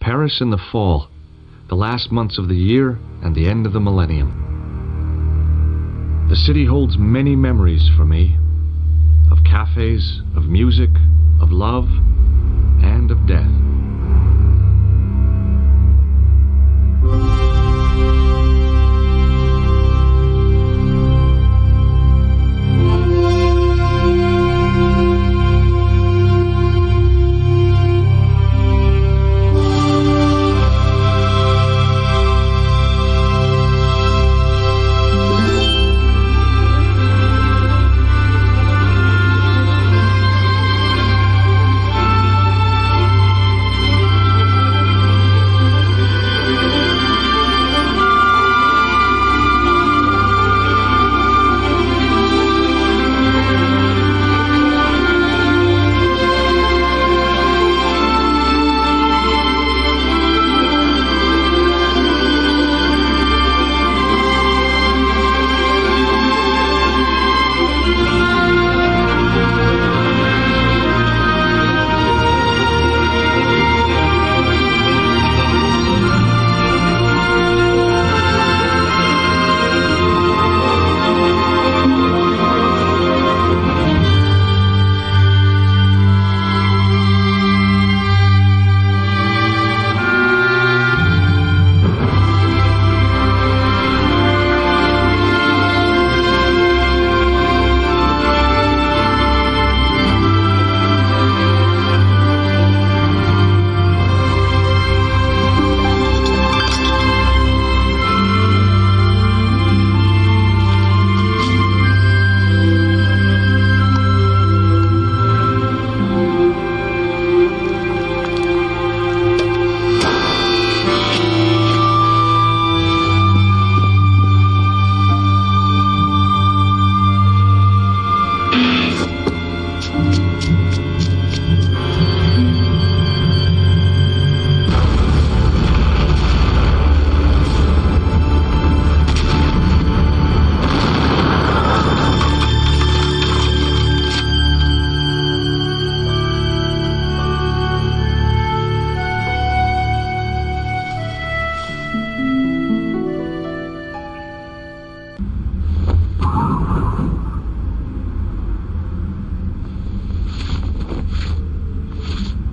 Paris in the fall, the last months of the year and the end of the millennium. The city holds many memories for me, of cafes, of music, of love, and of death.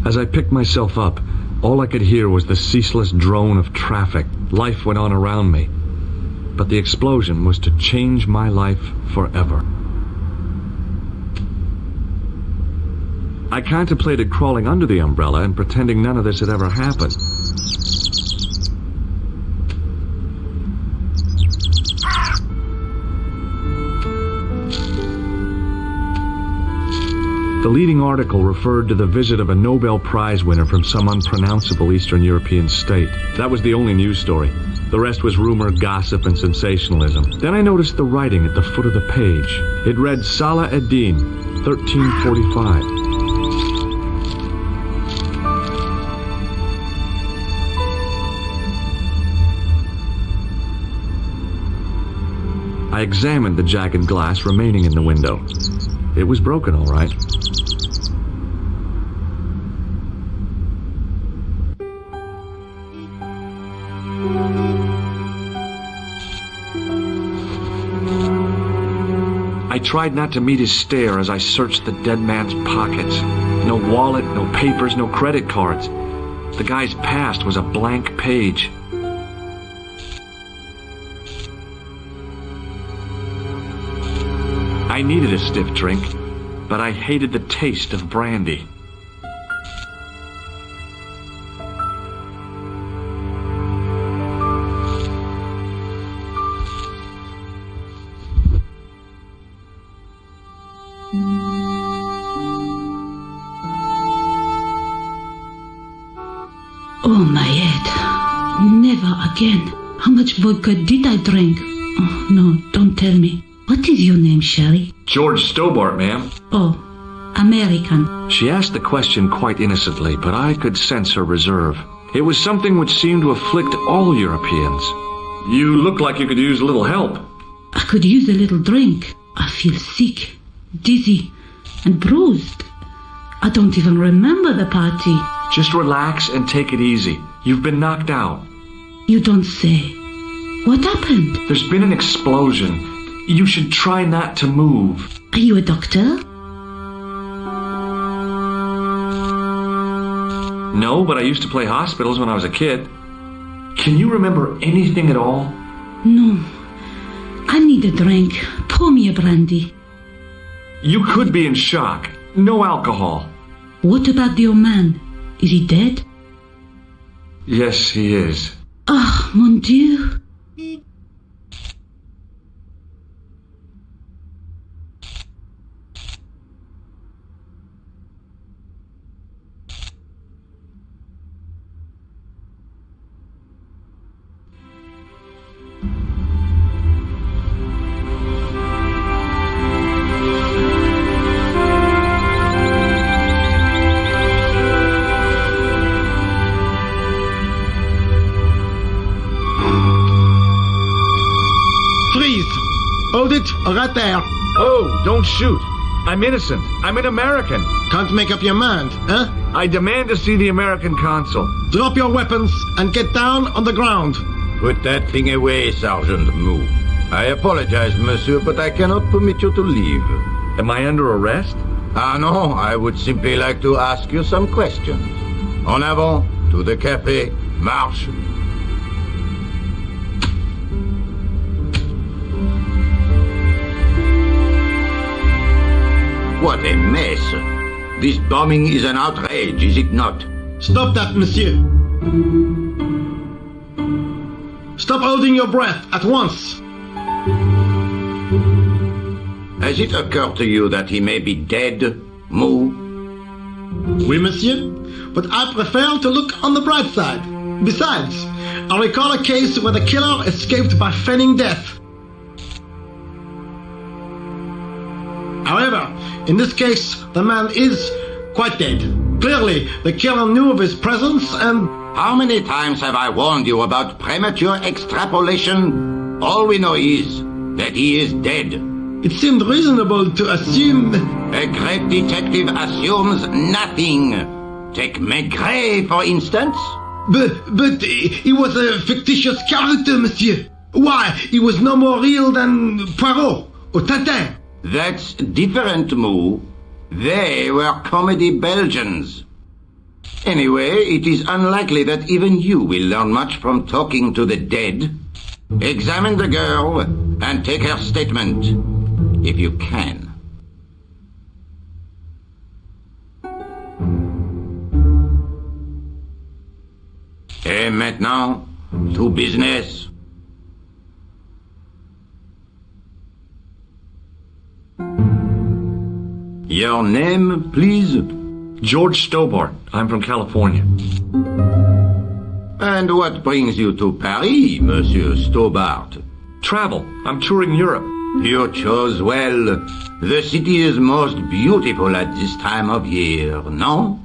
As I picked myself up, all I could hear was the ceaseless drone of traffic. Life went on around me. But the explosion was to change my life forever. I contemplated crawling under the umbrella and pretending none of this had ever happened. The leading article referred to the visit of a Nobel Prize winner from some unpronounceable Eastern European state. That was the only news story. The rest was rumor, gossip, and sensationalism. Then I noticed the writing at the foot of the page. It read Salah ad-Din, 1345. I examined the jagged glass remaining in the window. It was broken, all right. I tried not to meet his stare as I searched the dead man's pockets. No wallet, no papers, no credit cards. The guy's past was a blank page. I needed a stiff drink, but I hated the taste of brandy. Oh, my head. Never again. How much vodka did I drink? Oh, no, don't tell me. What is your name, Sherry? George Stobbart, ma'am. Oh, American. She asked the question quite innocently, but I could sense her reserve. It was something which seemed to afflict all Europeans. You look like you could use a little help. I could use a little drink. I feel sick, dizzy, and bruised. I don't even remember the party. Just relax and take it easy. You've been knocked out. You don't say. What happened? There's been an explosion. You should try not to move. Are you a doctor? No, but I used to play hospitals when I was a kid. Can you remember anything at all? No. I need a drink. Pour me a brandy. You could be in shock. No alcohol. What about the old man? Is he dead? Yes, he is. Ah, mon Dieu. Hold it, right there. Oh, don't shoot. I'm innocent. I'm an American. Can't make up your mind, huh? I demand to see the American consul. Drop your weapons and get down on the ground. Put that thing away, Sergeant Moo. I apologize, monsieur, but I cannot permit you to leave. Am I under arrest? Ah, no, I would simply like to ask you some questions. En avant, to the café, marche. What a mess. This bombing is an outrage, is it not? Stop that, monsieur. Stop holding your breath at once. Has it occurred to you that he may be dead, Moo? Oui, monsieur, but I prefer to look on the bright side. Besides, I recall a case where the killer escaped by feigning death. However, in this case, the man is quite dead. Clearly, the killer knew of his presence and... How many times have I warned you about premature extrapolation? All we know is that he is dead. It seemed reasonable to assume... A great detective assumes nothing. Take Maigret, for instance. But he was a fictitious character, monsieur. Why, he was no more real than Poirot or Tintin. That's different, Moo. They were comedy Belgians. Anyway, it is unlikely that even you will learn much from talking to the dead. Examine the girl and take her statement, if you can. Et maintenant, to business. Your name, please? George Stobbart. I'm from California. And what brings you to Paris, Monsieur Stobbart? Travel. I'm touring Europe. You chose well. The city is most beautiful at this time of year, no?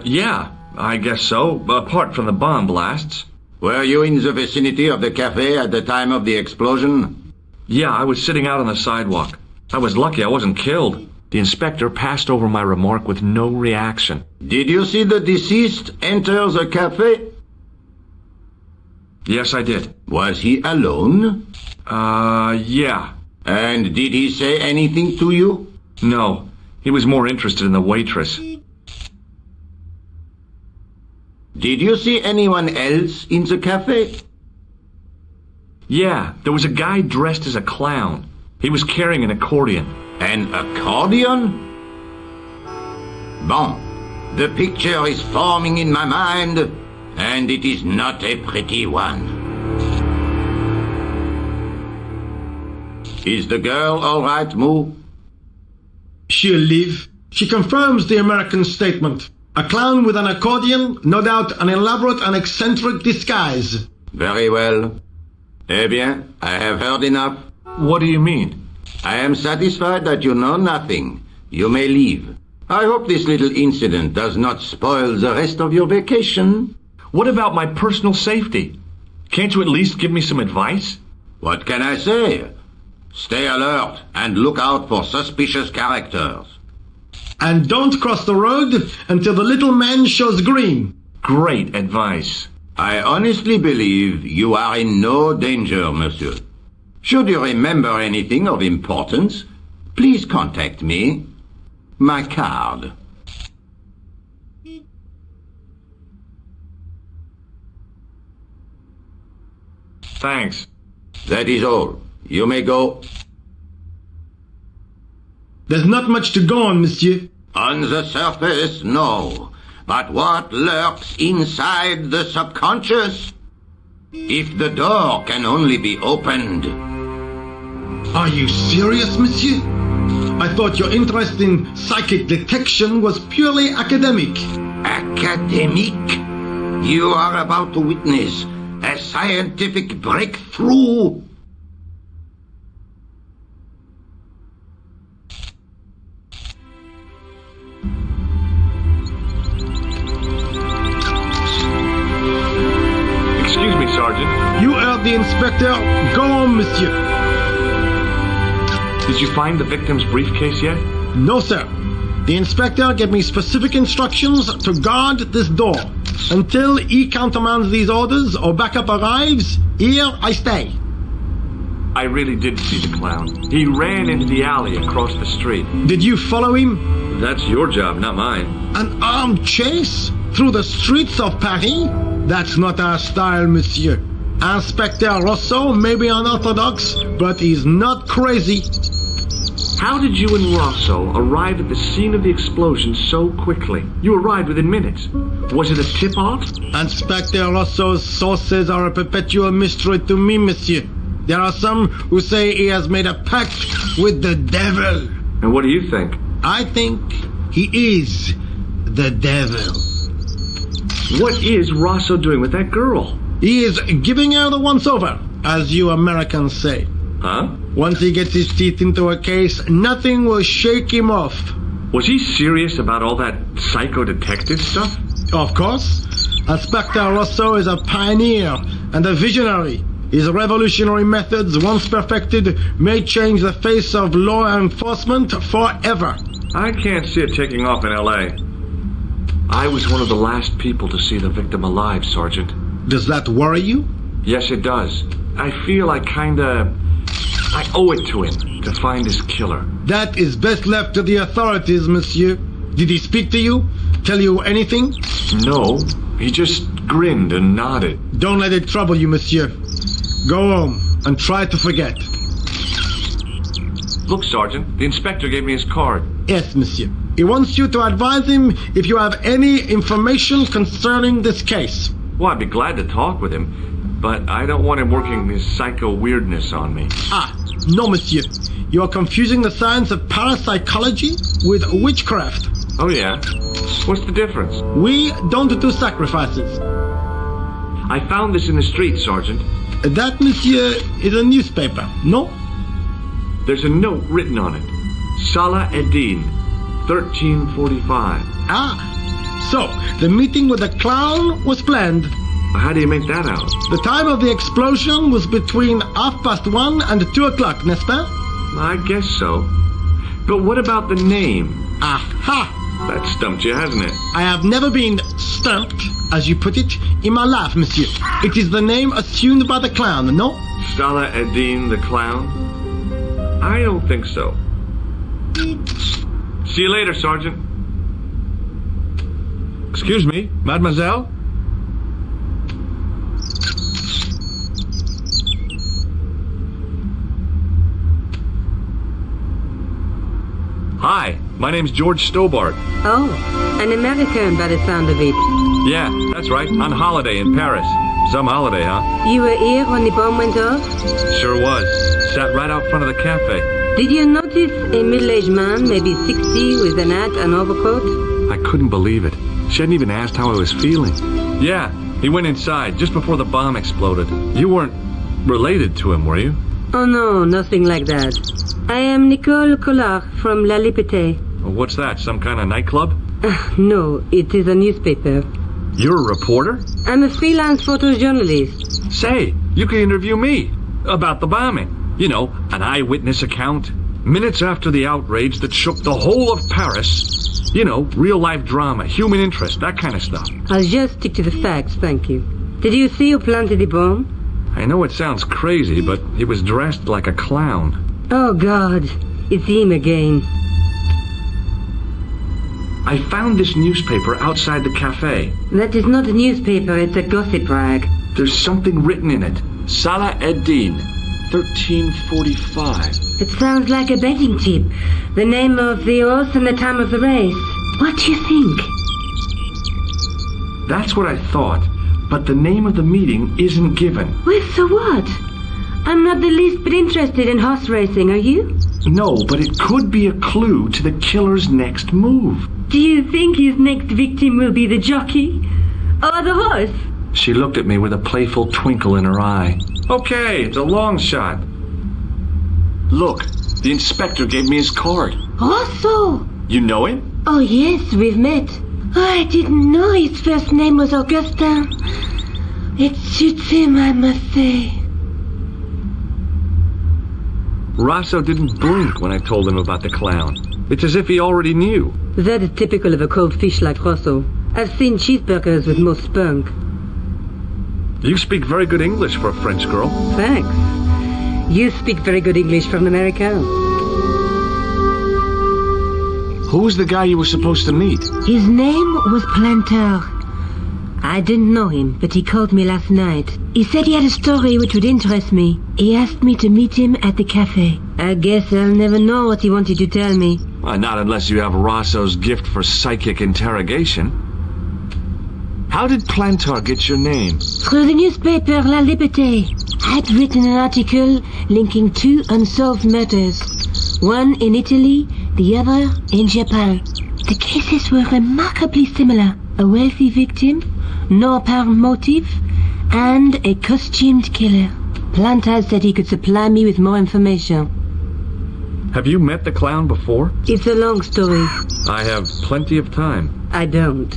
Yeah, I guess so, apart from the bomb blasts. Were you in the vicinity of the cafe at the time of the explosion? Yeah, I was sitting out on the sidewalk. I was lucky I wasn't killed. The inspector passed over my remark with no reaction. Did you see the deceased enter the cafe? Yes, I did. Was he alone? Yeah. And did he say anything to you? No, he was more interested in the waitress. Did you see anyone else in the cafe? Yeah, there was a guy dressed as a clown. He was carrying an accordion. An accordion? Bon, the picture is forming in my mind, and it is not a pretty one. Is the girl all right, Moo? She'll live. She confirms the American statement. A clown with an accordion, no doubt an elaborate and eccentric disguise. Very well. Eh bien, I have heard enough. What do you mean? I am satisfied that you know nothing. You may leave. I hope this little incident does not spoil the rest of your vacation. What about my personal safety? Can't you at least give me some advice? What can I say? Stay alert and look out for suspicious characters. And don't cross the road until the little man shows green. Great advice. I honestly believe you are in no danger, monsieur. Should you remember anything of importance, please contact me. My card. Thanks. That is all. You may go. There's not much to go on, monsieur. On the surface, no. But what lurks inside the subconscious? If the door can only be opened. Are you serious, monsieur? I thought your interest in psychic detection was purely academic. Academic? You are about to witness a scientific breakthrough. Excuse me, Sergeant. You heard the inspector. Go on, monsieur. Did you find the victim's briefcase yet? No, sir. The inspector gave me specific instructions to guard this door. Until he countermands these orders or backup arrives, here I stay. I really did see the clown. He ran into the alley across the street. Did you follow him? That's your job, not mine. An armed chase? Through the streets of Paris? That's not our style, monsieur. Inspector Rosso may be unorthodox, but he's not crazy. How did you and Rosso arrive at the scene of the explosion so quickly? You arrived within minutes. Was it a tip-off? Inspector Rosso's sources are a perpetual mystery to me, monsieur. There are some who say he has made a pact with the devil. And what do you think? I think he is the devil. What is Rosso doing with that girl? He is giving her the once-over, as you Americans say. Huh? Once he gets his teeth into a case, nothing will shake him off. Was he serious about all that psycho-detective stuff? Of course. Inspector Rosso is a pioneer and a visionary. His revolutionary methods, once perfected, may change the face of law enforcement forever. I can't see it taking off in L.A. I was one of the last people to see the victim alive, Sergeant. Does that worry you? Yes, it does. I feel I owe it to him to find his killer. That is best left to the authorities, monsieur. Did he speak to you? Tell you anything? No, he just grinned and nodded. Don't let it trouble you, monsieur. Go home and try to forget. Look, Sergeant, the inspector gave me his card. Yes, monsieur. He wants you to advise him if you have any information concerning this case. Well, I'd be glad to talk with him, but I don't want him working his psycho weirdness on me. Ah, no, monsieur. You are confusing the science of parapsychology with witchcraft. Oh, yeah? What's the difference? We don't do sacrifices. I found this in the street, Sergeant. That, monsieur, is a newspaper, no? There's a note written on it. Salah Eddin, 1345. Ah, so the meeting with the clown was planned. How do you make that out? The time of the explosion was between 1:30 and 2 o'clock, n'est-ce pas? I guess so. But what about the name? Aha! That stumped you, hasn't it? I have never been stumped, as you put it, in my life, monsieur. It is the name assumed by the clown, no? Salah Eddin the clown? I don't think so. See you later, Sergeant. Excuse me, mademoiselle? Hi, my name's George Stobbart. Oh, an American by the sound of it. Yeah, that's right. On holiday in Paris. Some holiday, huh? You were here when the bomb went off? Sure was. Sat right out front of the cafe. Did you notice a middle-aged man, maybe 60, with an hat and overcoat? I couldn't believe it. She hadn't even asked how I was feeling. Yeah, he went inside just before the bomb exploded. You weren't related to him, were you? Oh no, nothing like that. I am Nico Collard from La Liberté. What's that, some kind of nightclub? No, it is a newspaper. You're a reporter? I'm a freelance photojournalist. Say, you can interview me about the bombing. You know, an eyewitness account. Minutes after the outrage that shook the whole of Paris. You know, real-life drama, human interest, that kind of stuff. I'll just stick to the facts, thank you. Did you see who planted the bomb? I know it sounds crazy, but he was dressed like a clown. Oh, God. It's him again. I found this newspaper outside the cafe. That is not a newspaper, it's a gossip rag. There's something written in it. Salah ed-Din, 1345. It sounds like a betting tip. The name of the horse and the time of the race. What do you think? That's what I thought, but the name of the meeting isn't given. Well, so what? I'm not the least bit interested in horse racing, are you? No, but it could be a clue to the killer's next move. Do you think his next victim will be the jockey? Or the horse? She looked at me with a playful twinkle in her eye. Okay, it's a long shot. Look, the inspector gave me his card. Also? You know him? Oh, yes, we've met. I didn't know his first name was Augustin. It suits him, I must say. Rosso didn't blink when I told him about the clown. It's as if he already knew. That is typical of a cold fish like Rosso. I've seen cheeseburgers with more spunk. You speak very good English for a French girl. Thanks. You speak very good English for an American. Who was the guy you were supposed to meet? His name was Planter. I didn't know him, but he called me last night. He said he had a story which would interest me. He asked me to meet him at the cafe. I guess I'll never know what he wanted to tell me. Well, not unless you have Rosso's gift for psychic interrogation. How did Plantar get your name? Through the newspaper La Liberté. I'd written an article linking two unsolved murders. One in Italy, the other in Japan. The cases were remarkably similar. A wealthy victim, no apparent motive, and a costumed killer. Plantar said he could supply me with more information. Have you met the clown before? It's a long story. I have plenty of time. I don't.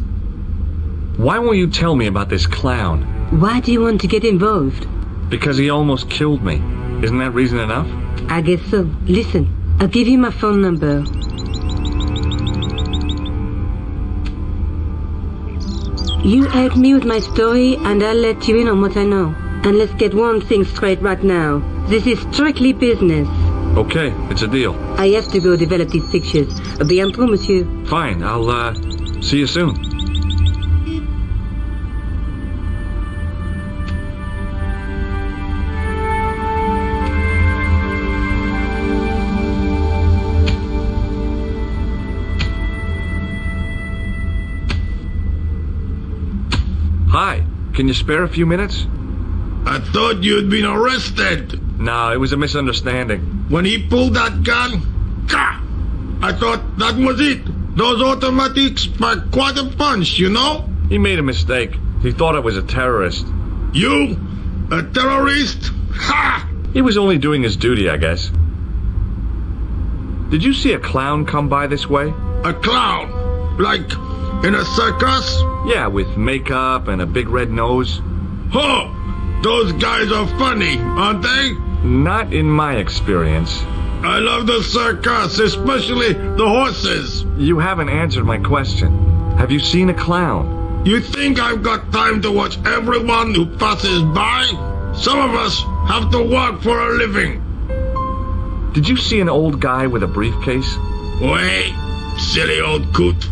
Why won't you tell me about this clown? Why do you want to get involved? Because he almost killed me. Isn't that reason enough? I guess so. Listen, I'll give you my phone number. You help me with my story and I'll let you in on what I know. And let's get one thing straight right now. This is strictly business. Okay, it's a deal. I have to go develop these pictures. À bientôt, monsieur. Fine, I'll, see you soon. Hi, can you spare a few minutes? I thought you'd been arrested. No, it was a misunderstanding. When he pulled that gun, gah, I thought that was it. Those automatics pack quite a punch, you know? He made a mistake. He thought I was a terrorist. You? A terrorist? Ha! He was only doing his duty, I guess. Did you see a clown come by this way? A clown? Like in a circus? Yeah, with makeup and a big red nose. Oh, those guys are funny, aren't they? Not in my experience. I love the circus, especially the horses. You haven't answered my question. Have you seen a clown? You think I've got time to watch everyone who passes by? Some of us have to work for a living. Did you see an old guy with a briefcase? Wait, silly old coot.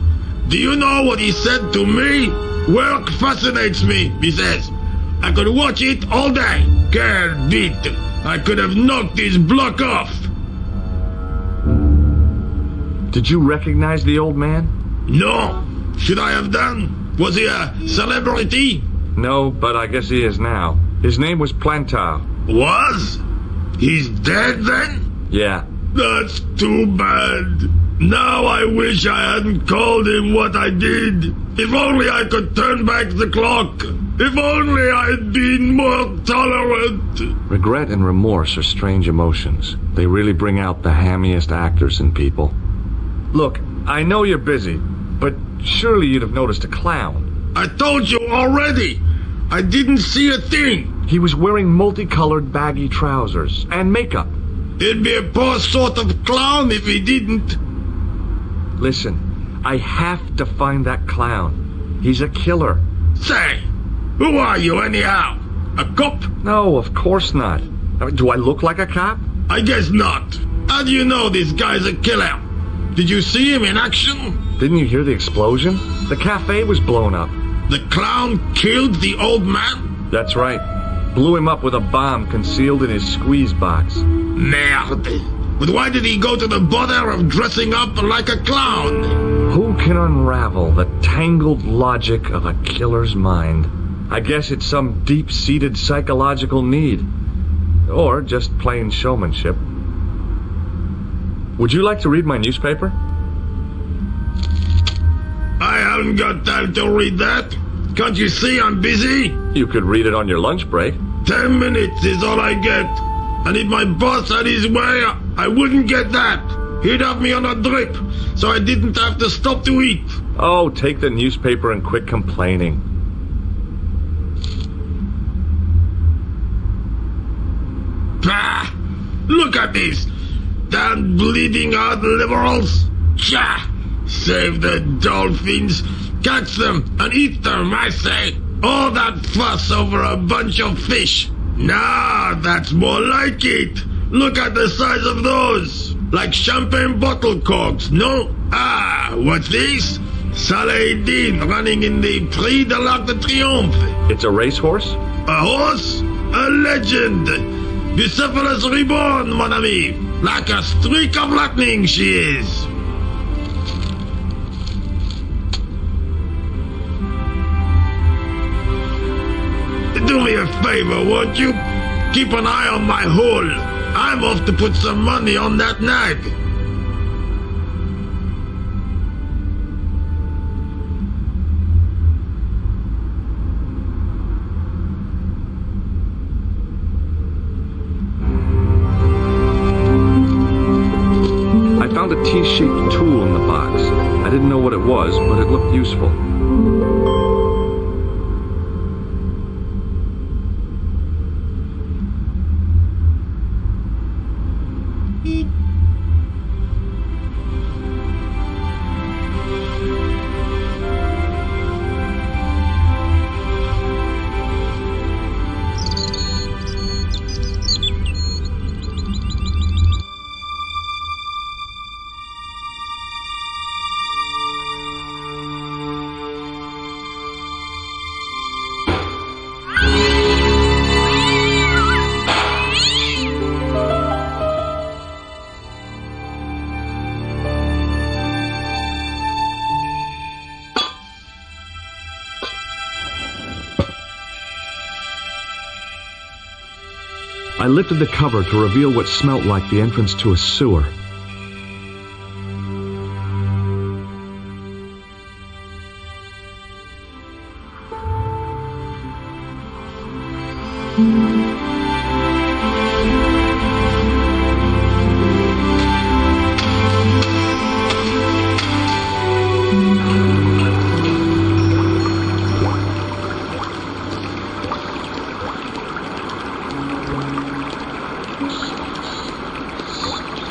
Do you know what he said to me? Work fascinates me, he says. I could watch it all day. Quelle vite. I could have knocked his block off. Did you recognize the old man? No. Should I have done? Was he a celebrity? No, but I guess he is now. His name was Plantar. Was? He's dead then? Yeah. That's too bad. Now I wish I hadn't called him what I did. If only I could turn back the clock. If only I'd been more tolerant. Regret and remorse are strange emotions. They really bring out the hammiest actors in people. Look, I know you're busy, but surely you'd have noticed a clown. I told you already. I didn't see a thing. He was wearing multicolored baggy trousers and makeup. He'd be a poor sort of clown if he didn't. Listen, I have to find that clown. He's a killer. Say, who are you anyhow? A cop? No, of course not. I mean, do I look like a cop? I guess not. How do you know this guy's a killer? Did you see him in action? Didn't you hear the explosion? The cafe was blown up. The clown killed the old man? That's right. Blew him up with a bomb concealed in his squeeze box. Merde. But why did he go to the bother of dressing up like a clown? Who can unravel the tangled logic of a killer's mind? I guess it's some deep-seated psychological need. Or just plain showmanship. Would you like to read my newspaper? I haven't got time to read that. Can't you see I'm busy? You could read it on your lunch break. 10 minutes is all I get. And if my boss had his way, I wouldn't get that. He'd have me on a drip, so I didn't have to stop to eat. Oh, take the newspaper and quit complaining. Bah! Look at this! Damn bleeding heart liberals! Tcha! Save the dolphins, catch them and eat them, I say! All that fuss over a bunch of fish! Nah, that's more like it! Look at the size of those! Like champagne bottle corks, no? Ah, what's this? Saladin running in the Prix de l'Arc de Triomphe. It's a racehorse? A horse? A legend! Bucephalus reborn, mon ami! Like a streak of lightning she is! Do me a favor, won't you? Keep an eye on my hole. I'm off to put some money on that nag. I found a T-shaped tool in the box. I didn't know what it was, but it looked useful. I lifted the cover to reveal what smelt like the entrance to a sewer.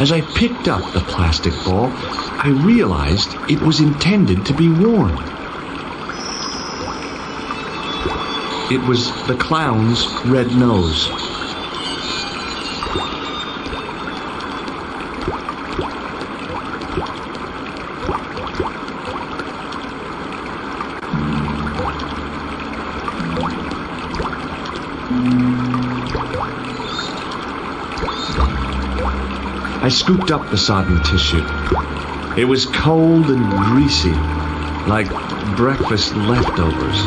As I picked up the plastic ball, I realized it was intended to be worn. It was the clown's red nose. I scooped up the sodden tissue. It was cold and greasy, like breakfast leftovers.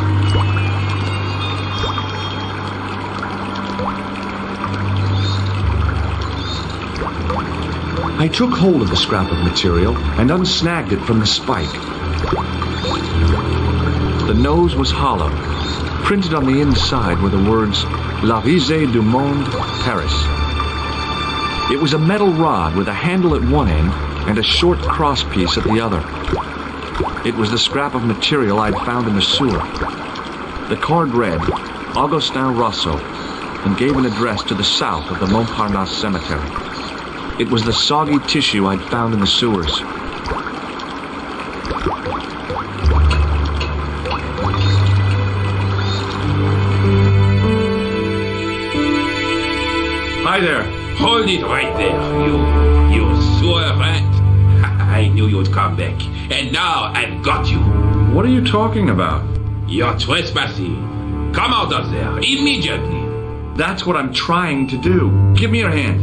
I took hold of the scrap of material and unsnagged it from the spike. The nose was hollow. Printed on the inside were the words, La Risée du Monde, Paris. It was a metal rod with a handle at one end and a short crosspiece at the other. It was the scrap of material I'd found in the sewer. The card read, Augustin Rousseau, and gave an address to the south of the Montparnasse Cemetery. It was the soggy tissue I'd found in the sewers. Hi there. Hold it right there, you sewer rat. I knew you'd come back, and now I've got you. What are you talking about? You're trespassing. Come out of there, immediately. That's what I'm trying to do. Give me your hand.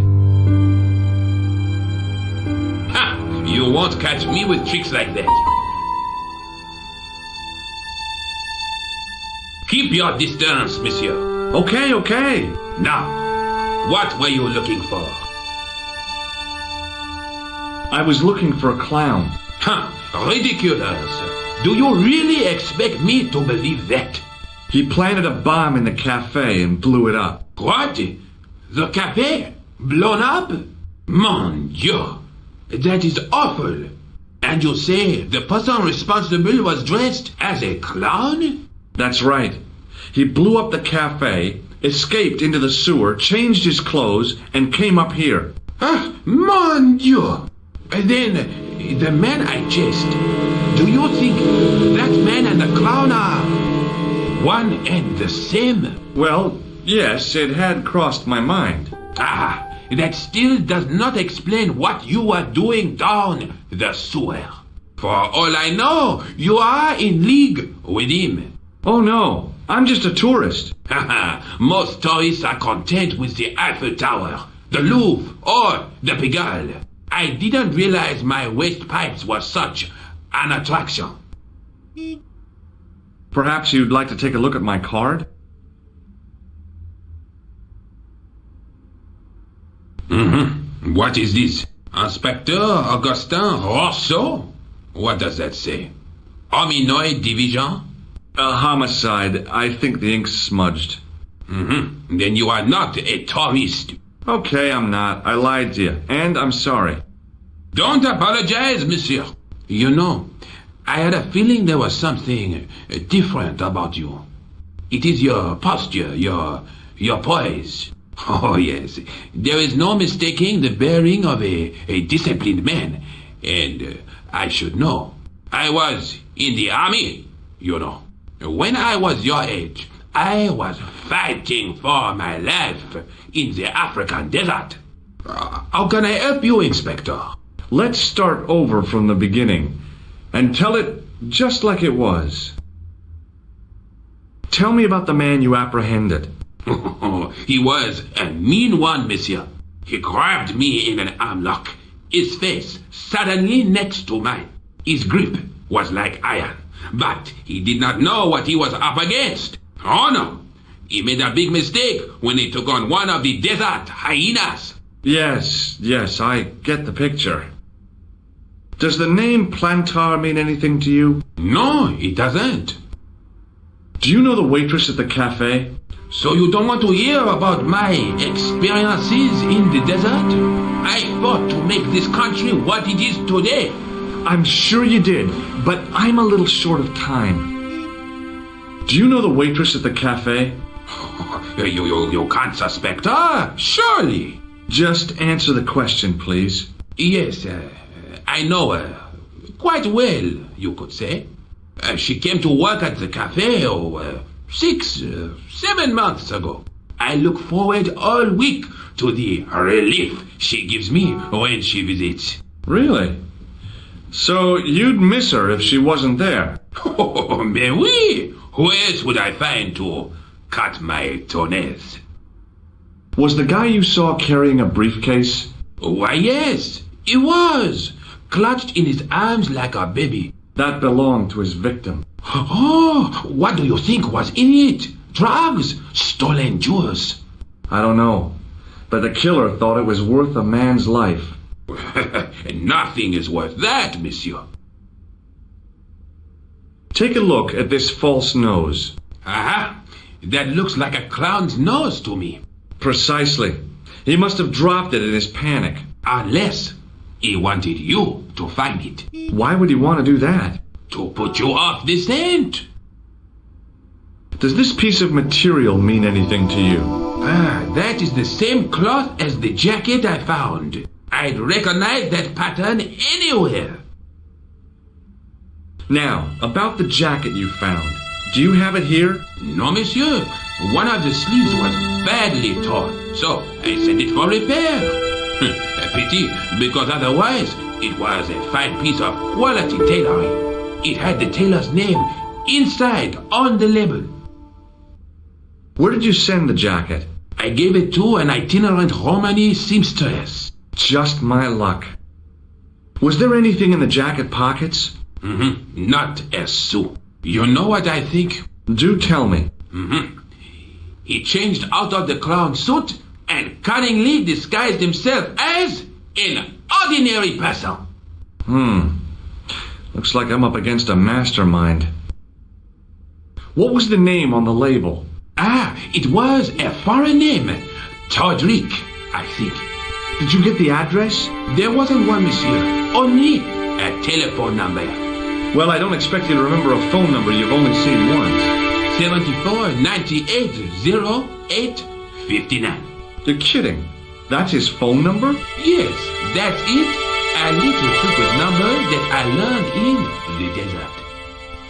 Ha! You won't catch me with tricks like that. Keep your distance, monsieur. Okay. Now, what were you looking for? I was looking for a clown. Ridiculous. Do you really expect me to believe that? He planted a bomb in the cafe and blew it up. What? The cafe? Blown up? Mon Dieu. That is awful. And you say the person responsible was dressed as a clown? That's right. He blew up the cafe, escaped into the sewer, changed his clothes, and came up here. Mon Dieu. Then, the man I chased, do you think that man and the clown are one and the same? Well, yes, it had crossed my mind. That still does not explain what you are doing down the sewer. For all I know, you are in league with him. Oh no, I'm just a tourist. Most tourists are content with the Eiffel Tower, the Louvre, or the Pigalle. I didn't realize my waste pipes were such an attraction. Perhaps you'd like to take a look at my card? What is this? Inspector Augustin Rousseau? What does that say? Hominoid Division? A homicide. I think the ink's smudged. Then you are not a tourist. Okay, I'm not. I lied to you, and I'm sorry. Don't apologize, monsieur. You know, I had a feeling there was something different about you. It is your posture, your poise. Oh, yes. There is no mistaking the bearing of a disciplined man. And I should know. I was in the army, you know. When I was your age, I was fighting for my life in the African desert. How can I help you, Inspector? Let's start over from the beginning and tell it just like it was. Tell me about the man you apprehended. He was a mean one, monsieur. He grabbed me in an armlock, his face suddenly next to mine. His grip was like iron, but he did not know what he was up against. Oh no, he made a big mistake when he took on one of the desert hyenas. Yes, I get the picture. Does the name Plantar mean anything to you? No, it doesn't. Do you know the waitress at the cafe? So you don't want to hear about my experiences in the desert? I fought to make this country what it is today. I'm sure you did, but I'm a little short of time. Do you know the waitress at the cafe? You can't suspect her, surely. Just answer the question, please. Yes, I know her. Quite well, you could say. She came to work at the cafe 6-7 months ago. I look forward all week to the relief she gives me when she visits. Really? So you'd miss her if she wasn't there? Oh, mais oui! Who else would I find to cut my toenails? Was the guy you saw carrying a briefcase? Why, yes, he was. Clutched in his arms like a baby. That belonged to his victim. Oh, what do you think was in it? Drugs? Stolen jewels? I don't know. But the killer thought it was worth a man's life. Nothing is worth that, monsieur. Take a look at this false nose. Aha! That looks like a clown's nose to me. Precisely. He must have dropped it in his panic. Unless he wanted you to find it. Why would he want to do that? To put you off the scent. Does this piece of material mean anything to you? That is the same cloth as the jacket I found. I'd recognize that pattern anywhere. Now, about the jacket you found. Do you have it here? No, monsieur. One of the sleeves was badly torn, so I sent it for repair. A pity, because otherwise it was a fine piece of quality tailoring. It had the tailor's name inside on the label. Where did you send the jacket? I gave it to an itinerant Romani seamstress. Just my luck. Was there anything in the jacket pockets? Not a sou. You know what I think? Do tell me. He changed out of the clown suit and cunningly disguised himself as an ordinary person. Looks like I'm up against a mastermind. What was the name on the label? It was a foreign name. Todrick, I think. Did you get the address? There wasn't one, monsieur. Only a telephone number. Well, I don't expect you to remember a phone number you've only seen once. 74 98 08 59. You're kidding. That's his phone number? Yes, that's it. A little secret number that I learned in the desert.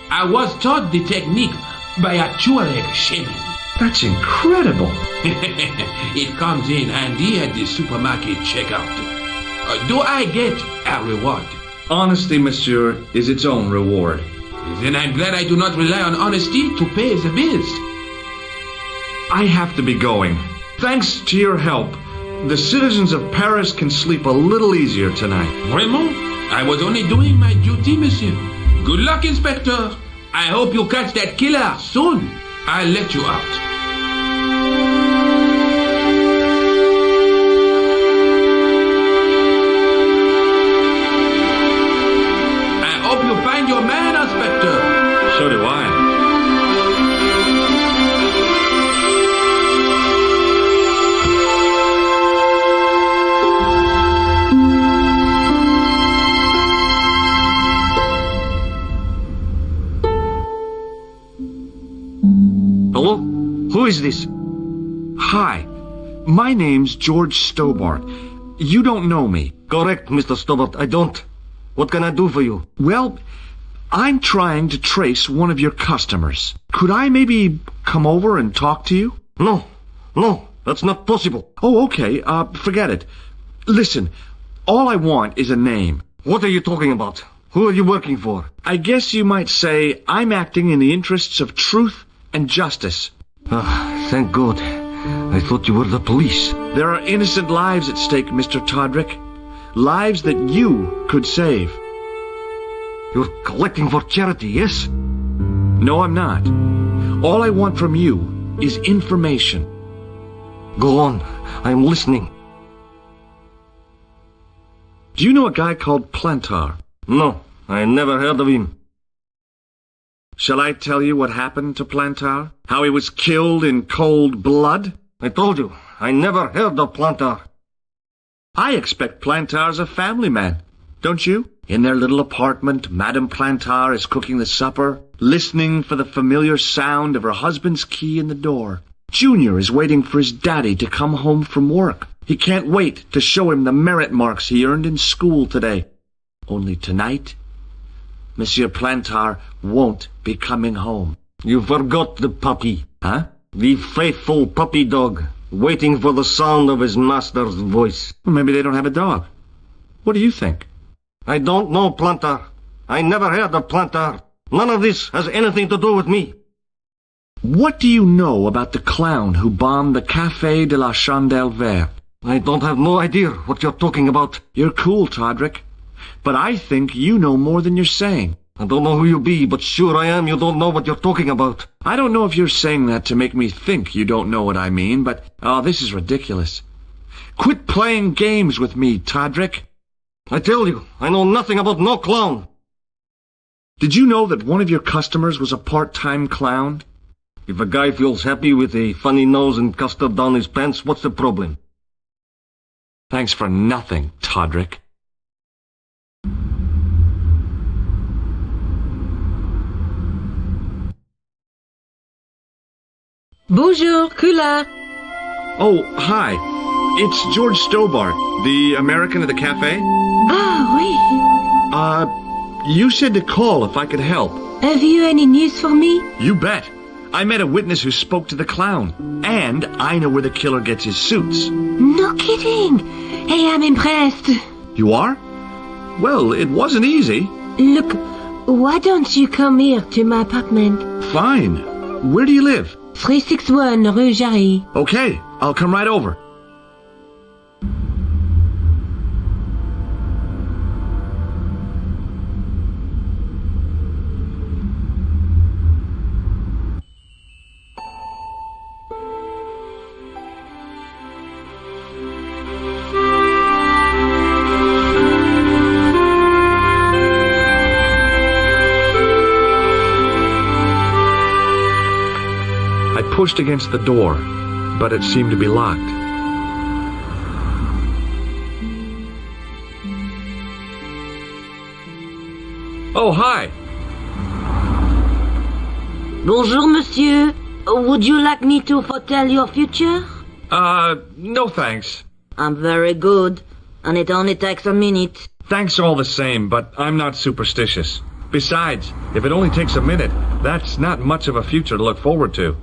I was taught the technique by a Tuareg shaman. That's incredible. It comes in handy at the supermarket checkout. Do I get a reward? Honesty, monsieur, is its own reward. Then I'm glad I do not rely on honesty to pay the bills. I have to be going. Thanks to your help, the citizens of Paris can sleep a little easier tonight. Vraiment? I was only doing my duty, monsieur. Good luck, Inspector. I hope you catch that killer soon. I'll let you out. Find your man, Inspector. So do I. Hello? Who is this? Hi. My name's George Stobbart. You don't know me. Correct, Mr. Stobbart. I don't. What can I do for you? Well, I'm trying to trace one of your customers. Could I maybe come over and talk to you? No, that's not possible. Oh, okay. Forget it. Listen, all I want is a name. What are you talking about? Who are you working for? I guess you might say I'm acting in the interests of truth and justice. Thank God. I thought you were the police. There are innocent lives at stake, Mr. Todrick. Lives that you could save. You're collecting for charity, yes? No, I'm not. All I want from you is information. Go on. I'm listening. Do you know a guy called Plantar? No, I never heard of him. Shall I tell you what happened to Plantar? How he was killed in cold blood? I told you, I never heard of Plantar. I expect Plantar's a family man, don't you? In their little apartment, Madame Plantar is cooking the supper, listening for the familiar sound of her husband's key in the door. Junior is waiting for his daddy to come home from work. He can't wait to show him the merit marks he earned in school today. Only tonight, Monsieur Plantar won't be coming home. You forgot the puppy. Huh? The faithful puppy dog, waiting for the sound of his master's voice. Well, maybe they don't have a dog. What do you think? I don't know Plantar. I never heard of Plantar. None of this has anything to do with me. What do you know about the clown who bombed the Café de la Chandelle Verte? I don't have no idea what you're talking about. You're cool, Todrick. But I think you know more than you're saying. I don't know who you be, but sure I am you don't know what you're talking about. I don't know if you're saying that to make me think you don't know what I mean, but, this is ridiculous. Quit playing games with me, Todrick. I tell you, I know nothing about no clown. Did you know that one of your customers was a part-time clown? If a guy feels happy with a funny nose and custard down his pants, what's the problem? Thanks for nothing, Todrick. Bonjour, Collard. Oh, hi. It's George Stobbart, the American at the cafe. Ah, oui. You said to call if I could help. Have you any news for me? You bet. I met a witness who spoke to the clown. And I know where the killer gets his suits. No kidding. Hey, I'm impressed. You are? Well, it wasn't easy. Look, why don't you come here to my apartment? Fine. Where do you live? 361 Rue Jarry. Okay, I'll come right over. I pushed against the door, but it seemed to be locked. Oh, hi. Bonjour, monsieur. Would you like me to foretell your future? No thanks. I'm very good, and it only takes a minute. Thanks all the same, but I'm not superstitious. Besides, if it only takes a minute, that's not much of a future to look forward to.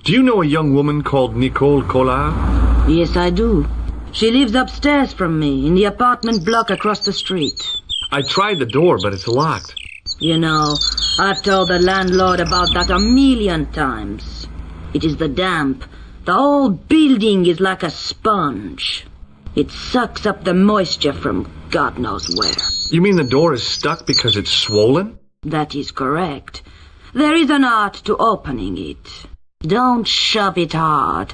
Do you know a young woman called Nico Collard? Yes, I do. She lives upstairs from me, in the apartment block across the street. I tried the door, but it's locked. You know, I've told the landlord about that a million times. It is the damp. The whole building is like a sponge. It sucks up the moisture from God knows where. You mean the door is stuck because it's swollen? That is correct. There is an art to opening it. Don't shove it hard.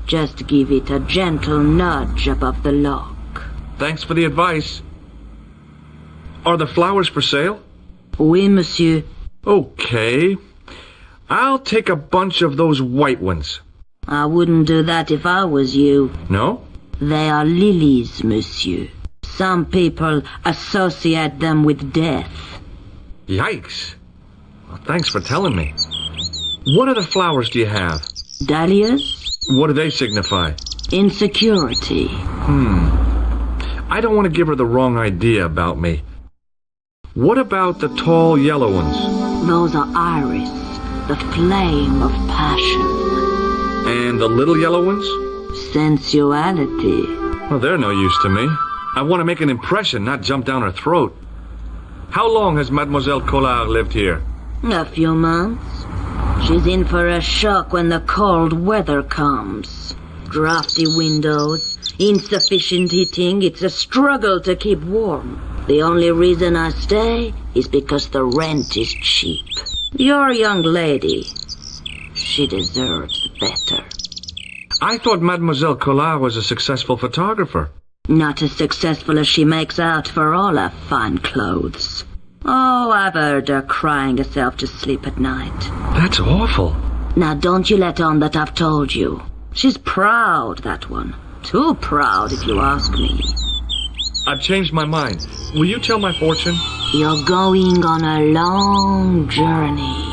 Just give it a gentle nudge above the lock. Thanks for the advice. Are the flowers for sale? Oui, monsieur. Okay. I'll take a bunch of those white ones. I wouldn't do that if I was you. No? They are lilies, monsieur. Some people associate them with death. Yikes. Well, thanks for telling me. What other flowers do you have? Dahlias? What do they signify? Insecurity. I don't want to give her the wrong idea about me. What about the tall yellow ones? Those are iris, the flame of passion. And the little yellow ones? Sensuality. Well, they're no use to me. I want to make an impression, not jump down her throat. How long has Mademoiselle Collard lived here? A few months. She's in for a shock when the cold weather comes. Drafty windows, insufficient heating, it's a struggle to keep warm. The only reason I stay is because the rent is cheap. Your young lady, she deserves better. I thought Mademoiselle Collard was a successful photographer. Not as successful as she makes out for all her fine clothes. Oh, I've heard her crying herself to sleep at night. That's awful. Now don't you let on that I've told you. She's proud, that one. Too proud, if you ask me. I've changed my mind. Will you tell my fortune? You're going on a long journey.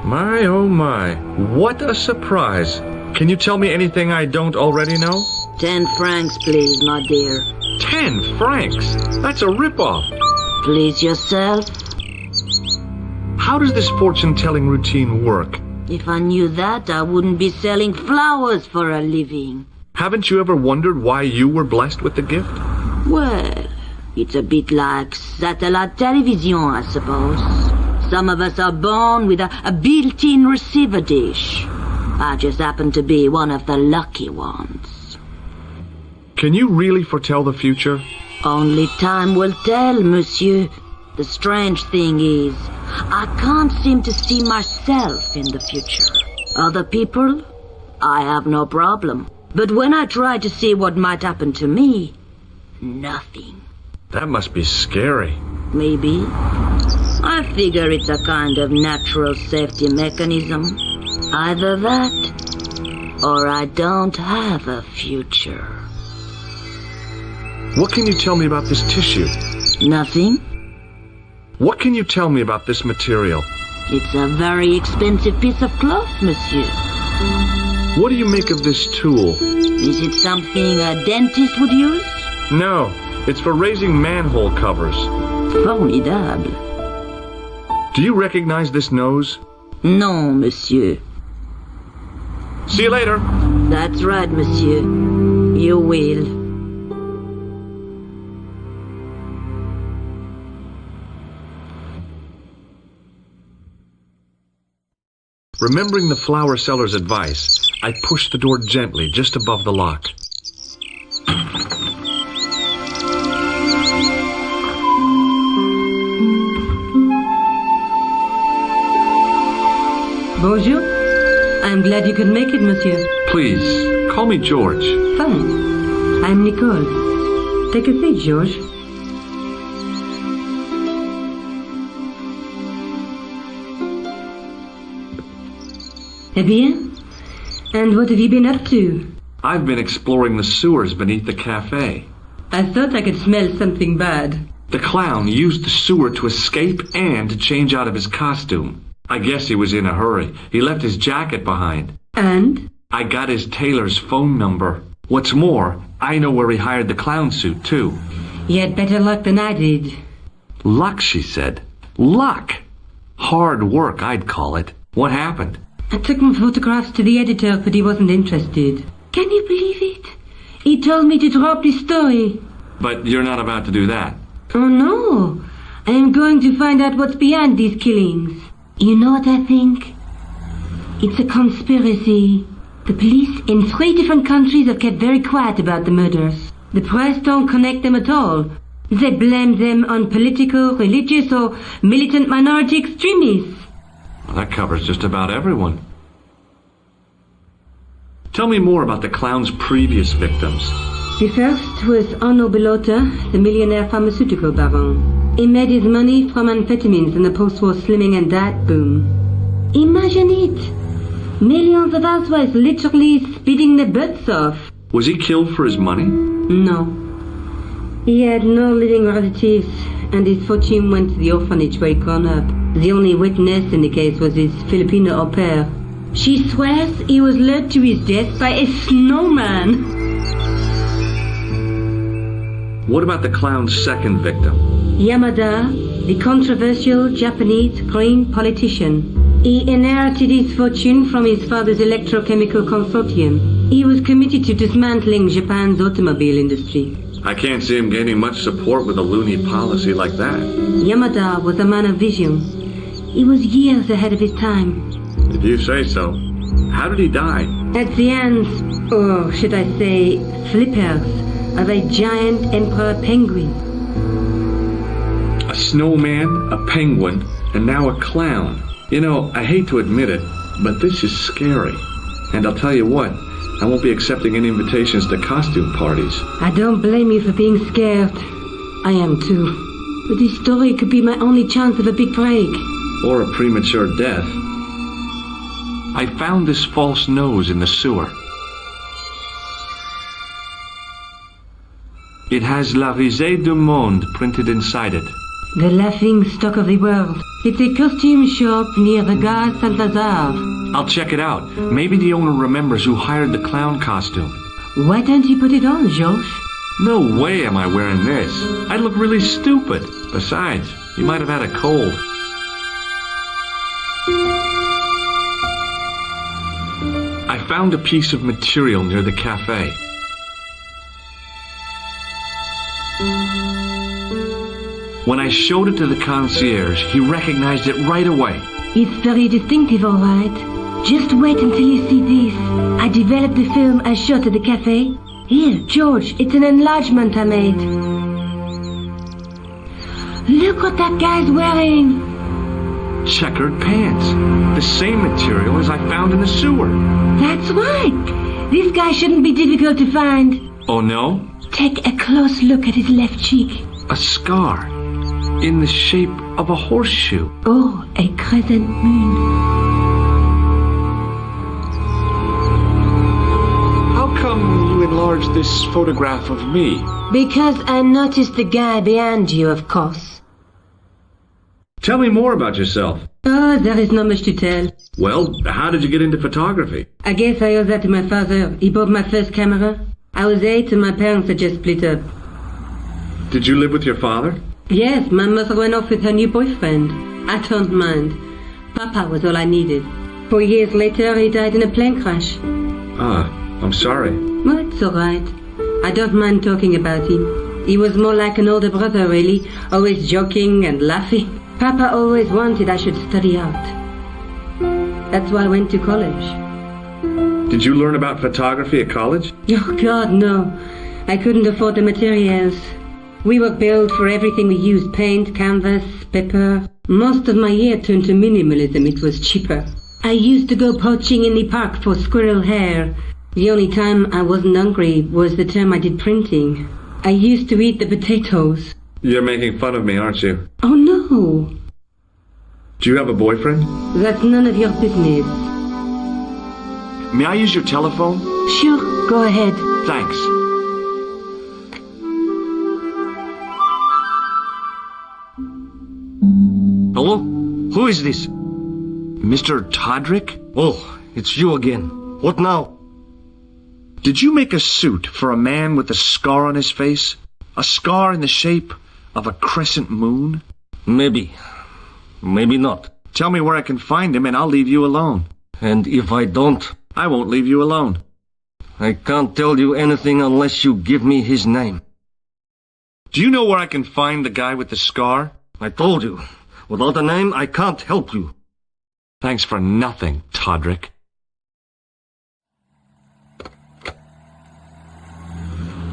My, oh my. What a surprise. Can you tell me anything I don't already know? 10 francs, please, my dear. 10 francs? That's a ripoff. Please yourself. How does this fortune-telling routine work? If I knew that, I wouldn't be selling flowers for a living. Haven't you ever wondered why you were blessed with the gift? Well, it's a bit like satellite television, I suppose. Some of us are born with a built-in receiver dish. I just happen to be one of the lucky ones. Can you really foretell the future? Only time will tell, monsieur. The strange thing is, I can't seem to see myself in the future. Other people, I have no problem. But when I try to see what might happen to me, nothing. That must be scary. Maybe. I figure it's a kind of natural safety mechanism. Either that, or I don't have a future. What can you tell me about this tissue? Nothing. What can you tell me about this material? It's a very expensive piece of cloth, monsieur. What do you make of this tool? Is it something a dentist would use? No, it's for raising manhole covers. Formidable. Do you recognize this nose? Non, monsieur. See you later. That's right, monsieur. You will. Remembering the flower seller's advice, I pushed the door gently just above the lock. Bonjour. I'm glad you could make it, monsieur. Please, call me George. Fine. I'm Nicole. Take a seat, George. Eh bien? And what have you been up to? I've been exploring the sewers beneath the cafe. I thought I could smell something bad. The clown used the sewer to escape and to change out of his costume. I guess he was in a hurry. He left his jacket behind. And? I got his tailor's phone number. What's more, I know where he hired the clown suit, too. You had better luck than I did. Luck, she said. Luck! Hard work, I'd call it. What happened? I took my photographs to the editor, but he wasn't interested. Can you believe it? He told me to drop the story. But you're not about to do that. Oh, no. I am going to find out what's behind these killings. You know what I think? It's a conspiracy. The police in 3 different countries have kept very quiet about the murders. The press don't connect them at all. They blame them on political, religious, or militant minority extremists. Well, that covers just about everyone. Tell me more about the clown's previous victims. The first was Arno Bellotta, the millionaire pharmaceutical baron. He made his money from amphetamines in the post-war slimming and diet boom. Imagine it! Millions of housewives literally speeding their butts off. Was he killed for his money? No. He had no living relatives, and his fortune went to the orphanage where he'd grown up. The only witness in the case was his Filipino au pair. She swears he was lured to his death by a snowman. What about the clown's second victim? Yamada, the controversial Japanese green politician. He inherited his fortune from his father's electrochemical consortium. He was committed to dismantling Japan's automobile industry. I can't see him gaining much support with a loony policy like that. Yamada was a man of vision. He was years ahead of his time. If you say so. How did he die? At the hands, or should I say, flippers, of a giant emperor penguin. A snowman, a penguin, and now a clown. You know, I hate to admit it, but this is scary. And I'll tell you what, I won't be accepting any invitations to costume parties. I don't blame you for being scared. I am too. But this story could be my only chance of a big break. Or a premature death. I found this false nose in the sewer. It has La Risée du Monde printed inside it. The laughing stock of the world. It's a costume shop near the Gare Saint-Lazare. I'll check it out. Maybe the owner remembers who hired the clown costume. Why don't you put it on, George? No way am I wearing this. I'd look really stupid. Besides, you might have had a cold. I found a piece of material near the cafe. When I showed it to the concierge, he recognized it right away. It's very distinctive, all right. Just wait until you see this. I developed the film I shot at the cafe. Here, George, it's an enlargement I made. Look what that guy's wearing. Checkered pants. The same material as I found in the sewer. That's right. This guy shouldn't be difficult to find. Oh, no? Take a close look at his left cheek. A scar. In the shape of a horseshoe. Oh, a crescent moon. How come you enlarged this photograph of me? Because I noticed the guy behind you, of course. Tell me more about yourself. Oh, there is not much to tell. Well, how did you get into photography? I guess I owe that to my father. He bought my first camera. I was 8 and my parents had just split up. Did you live with your father? Yes, my mother went off with her new boyfriend. I don't mind. Papa was all I needed. 4 years later, he died in a plane crash. Ah, I'm sorry. Well, it's alright. I don't mind talking about him. He was more like an older brother, really, always joking and laughing. Papa always wanted I should study art. That's why I went to college. Did you learn about photography at college? Oh, God, no. I couldn't afford the materials. We were billed for everything we used, paint, canvas, paper. Most of my year turned to minimalism. It was cheaper. I used to go poaching in the park for squirrel hair. The only time I wasn't hungry was the time I did printing. I used to eat the potatoes. You're making fun of me, aren't you? Oh, no. Do you have a boyfriend? That's none of your business. May I use your telephone? Sure, go ahead. Thanks. Hello? Who is this? Mr. Todrick? Oh, it's you again. What now? Did you make a suit for a man with a scar on his face? A scar in the shape of a crescent moon? Maybe. Maybe not. Tell me where I can find him and I'll leave you alone. And if I don't? I won't leave you alone. I can't tell you anything unless you give me his name. Do you know where I can find the guy with the scar? I told you. Without a name, I can't help you. Thanks for nothing, Todrick.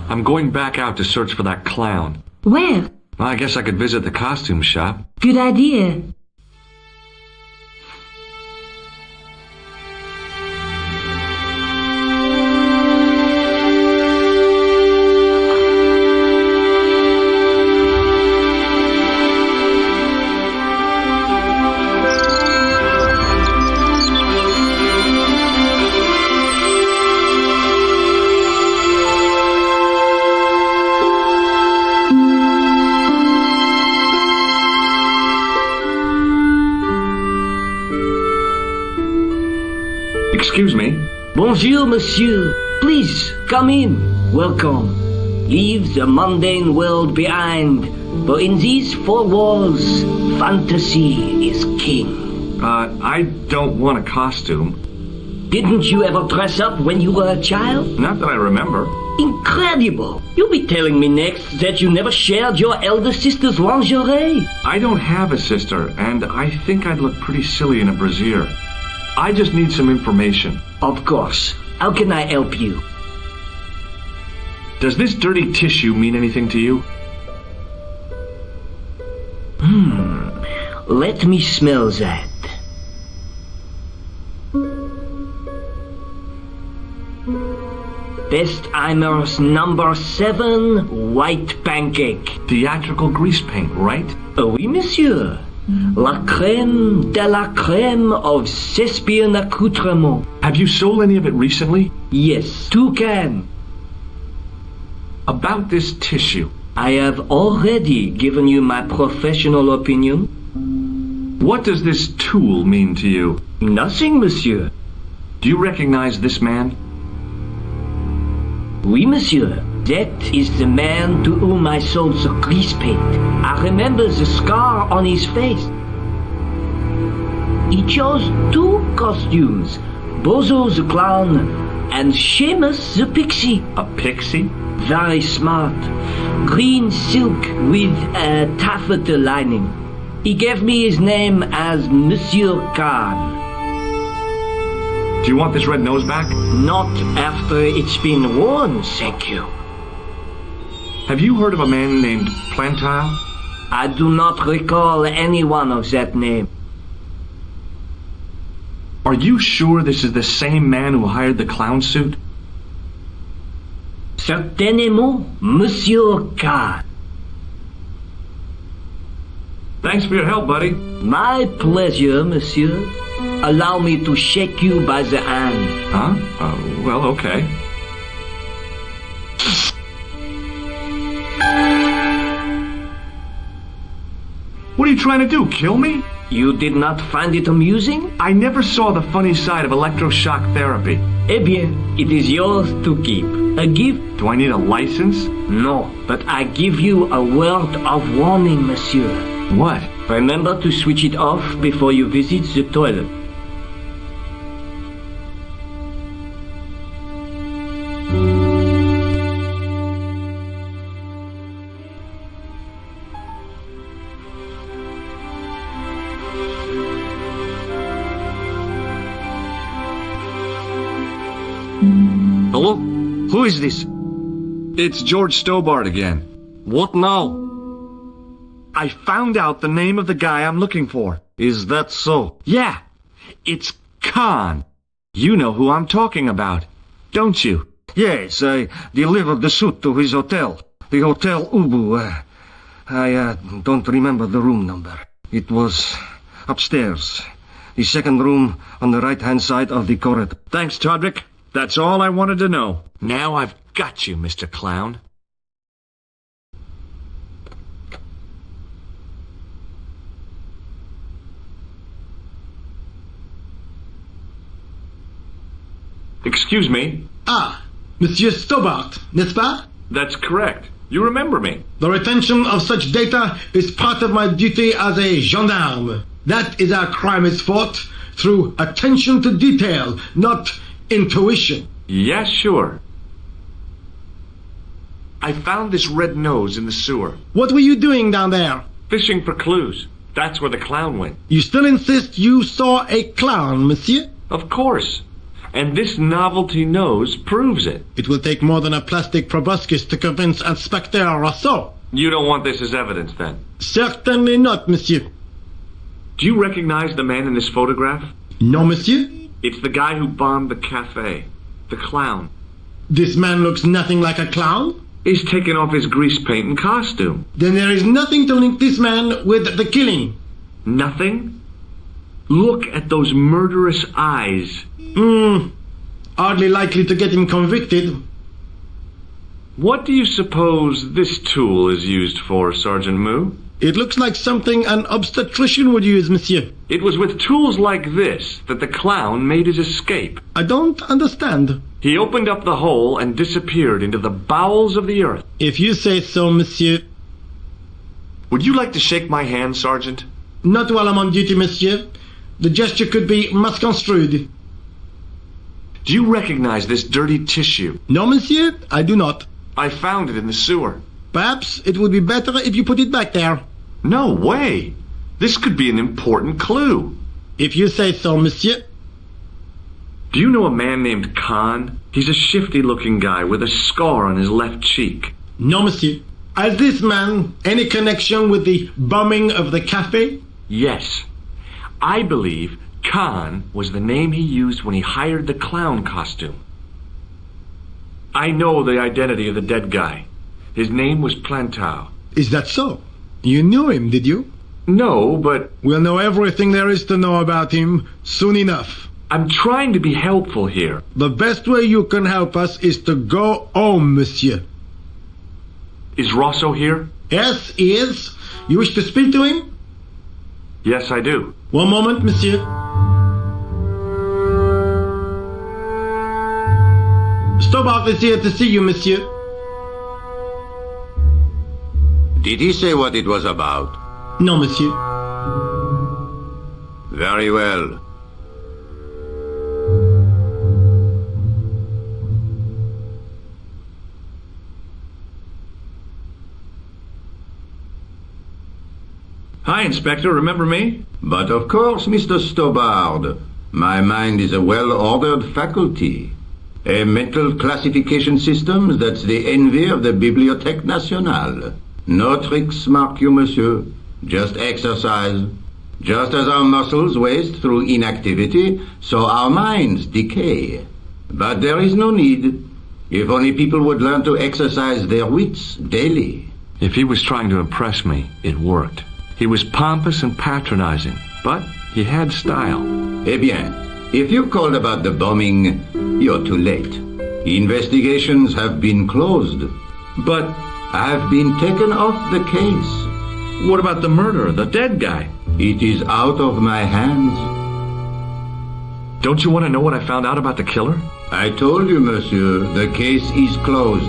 I'm going back out to search for that clown. Where? Well, I guess I could visit the costume shop. Good idea. Excuse me. Bonjour, monsieur. Please, come in. Welcome. Leave the mundane world behind, for in these four walls, fantasy is king. I don't want a costume. Didn't you ever dress up when you were a child? Not that I remember. Incredible! You'll be telling me next that you never shared your elder sister's lingerie. I don't have a sister, and I think I'd look pretty silly in a brassiere. I just need some information. Of course. How can I help you? Does this dirty tissue mean anything to you? Let me smell that. Bestheimer's number 7 white pancake. Theatrical grease paint, right? Oui, monsieur. La crème de la crème of Thespian accoutrement. Have you sold any of it recently? Yes, 2 cans. About this tissue. I have already given you my professional opinion. What does this tool mean to you? Nothing, monsieur. Do you recognize this man? Oui, monsieur. That is the man to whom I sold the grease paint. I remember the scar on his face. He chose 2 costumes. Bozo the clown and Seamus the pixie. A pixie? Very smart. Green silk with a taffeta lining. He gave me his name as Monsieur Khan. Do you want this red nose back? Not after it's been worn, thank you. Have you heard of a man named Plantar? I do not recall anyone of that name. Are you sure this is the same man who hired the clown suit? Certainement, Monsieur Khan. Thanks for your help, buddy. My pleasure, monsieur. Allow me to shake you by the hand. Huh? Well, okay. What are you trying to do, kill me? You did not find it amusing? I never saw the funny side of electroshock therapy. Eh bien, it is yours to keep. A gift? Do I need a license? No, but I give you a word of warning, monsieur. What? Remember to switch it off before you visit the toilet. Hello? Who is this? It's George Stobbart again. What now? I found out the name of the guy I'm looking for. Is that so? Yeah, it's Khan. You know who I'm talking about, don't you? Yes, I delivered the suit to his hotel. The Hotel Ubu. I don't remember the room number. It was upstairs. The second room on the right-hand side of the corridor. Thanks, Todrick. That's all I wanted to know. Now I've got you, Mr. Clown. Excuse me? Ah, Monsieur Stobbart, n'est-ce pas? That's correct. You remember me. The retention of such data is part of my duty as a gendarme. That is how crime is fought, through attention to detail, not intuition. Yeah, sure. I found this red nose in the sewer. What were you doing down there? Fishing for clues. That's where the clown went. You still insist you saw a clown, monsieur? Of course. And this novelty nose proves it. It will take more than a plastic proboscis to convince Inspector Rousseau. You don't want this as evidence, then? Certainly not, monsieur. Do you recognize the man in this photograph? No, monsieur. It's the guy who bombed the cafe. The clown. This man looks nothing like a clown? He's taken off his grease paint and costume. Then there is nothing to link this man with the killing. Nothing? Look at those murderous eyes. Hardly likely to get him convicted. What do you suppose this tool is used for, Sergeant Moo? It looks like something an obstetrician would use, monsieur. It was with tools like this that the clown made his escape. I don't understand. He opened up the hole and disappeared into the bowels of the earth. If you say so, monsieur. Would you like to shake my hand, Sergeant? Not while I'm on duty, monsieur. The gesture could be misconstrued. Do you recognize this dirty tissue? No, monsieur, I do not. I found it in the sewer. Perhaps it would be better if you put it back there. No way. This could be an important clue. If you say so, monsieur. Do you know a man named Khan? He's a shifty-looking guy with a scar on his left cheek. No, monsieur. Has this man any connection with the bombing of the cafe? Yes. I believe Khan was the name he used when he hired the clown costume. I know the identity of the dead guy. His name was Plantow. Is that so? You knew him, did you? No, but... We'll know everything there is to know about him soon enough. I'm trying to be helpful here. The best way you can help us is to go home, monsieur. Is Rosso here? Yes, he is. You wish to speak to him? Yes, I do. One moment, monsieur. Stobbart is here to see you, monsieur. Did he say what it was about? No, monsieur. Very well. Hi, Inspector. Remember me? But of course, Mr. Stobbart. My mind is a well-ordered faculty. A mental classification system that's the envy of the Bibliothèque Nationale. No tricks, mark you, monsieur. Just exercise. Just as our muscles waste through inactivity, so our minds decay. But there is no need. If only people would learn to exercise their wits daily. If he was trying to impress me, it worked. He was pompous and patronizing, but he had style. Eh bien, if you called about the bombing, you're too late. Investigations have been closed. But I've been taken off the case. What about the murderer, the dead guy? It is out of my hands. Don't you want to know what I found out about the killer? I told you, monsieur, the case is closed.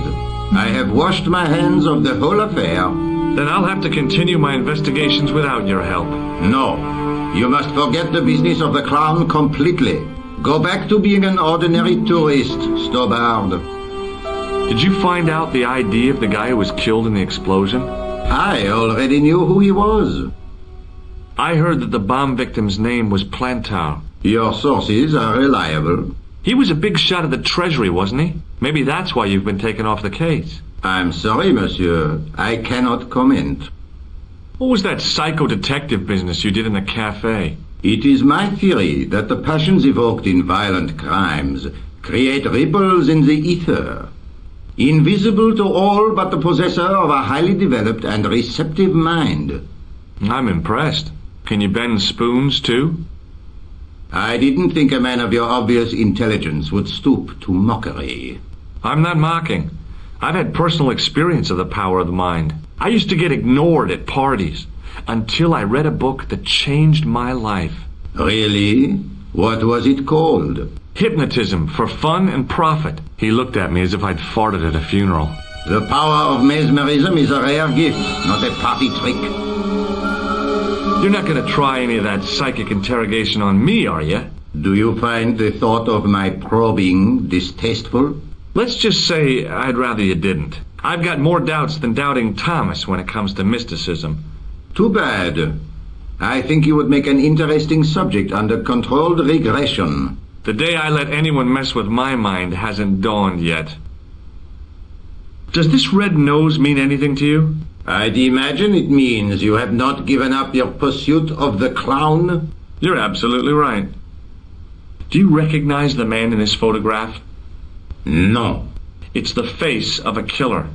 I have washed my hands of the whole affair. Then I'll have to continue my investigations without your help. No. You must forget the business of the crown completely. Go back to being an ordinary tourist, Stobbart. Did you find out the ID of the guy who was killed in the explosion? I already knew who he was. I heard that the bomb victim's name was Plantar. Your sources are reliable. He was a big shot at the Treasury, wasn't he? Maybe that's why you've been taken off the case. I'm sorry, monsieur. I cannot comment. What was that psycho-detective business you did in the cafe? It is my theory that the passions evoked in violent crimes create ripples in the ether, invisible to all but the possessor of a highly developed and receptive mind. I'm impressed. Can you bend spoons, too? I didn't think a man of your obvious intelligence would stoop to mockery. I'm not mocking. I've had personal experience of the power of the mind. I used to get ignored at parties until I read a book that changed my life. Really? What was it called? Hypnotism for Fun and Profit. He looked at me as if I'd farted at a funeral. The power of mesmerism is a rare gift, not a party trick. You're not going to try any of that psychic interrogation on me, are you? Do you find the thought of my probing distasteful? Let's just say I'd rather you didn't. I've got more doubts than Doubting Thomas when it comes to mysticism. Too bad. I think you would make an interesting subject under controlled regression. The day I let anyone mess with my mind hasn't dawned yet. Does this red nose mean anything to you? I'd imagine it means you have not given up your pursuit of the crown. You're absolutely right. Do you recognize the man in this photograph? No. It's the face of a killer.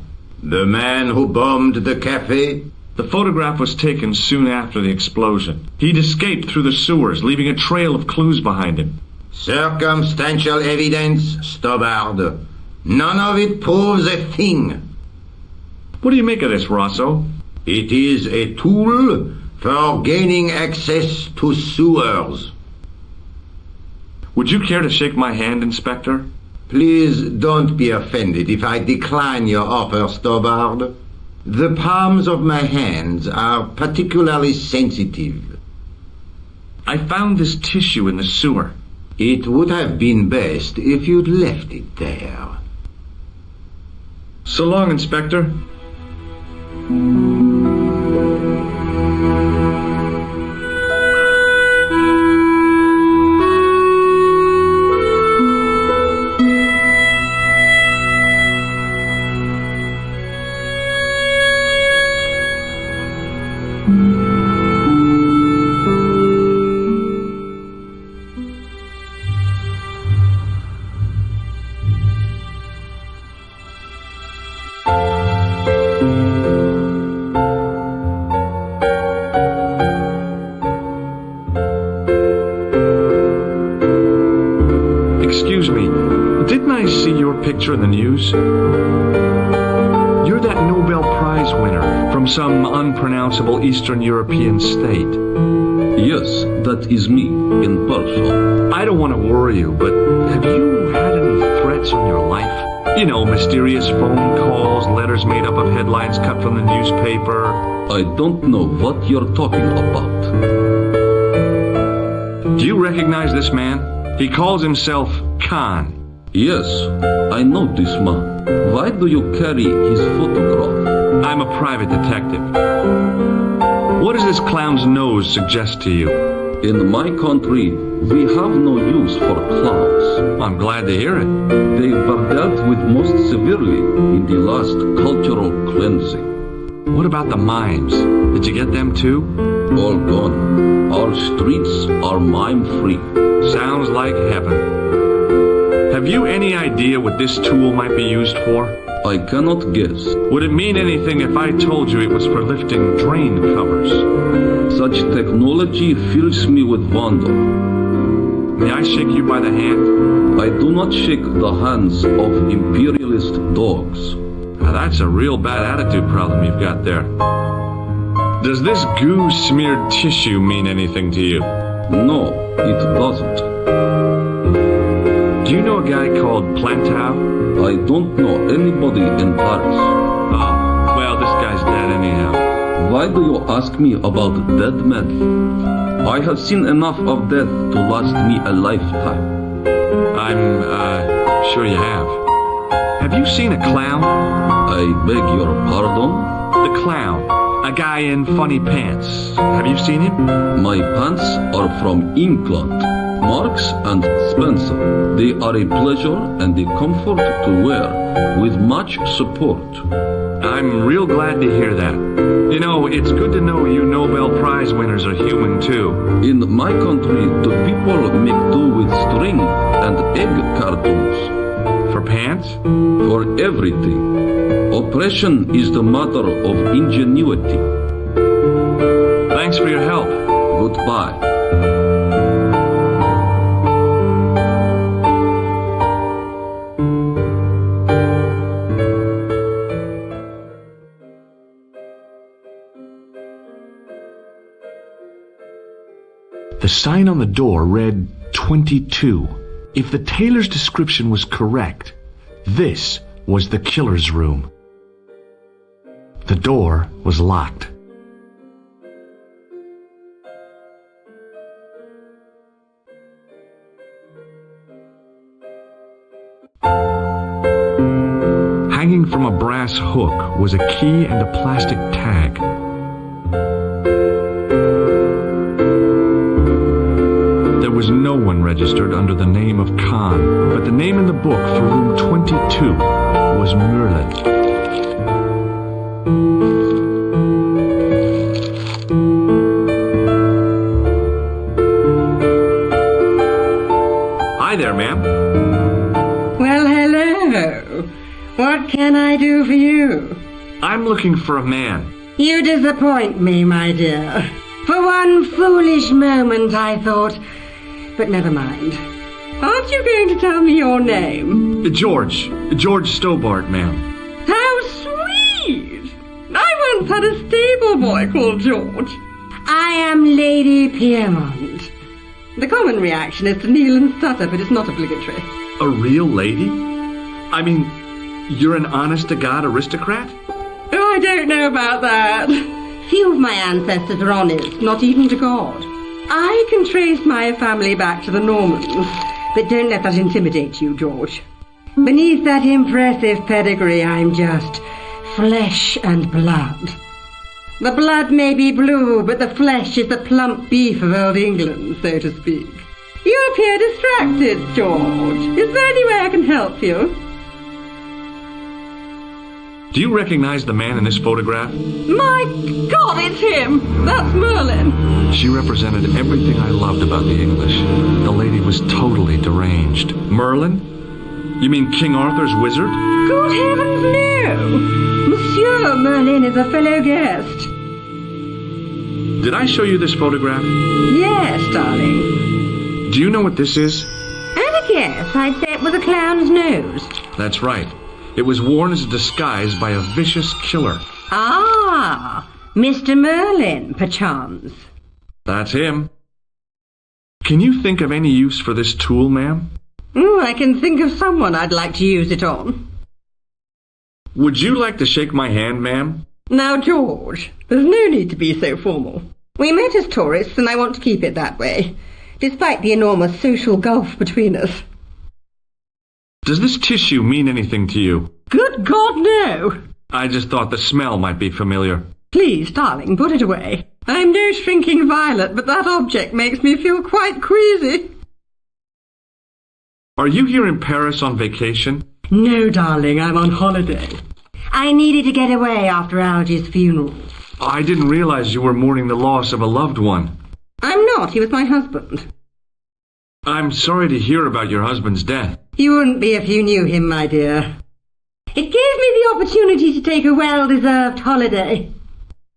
The man who bombed the cafe? The photograph was taken soon after the explosion. He'd escaped through the sewers, leaving a trail of clues behind him. Circumstantial evidence, Stobbart. None of it proves a thing. What do you make of this, Rosso? It is a tool for gaining access to sewers. Would you care to shake my hand, Inspector? Please don't be offended if I decline your offer, Stobbart. The palms of my hands are particularly sensitive. I found this tissue in the sewer. It would have been best if you'd left it there. So long, Inspector. Excuse me, didn't I see your picture in the news? You're that Nobel Prize winner from some unpronounceable Eastern European state. Yes, that is me, in person. I don't want to worry you, but have you had any threats on your life? You know, mysterious phone calls, letters made up of headlines cut from the newspaper. I don't know what you're talking about. Do you recognize this man? He calls himself Khan. Yes, I know this man. Why do you carry his photograph? I'm a private detective. What does this clown's nose suggest to you? In my country, we have no use for clowns. I'm glad to hear it. They were dealt with most severely in the last cultural cleansing. What about the mimes? Did you get them too? All gone. Our streets are mime-free. Sounds like heaven. Have you any idea what this tool might be used for? I cannot guess. Would it mean anything if I told you it was for lifting drain covers? Such technology fills me with wonder. May I shake you by the hand? I do not shake the hands of imperialist dogs. Now that's a real bad attitude problem you've got there. Does this goo-smeared tissue mean anything to you? No, it doesn't. Do you know a guy called Plantow? I don't know anybody in Paris. Oh, well, this guy's dead anyhow. Why do you ask me about dead men? I have seen enough of death to last me a lifetime. I'm, sure you have. Have you seen a clown? I beg your pardon? The clown. A guy in funny pants. Have you seen him? My pants are from England. Marks and Spencer. They are a pleasure and a comfort to wear, with much support. I'm real glad to hear that. You know, it's good to know you Nobel Prize winners are human, too. In my country, the people make do with string and egg cartoons. For pants? For everything. Oppression is the mother of ingenuity. Thanks for your help. Goodbye. The sign on the door read 22. If the tailor's description was correct, this was the killer's room. The door was locked. Hanging from a brass hook was a key and a plastic tag. There was no one registered under the name of Khan, but the name in the book for room 22 was Merlin. Hi there, ma'am. Well, hello. What can I do for you? I'm looking for a man. You disappoint me, my dear. For one foolish moment I thought... But never mind. Aren't you going to tell me your name? George Stobbart, ma'am. How sweet! I once had a stable boy called George. I am Lady Piermont. The common reaction is to kneel and stutter, but it's not obligatory. A real lady? I mean, you're an honest-to-God aristocrat? Oh, I don't know about that. Few of my ancestors are honest, not even to God. I can trace my family back to the Normans, but don't let that intimidate you, George. Beneath that impressive pedigree, I'm just flesh and blood. The blood may be blue, but the flesh is the plump beef of old England, so to speak. You appear distracted, George. Is there any way I can help you? Do you recognize the man in this photograph? My God, it's him! That's Merlin! She represented everything I loved about the English. The lady was totally deranged. Merlin? You mean King Arthur's wizard? Good heavens, no! Monsieur Merlin is a fellow guest. Did I show you this photograph? Yes, darling. Do you know what this is? At a guess, I'd say it was a clown's nose. That's right. It was worn as a disguise by a vicious killer. Ah, Mr. Merlin, perchance. That's him. Can you think of any use for this tool, ma'am? I can think of someone I'd like to use it on. Would you like to shake my hand, ma'am? Now, George, there's no need to be so formal. We met as tourists, and I want to keep it that way, despite the enormous social gulf between us. Does this tissue mean anything to you? Good God, no! I just thought the smell might be familiar. Please, darling, put it away. I'm no shrinking violet, but that object makes me feel quite queasy. Are you here in Paris on vacation? No, darling, I'm on holiday. I needed to get away after Algy's funeral. I didn't realize you were mourning the loss of a loved one. I'm not. He was my husband. I'm sorry to hear about your husband's death. You wouldn't be if you knew him, my dear. It gave me the opportunity to take a well-deserved holiday.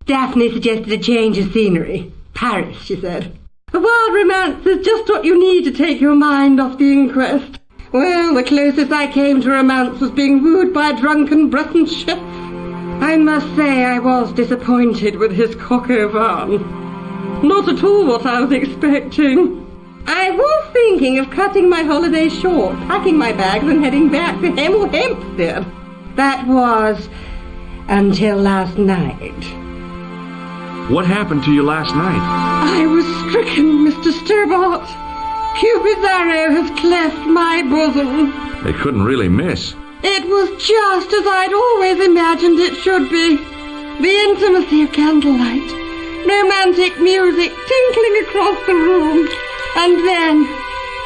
Daphne suggested a change of scenery. Paris, she said. A wild romance is just what you need to take your mind off the inquest. Well, the closest I came to romance was being wooed by a drunken Breton chef. I must say I was disappointed with his coq au vin. Not at all what I was expecting. I was thinking of cutting my holiday short, packing my bags and heading back to Hempstead. That was until last night. What happened to you last night? I was stricken, Mr. Stobbart. Cupid's arrow has cleft my bosom. They couldn't really miss. It was just as I'd always imagined it should be. The intimacy of candlelight, romantic music tinkling across the room, and then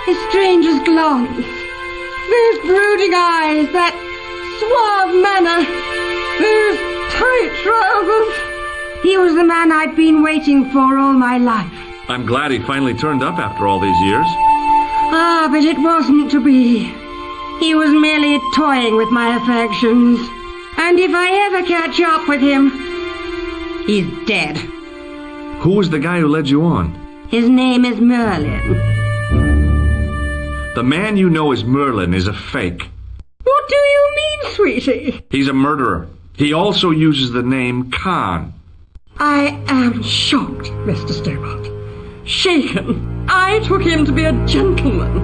a stranger's glance. Those brooding eyes, that suave manner, those tight trousers. He was the man I'd been waiting for all my life. I'm glad he finally turned up after all these years. Ah, but it wasn't to be. He was merely toying with my affections. And if I ever catch up with him, he's dead. Who was the guy who led you on? His name is Merlin. The man you know as Merlin is a fake. What do you mean, sweetie? He's a murderer. He also uses the name Khan. I am shocked, Mr. Stobbart. Shaken. I took him to be a gentleman,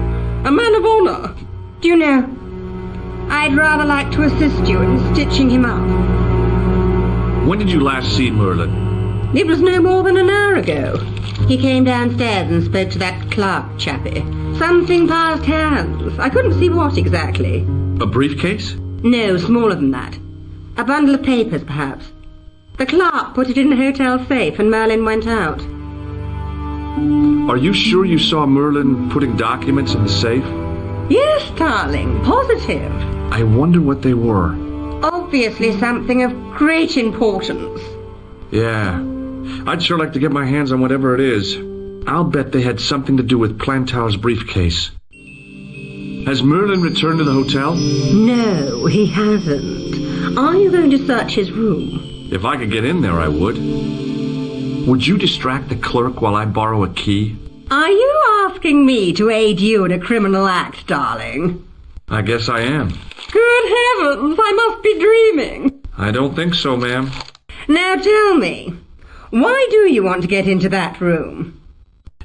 a man of honor. Do you know, I'd rather like to assist you in stitching him up. When did you last see Merlin? It was no more than an hour ago. He came downstairs and spoke to that clerk chappie. Something passed hands. I couldn't see what exactly. A briefcase? No, smaller than that. A bundle of papers, perhaps. The clerk put it in the hotel safe and Merlin went out. Are you sure you saw Merlin putting documents in the safe? Yes, darling, positive. I wonder what they were. Obviously something of great importance. Yeah, I'd sure like to get my hands on whatever it is. I'll bet they had something to do with Plantow's briefcase. Has Merlin returned to the hotel? No, he hasn't. Are you going to search his room? If I could get in there, I would. Would you distract the clerk while I borrow a key? Are you asking me to aid you in a criminal act, darling? I guess I am. Good heavens, I must be dreaming. I don't think so, ma'am. Now tell me, why do you want to get into that room?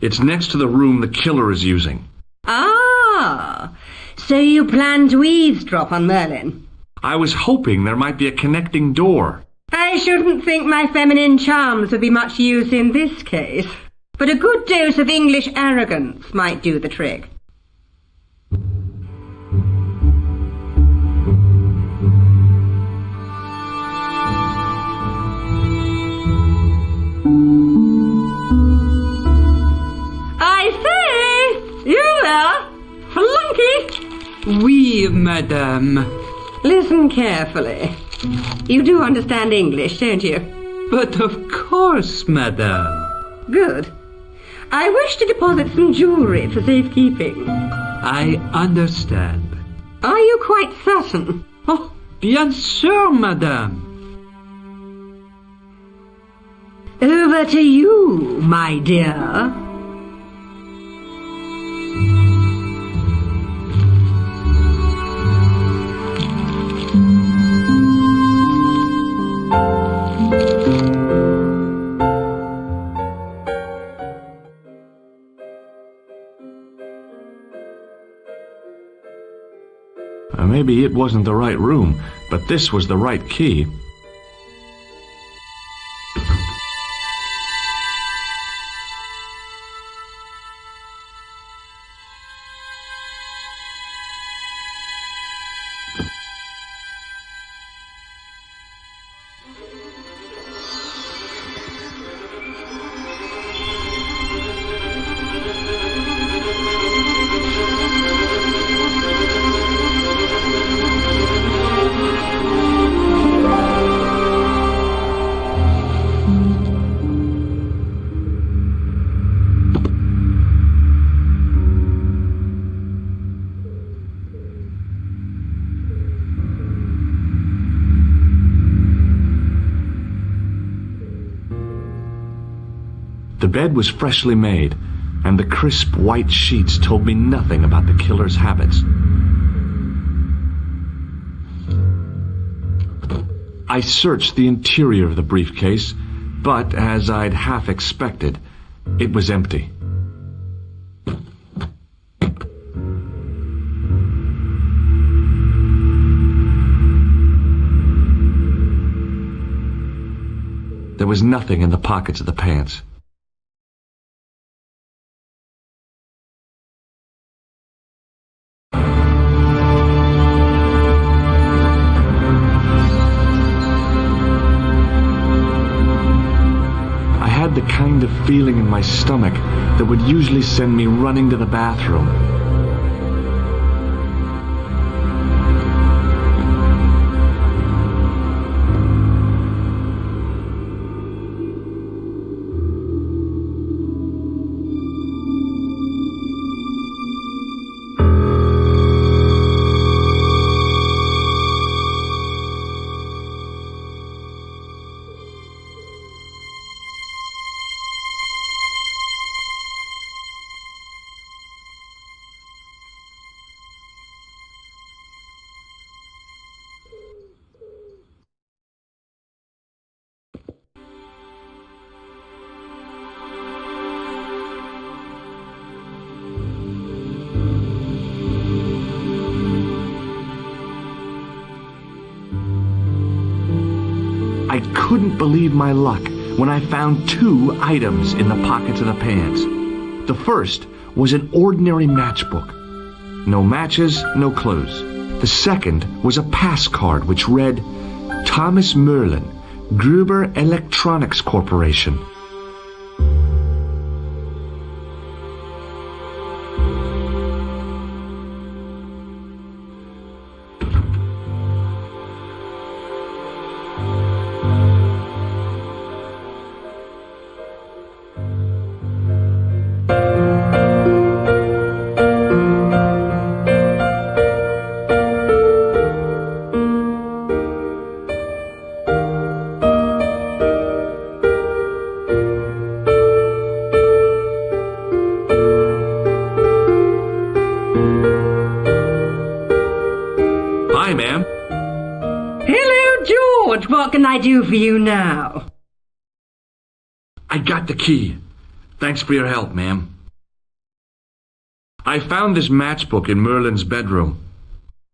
It's next to the room the killer is using. Ah, so you plan to eavesdrop on Merlin? I was hoping there might be a connecting door. I shouldn't think my feminine charms would be much use in this case, but a good dose of English arrogance might do the trick. I say, you there, flunky? Oui, madame. Listen carefully. You do understand English, don't you? But of course, madame. Good. I wish to deposit some jewellery for safekeeping. I understand. Are you quite certain? Oh, bien sûr, madame. Over to you, my dear. Maybe it wasn't the right room, but this was the right key. The bed was freshly made, and the crisp white sheets told me nothing about the killer's habits. I searched the interior of the briefcase, but as I'd half expected, it was empty. There was nothing in the pockets of the pants. I had the kind of feeling in my stomach that would usually send me running to the bathroom. I couldn't believe my luck when I found 2 items in the pockets of the pants. The first was an ordinary matchbook. No matches, no clues. The second was a pass card which read, Thomas Merlin, Gruber Electronics Corporation. Hi, ma'am. Hello, George. What can I do for you now? I got the key. Thanks for your help, ma'am. I found this matchbook in Merlin's bedroom.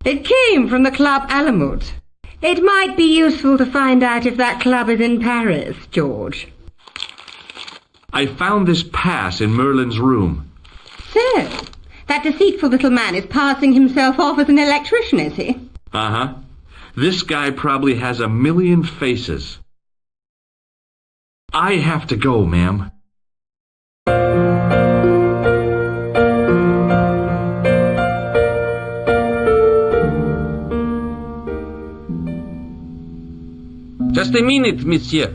It came from the Club Alamut. It might be useful to find out if that club is in Paris, George. I found this pass in Merlin's room. So, that deceitful little man is passing himself off as an electrician, is he? Uh-huh. This guy probably has 1,000,000 faces. I have to go, ma'am. Just a minute, monsieur.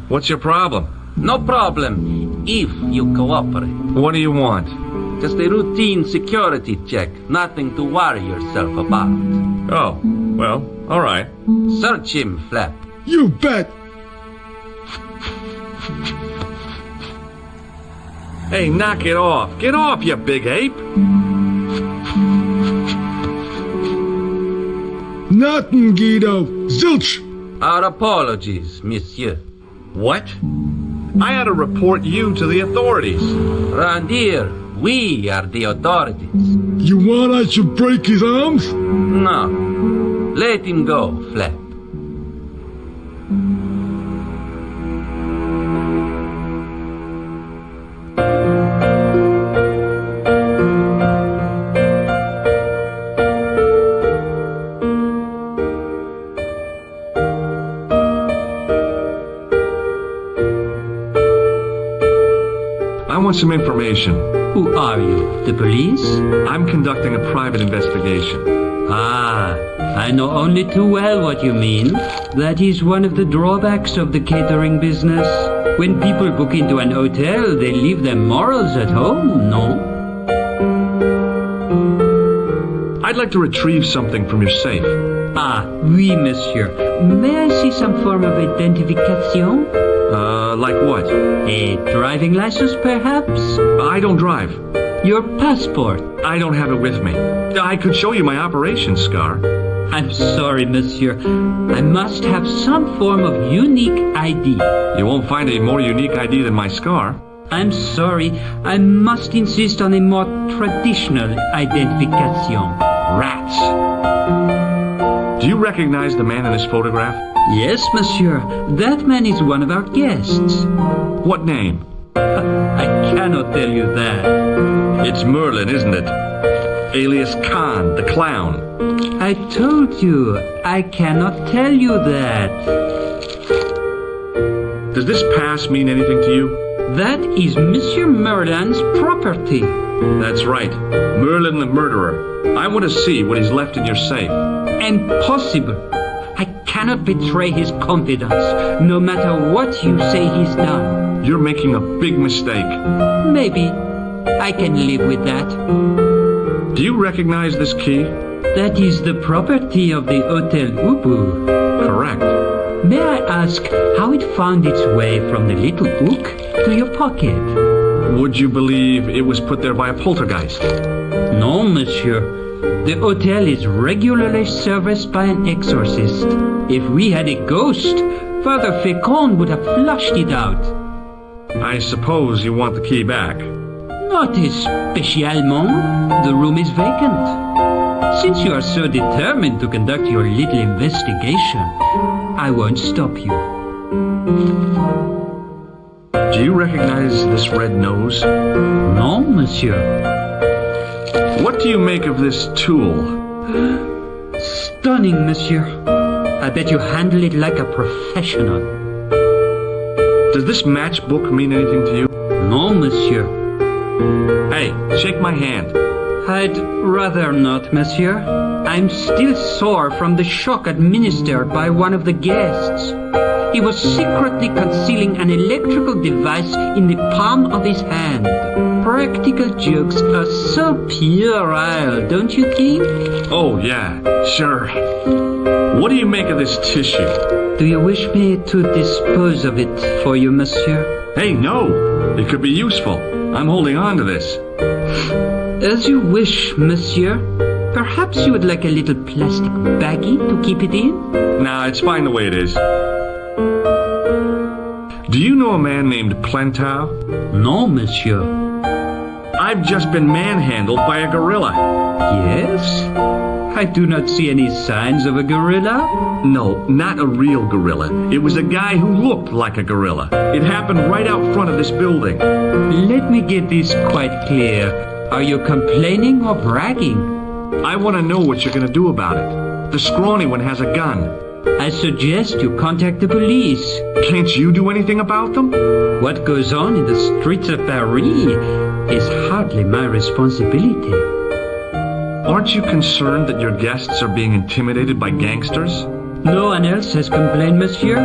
What's your problem? No problem, if you cooperate. What do you want? Just a routine security check. Nothing to worry yourself about. Oh, well, all right. Search him, Flap. You bet! Hey, knock it off. Get off, you big ape. Nothing, Guido. Zilch! Our apologies, monsieur. What? I had to report you to the authorities. Round here, we are the authorities. You want I should break his arms? No. Let him go, Flap. I want some information. Who are you? The police? I'm conducting a private investigation. Ah, I know only too well what you mean. That is one of the drawbacks of the catering business. When people book into an hotel, they leave their morals at home, no? I'd like to retrieve something from your safe. Ah, oui, monsieur. May I see some form of identification? Like what? A driving license, perhaps? I don't drive. Your passport? I don't have it with me. I could show you my operation scar. I'm sorry, monsieur. I must have some form of unique ID. You won't find a more unique ID than my scar. I'm sorry. I must insist on a more traditional identification. Rats. Do you recognize the man in this photograph? Yes, monsieur. That man is one of our guests. What name? I cannot tell you that. It's Merlin, isn't it? Alias Khan, the clown. I told you, I cannot tell you that. Does this pass mean anything to you? That is Monsieur Merlin's property. That's right. Merlin the murderer. I want to see what he's left in your safe. Impossible. I cannot betray his confidence, no matter what you say he's done. You're making a big mistake. Maybe. I can live with that. Do you recognize this key? That is the property of the Hotel Ubu. Correct. May I ask how it found its way from the little book to your pocket? Would you believe it was put there by a poltergeist? No, monsieur. The hotel is regularly serviced by an exorcist. If we had a ghost, Father Fécond would have flushed it out. I suppose you want the key back. Not especiellement. The room is vacant. Since you are so determined to conduct your little investigation, I won't stop you. Do you recognize this red nose? No, monsieur. What do you make of this tool? Stunning, monsieur. I bet you handle it like a professional. Does this matchbook mean anything to you? No, monsieur. Hey, shake my hand. I'd rather not, monsieur. I'm still sore from the shock administered by one of the guests. He was secretly concealing an electrical device in the palm of his hand. Practical jokes are so puerile, don't you think? Oh, yeah, sure. What do you make of this tissue? Do you wish me to dispose of it for you, monsieur? Hey, no! It could be useful. I'm holding on to this. As you wish, monsieur. Perhaps you would like a little plastic baggie to keep it in? Nah, it's fine the way it is. Do you know a man named Plantow? No, monsieur. I've just been manhandled by a gorilla. Yes? I do not see any signs of a gorilla. No, not a real gorilla. It was a guy who looked like a gorilla. It happened right out front of this building. Let me get this quite clear. Are you complaining or bragging? I want to know what you're going to do about it. The scrawny one has a gun. I suggest you contact the police. Can't you do anything about them? What goes on in the streets of Paris is hardly my responsibility. Aren't you concerned that your guests are being intimidated by gangsters? No one else has complained, monsieur.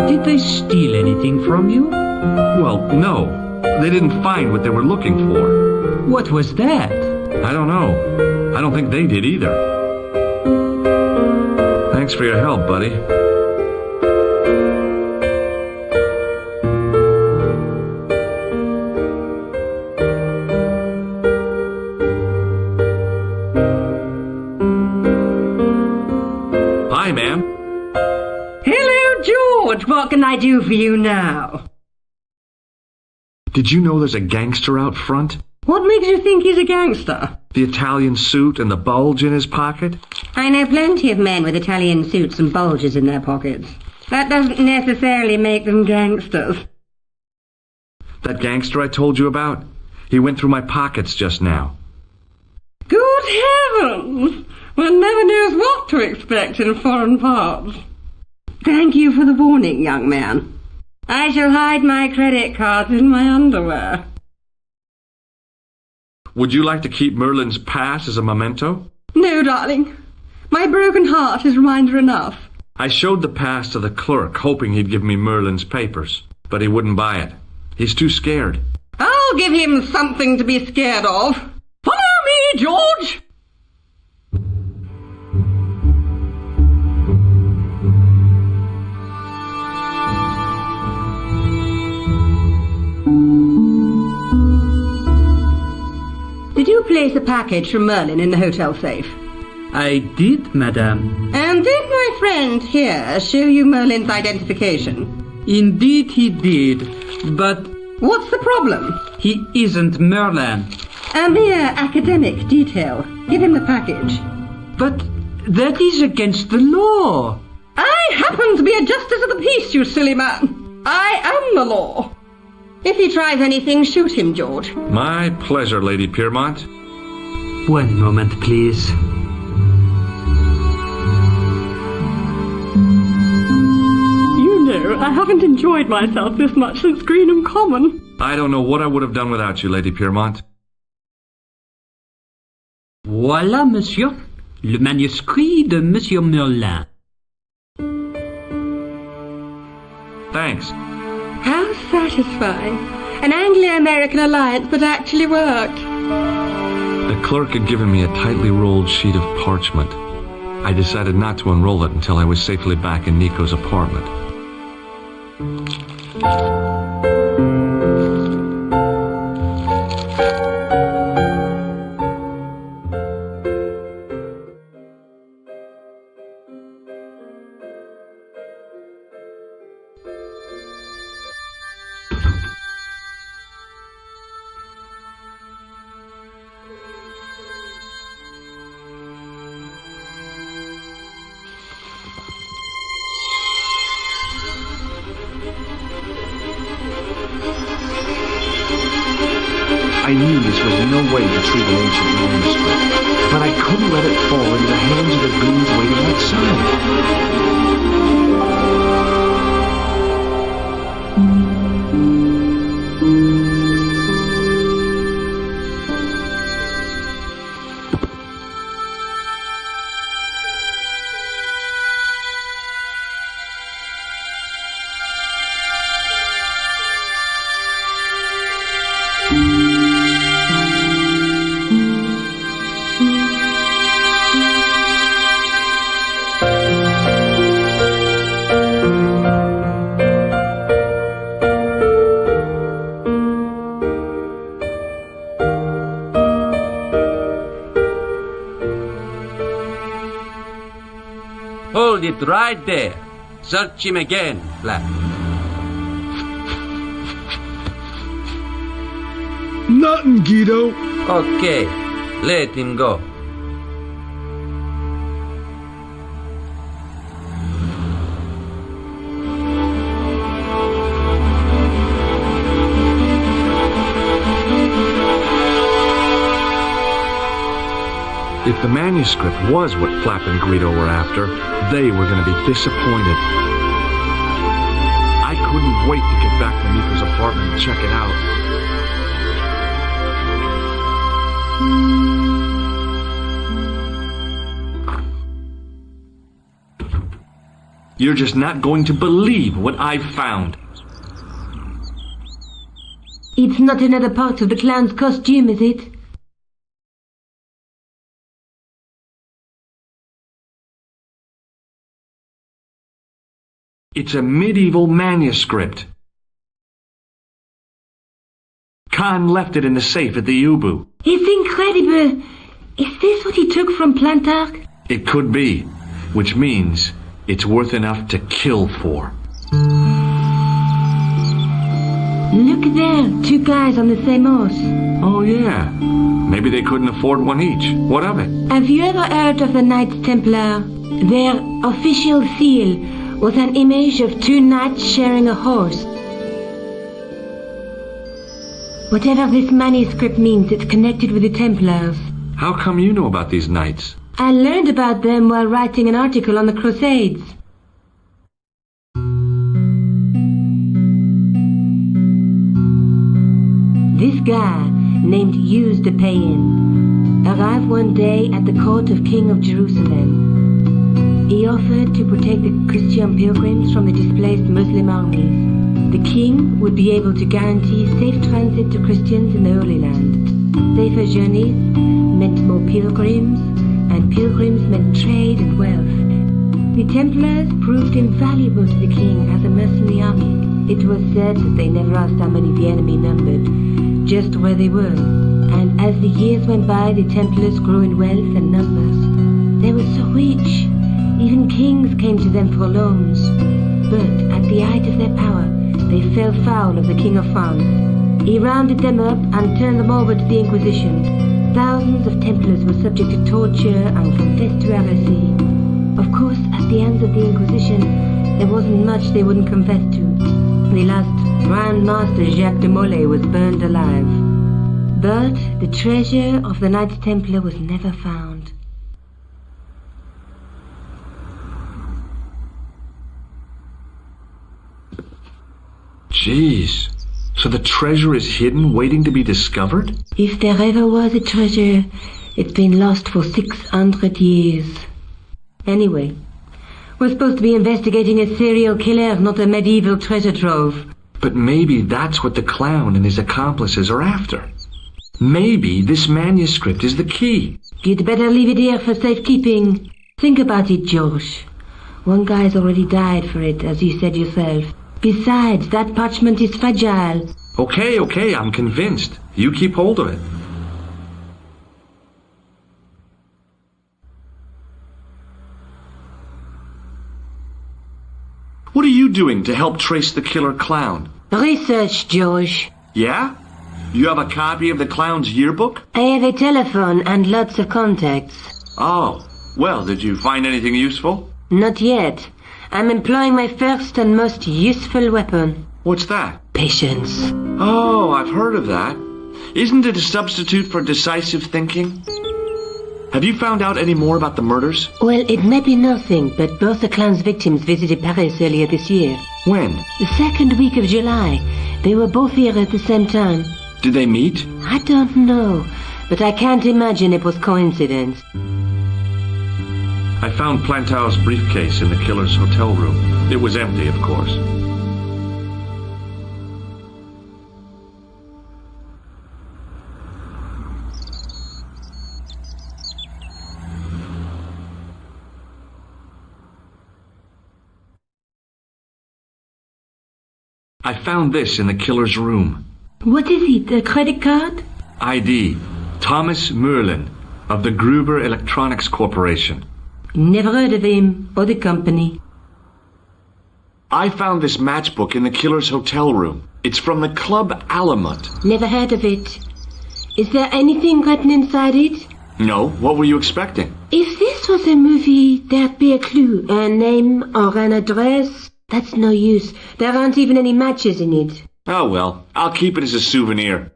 Did they steal anything from you? Well, no. They didn't find what they were looking for. What was that? I don't know. I don't think they did either. Thanks for your help, buddy. Hi, ma'am. Hello, George. What can I do for you now? Did you know there's a gangster out front? What makes you think he's a gangster? The Italian suit and the bulge in his pocket? I know plenty of men with Italian suits and bulges in their pockets. That doesn't necessarily make them gangsters. That gangster I told you about? He went through my pockets just now. Good heavens! One never knows what to expect in foreign parts. Thank you for the warning, young man. I shall hide my credit cards in my underwear. Would you like to keep Merlin's pass as a memento? No, darling. My broken heart is reminder enough. I showed the pass to the clerk, hoping he'd give me Merlin's papers, but he wouldn't buy it. He's too scared. I'll give him something to be scared of. Follow me, George! Did you place a package from Merlin in the hotel safe? I did, madame. And did my friend here show you Merlin's identification? Indeed he did, but... What's the problem? He isn't Merlin. A mere academic detail. Give him the package. But that is against the law. I happen to be a justice of the peace, you silly man. I am the law. If he tries anything, shoot him, George. My pleasure, Lady Piermont. One moment, please. I haven't enjoyed myself this much since Greenham Common. I don't know what I would have done without you, Lady Piermont. Voilà, monsieur. Le manuscrit de Monsieur Merlin. Thanks. How satisfying. An Anglo-American alliance that actually worked. The clerk had given me a tightly rolled sheet of parchment. I decided not to unroll it until I was safely back in Nico's apartment. I knew this was no way to treat an ancient manuscript, but I couldn't let it fall into the hands of the goons waiting outside. Hold it right there. Search him again, Flap. Nothing, Guido. Okay, let him go. If the manuscript was what Flap and Guido were after, they were going to be disappointed. I couldn't wait to get back to Nico's apartment and check it out. You're just not going to believe what I've found. It's not another part of the clown's costume, is it? It's a medieval manuscript. Khan left it in the safe at the Ubu. It's incredible. Is this what he took from Plantark? It could be, which means it's worth enough to kill for. Look there, two guys on the same horse. Oh yeah, maybe they couldn't afford one each. What of it? Have you ever heard of the Knights Templar? Their official seal was an image of two knights sharing a horse. Whatever this manuscript means, it's connected with the Templars. How come you know about these knights? I learned about them while writing an article on the Crusades. This guy, named Hughes de Payen, arrived one day at the court of King of Jerusalem. He offered to protect the Christian pilgrims from the displaced Muslim armies. The king would be able to guarantee safe transit to Christians in the Holy Land. Safer journeys meant more pilgrims, and pilgrims meant trade and wealth. The Templars proved invaluable to the king as a mercenary army. It was said that they never asked how many the enemy numbered, just where they were. And as the years went by, the Templars grew in wealth and numbers. They were so rich, even kings came to them for loans. But at the height of their power, they fell foul of the King of France. He rounded them up and turned them over to the Inquisition. Thousands of Templars were subject to torture and confessed to heresy. Of course, at the hands of the Inquisition, there wasn't much they wouldn't confess to. The last Grand Master Jacques de Molay was burned alive. But the treasure of the Knights Templar was never found. Jeez. So the treasure is hidden, waiting to be discovered? If there ever was a treasure, it's been lost for 600 years. Anyway, we're supposed to be investigating a serial killer, not a medieval treasure trove. But maybe that's what the clown and his accomplices are after. Maybe this manuscript is the key. You'd better leave it here for safekeeping. Think about it, George. One guy's already died for it, as you said yourself. Besides, that parchment is fragile. Okay, I'm convinced. You keep hold of it. What are you doing to help trace the killer clown? Research, George. Yeah? You have a copy of the clown's yearbook? I have a telephone and lots of contacts. Oh, well, did you find anything useful? Not yet. I'm employing my first and most useful weapon. What's that? Patience. Oh, I've heard of that. Isn't it a substitute for decisive thinking? Have you found out any more about the murders? Well, it may be nothing, but both the clown's victims visited Paris earlier this year. When? The second week of July. They were both here at the same time. Did they meet? I don't know, but I can't imagine it was coincidence. I found Plantow's briefcase in the killer's hotel room. It was empty, of course. I found this in the killer's room. What is it, a credit card? ID, Thomas Merlin, of the Gruber Electronics Corporation. Never heard of him, or the company. I found this matchbook in the killer's hotel room. It's from the Club Alamut. Never heard of it. Is there anything written inside it? No, what were you expecting? If this was a movie, there'd be a clue, a name or an address. That's no use. There aren't even any matches in it. Oh well, I'll keep it as a souvenir.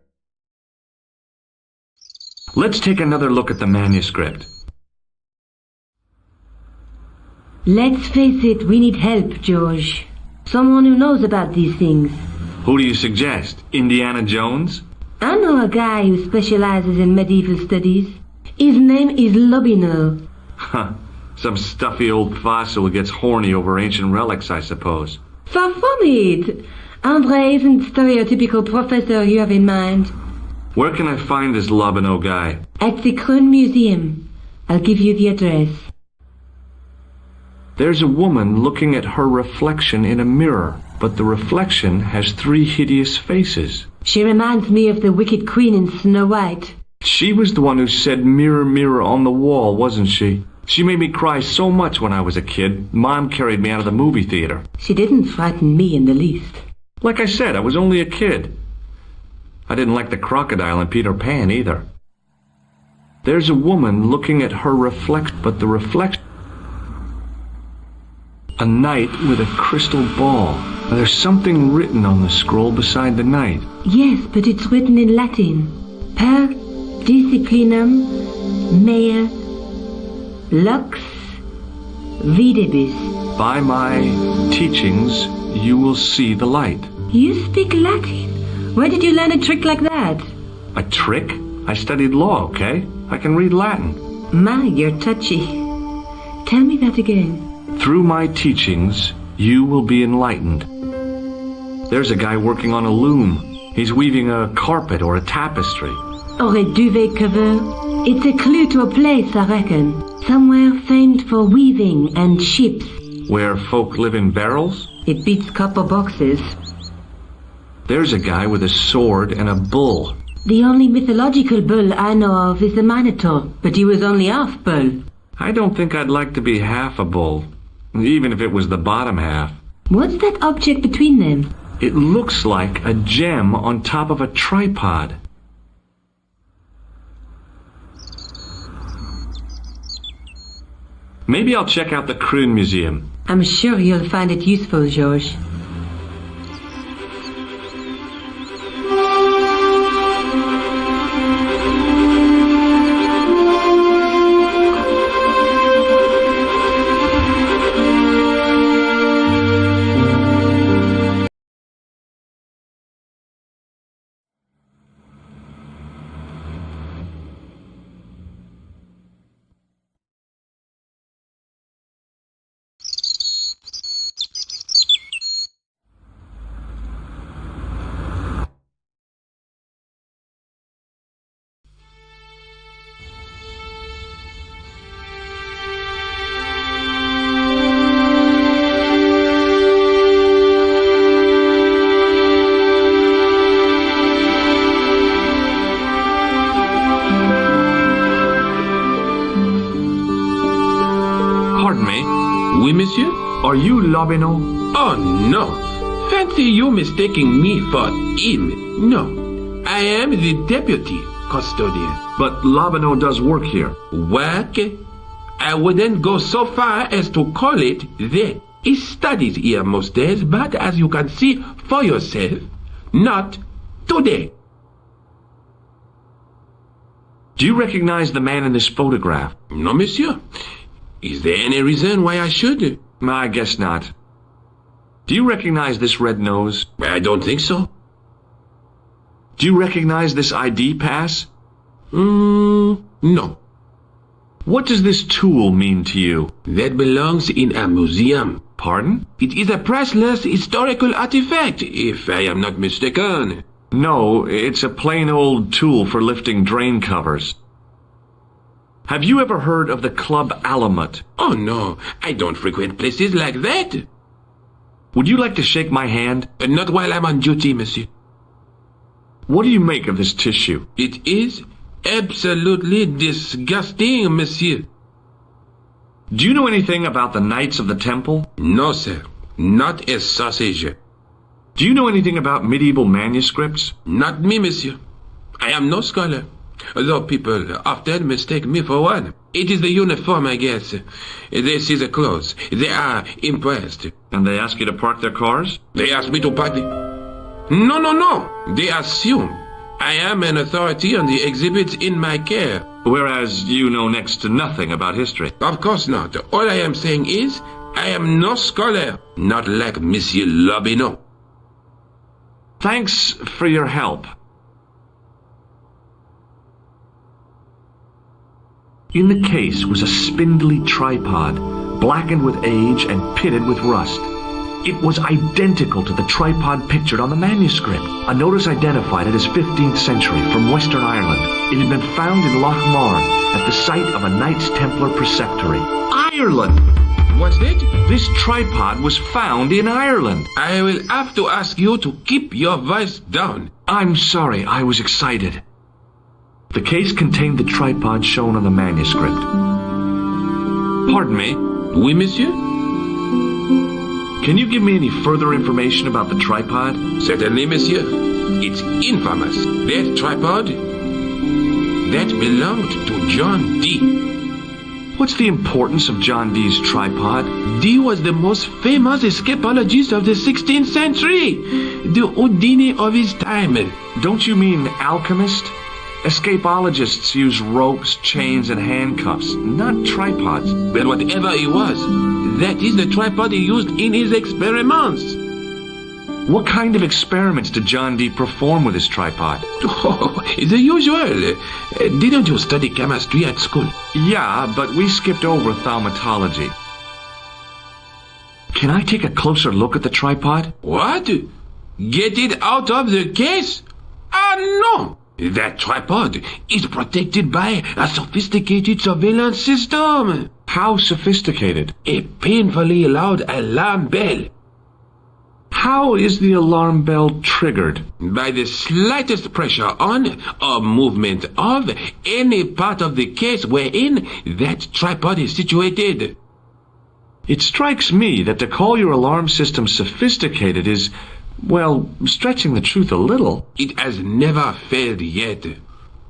Let's take another look at the manuscript. Let's face it, we need help, George. Someone who knows about these things. Who do you suggest? Indiana Jones? I know a guy who specializes in medieval studies. His name is Lobino. Huh. Some stuffy old fossil who gets horny over ancient relics, I suppose. Far from it. Andre isn't the stereotypical professor you have in mind. Where can I find this Lobino guy? At the Kroon Museum. I'll give you the address. There's a woman looking at her reflection in a mirror, but the reflection has 3 hideous faces. She reminds me of the wicked queen in Snow White. She was the one who said, "Mirror, mirror on the wall," wasn't she? She made me cry so much when I was a kid, Mom carried me out of the movie theater. She didn't frighten me in the least. Like I said, I was only a kid. I didn't like the crocodile in Peter Pan either. There's a woman looking at her but the reflection... A knight with a crystal ball. There's something written on the scroll beside the knight. Yes, but it's written in Latin. Per disciplinam mea lux videbis. By my teachings, you will see the light. You speak Latin? Where did you learn a trick like that? A trick? I studied law, okay? I can read Latin. My, you're touchy. Tell me that again. Through my teachings, you will be enlightened. There's a guy working on a loom. He's weaving a carpet or a tapestry. Or a duvet cover. It's a clue to a place, I reckon. Somewhere famed for weaving and ships. Where folk live in barrels? It beats copper boxes. There's a guy with a sword and a bull. The only mythological bull I know of is the Minotaur, but he was only half bull. I don't think I'd like to be half a bull, even if it was the bottom half. What's that object between them? It looks like a gem on top of a tripod. Maybe I'll check out the Kroon Museum. I'm sure you'll find it useful, George. Oui, monsieur? Are you Lobineau? Oh, no. Fancy you mistaking me for him. No. I am the deputy custodian. But Lobineau does work here. Work? I wouldn't go so far as to call it that. He studies here most days, but as you can see for yourself, not today. Do you recognize the man in this photograph? No, monsieur. Is there any reason why I should? I guess not. Do you recognize this red nose? I don't think so. Do you recognize this ID pass? No. What does this tool mean to you? That belongs in a museum. Pardon? It is a priceless historical artifact, if I am not mistaken. No, it's a plain old tool for lifting drain covers. Have you ever heard of the Club Alamut? Oh, no. I don't frequent places like that. Would you like to shake my hand? Not while I'm on duty, monsieur. What do you make of this tissue? It is absolutely disgusting, monsieur. Do you know anything about the Knights of the Temple? No, sir. Not a sausage. Do you know anything about medieval manuscripts? Not me, monsieur. I am no scholar. Though people often mistake me for one. It is the uniform, I guess. They see the clothes. They are impressed. And they ask you to park their cars? They ask me to park the... No. They assume I am an authority on the exhibits in my care. Whereas you know next to nothing about history. Of course not. All I am saying is, I am no scholar. Not like Monsieur Lobineau. Thanks for your help. In the case was a spindly tripod, blackened with age and pitted with rust. It was identical to the tripod pictured on the manuscript. A notice identified it as 15th century from Western Ireland. It had been found in Loch Marn at the site of a Knights Templar preceptory. Ireland! What's that? This tripod was found in Ireland. I will have to ask you to keep your voice down. I'm sorry, I was excited. The case contained the tripod shown on the manuscript. Pardon me? Oui, monsieur? Can you give me any further information about the tripod? Certainly, monsieur. It's infamous. That tripod, that belonged to John Dee. What's the importance of John Dee's tripod? Dee was the most famous escapologist of the 16th century. The Houdini of his time. Don't you mean alchemist? Escapologists use ropes, chains, and handcuffs, not tripods. But whatever he was, that is the tripod he used in his experiments. What kind of experiments did John Dee perform with his tripod? Oh, the usual. Didn't you study chemistry at school? Yeah, but we skipped over thaumatology. Can I take a closer look at the tripod? What? Get it out of the case? No! That tripod is protected by a sophisticated surveillance system. How sophisticated? A painfully loud alarm bell. How is the alarm bell triggered? By the slightest pressure on or movement of any part of the case wherein that tripod is situated. It strikes me that to call your alarm system sophisticated is, well, stretching the truth a little. It has never failed yet.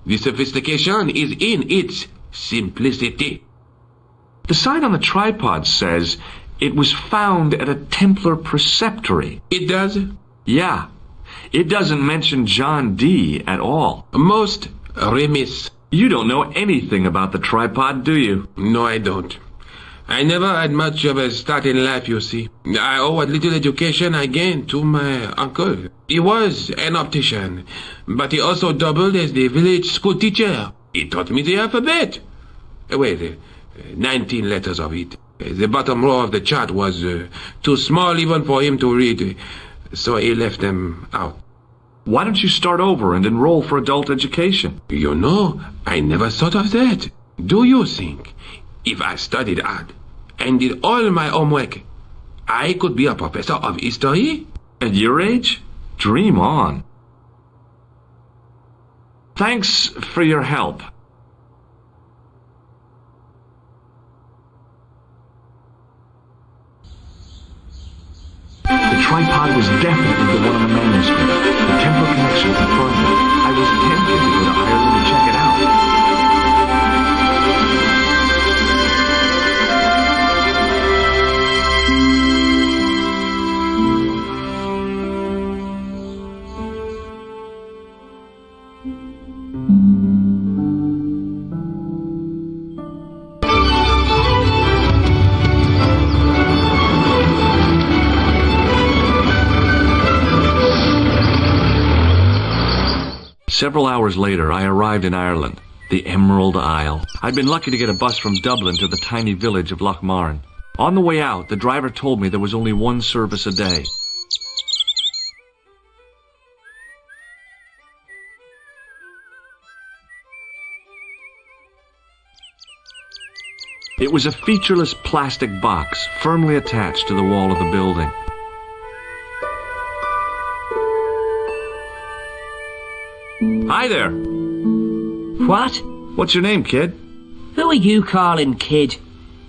The sophistication is in its simplicity. The sign on the tripod says it was found at a Templar preceptory. It does? Yeah. It doesn't mention John D. at all. Most remiss. You don't know anything about the tripod, do you? No, I don't. I never had much of a start in life, you see. I owe what little education I gained to my uncle. He was an optician, but he also doubled as the village school teacher. He taught me the alphabet. 19 letters of it. The bottom row of the chart was too small even for him to read, so he left them out. Why don't you start over and enroll for adult education? You know, I never thought of that. Do you think, if I studied hard and did all my homework, I could be a professor of history? At your age? Dream on. Thanks for your help. The tripod was definitely the one on the manuscript. The Templar connection confirmed it. I was tempted to go to Ireland to check it out. Several hours later, I arrived in Ireland, the Emerald Isle. I'd been lucky to get a bus from Dublin to the tiny village of Lochmarn. On the way out, the driver told me there was only one service a day. It was a featureless plastic box firmly attached to the wall of the building. Hi there. What? What's your name, kid? Who are you calling kid?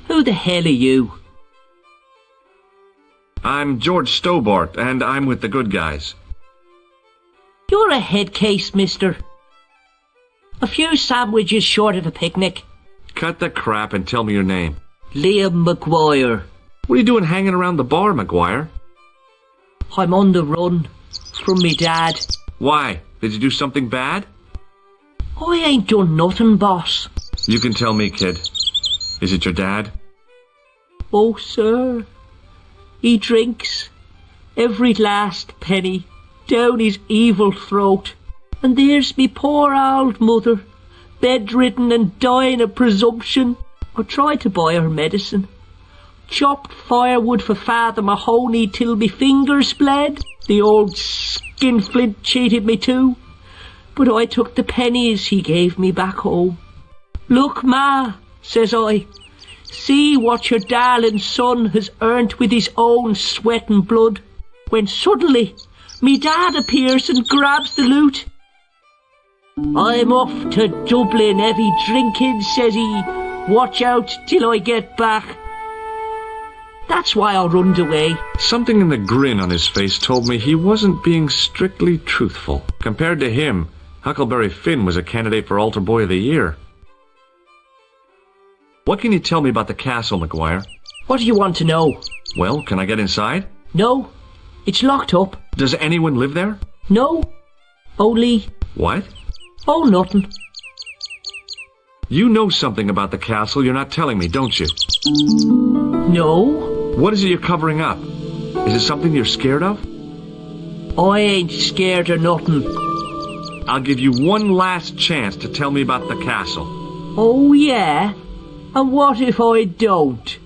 Who the hell are you? I'm George Stobbart, and I'm with the good guys. You're a head case, mister. A few sandwiches short of a picnic. Cut the crap and tell me your name. Liam McGuire. What are you doing hanging around the bar, McGuire? I'm on the run from me dad. Why? Did you do something bad? I ain't done nothing, boss. You can tell me, kid. Is it your dad? Oh, sir. He drinks every last penny down his evil throat. And there's me poor old mother, bedridden and dying of presumption. I tried to buy her medicine. Chopped firewood for Father Mahoney till me fingers bled. The old skinflint cheated me too. But I took the pennies he gave me back home. Look, Ma, says I, see what your darling son has earned with his own sweat and blood. When suddenly, me dad appears and grabs the loot. I'm off to Dublin heavy drinking, says he. Watch out till I get back. That's why I runned away. Something in the grin on his face told me he wasn't being strictly truthful. Compared to him, Huckleberry Finn was a candidate for Altar Boy of the Year. What can you tell me about the castle, McGuire? What do you want to know? Well, can I get inside? No, it's locked up. Does anyone live there? No, only... What? Oh, nothing. You know something about the castle you're not telling me, don't you? No. What is it you're covering up? Is it something you're scared of? I ain't scared of nothing. I'll give you one last chance to tell me about the castle. Oh, yeah? And what if I don't?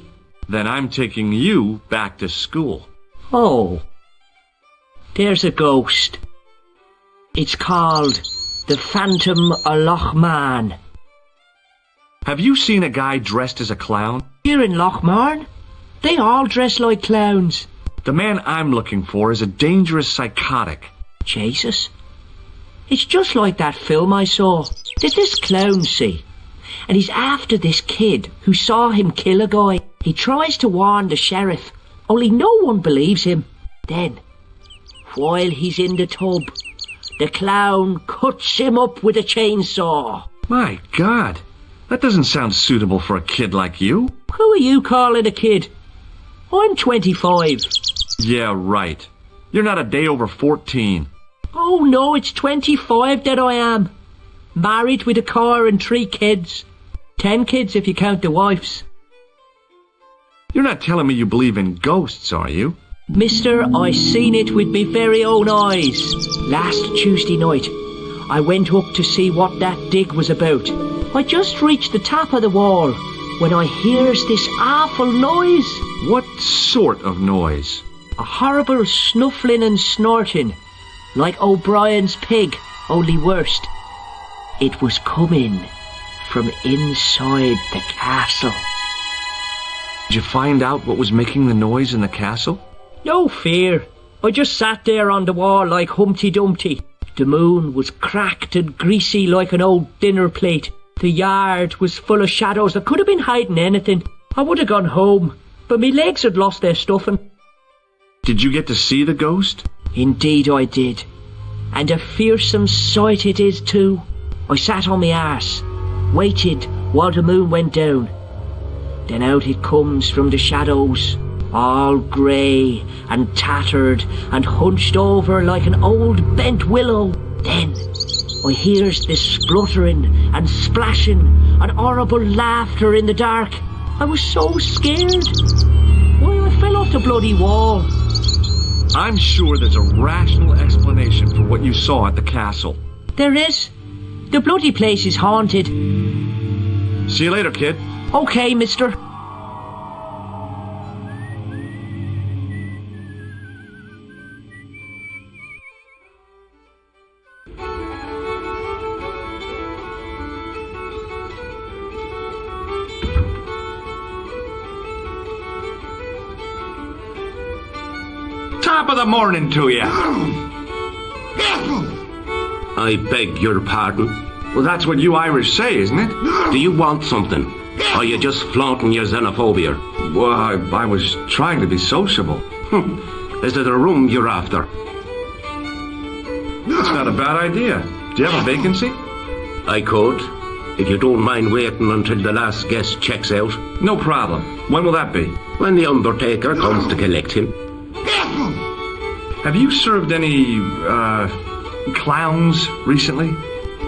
Then I'm taking you back to school. Oh. There's a ghost. It's called the Phantom of Lochmarn. Have you seen a guy dressed as a clown? Here in Lochmarn? They all dress like clowns. The man I'm looking for is a dangerous psychotic. Jesus. It's just like that film I saw. Did this clown see? And he's after this kid who saw him kill a guy. He tries to warn the sheriff, only no one believes him. Then, while he's in the tub, the clown cuts him up with a chainsaw. My God, that doesn't sound suitable for a kid like you. Who are you calling a kid? I'm 25. Yeah, right. You're not a day over 14. Oh no, it's 25 that I am. Married with a car and 3 kids. 10 kids if you count the wives. You're not telling me you believe in ghosts, are you? Mister, I seen it with me very own eyes. Last Tuesday night, I went up to see what that dig was about. I just reached the top of the wall when I hears this awful noise. What sort of noise? A horrible snuffling and snorting, like O'Brien's pig, only worse. It was coming from inside the castle. Did you find out what was making the noise in the castle? No fear. I just sat there on the wall like Humpty Dumpty. The moon was cracked and greasy like an old dinner plate. The yard was full of shadows. I could have been hiding anything. I would have gone home, but my legs had lost their stuffing. Did you get to see the ghost? Indeed I did. And a fearsome sight it is too. I sat on my arse, waited while the moon went down. Then out it comes from the shadows, all grey and tattered and hunched over like an old bent willow. Then I hears this spluttering and splashing and horrible laughter in the dark. I was so scared. Why, I fell off the bloody wall. I'm sure there's a rational explanation for what you saw at the castle. There is. The bloody place is haunted. See you later, kid. Okay, mister. Top of the morning to you. I beg your pardon. Well, that's what you Irish say, isn't it? Do you want something? Or are you just flaunting your xenophobia? Well, I was trying to be sociable. Is it a room you're after? That's not a bad idea. Do you have a vacancy? I could, if you don't mind waiting until the last guest checks out. No problem. When will that be? When the undertaker comes to collect him. Have you served any, clowns recently?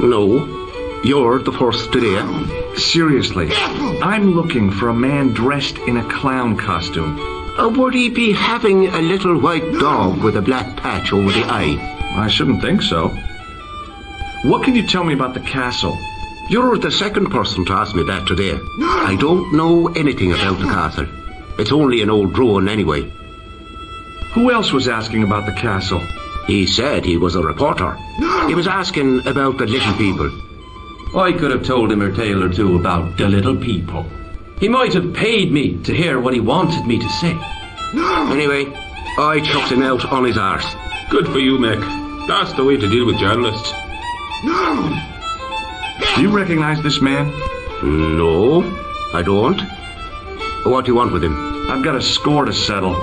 No. You're the first today. Seriously, I'm looking for a man dressed in a clown costume. Would he be having a little white dog with a black patch over the eye? I shouldn't think so. What can you tell me about the castle? You're the second person to ask me that today. I don't know anything about the castle. It's only an old ruin anyway. Who else was asking about the castle? He said he was a reporter. He was asking about the little people. I could have told him a tale or two about the little people. He might have paid me to hear what he wanted me to say. Anyway, I chucked him out on his arse. Good for you, Mick. That's the way to deal with journalists. Do you recognize this man? No, I don't. What do you want with him? I've got a score to settle.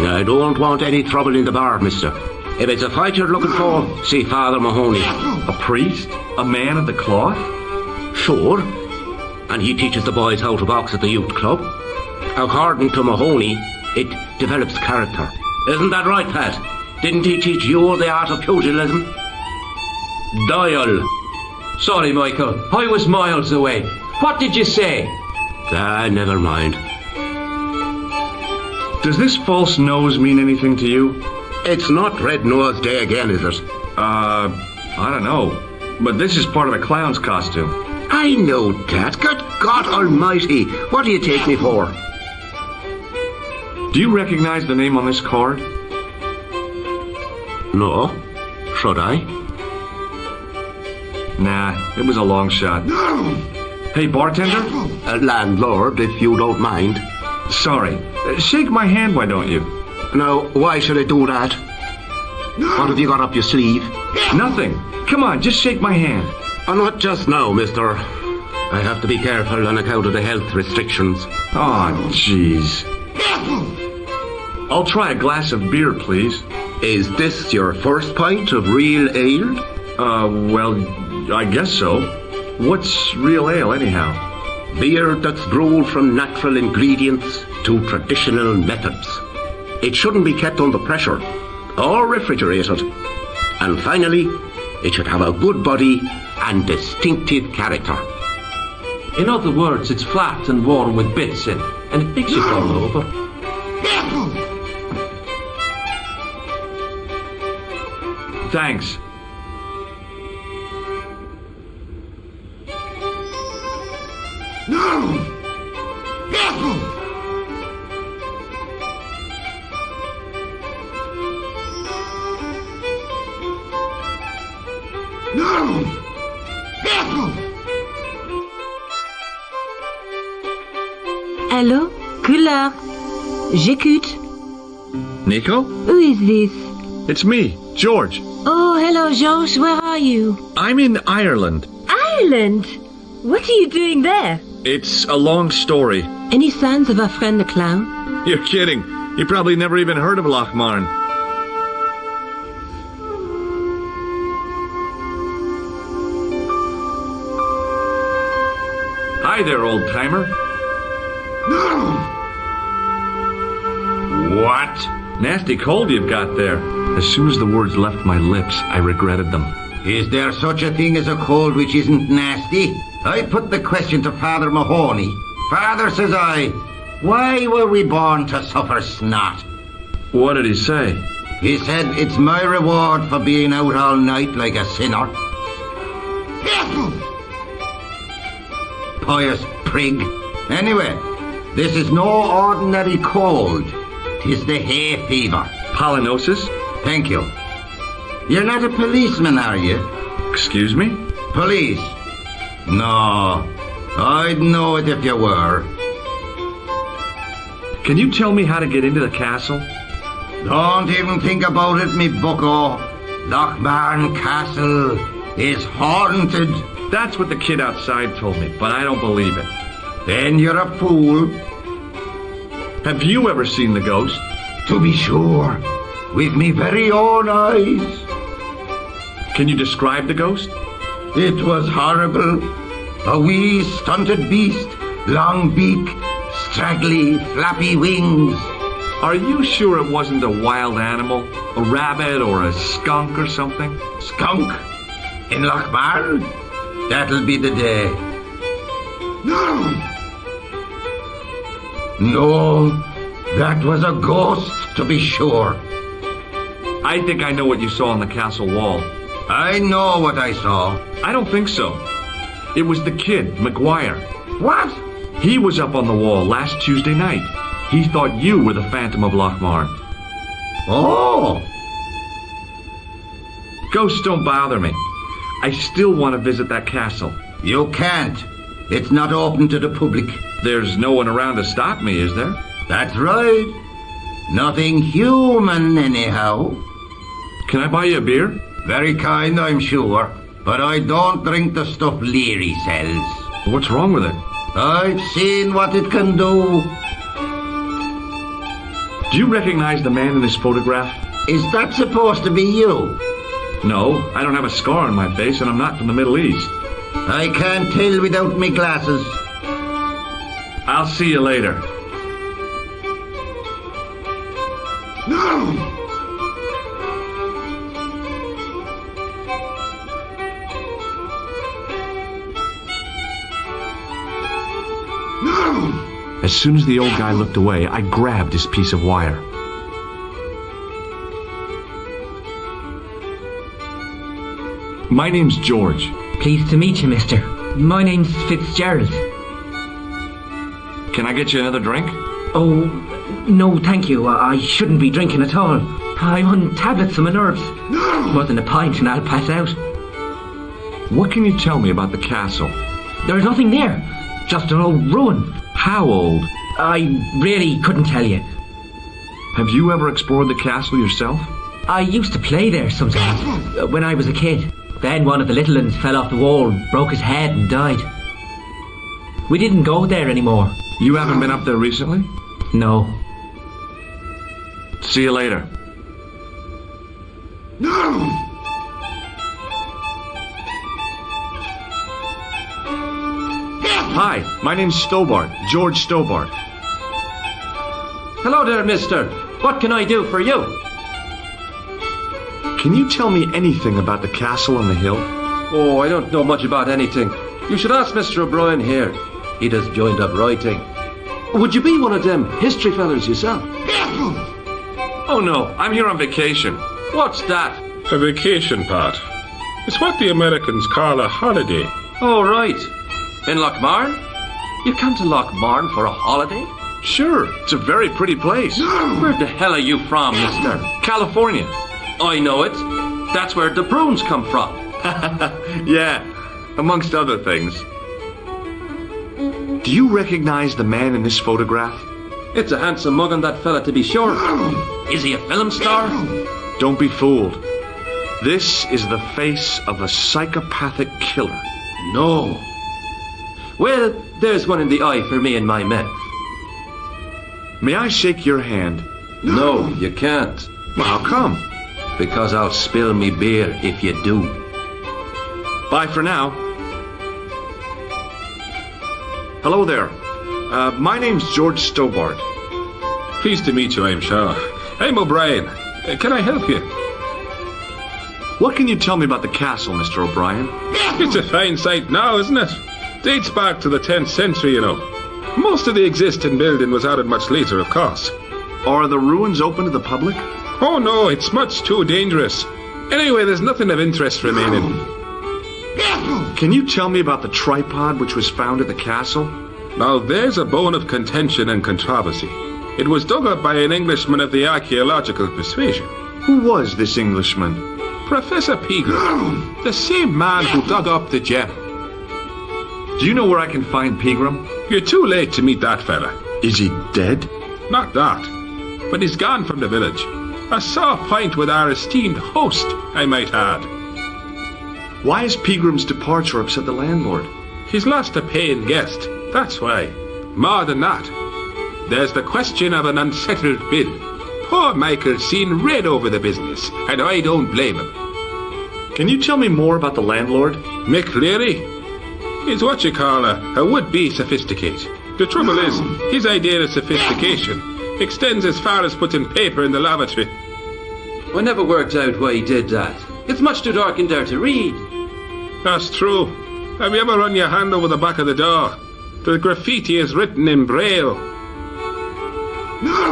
I don't want any trouble in the bar, mister. If it's a fight you're looking for, see Father Mahoney. A priest? A man of the cloth? Sure. And he teaches the boys how to box at the youth club. According to Mahoney, it develops character. Isn't that right, Pat? Didn't he teach you the art of pugilism? Dial. Sorry, Michael. I was miles away. What did you say? Never mind. Does this false nose mean anything to you? It's not Red Nose Day again, is it? I don't know. But this is part of the clown's costume. I know that. Good God Almighty. What do you take me for? Do you recognize the name on this card? No. Should I? Nah, it was a long shot. Hey, bartender? Landlord, if you don't mind. Sorry. Shake my hand, why don't you? Now, why should I do that? What have you got up your sleeve? Nothing. Come on, just shake my hand. Oh, not just now, mister. I have to be careful on account of the health restrictions. Oh, jeez. I'll try a glass of beer, please. Is this your first pint of real ale? Well, I guess so. What's real ale, anyhow? Beer that's brewed from natural ingredients to traditional methods. It shouldn't be kept under pressure or refrigerated. And finally, it should have a good body and distinctive character. In other words, it's flat and warm with bits in, and it makes you fall over. Thanks. Hello? Collard? J'écoute. Nico? Who is this? It's me, George. Oh, hello, George. Where are you? I'm in Ireland. Ireland? What are you doing there? It's a long story. Any signs of our friend the clown? You're kidding. You probably never even heard of Lochmarn. Hi there, old-timer. What? Nasty cold you've got there. As soon as the words left my lips, I regretted them. Is there such a thing as a cold which isn't nasty? I put the question to Father Mahoney. Father, says I, why were we born to suffer snot? What did he say? He said it's my reward for being out all night like a sinner. Pious prig. Anyway, this is no ordinary cold. 'Tis the hay fever. Pollinosis? Thank you. You're not a policeman, are you? Excuse me? Police? No. I'd know it if you were. Can you tell me how to get into the castle? Don't even think about it, me bucko. Lochmarn Castle is haunted. That's what the kid outside told me, but I don't believe it. Then you're a fool. Have you ever seen the ghost? To be sure. With me very own eyes. Can you describe the ghost? It was horrible. A wee stunted beast, long beak, straggly, flappy wings. Are you sure it wasn't a wild animal? A rabbit or a skunk or something? Skunk? In Lochmarn? That'll be the day. No, that was a ghost, to be sure. I think I know what you saw on the castle wall. I know what I saw. I don't think so. It was the kid, McGuire. What? He was up on the wall last Tuesday night. He thought you were the Phantom of Lochmarn. Oh! Ghosts don't bother me. I still want to visit that castle. You can't. It's not open to the public. There's no one around to stop me, is there? That's right. Nothing human, anyhow. Can I buy you a beer? Very kind, I'm sure. But I don't drink the stuff Leary sells. What's wrong with it? I've seen what it can do. Do you recognize the man in this photograph? Is that supposed to be you? No, I don't have a scar on my face and I'm not from the Middle East. I can't tell without me glasses. I'll see you later. No! As soon as the old guy looked away, I grabbed his piece of wire. My name's George. Pleased to meet you, mister. My name's Fitzgerald. Can I get you another drink? Oh, no, thank you. I shouldn't be drinking at all. I'm on tablets for my nerves. More than a pint and I'll pass out. What can you tell me about the castle? There's nothing there. Just an old ruin. How old? I really couldn't tell you. Have you ever explored the castle yourself? I used to play there sometimes, when I was a kid. Then one of the little uns fell off the wall, broke his head and died. We didn't go there anymore. You haven't been up there recently? No. See you later. Hi, my name's Stobbart, George Stobbart. Hello there, mister. What can I do for you? Can you tell me anything about the castle on the hill? Oh, I don't know much about anything. You should ask Mr. O'Brien here. He just joined up writing. Would you be one of them history fellas yourself? Oh no, I'm here on vacation. What's that? A vacation part. It's what the Americans call a holiday. Oh, right. In Lochmarn? You come to Lochmarn for a holiday? Sure, it's a very pretty place. Where the hell are you from, mister? California. I know it. That's where the prunes come from. Yeah, amongst other things. Do you recognize the man in this photograph? It's a handsome mug on that fella, to be sure. Is he a film star? Don't be fooled. This is the face of a psychopathic killer. No. Well, there's one in the eye for me and my men. May I shake your hand? No, you can't. Well, how come? Because I'll spill me beer if you do. Bye for now. Hello there. My name's George Stobbart. Pleased to meet you, I'm sure. I'm O'Brien. Can I help you? What can you tell me about the castle, Mr. O'Brien? It's a fine sight now, isn't it? Dates back to the 10th century, you know. Most of the existing building was added much later, of course. Are the ruins open to the public? Oh no, it's much too dangerous. Anyway, there's nothing of interest remaining. Can you tell me about the tripod which was found at the castle? Now there's a bone of contention and controversy. It was dug up by an Englishman of the archaeological persuasion. Who was this Englishman? Professor Pegram, the same man who dug up the gem. Do you know where I can find Pegram? You're too late to meet that fella. Is he dead? Not that, but he's gone from the village. A sore point with our esteemed host, I might add. Why has Pegram's departure upset the landlord? He's lost a paying guest, that's why. More than that, there's the question of an unsettled bill. Poor Michael's seen red over the business, and I don't blame him. Can you tell me more about the landlord? Mick Leary? He's what you call a would-be sophisticate. The trouble is, his idea of sophistication extends as far as putting paper in the lavatory. I never worked out why he did that. It's much too dark in there to read. That's true. Have you ever run your hand over the back of the door? The graffiti is written in Braille.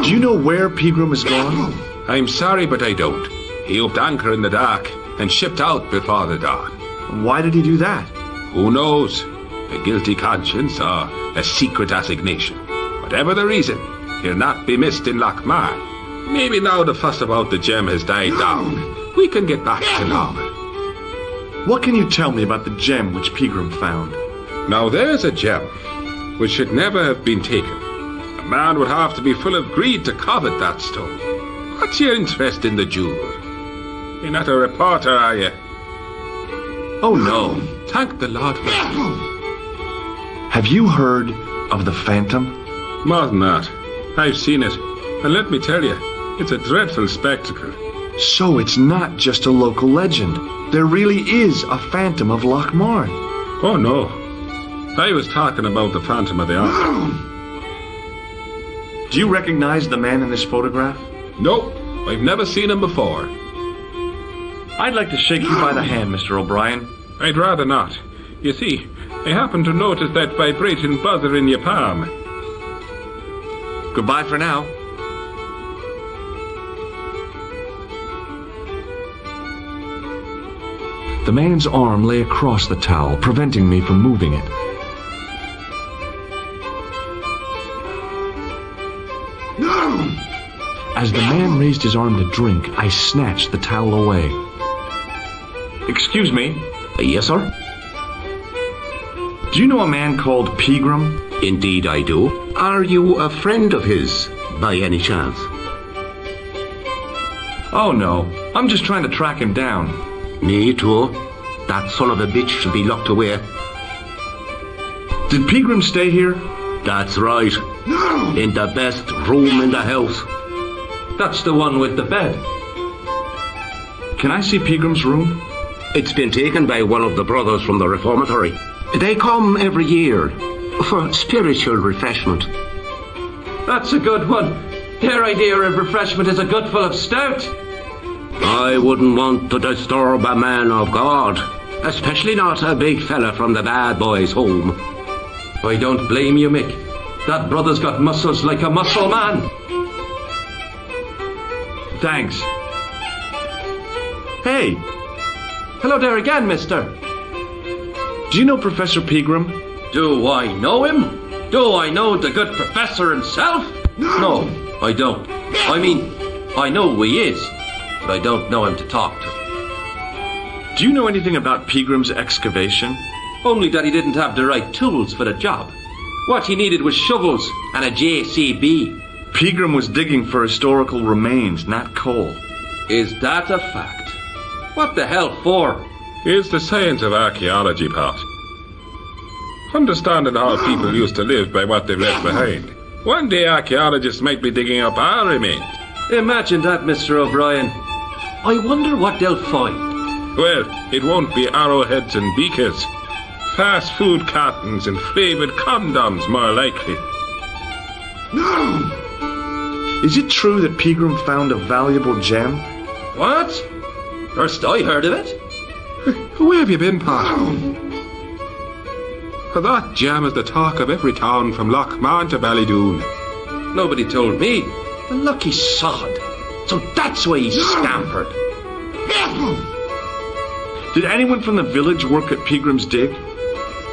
Do you know where Pegram has gone? I'm sorry, but I don't. He upped anchor in the dark and shipped out before the dawn. Why did he do that? Who knows? A guilty conscience or a secret assignation. Whatever the reason, he'll not be missed in Lochmarn. Maybe now the fuss about the gem has died down, we can get back to normal. What can you tell me about the gem which Pegram found? Now there's a gem which should never have been taken. A man would have to be full of greed to covet that stone. What's your interest in the jewel? You're not a reporter, are you? Oh no. Thank the Lord for that. Have you heard of the Phantom? More than that. I've seen it. And let me tell you, it's a dreadful spectacle. So it's not just a local legend. There really is a Phantom of Lochmarn. Oh no. I was talking about the Phantom of the Ark. Do you recognize the man in this photograph? Nope. I've never seen him before. I'd like to shake you by the hand, Mr. O'Brien. I'd rather not. You see, I happened to notice that vibrating buzzer in your palm. Goodbye for now. The man's arm lay across the towel, preventing me from moving it. No! As the man raised his arm to drink, I snatched the towel away. Excuse me. Yes, sir? Do you know a man called Pegram? Indeed I do. Are you a friend of his, by any chance? Oh no, I'm just trying to track him down. Me too. That son of a bitch should be locked away. Did Pegram stay here? That's right. In the best room in the house. That's the one with the bed. Can I see Pegram's room? It's been taken by one of the brothers from the reformatory. They come every year for spiritual refreshment. That's a good one. Their idea of refreshment is a gutful of stout. I wouldn't want to disturb a man of God, especially not a big fella from the bad boys' home. I don't blame you, Mick. That brother's got muscles like a muscle man. Thanks. Hey! Hello there again, mister. Do you know Professor Pegram? Do I know him? Do I know the good professor himself? No, I don't. I mean, I know who he is, but I don't know him to talk to. Do you know anything about Pegram's excavation? Only that he didn't have the right tools for the job. What he needed was shovels and a JCB. Pegram was digging for historical remains, not coal. Is that a fact? What the hell for? It's the science of archaeology, Pat. Understanding how people used to live by what they've left behind. One day archaeologists might be digging up our remains. Imagine that, Mr. O'Brien. I wonder what they'll find. Well, it won't be arrowheads and beakers. Fast food cartons and flavoured condoms, more likely. Is it true that Pegram found a valuable gem? What? First I heard of it. Where have you been, Pat? That gem is the talk of every town from Lochmarn to Ballydoon. Nobody told me. The lucky sod. So that's why he scampered. Did anyone from the village work at Pegram's dig?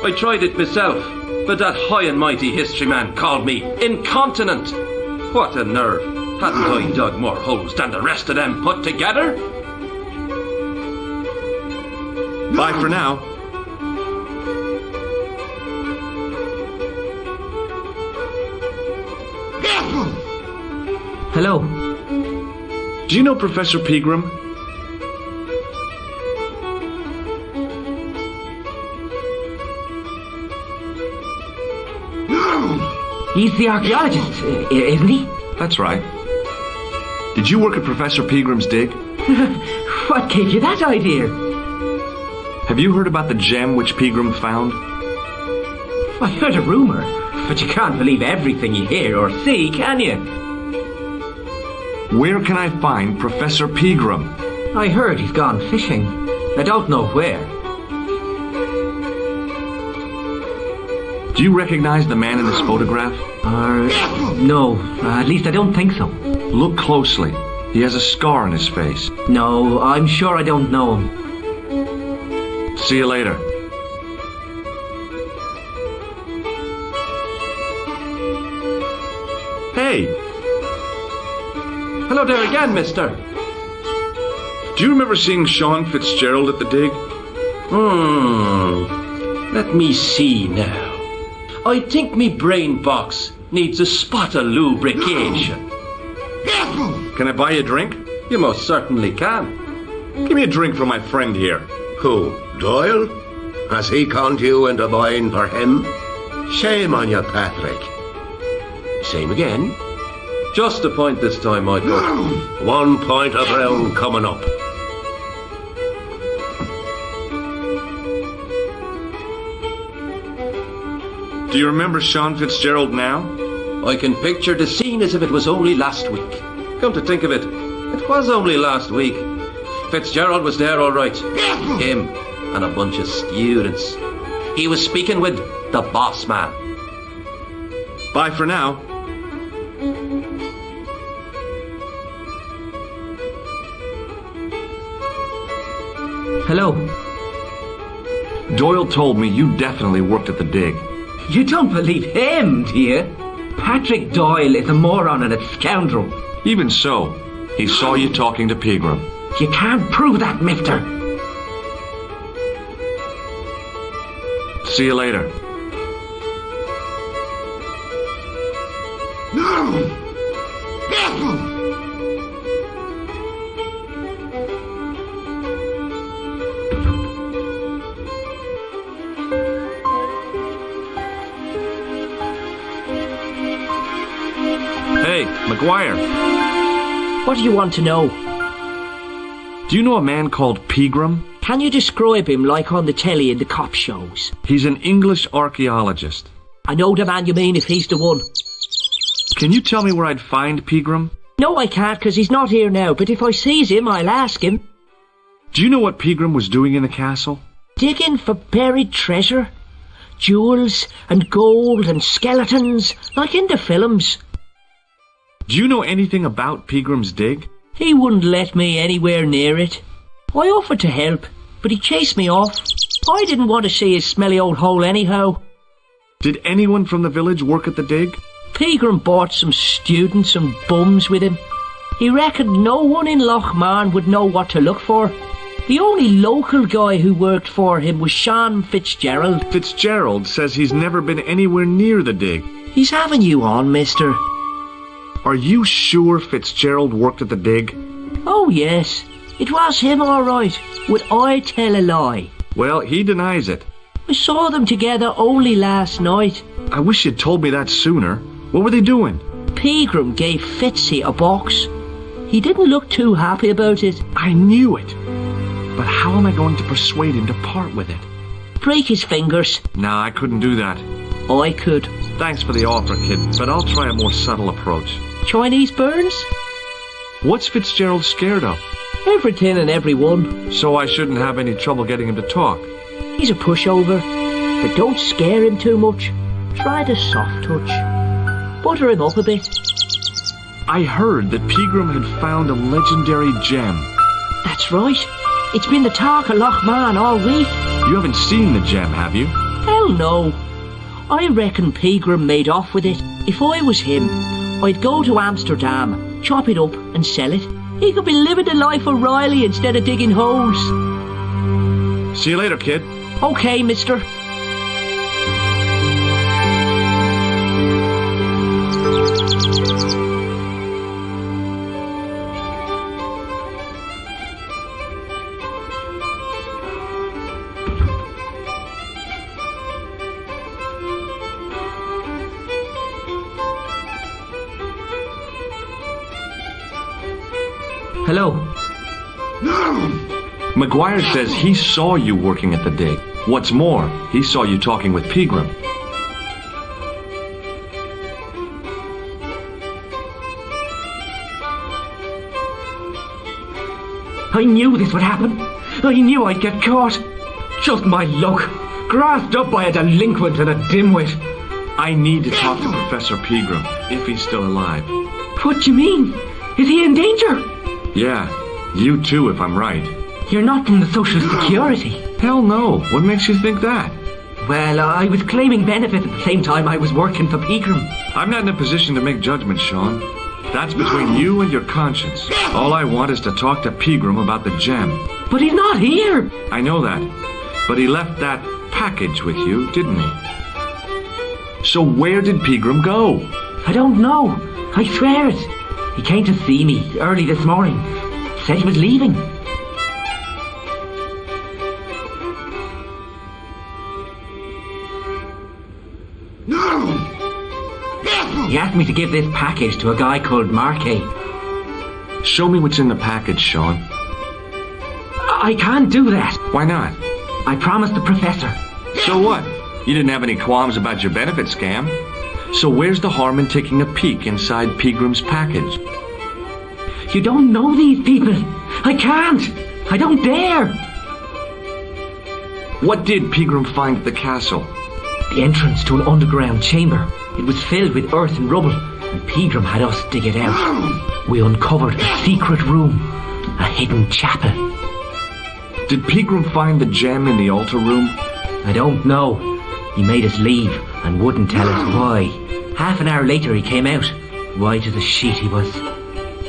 I tried it myself, but that high and mighty history man called me incontinent. What a nerve. Hadn't I dug more holes than the rest of them put together? Bye for now. Hello. Do you know Professor Pegram? He's the archaeologist, isn't he? That's right. Did you work at Professor Pegram's dig? What gave you that idea? Have you heard about the gem which Pegram found? I heard a rumour, but you can't believe everything you hear or see, can you? Where can I find Professor Pegram? I heard he's gone fishing. I don't know where. Do you recognize the man in this photograph? No, at least I don't think so. Look closely. He has a scar on his face. No, I'm sure I don't know him. See you later. Hey! Hello there again, mister. Do you remember seeing Sean Fitzgerald at the dig? Let me see now. I think me brain box needs a spot of lubrication. Can I buy you a drink? You most certainly can. Give me a drink for my friend here. Who, Doyle? Has he conned you into buying for him? Shame on you, Patrick. Same again? Just a point this time, Michael. 1 point of round coming up. Do you remember Sean Fitzgerald now? I can picture the scene as if it was only last week. Come to think of it, it was only last week. Fitzgerald was there all right. Him and a bunch of students. He was speaking with the boss man. Bye for now. Hello. Doyle told me you definitely worked at the dig. You don't believe him, do you? Patrick Doyle is a moron and a scoundrel. Even so, he saw you talking to Pegram. You can't prove that, mister. See you later. Hey, McGuire. What do you want to know? Do you know a man called Pegram? Can you describe him like on the telly in the cop shows? He's an English archaeologist. I know the man you mean if he's the one. Can you tell me where I'd find Pegram? No, I can't, 'cause he's not here now, but if I sees him, I'll ask him. Do you know what Pegram was doing in the castle? Digging for buried treasure. Jewels and gold and skeletons, like in the films. Do you know anything about Pegram's dig? He wouldn't let me anywhere near it. I offered to help, but he chased me off. I didn't want to see his smelly old hole anyhow. Did anyone from the village work at the dig? Pegram bought some students and bums with him. He reckoned no one in Lochmarn would know what to look for. The only local guy who worked for him was Sean Fitzgerald. Fitzgerald says he's never been anywhere near the dig. He's having you on, mister. Are you sure Fitzgerald worked at the dig? Oh, yes. It was him, all right. Would I tell a lie? Well, he denies it. I saw them together only last night. I wish you'd told me that sooner. What were they doing? Pegram gave Fitzy a box. He didn't look too happy about it. I knew it. But how am I going to persuade him to part with it? Break his fingers. Nah, I couldn't do that. I could. Thanks for the offer, kid, but I'll try a more subtle approach. Chinese burns? What's Fitzgerald scared of? Everything and everyone. So I shouldn't have any trouble getting him to talk. He's a pushover, but don't scare him too much. Try the soft touch. Butter him up a bit. I heard that Pegram had found a legendary gem. That's right. It's been the talk of Lochmarn all week. You haven't seen the gem, have you? Hell no. I reckon Pegram made off with it. If I was him, I'd go to Amsterdam, chop it up and sell it. He could be living the life of Riley instead of digging holes. See you later, kid. Okay, mister. Hello. McGuire says he saw you working at the dig. What's more, he saw you talking with Pegram. I knew this would happen. I knew I'd get caught. Just my luck. Grasped up by a delinquent and a dimwit. I need to talk to Professor Pegram, if he's still alive. What do you mean? Is he in danger? Yeah, you too, if I'm right. You're not from the Social Security. Hell no. What makes you think that? Well, I was claiming benefit at the same time I was working for Pegram. I'm not in a position to make judgments, Sean. That's between you and your conscience. All I want is to talk to Pegram about the gem. But he's not here. I know that. But he left that package with you, didn't he? So where did Pegram go? I don't know. I swear it. He came to see me early this morning. Said he was leaving. He asked me to give this package to a guy called Marquet. Show me what's in the package, Sean. I can't do that. Why not? I promised the professor. So what? You didn't have any qualms about your benefit scam. So where's the harm in taking a peek inside Pegram's package? You don't know these people. I can't. I don't dare. What did Pegram find at the castle? The entrance to an underground chamber. It was filled with earth and rubble, and Pegram had us dig it out. We uncovered a secret room, a hidden chapel. Did Pegram find the gem in the altar room? I don't know. He made us leave and wouldn't tell us why. Half an hour later he came out, white as a sheet he was.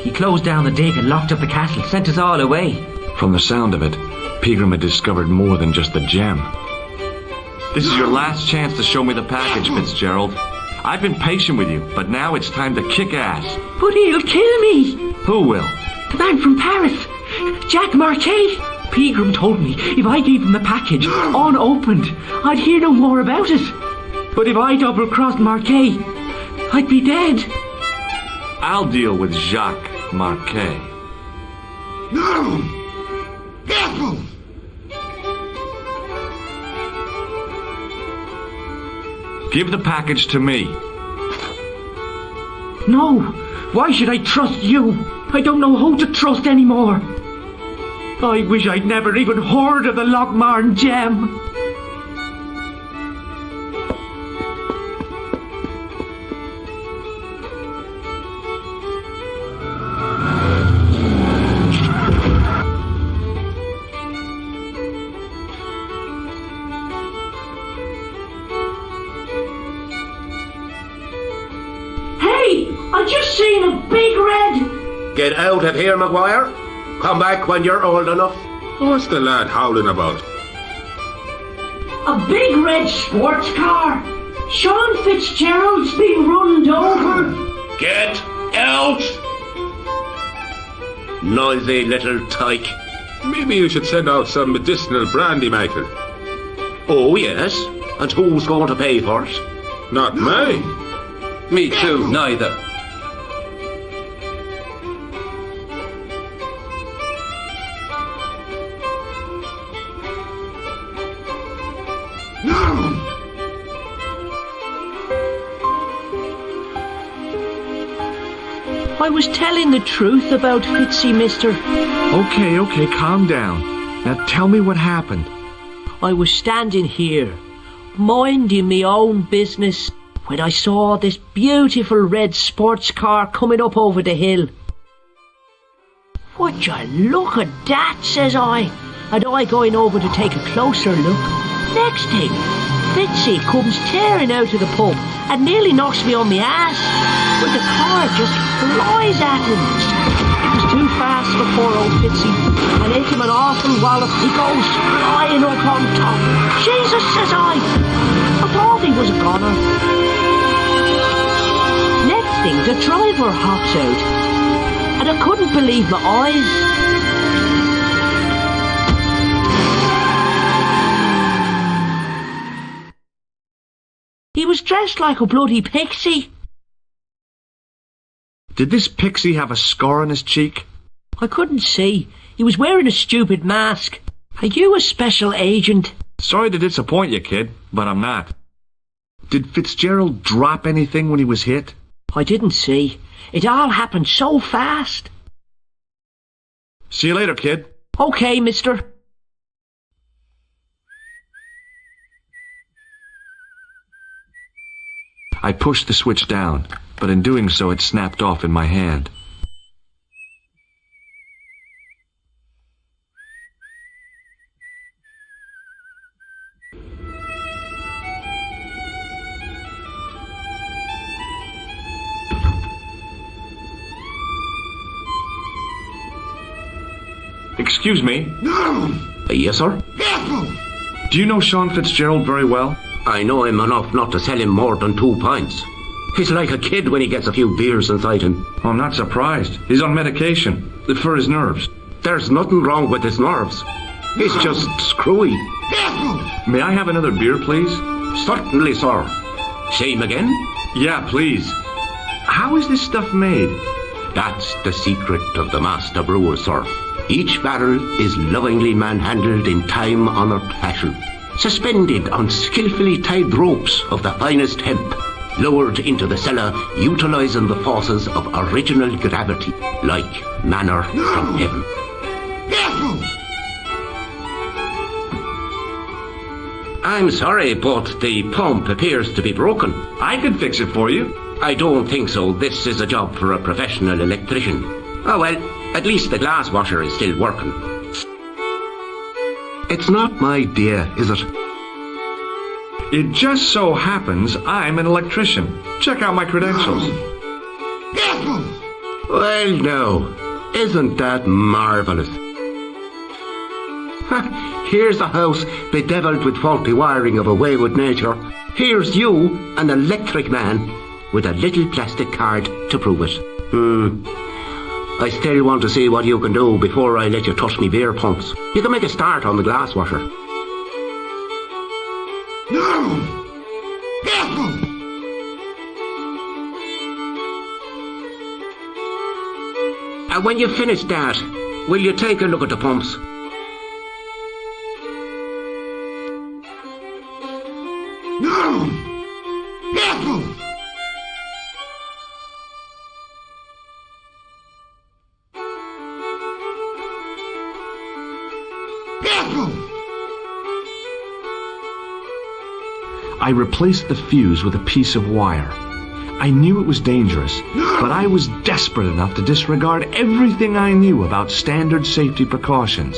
He closed down the dig and locked up the castle, sent us all away. From the sound of it, Pegram had discovered more than just the gem. This is your last chance to show me the package, Fitzgerald. I've been patient with you, but now it's time to kick ass. But he'll kill me. Who will? The man from Paris, Jack Marquet. Pegram told me if I gave him the package unopened, I'd hear no more about it. But if I double-crossed Marquet, I'd be dead. I'll deal with Jacques Marquet. No! Careful! Give the package to me. No! Why should I trust you? I don't know who to trust anymore. I wish I'd never even heard of the Lochmarn gem. I just seen a big red... Get out of here, Maguire. Come back when you're old enough. What's the lad howling about? A big red sports car. Sean Fitzgerald's been runned over. Get out! Noisy little tyke. Maybe you should send out some medicinal brandy, Michael. Oh, yes? And who's going to pay for it? Not me. Me too, neither. I was telling the truth about Fitzy, mister. Okay, calm down. Now tell me what happened. I was standing here, minding me own business, when I saw this beautiful red sports car coming up over the hill. Would you look at that, says I, and I going over to take a closer look. Next thing, Fitzy comes tearing out of the pub and nearly knocks me on my ass, but the car just flies at him. It was too fast for poor old Fitzy, and ate him an awful wallop. He goes flying up on top. Jesus, says I thought he was a goner. Next thing, the driver hops out, and I couldn't believe my eyes. He was dressed like a bloody pixie. Did this pixie have a scar on his cheek? I couldn't see. He was wearing a stupid mask. Are you a special agent? Sorry to disappoint you, kid, but I'm not. Did Fitzgerald drop anything when he was hit? I didn't see. It all happened so fast. See you later, kid. Okay, mister. I pushed the switch down, but in doing so it snapped off in my hand. Excuse me? Yes, sir? Do you know Sean Fitzgerald very well? I know him enough not to sell him more than 2 pints. He's like a kid when he gets a few beers inside him. I'm not surprised. He's on medication for his nerves. There's nothing wrong with his nerves. He's just screwy. May I have another beer, please? Certainly, sir. Same again? Yeah, please. How is this stuff made? That's the secret of the master brewer, sir. Each barrel is lovingly manhandled in time-honoured fashion, suspended on skillfully tied ropes of the finest hemp, lowered into the cellar utilising the forces of original gravity, like manna from heaven. I'm sorry, but the pump appears to be broken. I can fix it for you. I don't think so. This is a job for a professional electrician. Oh well, at least the glass washer is still working. It's not my day, is it? It just so happens I'm an electrician. Check out my credentials. Well, now, isn't that marvellous? Here's a house bedeviled with faulty wiring of a wayward nature. Here's you, an electric man, with a little plastic card to prove it. I still want to see what you can do before I let you touch me beer pumps. You can make a start on the glass washer. When you finish that, will you take a look at the pumps? No! Careful! Careful! I replaced the fuse with a piece of wire. I knew it was dangerous, but I was desperate enough to disregard everything I knew about standard safety precautions.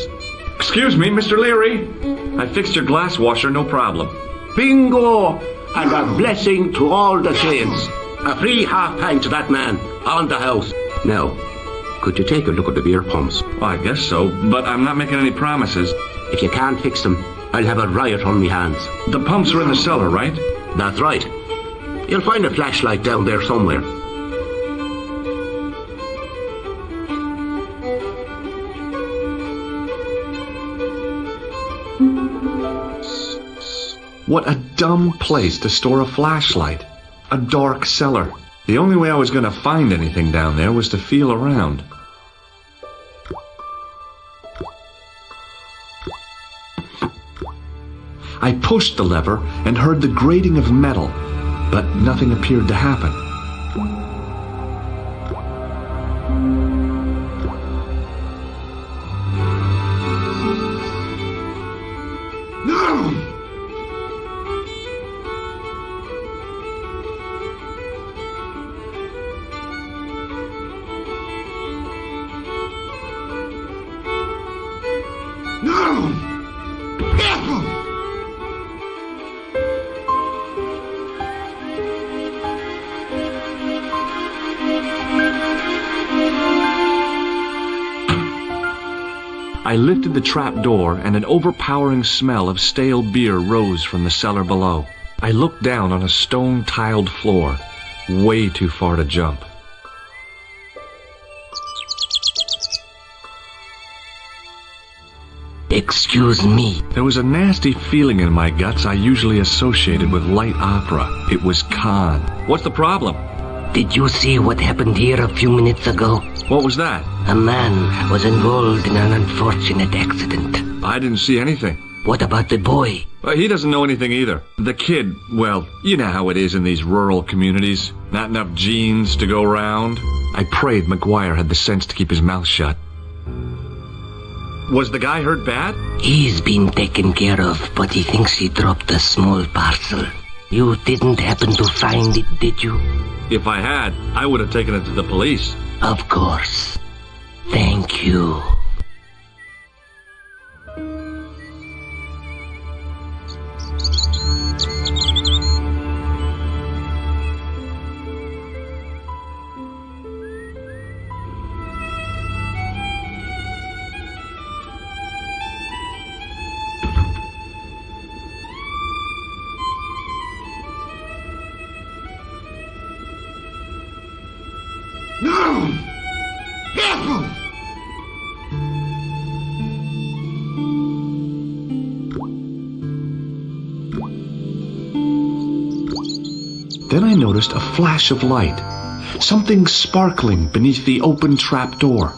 Excuse me, Mr. Leary. I fixed your glass washer, no problem. Bingo! And a blessing to all the saints. A free half-pint to that man on the house. Now, could you take a look at the beer pumps? Well, I guess so, but I'm not making any promises. If you can't fix them, I'll have a riot on me hands. The pumps are in the cellar, right? That's right. You'll find a flashlight down there somewhere. What a dumb place to store a flashlight. A dark cellar. The only way I was going to find anything down there was to feel around. I pushed the lever and heard the grating of metal, but nothing appeared to happen. No! No! Careful! I lifted the trap door, and an overpowering smell of stale beer rose from the cellar below. I looked down on a stone-tiled floor, way too far to jump. Excuse me. There was a nasty feeling in my guts I usually associated with light opera. It was Khan. What's the problem? Did you see what happened here a few minutes ago? What was that? A man was involved in an unfortunate accident. I didn't see anything. What about the boy? Well, he doesn't know anything either. The kid, well, you know how it is in these rural communities. Not enough genes to go round. I prayed McGuire had the sense to keep his mouth shut. Was the guy hurt bad? He's been taken care of, but he thinks he dropped a small parcel. You didn't happen to find it, did you? If I had, I would have taken it to the police. Of course. Thank you. No! Careful! Then I noticed a flash of light. Something sparkling beneath the open trap door.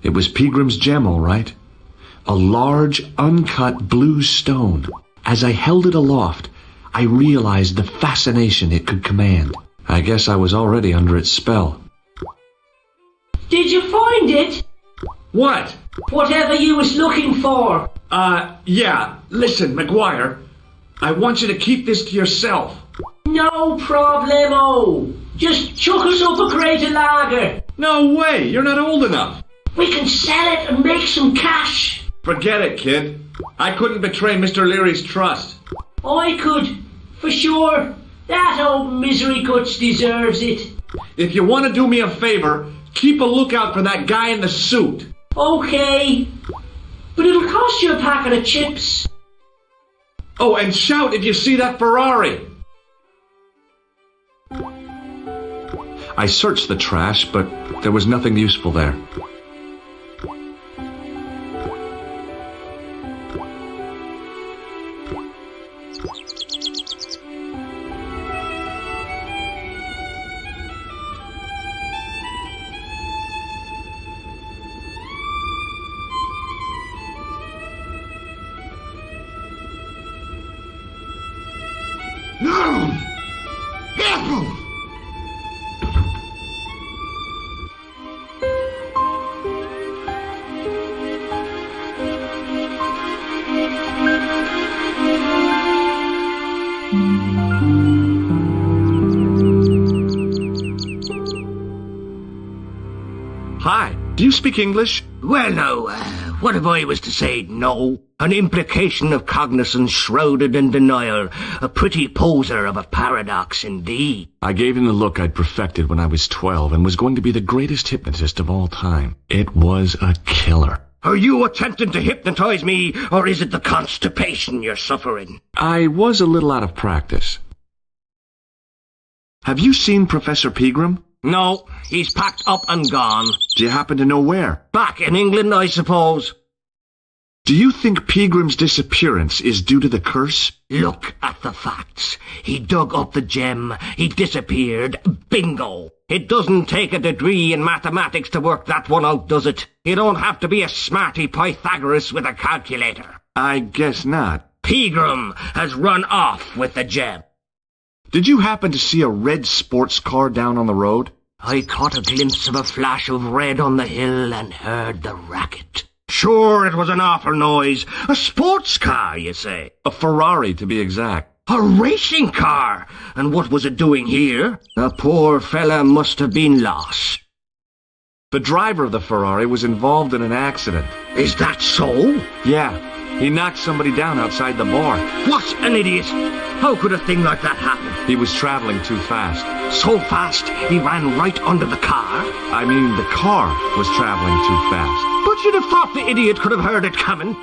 It was Peagram's gem, all right. A large, uncut blue stone. As I held it aloft, I realized the fascination it could command. I guess I was already under its spell. Did you find it? What? Whatever you was looking for. Yeah. Listen, McGuire, I want you to keep this to yourself. No problemo. Just chuck us up a crate of lager. No way, you're not old enough. We can sell it and make some cash. Forget it, kid. I couldn't betray Mr. Leary's trust. I could, for sure. That old misery guts deserves it. If you want to do me a favor, keep a lookout for that guy in the suit. Okay. But it'll cost you a packet of chips. Oh, and shout if you see that Ferrari. I searched the trash, but there was nothing useful there. Do you speak English? Well, now, what if I was to say no? An implication of cognizance shrouded in denial. A pretty poser of a paradox indeed. I gave him the look I'd perfected when I was 12 and was going to be the greatest hypnotist of all time. It was a killer. Are you attempting to hypnotize me, or is it the constipation you're suffering? I was a little out of practice. Have you seen Professor Pegram? No, he's packed up and gone. Do you happen to know where? Back in England, I suppose. Do you think Pegram's disappearance is due to the curse? Look at the facts. He dug up the gem. He disappeared. Bingo. It doesn't take a degree in mathematics to work that one out, does it? You don't have to be a smarty Pythagoras with a calculator. I guess not. Pegram has run off with the gem. Did you happen to see a red sports car down on the road? I caught a glimpse of a flash of red on the hill and heard the racket. Sure, it was an awful noise. A sports car, you say? A Ferrari, to be exact. A racing car? And what was it doing here? The poor fella must have been lost. The driver of the Ferrari was involved in an accident. Is that so? Yeah. He knocked somebody down outside the bar. What an idiot! How could a thing like that happen? He was traveling too fast. So fast, he ran right under the car? I mean, the car was traveling too fast. But you'd have thought the idiot could have heard it coming.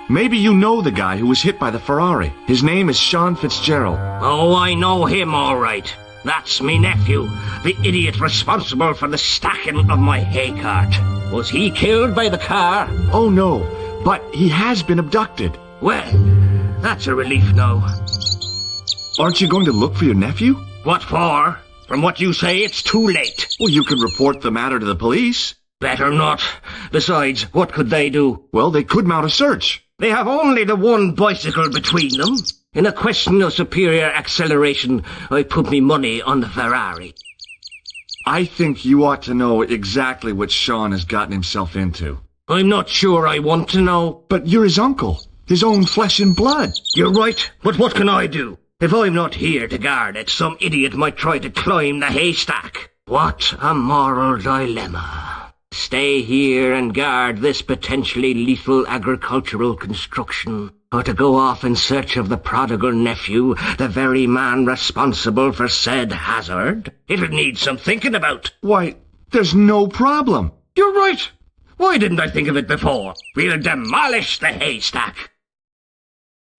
Maybe you know the guy who was hit by the Ferrari. His name is Sean Fitzgerald. Oh, I know him all right. That's me nephew, the idiot responsible for the stacking of my hay cart. Was he killed by the car? Oh, no, but he has been abducted. Well, that's a relief now. Aren't you going to look for your nephew? What for? From what you say, it's too late. Well, you could report the matter to the police. Better not. Besides, what could they do? Well, they could mount a search. They have only the one bicycle between them. In a question of superior acceleration, I put me money on the Ferrari. I think you ought to know exactly what Sean has gotten himself into. I'm not sure I want to know. But you're his uncle. His own flesh and blood. You're right, but what can I do? If I'm not here to guard it, some idiot might try to climb the haystack. What a moral dilemma. Stay here and guard this potentially lethal agricultural construction, or to go off in search of the prodigal nephew, the very man responsible for said hazard? It'll need some thinking about. Why, there's no problem. You're right. Why didn't I think of it before? We'll demolish the haystack.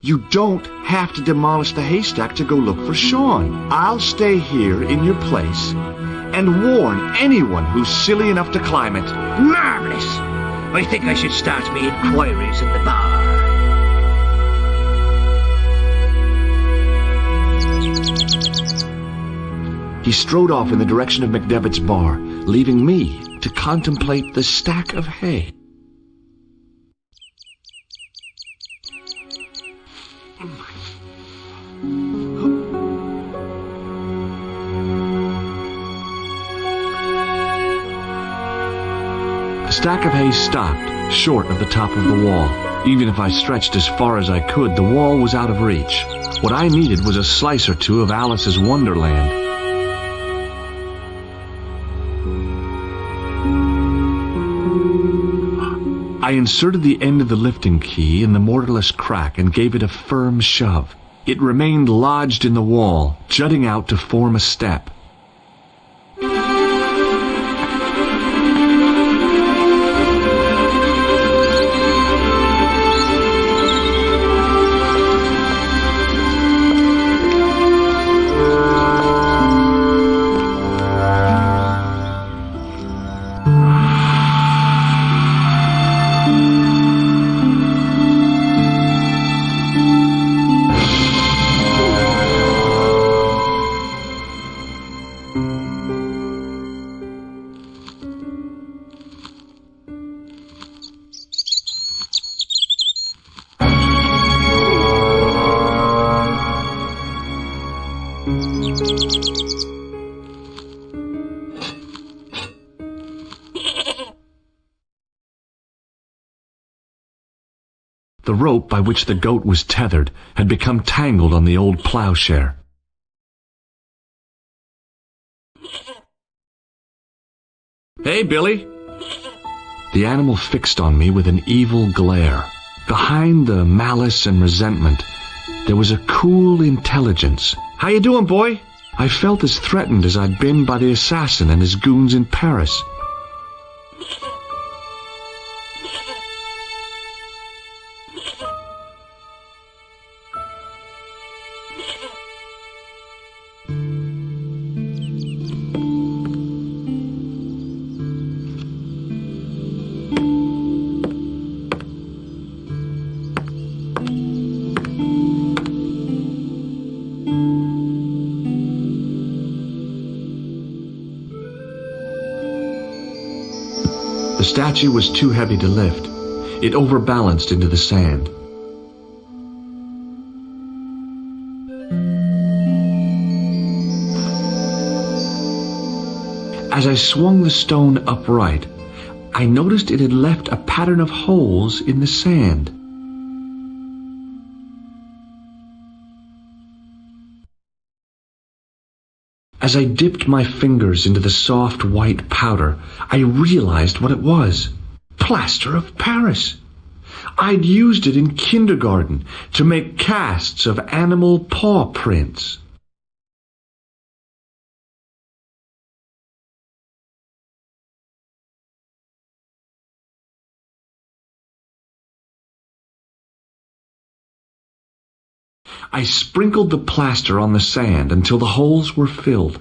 You don't have to demolish the haystack to go look for Sean. I'll stay here in your place and warn anyone who's silly enough to climb it. Marvellous! I think I should start me inquiries in the bar. He strode off in the direction of McDevitt's bar, leaving me to contemplate the stack of hay. The stack of hay stopped, short of the top of the wall. Even if I stretched as far as I could, the wall was out of reach. What I needed was a slice or two of Alice's Wonderland. I inserted the end of the lifting key in the mortarless crack and gave it a firm shove. It remained lodged in the wall, jutting out to form a step. The rope by which the goat was tethered had become tangled on the old plowshare. Hey, Billy. The animal fixed on me with an evil glare. Behind the malice and resentment, there was a cool intelligence. "How you doing, boy?" I felt as threatened as I'd been by the assassin and his goons in Paris. The statue was too heavy to lift. It overbalanced into the sand. As I swung the stone upright, I noticed it had left a pattern of holes in the sand. As I dipped my fingers into the soft white powder, I realized what it was. Plaster of Paris. I'd used it in kindergarten to make casts of animal paw prints. I sprinkled the plaster on the sand until the holes were filled.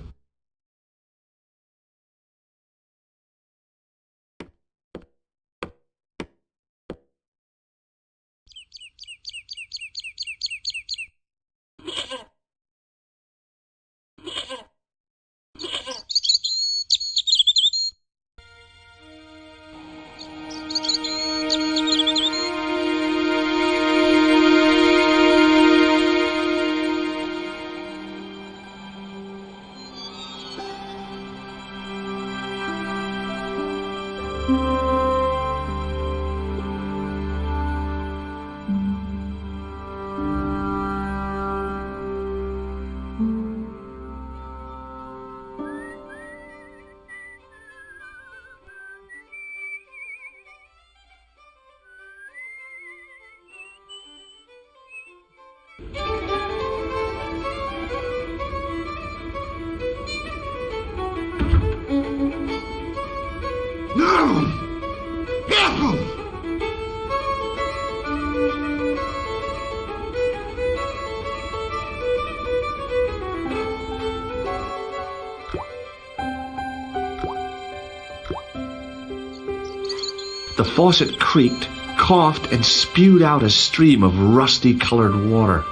The faucet creaked, coughed, and spewed out a stream of rusty-colored water.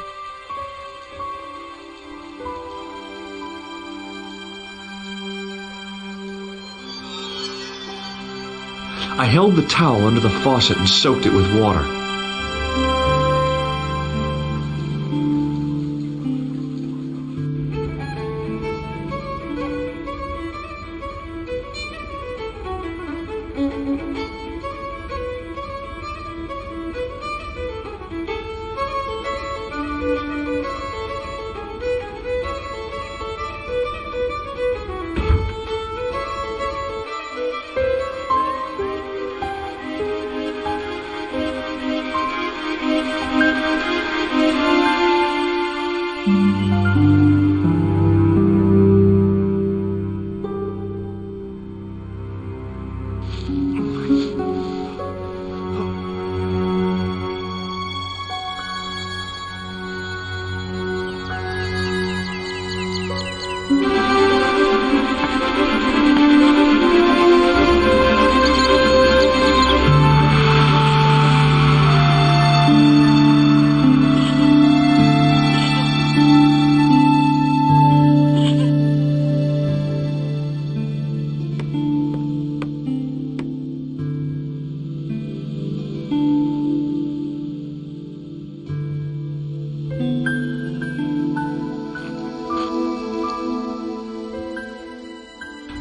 I held the towel under the faucet and soaked it with water.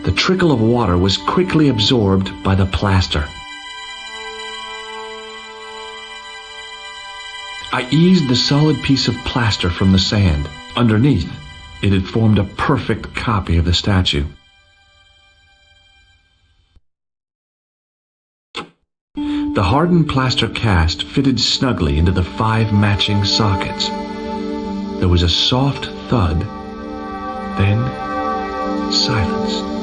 The trickle of water was quickly absorbed by the plaster. I eased the solid piece of plaster from the sand. Underneath, it had formed a perfect copy of the statue. hardened plaster cast fitted snugly into the 5 matching sockets. There was a soft thud, then silence.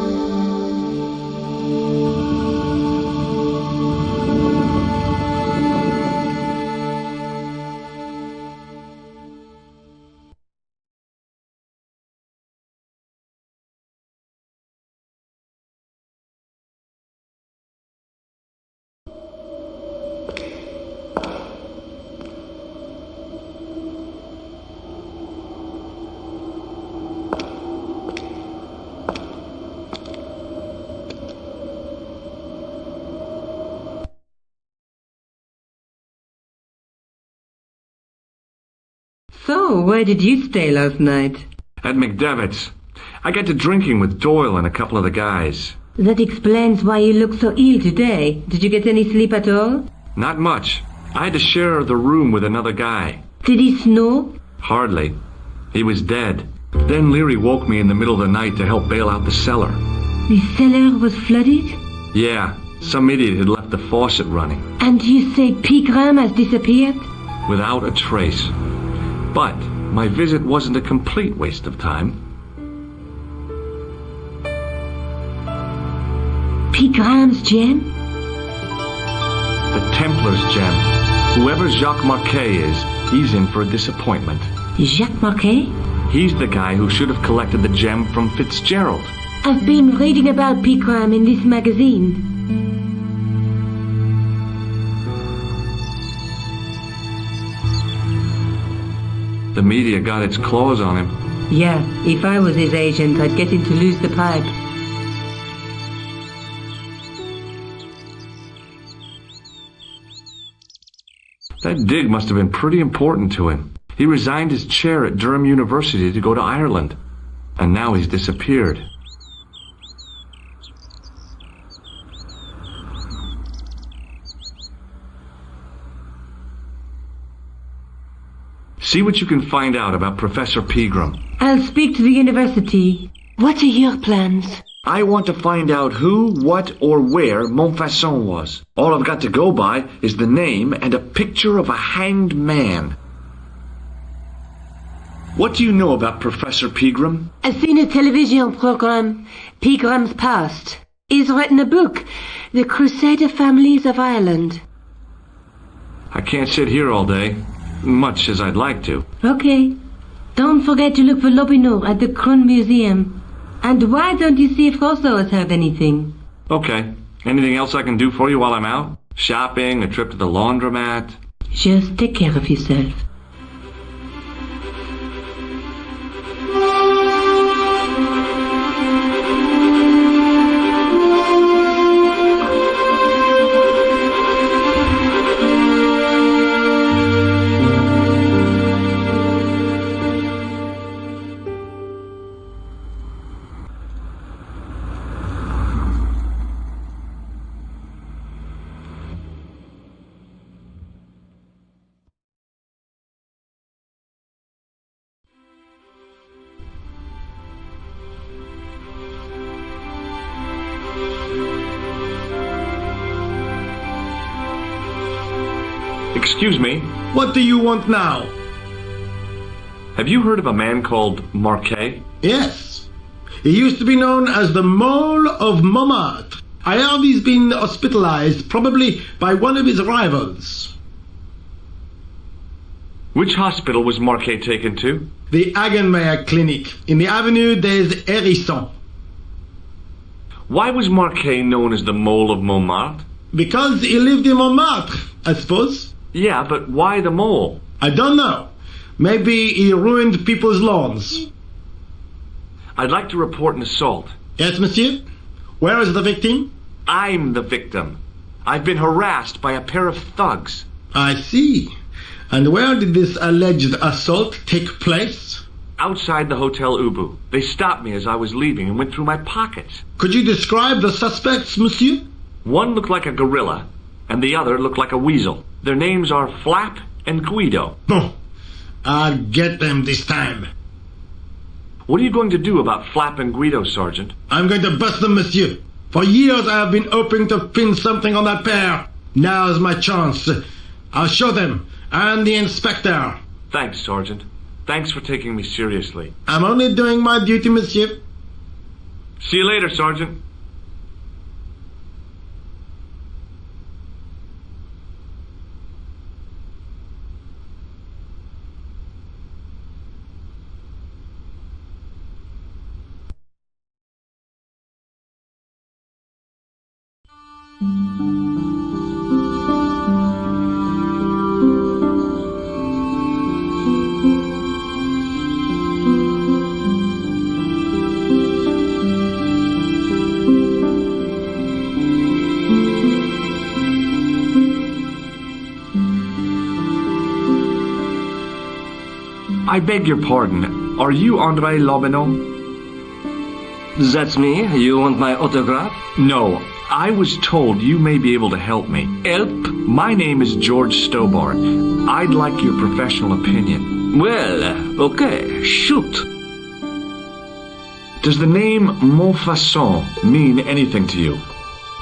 So, where did you stay last night? At McDevitt's. I got to drinking with Doyle and a couple of the guys. That explains why you look so ill today. Did you get any sleep at all? Not much. I had to share the room with another guy. Did he snore? Hardly. He was dead. Then Leary woke me in the middle of the night to help bail out the cellar. The cellar was flooded? Yeah, some idiot had left the faucet running. And you say Pegram has disappeared? Without a trace. But my visit wasn't a complete waste of time. Pegram's gem? The Templars' gem. Whoever Jacques Marquet is, he's in for a disappointment. Jacques Marquet? He's the guy who should have collected the gem from Fitzgerald. I've been reading about Pegram in this magazine. The media got its claws on him. Yeah, if I was his agent, I'd get him to lose the pipe. That dig must have been pretty important to him. He resigned his chair at Durham University to go to Ireland. And now he's disappeared. See what you can find out about Professor Pegram. I'll speak to the university. What are your plans? I want to find out who, what, or where Montfaucon was. All I've got to go by is the name and a picture of a hanged man. What do you know about Professor Pegram? I've seen a television program, Pegram's Past. He's written a book, The Crusader Families of Ireland. I can't sit here all day, much as I'd like to. Okay. Don't forget to look for Lopinot at the Kroon Museum. And why don't you see if Rosso has heard anything? Okay. Anything else I can do for you while I'm out? Shopping, a trip to the laundromat? Just take care of yourself. Excuse me? What do you want now? Have you heard of a man called Marquet? Yes. He used to be known as the Mole of Montmartre. I heard he's been hospitalized, probably by one of his rivals. Which hospital was Marquet taken to? The Hagenmeyer Clinic, in the Avenue des Hérissons. Why was Marquet known as the Mole of Montmartre? Because he lived in Montmartre, I suppose. Yeah, but why the mole? I don't know. Maybe he ruined people's lawns. I'd like to report an assault. Yes, monsieur? Where is the victim? I'm the victim. I've been harassed by a pair of thugs. I see. And where did this alleged assault take place? Outside the Hotel Ubu. They stopped me as I was leaving and went through my pockets. Could you describe the suspects, monsieur? One looked like a gorilla, and the other looked like a weasel. Their names are Flap and Guido. Bon. I'll get them this time. What are you going to do about Flap and Guido, Sergeant? I'm going to bust them, monsieur. For years I have been hoping to pin something on that pair. Now's my chance. I'll show them. I'm the inspector. Thanks, Sergeant. Thanks for taking me seriously. I'm only doing my duty, monsieur. See you later, Sergeant. I beg your pardon. Are you André Lobineau? That's me. You want my autograph? No. I was told you may be able to help me. Help? My name is George Stobbart. I'd like your professional opinion. Well, okay. Shoot. Does the name Montfaucon mean anything to you?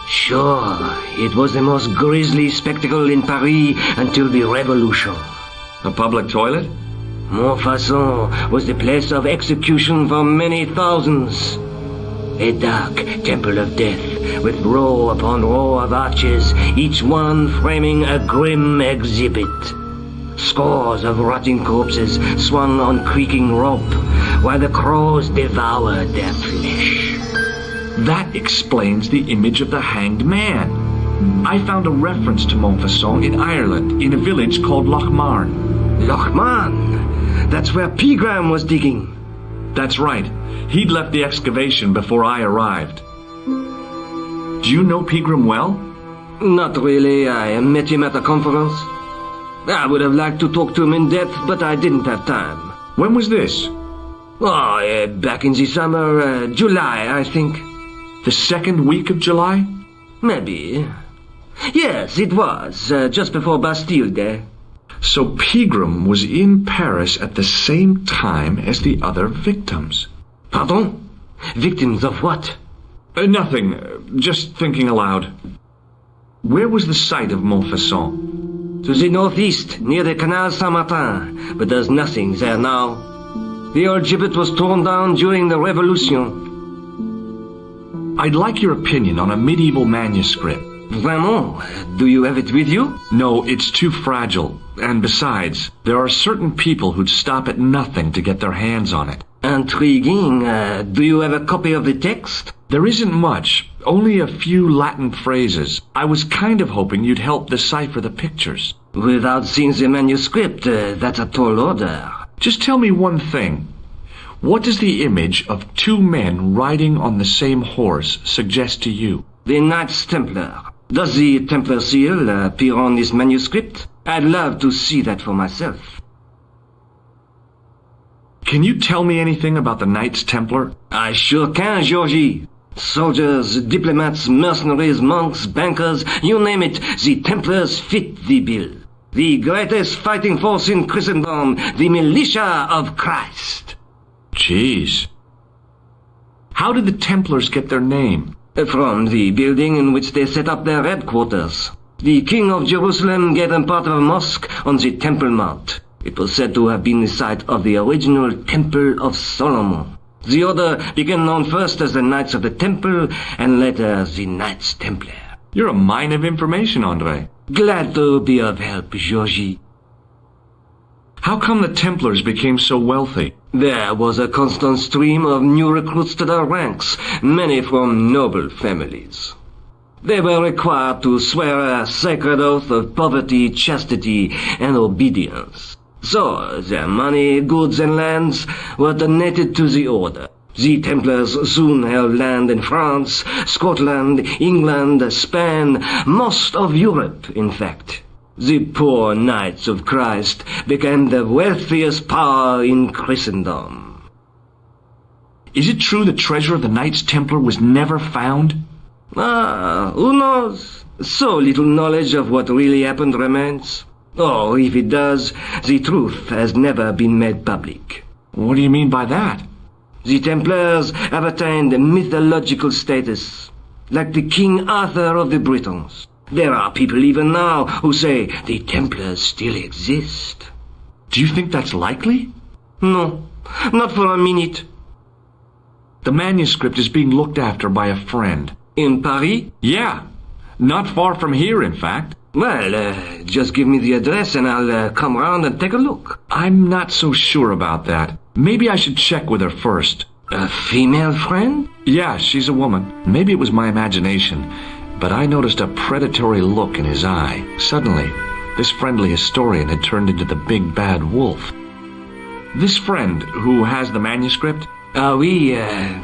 Sure. It was the most grisly spectacle in Paris until the Revolution. A public toilet? Montfaucon was the place of execution for many thousands. A dark temple of death, with row upon row of arches, each one framing a grim exhibit. Scores of rotting corpses swung on creaking rope, while the crows devoured their flesh. That explains the image of the hanged man. I found a reference to Montfaucon in Ireland, in a village called Lochmarn. Lochmarn? That's where Pegram was digging. That's right. He'd left the excavation before I arrived. Do you know Pegram well? Not really. I met him at a conference. I would have liked to talk to him in depth, but I didn't have time. When was this? Oh, back in the summer, July, I think. The second week of July? Maybe. Yes, it was, just before Bastille Day. So Pegram was in Paris at the same time as the other victims. Pardon? Victims of what? Nothing. Just thinking aloud. Where was the site of Montfaucon? To the northeast, near the Canal Saint-Martin, but there's nothing there now. The old gibbet was torn down during the Revolution. I'd like your opinion on a medieval manuscript. Vraiment? Do you have it with you? No, it's too fragile. And besides, there are certain people who'd stop at nothing to get their hands on it. Intriguing. Do you have a copy of the text? There isn't much. Only a few Latin phrases. I was kind of hoping you'd help decipher the pictures. Without seeing the manuscript, that's a tall order. Just tell me one thing. What does the image of two men riding on the same horse suggest to you? The Knights Templar. Does the Templar seal appear on this manuscript? I'd love to see that for myself. Can you tell me anything about the Knights Templar? I sure can, Georgie. Soldiers, diplomats, mercenaries, monks, bankers, you name it, the Templars fit the bill. The greatest fighting force in Christendom, the militia of Christ. Jeez. How did the Templars get their name? From the building in which they set up their headquarters. The King of Jerusalem gave them part of a mosque on the Temple Mount. It was said to have been the site of the original Temple of Solomon. The order became known first as the Knights of the Temple, and later the Knights Templar. You're a mine of information, André. Glad to be of help, Georgie. How come the Templars became so wealthy? There was a constant stream of new recruits to their ranks, many from noble families. They were required to swear a sacred oath of poverty, chastity, and obedience. So, their money, goods, and lands were donated to the order. The Templars soon held land in France, Scotland, England, Spain, most of Europe, in fact. The poor Knights of Christ became the wealthiest power in Christendom. Is it true the treasure of the Knights Templar was never found? Who knows? So little knowledge of what really happened remains. Or, if it does, the truth has never been made public. What do you mean by that? The Templars have attained mythological status, like the King Arthur of the Britons. There are people even now who say the Templars still exist. Do you think that's likely? No, not for a minute. The manuscript is being looked after by a friend. In Paris? Yeah. Not far from here, in fact. Well, just give me the address and I'll come round and take a look. I'm not so sure about that. Maybe I should check with her first. A female friend? Yeah, she's a woman. Maybe it was my imagination, but I noticed a predatory look in his eye. Suddenly, this friendly historian had turned into the big bad wolf. This friend, who has the manuscript? Oui,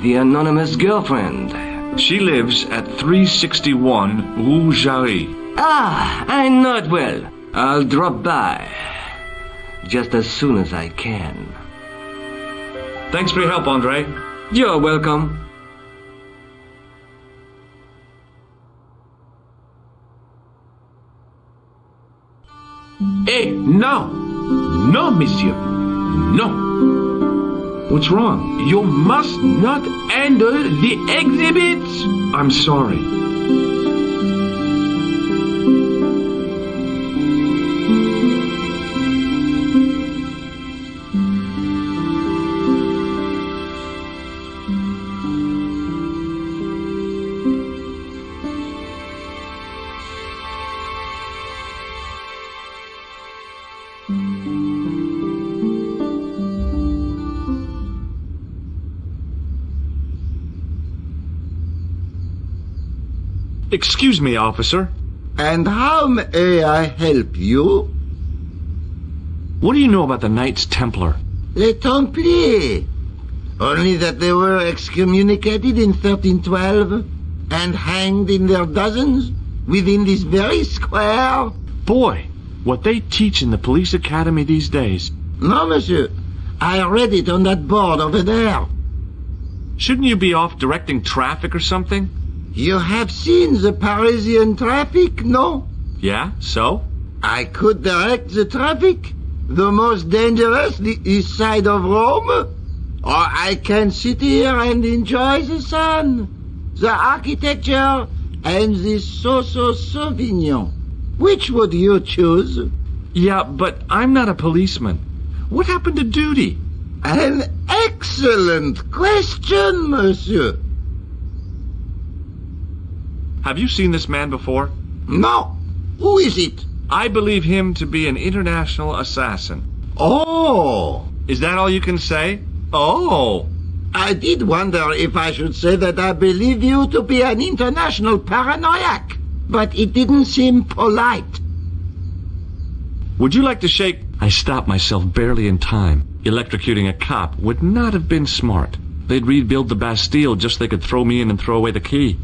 the anonymous girlfriend. She lives at 361 Rue Jarry. Ah, I know it well. I'll drop by. Just as soon as I can. Thanks for your help, Andre. You're welcome. Hey, no! No, monsieur. No. What's wrong? You must not handle the exhibits. I'm sorry. Excuse me, officer. And how may I help you? What do you know about the Knights Templar? Les Templiers. Only that they were excommunicated in 1312 and hanged in their dozens within this very square. Boy, what they teach in the police academy these days. No, monsieur. I read it on that board over there. Shouldn't you be off directing traffic or something? You have seen the Parisian traffic, no? Yeah, so? I could direct the traffic. The most dangerous, the east side of Rome. Or I can sit here and enjoy the sun, the architecture, and the Sauvignon. Which would you choose? Yeah, but I'm not a policeman. What happened to duty? An excellent question, monsieur. Have you seen this man before? No. Who is it? I believe him to be an international assassin. Oh. Is that all you can say? Oh. I did wonder if I should say that I believe you to be an international paranoiac, but it didn't seem polite. Would you like to shake? I stopped myself barely in time. Electrocuting a cop would not have been smart. They'd rebuild the Bastille just so they could throw me in and throw away the key.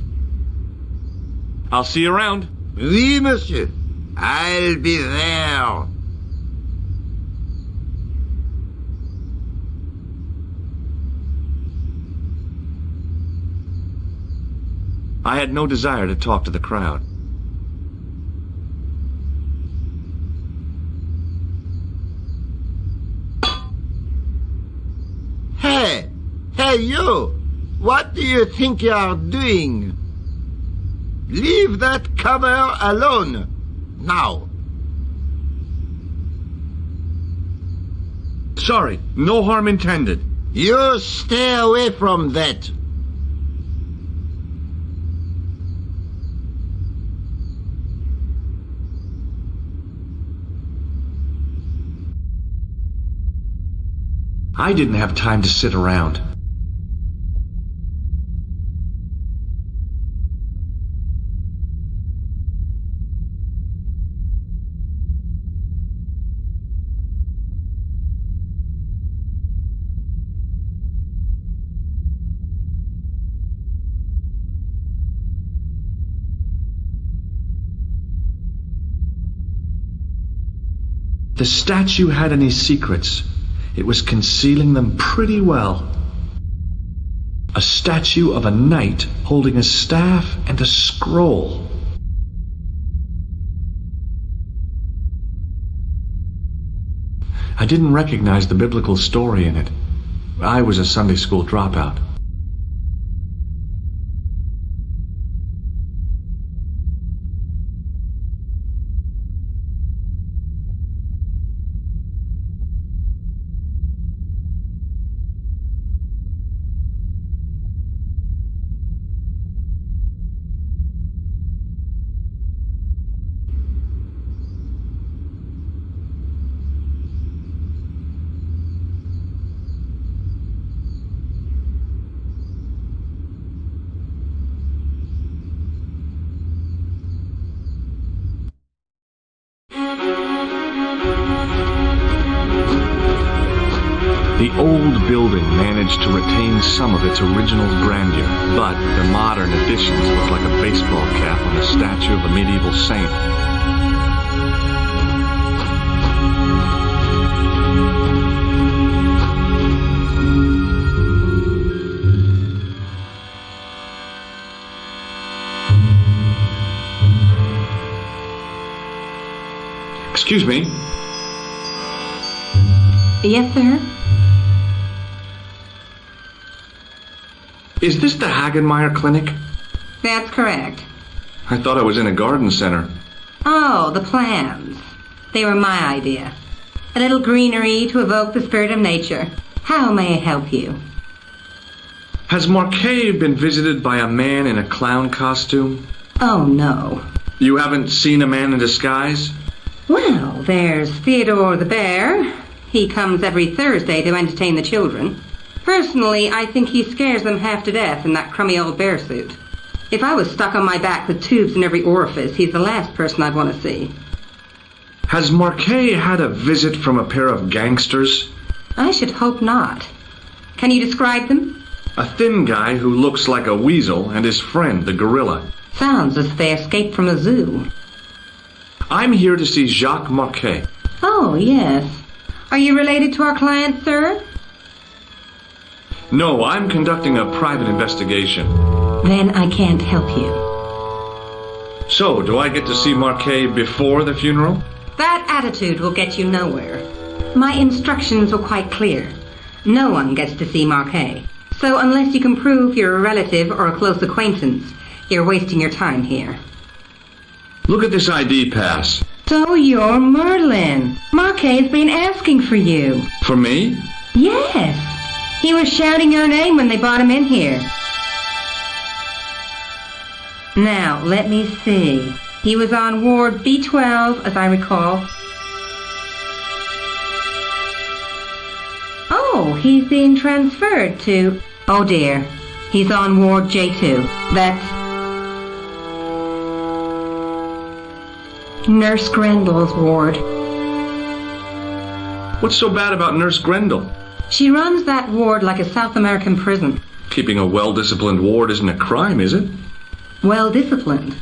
I'll see you around. Oui, monsieur. I'll be there. I had no desire to talk to the crowd. Hey! Hey, you! What do you think you are doing? Leave that cover alone. Now. Sorry, no harm intended. You stay away from that. I didn't have time to sit around. The statue had any secrets. It was concealing them pretty well. A statue of a knight holding a staff and a scroll. I didn't recognize the biblical story in it. I was a Sunday school dropout. The old building managed to retain some of its original grandeur, but the modern additions look like a baseball cap on the statue of a medieval saint. Excuse me. Yes, sir? Is this the Hagenmeyer Clinic? That's correct. I thought I was in a garden center. Oh, the plans. They were my idea. A little greenery to evoke the spirit of nature. How may I help you? Has Marquet been visited by a man in a clown costume? Oh, no. You haven't seen a man in disguise? Well, there's Theodore the Bear. He comes every Thursday to entertain the children. Personally, I think he scares them half to death in that crummy old bear suit. If I was stuck on my back with tubes in every orifice, he's the last person I'd want to see. Has Marquet had a visit from a pair of gangsters? I should hope not. Can you describe them? A thin guy who looks like a weasel and his friend, the gorilla. Sounds as if they escaped from a zoo. I'm here to see Jacques Marquet. Oh, yes. Are you related to our client, sir? No, I'm conducting a private investigation. Then I can't help you. So, do I get to see Marquet before the funeral? That attitude will get you nowhere. My instructions were quite clear. No one gets to see Marquet. So unless you can prove you're a relative or a close acquaintance, you're wasting your time here. Look at this ID pass. So you're Merlin. Marquet's been asking for you. For me? Yes. He was shouting your name when they brought him in here. Now, let me see. He was on Ward B12, as I recall. Oh, he's being transferred to... Oh, dear. He's on Ward J2. That's... Nurse Grendel's ward. What's so bad about Nurse Grendel? She runs that ward like a South American prison. Keeping a well-disciplined ward isn't a crime, is it? Well-disciplined.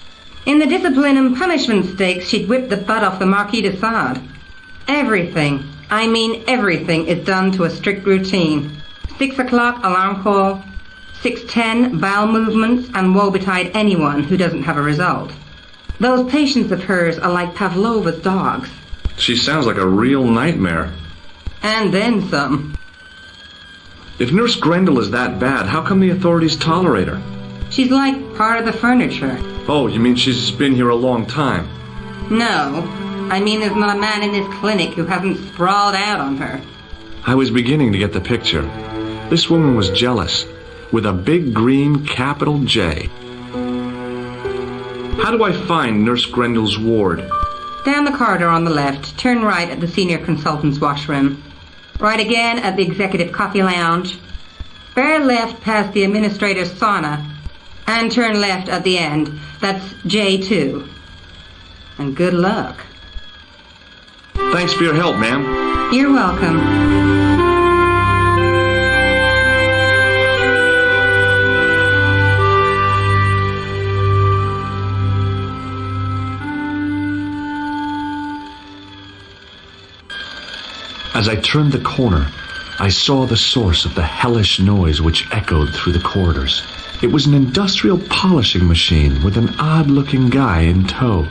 In the discipline and punishment stakes, she'd whip the butt off the Marquis de Sade. Everything, I mean everything, is done to a strict routine. 6 o'clock alarm call, 6:10 bowel movements, and woe betide anyone who doesn't have a result. Those patients of hers are like Pavlova's dogs. She sounds like a real nightmare. And then some. If Nurse Grendel is that bad, how come the authorities tolerate her? She's like part of the furniture. Oh, you mean she's been here a long time? No, I mean there's not a man in this clinic who hasn't sprawled out on her. I was beginning to get the picture. This woman was jealous, with a big green capital J. How do I find Nurse Grendel's ward? Down the corridor on the left, turn right at the senior consultant's washroom. Right again at the executive coffee lounge. Bear left past the administrator's sauna. And turn left at the end. That's J2. And good luck. Thanks for your help, ma'am. You're welcome. As I turned the corner, I saw the source of the hellish noise which echoed through the corridors. It was an industrial polishing machine with an odd-looking guy in tow.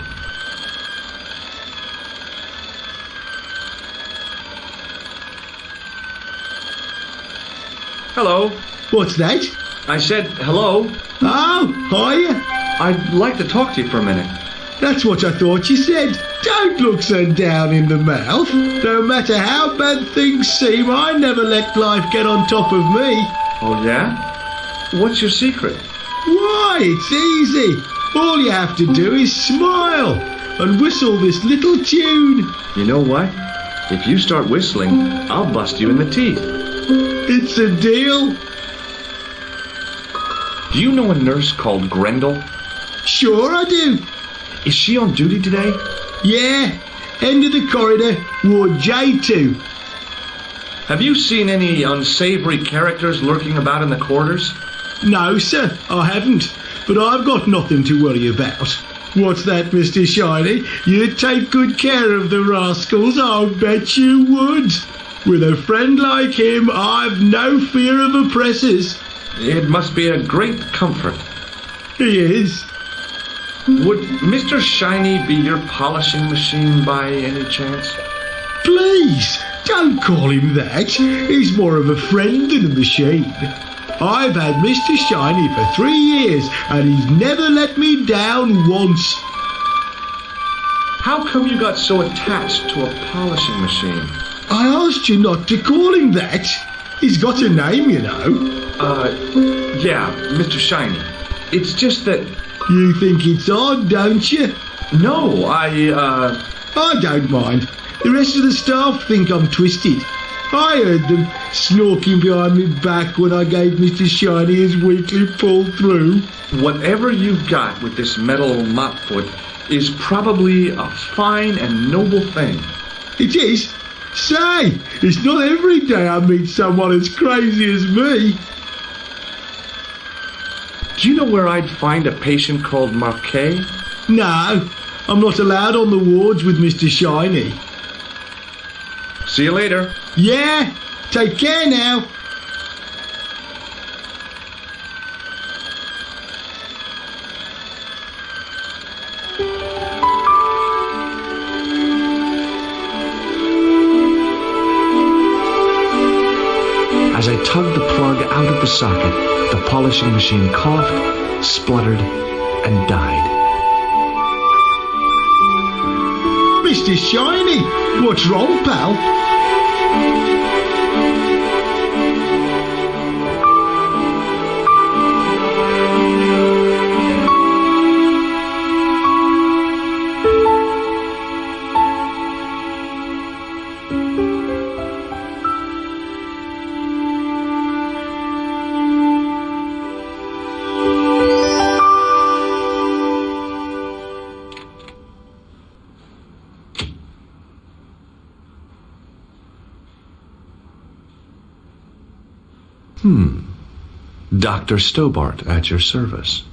Hello. What's that? I said hello. Oh, hiya. I'd like to talk to you for a minute. That's what I thought you said. Don't look so down in the mouth. No matter how bad things seem, I never let life get on top of me. Oh, yeah? What's your secret? Why, it's easy. All you have to do is smile and whistle this little tune. You know what? If you start whistling, I'll bust you in the teeth. It's a deal. Do you know a nurse called Grendel? Sure I do. Is she on duty today? Yeah, end of the corridor, Ward J2. Have you seen any unsavory characters lurking about in the quarters? No, sir, I haven't. But I've got nothing to worry about. What's that, Mr. Shiny? You'd take good care of the rascals, I'll bet you would. With a friend like him, I've no fear of oppressors. It must be a great comfort. He is. Would Mr. Shiny be your polishing machine by any chance? Please, don't call him that. He's more of a friend than a machine. I've had Mr. Shiny for 3 years, and he's never let me down once. How come you got so attached to a polishing machine? I asked you not to call him that. He's got a name, you know. Yeah, Mr. Shiny. It's just that... You think it's odd, don't you? No, I don't mind. The rest of the staff think I'm twisted. I heard them snorking behind me back when I gave Mr. Shiny his weekly pull through. Whatever you've got with this metal mop foot is probably a fine and noble thing. It is? Say, it's not every day I meet someone as crazy as me. Do you know where I'd find a patient called Marquet? No, I'm not allowed on the wards with Mr. Shiny. See you later. Yeah, take care now. As I tugged the plug out of the socket, the polishing machine coughed, spluttered, and died. Mr. Shiny, what's wrong, pal? Dr. Stobbart at your service.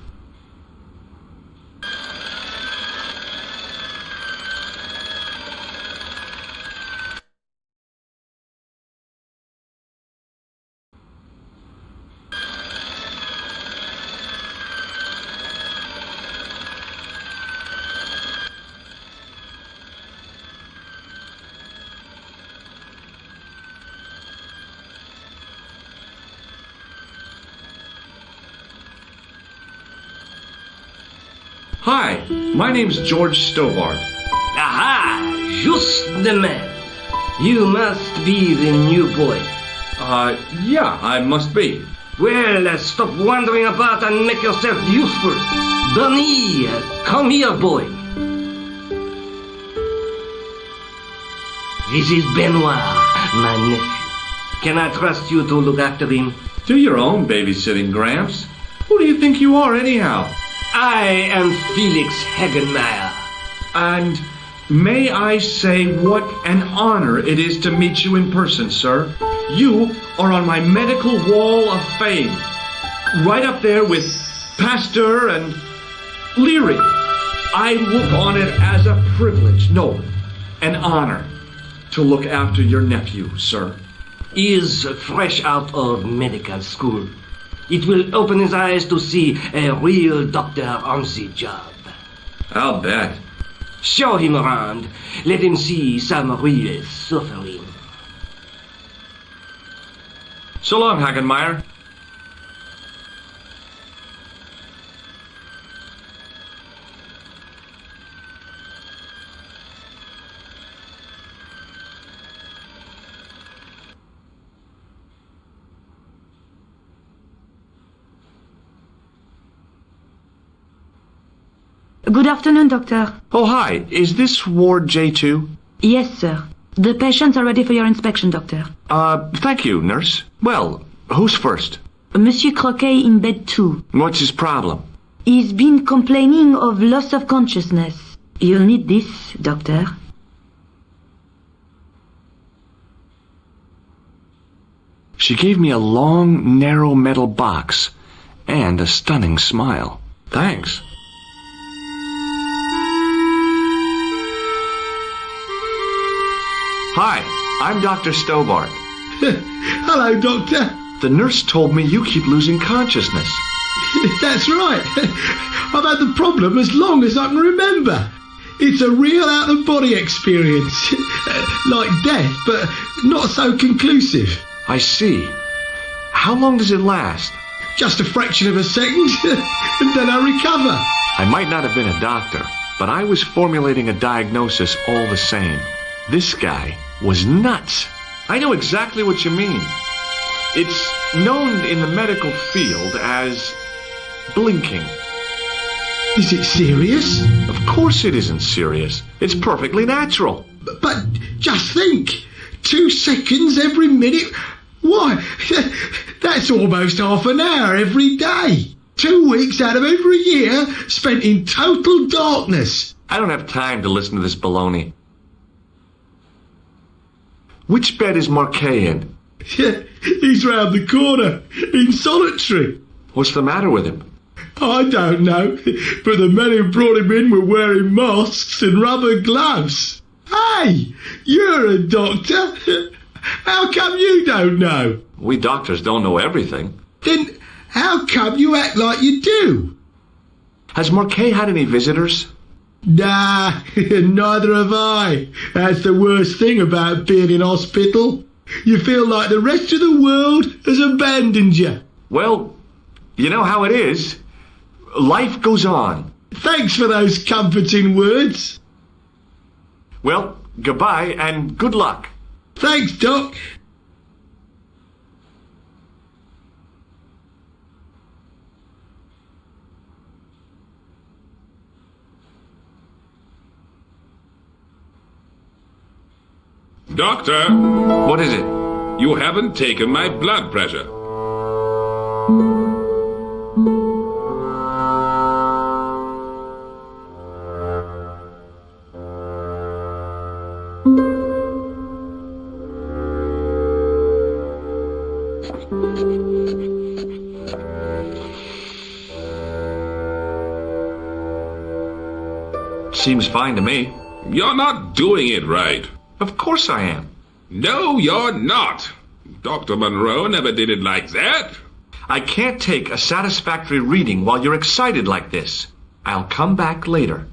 Hi, my name's George Stobbart. Aha! Just the man. You must be the new boy. Yeah, I must be. Well, stop wandering about and make yourself useful. Bunny, come here, boy. This is Benoit, my nephew. Can I trust you to look after him? Do your own babysitting, Gramps. Who do you think you are, anyhow? I am Felix Hagenmeyer. And may I say what an honor it is to meet you in person, sir. You are on my medical wall of fame. Right up there with Pasteur and Leary. I look on it as a privilege, no, an honor, to look after your nephew, sir. He is fresh out of medical school. It will open his eyes to see a real doctor on the job. I'll bet. Show him around. Let him see some real suffering. So long, Hagenmeyer. Good afternoon, Doctor. Oh, hi. Is this Ward J2? Yes, sir. The patients are ready for your inspection, Doctor. Thank you, nurse. Well, who's first? Monsieur Croquet in bed 2. What's his problem? He's been complaining of loss of consciousness. You'll need this, Doctor. She gave me a long, narrow metal box and a stunning smile. Thanks. Hi, I'm Dr. Stobbart. Hello, Doctor. The nurse told me you keep losing consciousness. That's right. I've had the problem as long as I can remember. It's a real out-of-body experience. Like death, but not so conclusive. I see. How long does it last? Just a fraction of a second, and then I recover. I might not have been a doctor, but I was formulating a diagnosis all the same. This guy was nuts. I know exactly what you mean. It's known in the medical field as blinking. Is it serious? Of course it isn't serious. It's perfectly natural. But just think, 2 seconds every minute. Why, that's almost half an hour every day. 2 weeks out of every year spent in total darkness. I don't have time to listen to this baloney. Which bed is Marquet in? He's round the corner, in solitary. What's the matter with him? I don't know, but the men who brought him in were wearing masks and rubber gloves. Hey, you're a doctor. How come you don't know? We doctors don't know everything. Then how come you act like you do? Has Marquet had any visitors? Nah, neither have I. That's the worst thing about being in hospital. You feel like the rest of the world has abandoned you. Well, you know how it is. Life goes on. Thanks for those comforting words. Well, goodbye and good luck. Thanks, Doc. Doctor! What is it? You haven't taken my blood pressure. Seems fine to me. You're not doing it right. Of course I am. No, you're not. Dr. Monroe never did it like that. I can't take a satisfactory reading while you're excited like this. I'll come back later.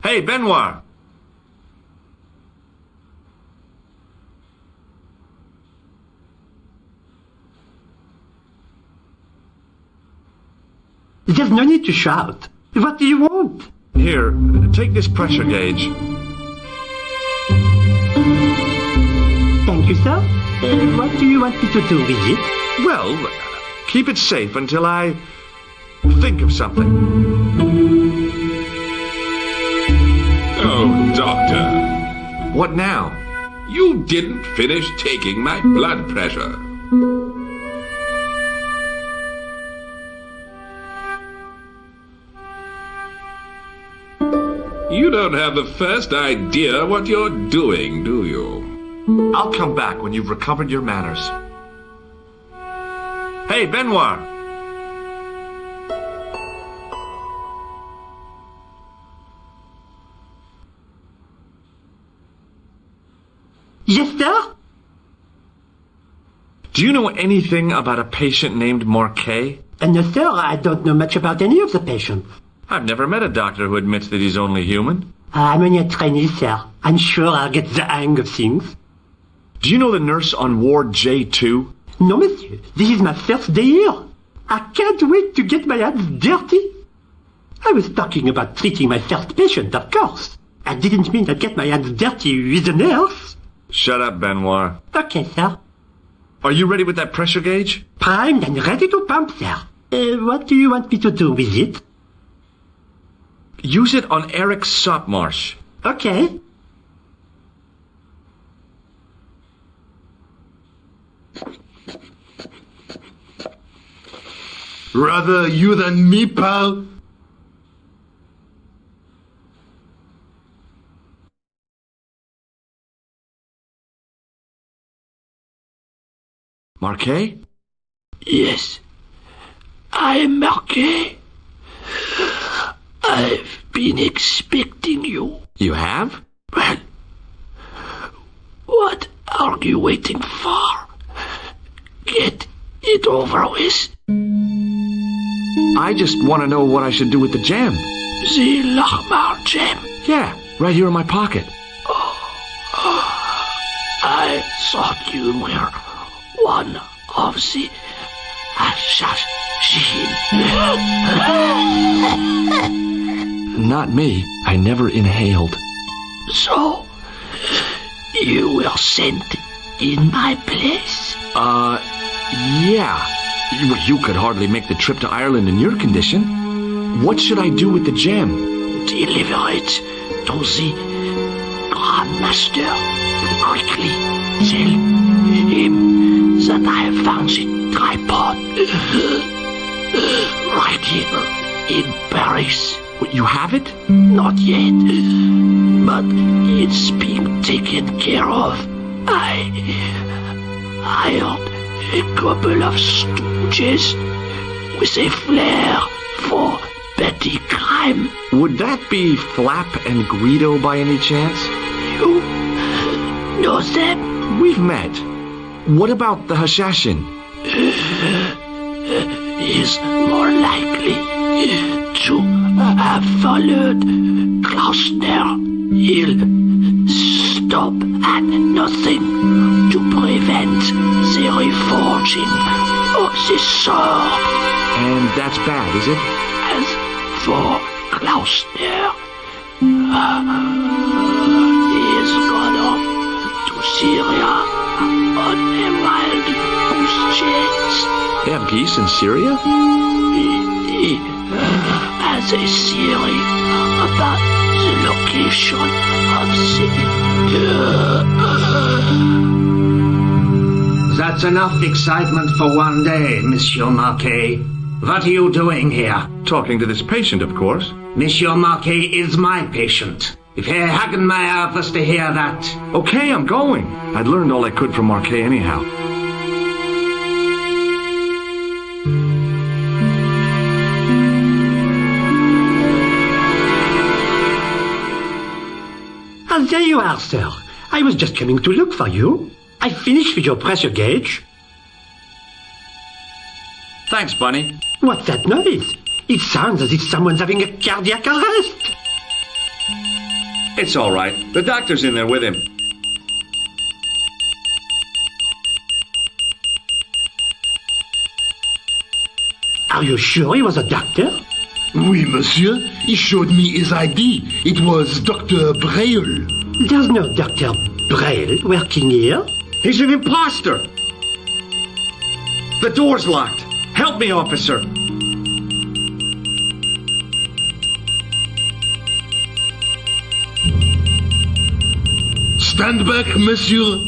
Hey, Benoit. There's no need to shout. What do you want? Here, take this pressure gauge. Thank you, sir. What do you want me to do with it? Well, keep it safe until I think of something. Oh, Doctor. What now? You didn't finish taking my blood pressure. You don't have the first idea what you're doing, do you? I'll come back when you've recovered your manners. Hey, Benoit! Yes, sir? Do you know anything about a patient named Marquet? No, sir, I don't know much about any of the patients. I've never met a doctor who admits that he's only human. I'm only a trainee, sir. I'm sure I'll get the hang of things. Do you know the nurse on Ward J2? No, monsieur. This is my first day here. I can't wait to get my hands dirty. I was talking about treating my first patient, of course. I didn't mean to get my hands dirty with a nurse. Shut up, Benoit. Okay, sir. Are you ready with that pressure gauge? Primed and ready to pump, sir. What do you want me to do with it? Use it on Eric Sopmarsh. Okay. Rather you than me, pal. Marquet? Yes, I am Marquet. I've been expecting you. You have? Well, what are you waiting for? Get it over with. I just want to know what I should do with the gem. The Lochmar gem? Yeah, right here in my pocket. I thought you were one of the assassins. Not me. I never inhaled. So, you were sent in my place? Yeah. You could hardly make the trip to Ireland in your condition. What should I do with the gem? Deliver it to the Grand Master. Quickly tell him that I have found the tripod right here in Paris. You have it? Not yet, but it's being taken care of. I hired a couple of stooges with a flair for petty crime. Would that be Flap and Guido by any chance? You know them? We've met. What about the Hashashin? Is more likely to have followed Klausner. He'll stop at nothing to prevent the reforging of the sword. And that's bad, is it? As for Klausner, he is gone off to Syria on a wild goose chase. They have geese in Syria? He has a theory about the location of the... That's enough excitement for one day, Monsieur Marquet. What are you doing here? Talking to this patient, of course. Monsieur Marquet is my patient. If Herr Hagenmeyer was to hear that... Okay, I'm going. I'd learned all I could from Marquet anyhow. There you are, sir. I was just coming to look for you. I finished with your pressure gauge. Thanks, Bunny. What's that noise? It sounds as if someone's having a cardiac arrest. It's all right. The doctor's in there with him. Are you sure he was a doctor? Oui, monsieur. He showed me his ID. It was Dr. Braille. There's no Dr. Braille working here. He's an imposter. The door's locked. Help me, officer. Stand back, monsieur.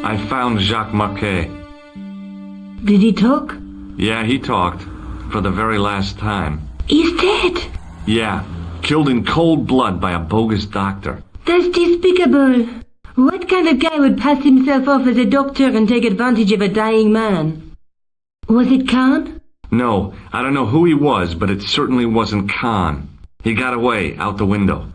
I found Jacques Marquet. Did he talk? Yeah, he talked. For the very last time. He's dead. Yeah, killed in cold blood by a bogus doctor. That's despicable. What kind of guy would pass himself off as a doctor and take advantage of a dying man? Was it Khan? No, I don't know who he was, but it certainly wasn't Khan. He got away, out the window.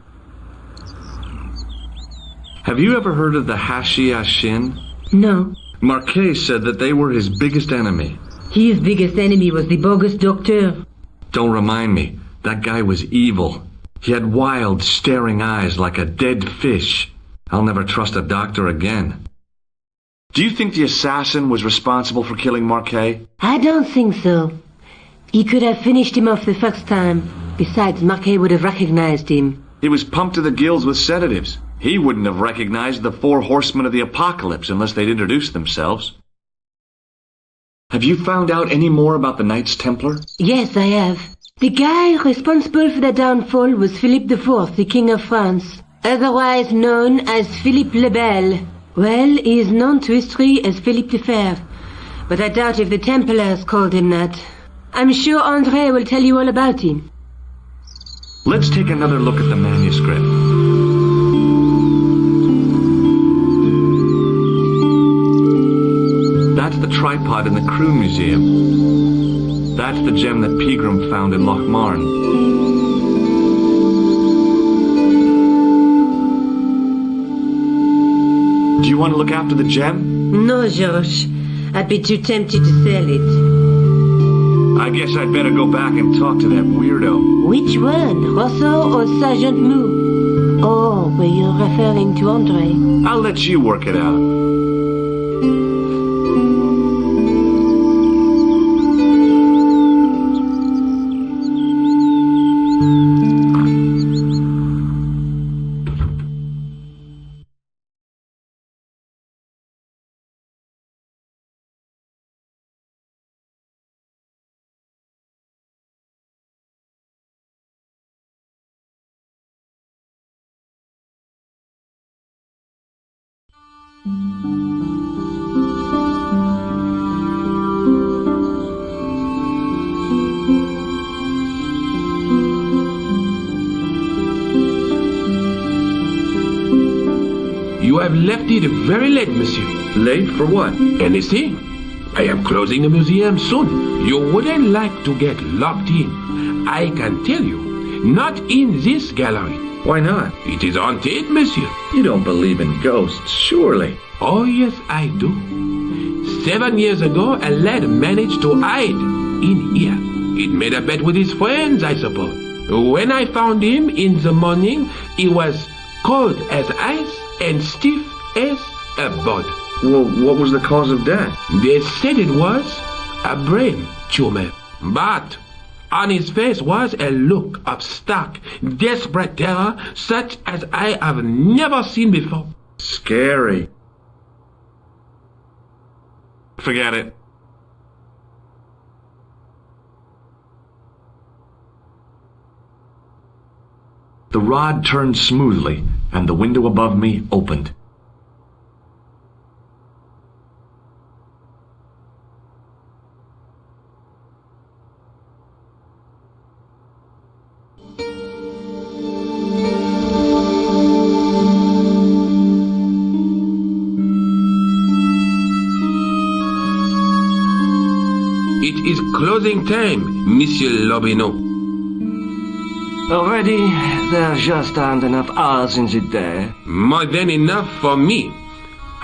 Have you ever heard of the Hashashin? No. Marquet said that they were his biggest enemy. His biggest enemy was the bogus doctor. Don't remind me. That guy was evil. He had wild, staring eyes like a dead fish. I'll never trust a doctor again. Do you think the assassin was responsible for killing Marquet? I don't think so. He could have finished him off the first time. Besides, Marquet would have recognized him. He was pumped to the gills with sedatives. He wouldn't have recognized the 4 horsemen of the apocalypse unless they'd introduced themselves. Have you found out any more about the Knights Templar? Yes, I have. The guy responsible for the downfall was Philip IV, the King of France, otherwise known as Philippe le Bel. Well, he is known to history as Philippe the Fair, but I doubt if the Templars called him that. I'm sure André will tell you all about him. Let's take another look at the manuscript. That's the tripod in the crew museum. That's the gem that Pegram found in Lochmarn. Do you want to look after the gem? No, George. I'd be too tempted to sell it. I guess I'd better go back and talk to that weirdo. Which one? Rousseau or Sergeant Mou? Oh, were you referring to André? I'll let you work it out. You have left it very late, monsieur. Late for what? Anything. I am closing the museum soon. You wouldn't like to get locked in. I can tell you. Not in this gallery. Why not? It is haunted, monsieur. You don't believe in ghosts, surely. Oh, yes, I do. 7 years ago, a lad managed to hide in here. He made a bet with his friends, I suppose. When I found him in the morning, he was cold as ice and stiff as a board. Well, what was the cause of death? They said it was a brain tumor. But on his face was a look of stark, desperate terror such as I have never seen before. Scary. Forget it. The rod turned smoothly, and the window above me opened. It is closing time, Monsieur Lobineau. Already, there just aren't enough hours in the day. More than enough for me.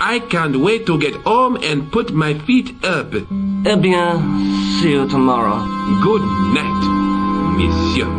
I can't wait to get home and put my feet up. Eh bien, see you tomorrow. Good night, monsieur.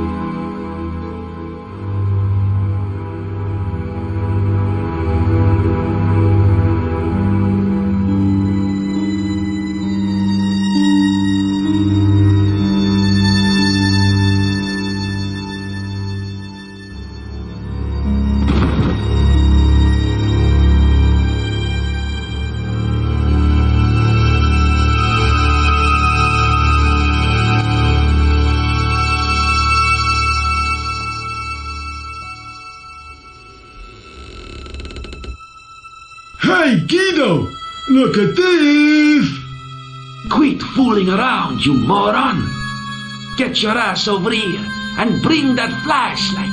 Hey, Guido! Look at this! Quit fooling around, you moron! Get your ass over here and bring that flashlight.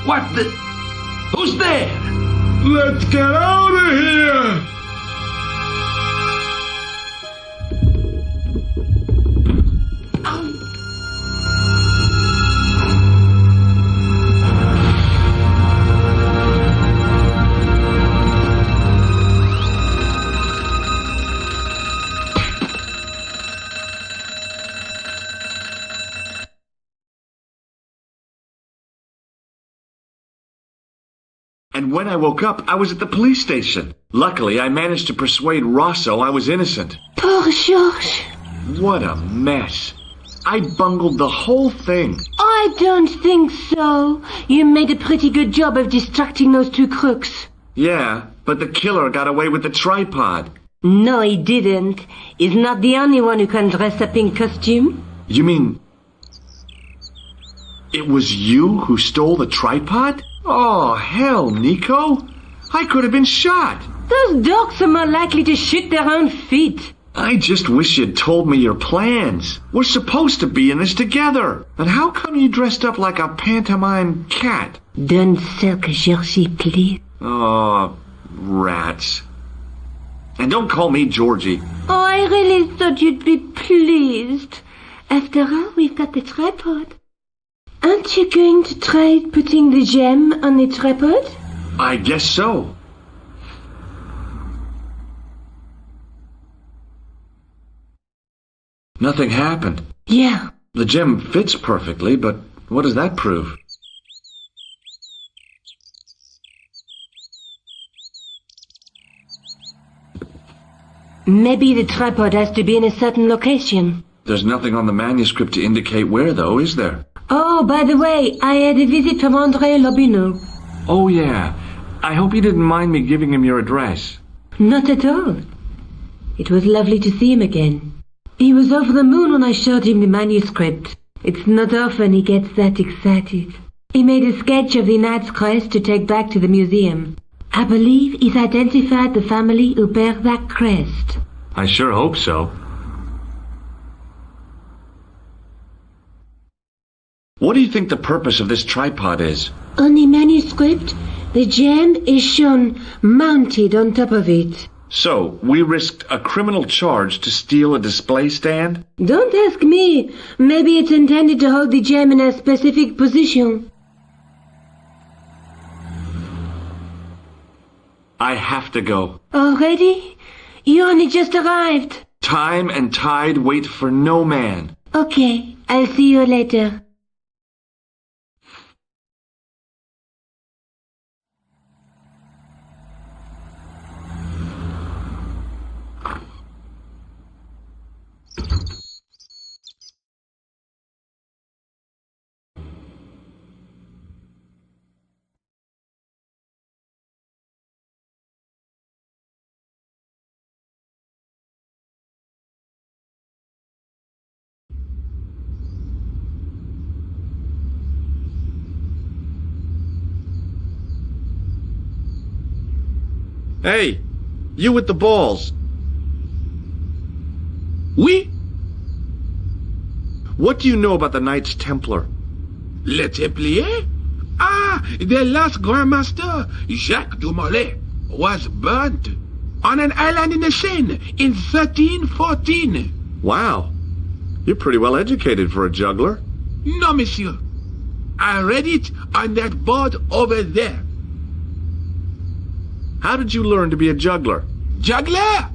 What the... Who's there? Let's get out of here! And when I woke up, I was at the police station. Luckily, I managed to persuade Rosso I was innocent. Poor Georges. What a mess. I bungled the whole thing. I don't think so. You made a pretty good job of distracting those two crooks. Yeah, but the killer got away with the tripod. No, he didn't. He's not the only one who can dress up in costume. You mean... it was you who stole the tripod? Oh, hell, Nico. I could have been shot. Those dogs are more likely to shoot their own feet. I just wish you'd told me your plans. We're supposed to be in this together. And how come you dressed up like a pantomime cat? Don't sulk, Georgie, please. Oh, rats. And don't call me Georgie. Oh, I really thought you'd be pleased. After all, we've got the tripod. Aren't you going to try putting the gem on the tripod? I guess so. Nothing happened. Yeah. The gem fits perfectly, but what does that prove? Maybe the tripod has to be in a certain location. There's nothing on the manuscript to indicate where, though, is there? Oh, by the way, I had a visit from André Lobineau. Oh, yeah. I hope you didn't mind me giving him your address. Not at all. It was lovely to see him again. He was over the moon when I showed him the manuscript. It's not often he gets that excited. He made a sketch of the Knight's crest to take back to the museum. I believe he's identified the family who bear that crest. I sure hope so. What do you think the purpose of this tripod is? On the manuscript, the gem is shown mounted on top of it. So, we risked a criminal charge to steal a display stand? Don't ask me. Maybe it's intended to hold the gem in a specific position. I have to go. Already? You only just arrived. Time and tide wait for no man. Okay, I'll see you later. Hey, you with the balls. Oui? What do you know about the Knights Templar? Les Templiers? Ah, the last Grand Master, Jacques de Molay, was burnt on an island in the Seine in 1314. Wow. You're pretty well educated for a juggler. No, monsieur. I read it on that board over there. How did you learn to be a juggler? Juggler?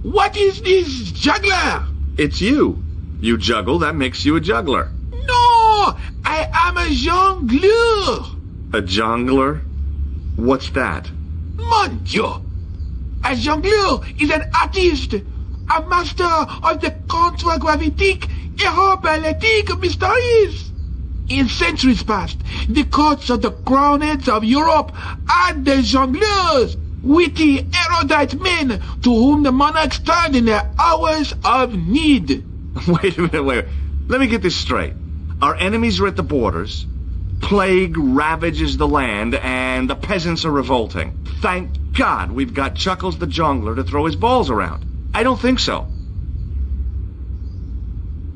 What is this juggler? It's you. You juggle, that makes you a juggler. No! I am a jongleur. A jongler? What's that? Mon Dieu! A jongleur is an artist, a master of the contragravitic aeroballetic mysteries. In centuries past, the courts of the crowned heads of Europe had the jongleurs, witty, erudite men to whom the monarchs turned in their hours of need. Wait a minute, wait. Let me get this straight. Our enemies are at the borders, plague ravages the land, and the peasants are revolting. Thank God we've got Chuckles the Jongler to throw his balls around. I don't think so.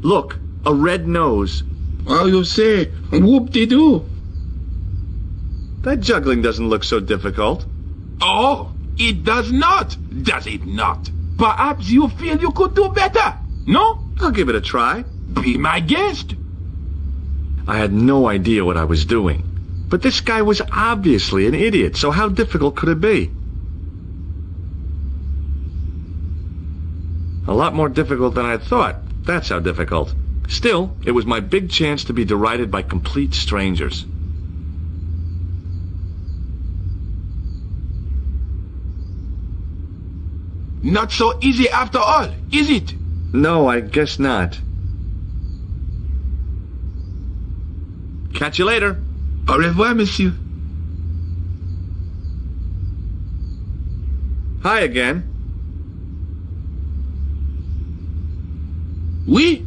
Look, a red nose. Oh, you say, whoop-de-doo. That juggling doesn't look so difficult. Oh, it does not, does it not? Perhaps you feel you could do better, no? I'll give it a try. Be my guest. I had no idea what I was doing. But this guy was obviously an idiot, so how difficult could it be? A lot more difficult than I thought. That's how difficult. Still, it was my big chance to be derided by complete strangers. Not so easy after all, is it? No, I guess not. Catch you later. Au revoir, monsieur. Hi again. Oui?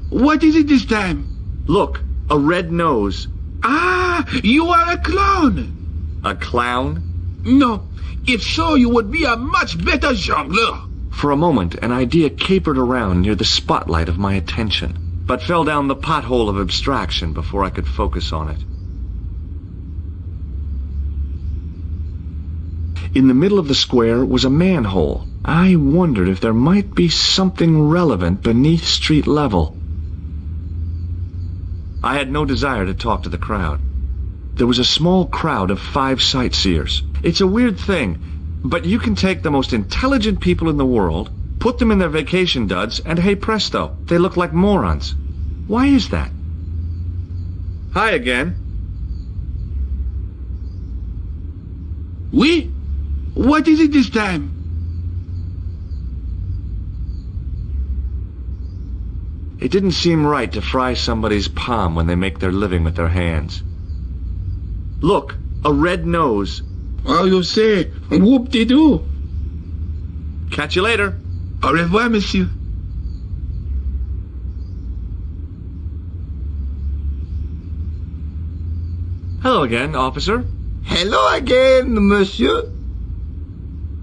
What is it this time? Look, a red nose. Ah, you are a clown. A clown? No. If so, you would be a much better jongleur. For a moment, an idea capered around near the spotlight of my attention, but fell down the pothole of abstraction before I could focus on it. In the middle of the square was a manhole. I wondered if there might be something relevant beneath street level. I had no desire to talk to the crowd. There was a small crowd of 5 sightseers. It's a weird thing, but you can take the most intelligent people in the world, put them in their vacation duds, and hey presto, they look like morons. Why is that? Hi again. Oui? What is it this time? It didn't seem right to fry somebody's palm when they make their living with their hands. Look, a red nose. Oh, you say, whoop-de-doo. Catch you later. Au revoir, monsieur. Hello again, officer. Hello again, monsieur.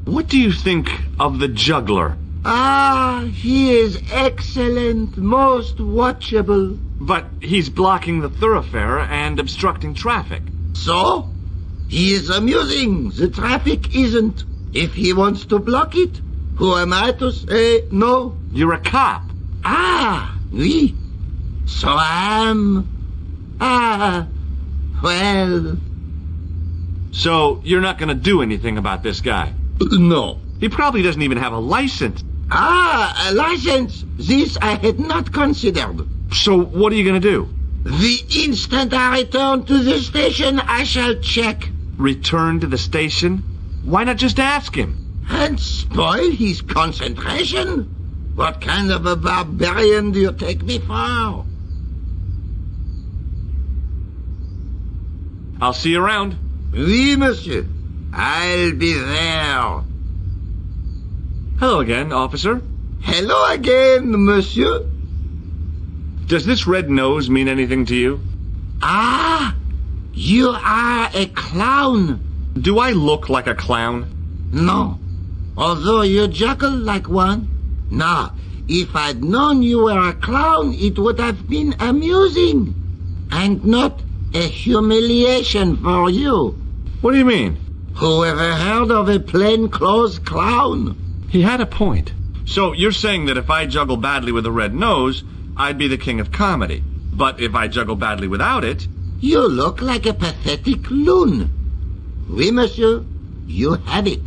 What do you think of the juggler? Ah, he is excellent, most watchable. But he's blocking the thoroughfare and obstructing traffic. So? He is amusing. The traffic isn't. If he wants to block it, who am I to say no? You're a cop. Ah, oui. So I am. Ah, well. So you're not going to do anything about this guy? No. He probably doesn't even have a license. Ah, a license. This I had not considered. So what are you going to do? The instant I return to the station, I shall check. Return to the station? Why not just ask him? And spoil his concentration? What kind of a barbarian do you take me for? I'll see you around. Oui, monsieur. I'll be there. Hello again, officer. Hello again, monsieur. Does this red nose mean anything to you? Ah, you are a clown. Do I look like a clown? No, although you juggle like one. Now, if I'd known you were a clown, it would have been amusing, and not a humiliation for you. What do you mean? Who ever heard of a plainclothes clown? He had a point. So you're saying that if I juggle badly with a red nose, I'd be the king of comedy. But if I juggle badly without it... You look like a pathetic loon. Oui, monsieur. You have it.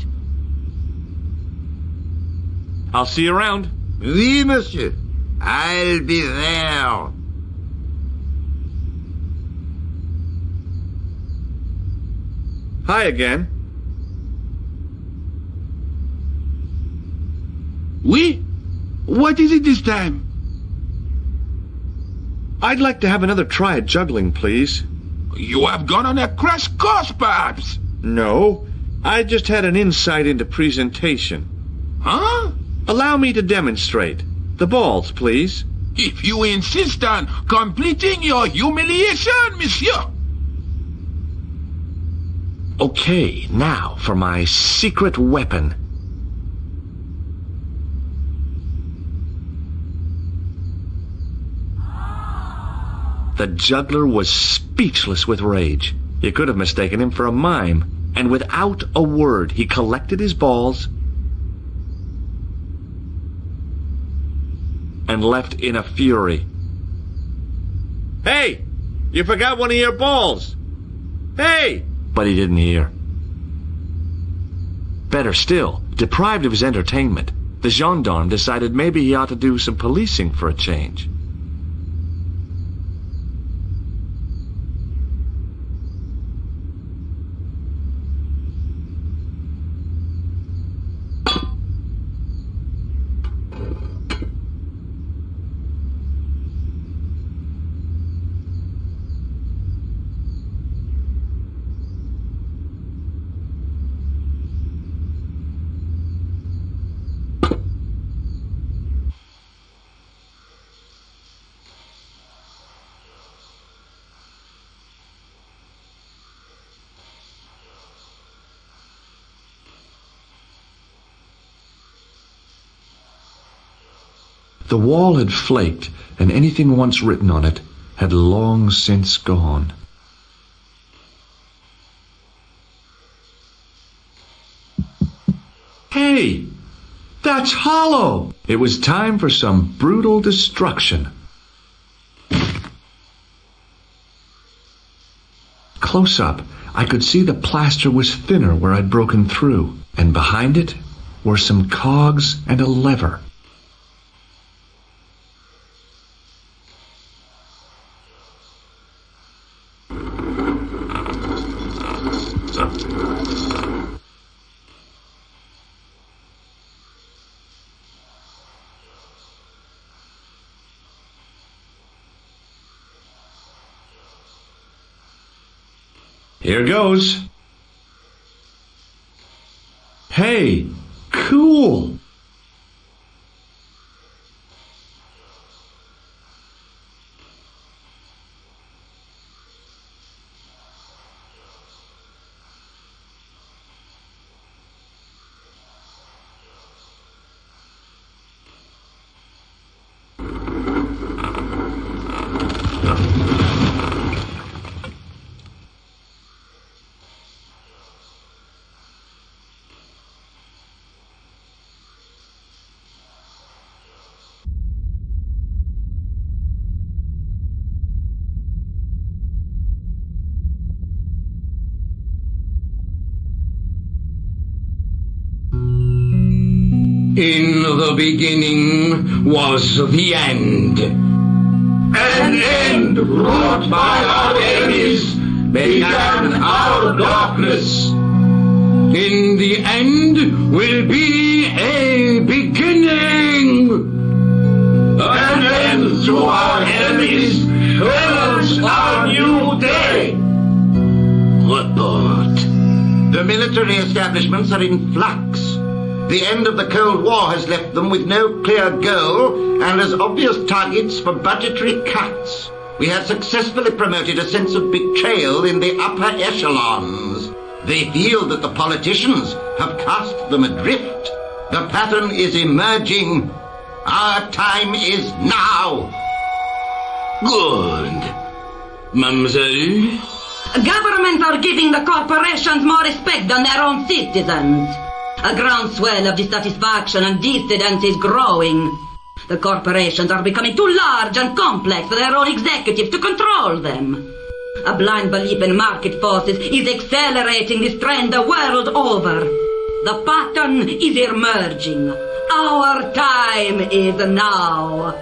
I'll see you around. Oui, monsieur. I'll be there. Hi again. Oui? What is it this time? I'd like to have another try at juggling, please. You have gone on a crash course, perhaps? No, I just had an insight into presentation. Huh? Allow me to demonstrate. The balls, please. If you insist on completing your humiliation, monsieur. Okay, now for my secret weapon. The juggler was speechless with rage. You could have mistaken him for a mime, and without a word, he collected his balls and left in a fury. Hey! You forgot one of your balls! Hey! But he didn't hear. Better still, deprived of his entertainment, the gendarme decided maybe he ought to do some policing for a change. The wall had flaked, and anything once written on it had long since gone. Hey! That's hollow! It was time for some brutal destruction. Close up, I could see the plaster was thinner where I'd broken through, and behind it were some cogs and a lever. Here goes. Hey, cool. In the beginning was the end. An end wrought by our enemies began our darkness. In the end will be a beginning. An end to our enemies heralds our new day. Report. The military establishments are in flux. The end of the Cold War has left them with no clear goal and as obvious targets for budgetary cuts. We have successfully promoted a sense of betrayal in the upper echelons. They feel that the politicians have cast them adrift. The pattern is emerging. Our time is now. Good. Mademoiselle? Governments are giving the corporations more respect than their own citizens. A groundswell of dissatisfaction and dissidence is growing. The corporations are becoming too large and complex for their own executives to control them. A blind belief in market forces is accelerating this trend the world over. The pattern is emerging. Our time is now.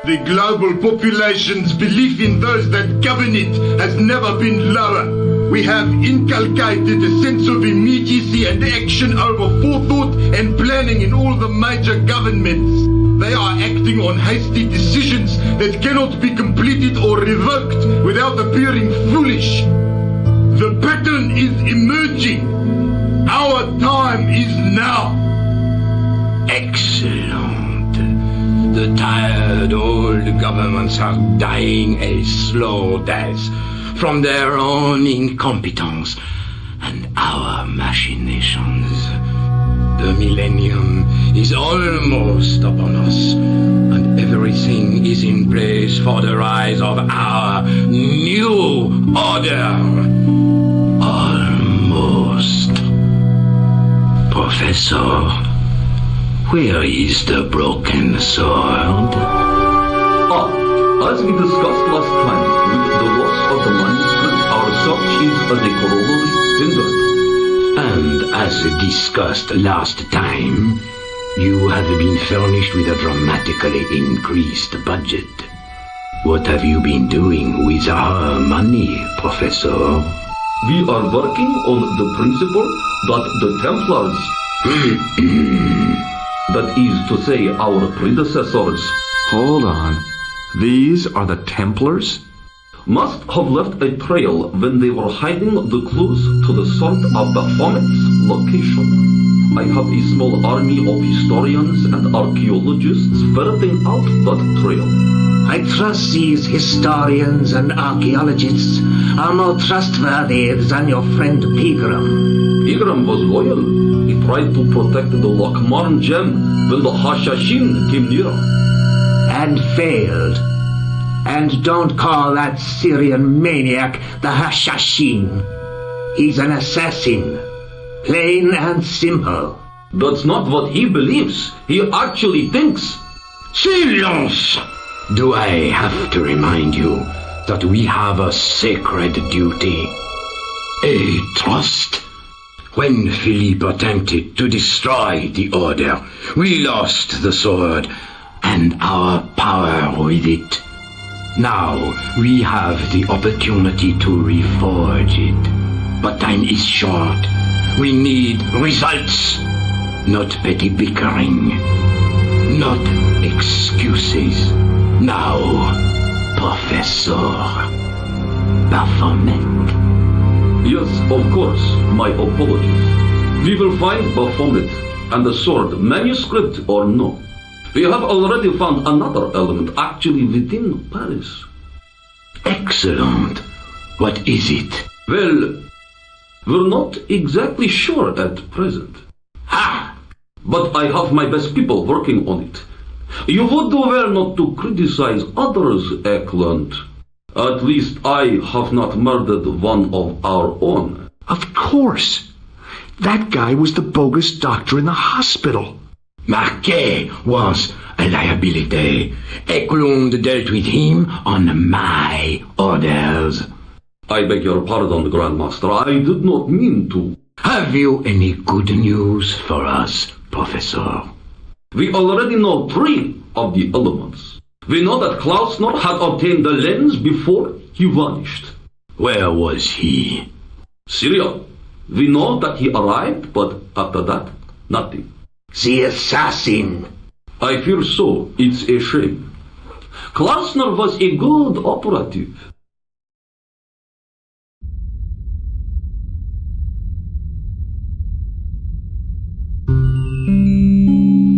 The global population's belief in those that govern it has never been lower. We have inculcated a sense of immediacy and action over forethought and planning in all the major governments. They are acting on hasty decisions that cannot be completed or revoked without appearing foolish. The pattern is emerging. Our time is now. Excellent. The tired old governments are dying a slow death from their own incompetence and our machinations. The millennium is almost upon us, and everything is in place for the rise of our new order. Almost. Professor, where is the broken sword? As we discussed last time, with the loss of the manuscript, our search is as a corollary hindered. And as discussed last time, you have been furnished with a dramatically increased budget. What have you been doing with our money, Professor? We are working on the principle that the Templars, that is to say our predecessors, Hold on. These are the Templars? Must have left a trail when they were hiding the clues to the sort of Baphomet's location. I have a small army of historians and archaeologists ferreting out that trail. I trust these historians and archaeologists are more trustworthy than your friend Pegram. Igram was loyal. He tried to protect the Lochmarn gem when the Hashashin came near. And failed. And don't call that Syrian maniac the Hashashin. He's an assassin. Plain and simple. That's not what he believes. He actually thinks. Silence! Do I have to remind you that we have a sacred duty? A trust? When Philippe attempted to destroy the Order, we lost the sword and our power with it. Now we have the opportunity to reforge it. But time is short. We need results, not petty bickering, not excuses. Now, Professor Baphomet. Yes, of course, my apologies. We will find Baphomet and the sword, manuscript or no. We have already found another element actually within Paris. Excellent. What is it? Well, we're not exactly sure at present. Ha! But I have my best people working on it. You would do well not to criticize others, Eklund. At least I have not murdered one of our own. Of course. That guy was the bogus doctor in the hospital. Marquet was a liability. Eklund dealt with him on my orders. I beg your pardon, Grandmaster. I did not mean to. Have you any good news for us, Professor? We already know 3 of the elements. We know that Klausner had obtained the lens before he vanished. Where was he? Syria. We know that he arrived, but after that, nothing. The assassin. I fear so. It's a shame. Klausner was a good operative.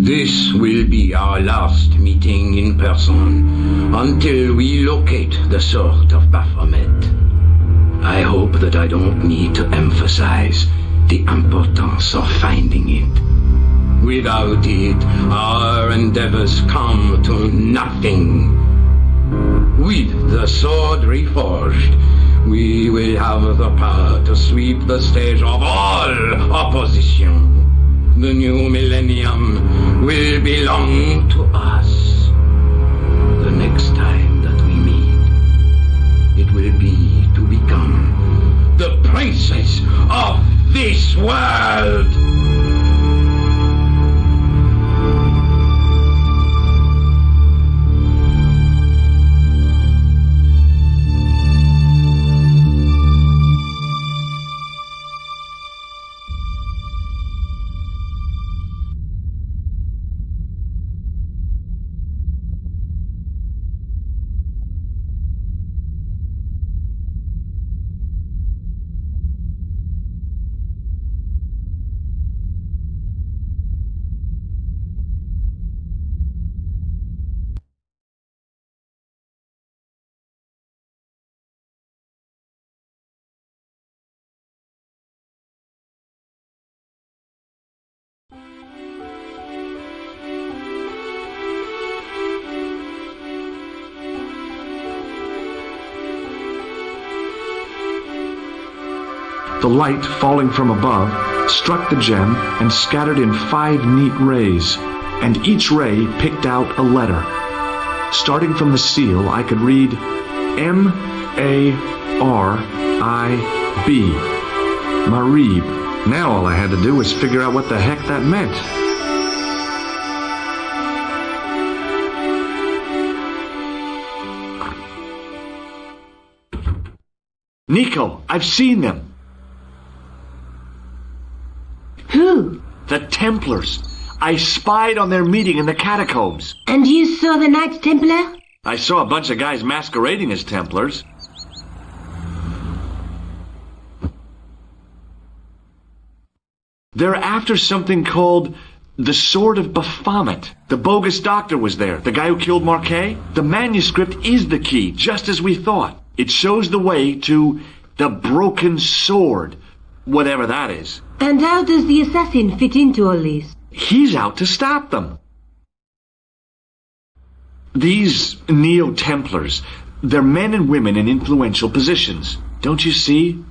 This will be our last meeting in person until we locate the sword of Baphomet. I hope that I don't need to emphasize the importance of finding it. Without it, our endeavors come to nothing. With the sword reforged, we will have the power to sweep the stage of all opposition. The new millennium will belong to us. The next time that we meet, it will be to become the princes of this world. The light, falling from above, struck the gem and scattered in 5 neat rays, and each ray picked out a letter. Starting from the seal, I could read M-A-R-I-B. Marib. Now all I had to do was figure out what the heck that meant. Nico, I've seen them. Who? The Templars. I spied on their meeting in the catacombs. And you saw the Knights Templar? I saw a bunch of guys masquerading as Templars. They're after something called the Sword of Baphomet. The bogus doctor was there, the guy who killed Marquet. The manuscript is the key, just as we thought. It shows the way to the broken sword. whatever that is. And how does the assassin fit into all this? He's out to stop them. These Neo-Templars, they're men and women in influential positions. Don't you see?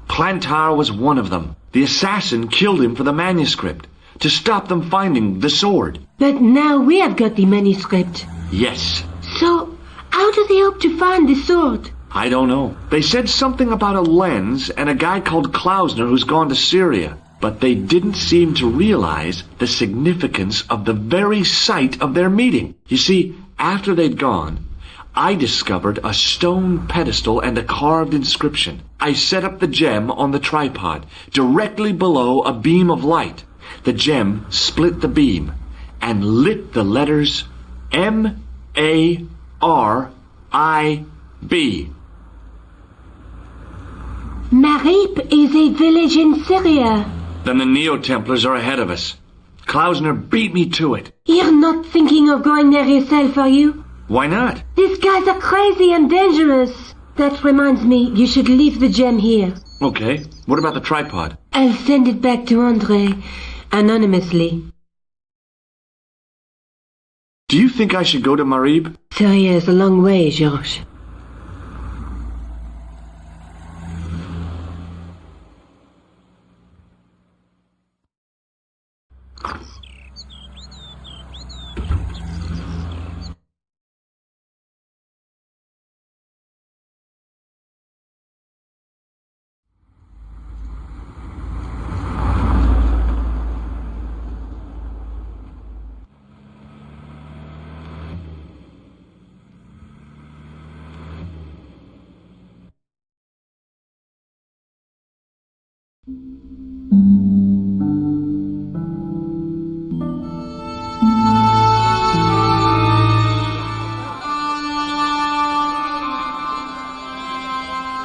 Plantar was one of them. The assassin killed him for the manuscript, to stop them finding the sword. But now we have got the manuscript. Yes. So, how do they hope to find the sword? I don't know. They said something about a lens and a guy called Klausner who's gone to Syria. But they didn't seem to realize the significance of the very site of their meeting. You see, after they'd gone, I discovered a stone pedestal and a carved inscription. I set up the gem on the tripod, directly below a beam of light. The gem split the beam and lit the letters M-A-R-I-B. Marib is a village in Syria. Then the Neo-Templars are ahead of us. Klausner beat me to it. You're not thinking of going there yourself, are you? Why not? These guys are crazy and dangerous. That reminds me, you should leave the gem here. Okay. What about the tripod? I'll send it back to André, anonymously. Do you think I should go to Marib? Syria is a long way, Georges.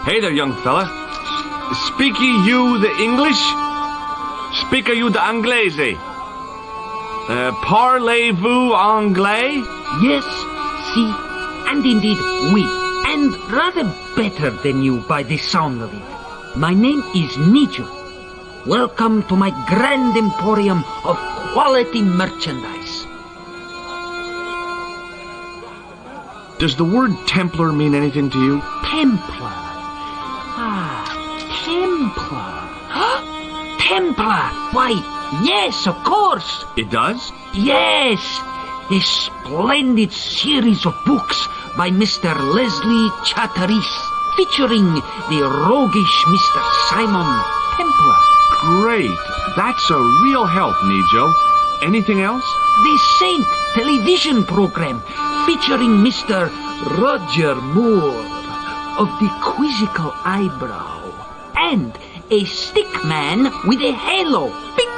Hey there, young fella. Speak ye you the English? Speak you the Anglaise? Parlez-vous anglais? Yes, si, and indeed oui, and rather better than you by the sound of it. My name is Nico. Welcome to my grand emporium of quality merchandise. Does the word Templar mean anything to you? Templar. Templar. Templar! Why, yes, of course! It does? Yes! A splendid series of books by Mr. Leslie Chatteris, featuring the roguish Mr. Simon Templar. Great. That's a real help, Nijo. Anything else? The Saint television program, featuring Mr. Roger Moore of the quizzical eyebrow. And a stick man with a halo. Bing!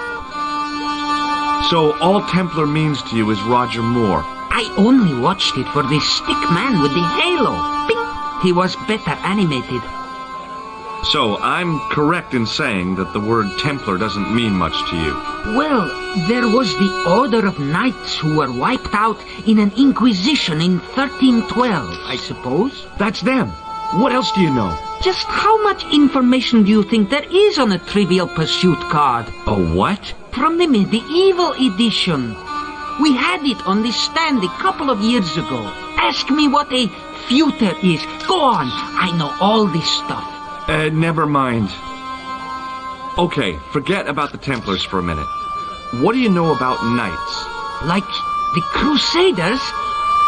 So all Templar means to you is Roger Moore? I only watched it for the stick man with the halo. Bing! He was better animated. So I'm correct in saying that the word Templar doesn't mean much to you? Well, there was the Order of Knights who were wiped out in an Inquisition in 1312, I suppose. That's them. What else do you know? Just how much information do you think there is on a Trivial Pursuit card? A what? From the medieval edition. We had it on the stand a couple of years ago. Ask me what a feuter is. Go on, I know all this stuff. Never mind. Okay, forget about the Templars for a minute. What do you know about Knights? Like the Crusaders,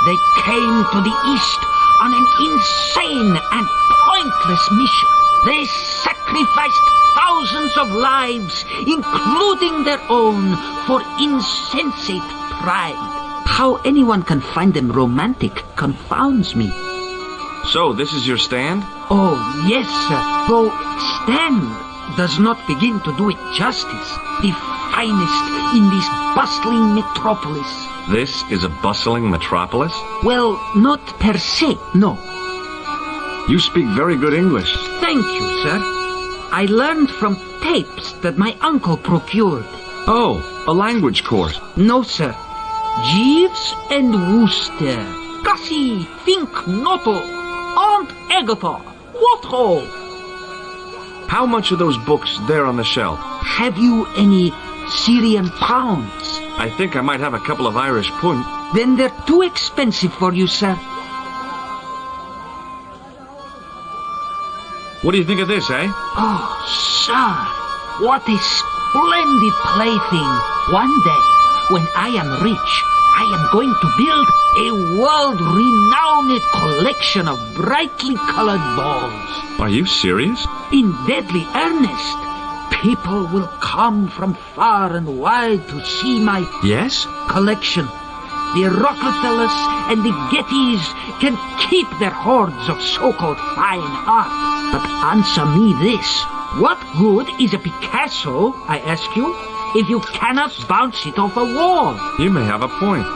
they came to the East on an insane and pointless mission. They sacrificed thousands of lives, including their own, for insensate pride. How anyone can find them romantic confounds me. So, this is your stand? Oh, yes, sir. Though stand does not begin to do it justice. The finest in this bustling metropolis. This is a bustling metropolis? Well, not per se, no. You speak very good English. Thank you, sir. I learned from tapes that my uncle procured. Oh, a language course. No, sir. Jeeves and Wooster. Gussie, Fink, Noto, Aunt Agatha. What ho? How much are those books there on the shelf? Have you any Syrian pounds? I think I might have a couple of Irish pund. Then they're too expensive for you, sir. What do you think of this, eh? Oh, sir, what a splendid plaything. One day, when I am rich, I am going to build a world-renowned collection of brightly colored balls. Are you serious? In deadly earnest. People will come from far and wide to see my Yes? collection. The Rockefellers and the Gettys can keep their hoards of so-called fine art. But answer me this. What good is a Picasso, I ask you, if you cannot bounce it off a wall? You may have a point.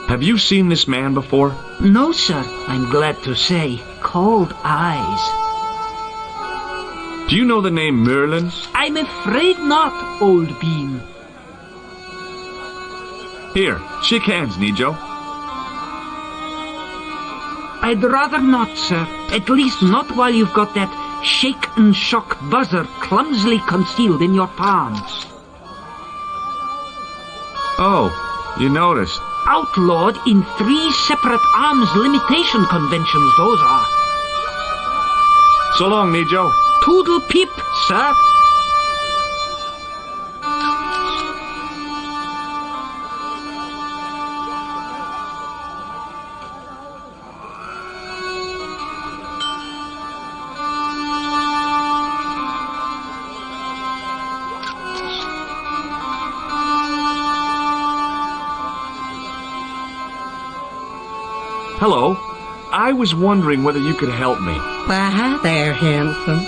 Have you seen this man before? No, sir, I'm glad to say. Cold eyes. Do you know the name Merlin? I'm afraid not, old bean. Here, shake hands, Nijo. I'd rather not, sir. At least not while you've got that shake and shock buzzer clumsily concealed in your palms. Oh, you noticed. Outlawed in 3 separate arms limitation conventions, those are. So long, Nijo. Toodle peep, sir. Hello. I was wondering whether you could help me. Why, hi there, handsome.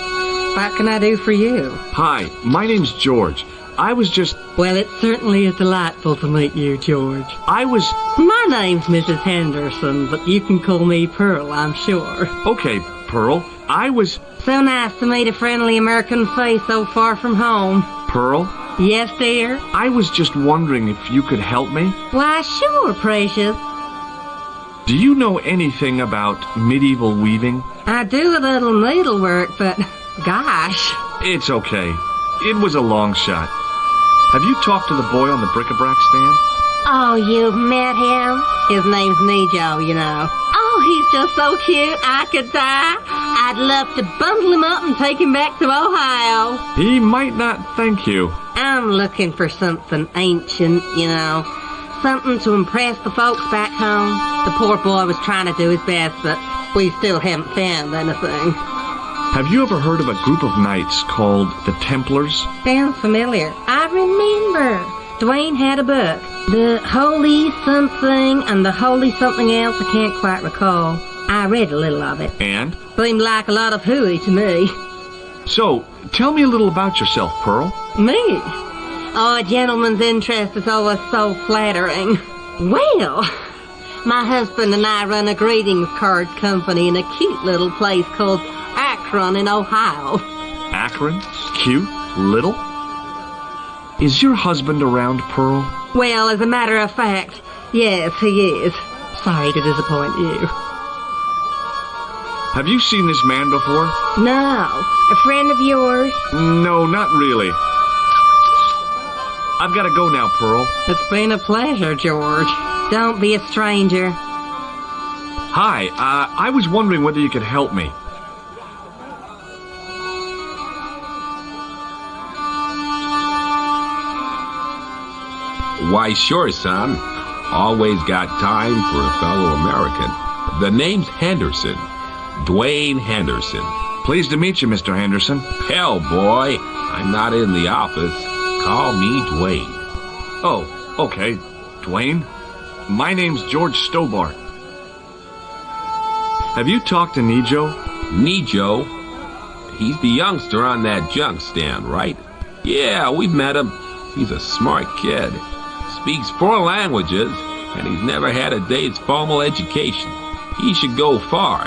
What can I do for you? Hi, my name's George. I was just... Well, it certainly is delightful to meet you, George. My name's Mrs. Henderson, but you can call me Pearl, I'm sure. Okay, Pearl. I was... So nice to meet a friendly American face so far from home. Pearl? Yes, dear? I was just wondering if you could help me. Why, sure, precious. Do you know anything about medieval weaving? I do a little needlework, but gosh. It's okay. It was a long shot. Have you talked to the boy on the bric-a-brac stand? Oh, you've met him? His name's Nijo, you know. Oh, he's just so cute, I could die. I'd love to bundle him up and take him back to Ohio. He might not thank you. I'm looking for something ancient, you know. Something to impress the folks back home. The poor boy was trying to do his best, but we still haven't found anything. Have you ever heard of a group of knights called the Templars? Sounds familiar. I remember. Dwayne had a book. The Holy Something and the Holy Something Else, I can't quite recall. I read a little of it. And? Seemed like a lot of hooey to me. So, tell me a little about yourself, Pearl. Me? Oh, a gentleman's interest is always so flattering. Well, my husband and I run a greetings card company in a cute little place called Akron in Ohio. Akron? Cute? Little? Is your husband around, Pearl? Well, as a matter of fact, yes, he is. Sorry to disappoint you. Have you seen this man before? No. A friend of yours? No, not really. I've got to go now, Pearl. It's been a pleasure, George. Don't be a stranger. Hi, I was wondering whether you could help me. Why, sure, son. Always got time for a fellow American. The name's Henderson. Dwayne Henderson. Pleased to meet you, Mr. Henderson. Hell, boy. I'm not in the office. Call me Dwayne. Oh, okay. Dwayne? My name's George Stobbart. Have you talked to Nijo? Nijo? He's the youngster on that junk stand, right? Yeah, we've met him. He's a smart kid. Speaks 4 languages, and he's never had a day's formal education. He should go far.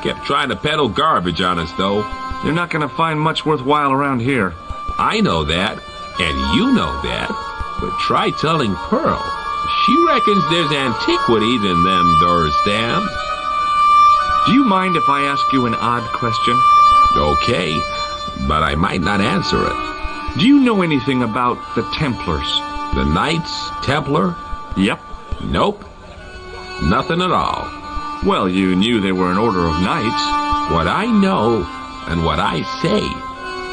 Kept trying to peddle garbage on us, though. You're not going to find much worthwhile around here. I know that, and you know that. But try telling Pearl. She reckons there's antiquities in them there stands. Do you mind if I ask you an odd question? Okay, but I might not answer it. Do you know anything about the Templars? The Knights Templar? Yep. Nope. Nothing at all. Well, you knew they were an order of knights. What I know and what I say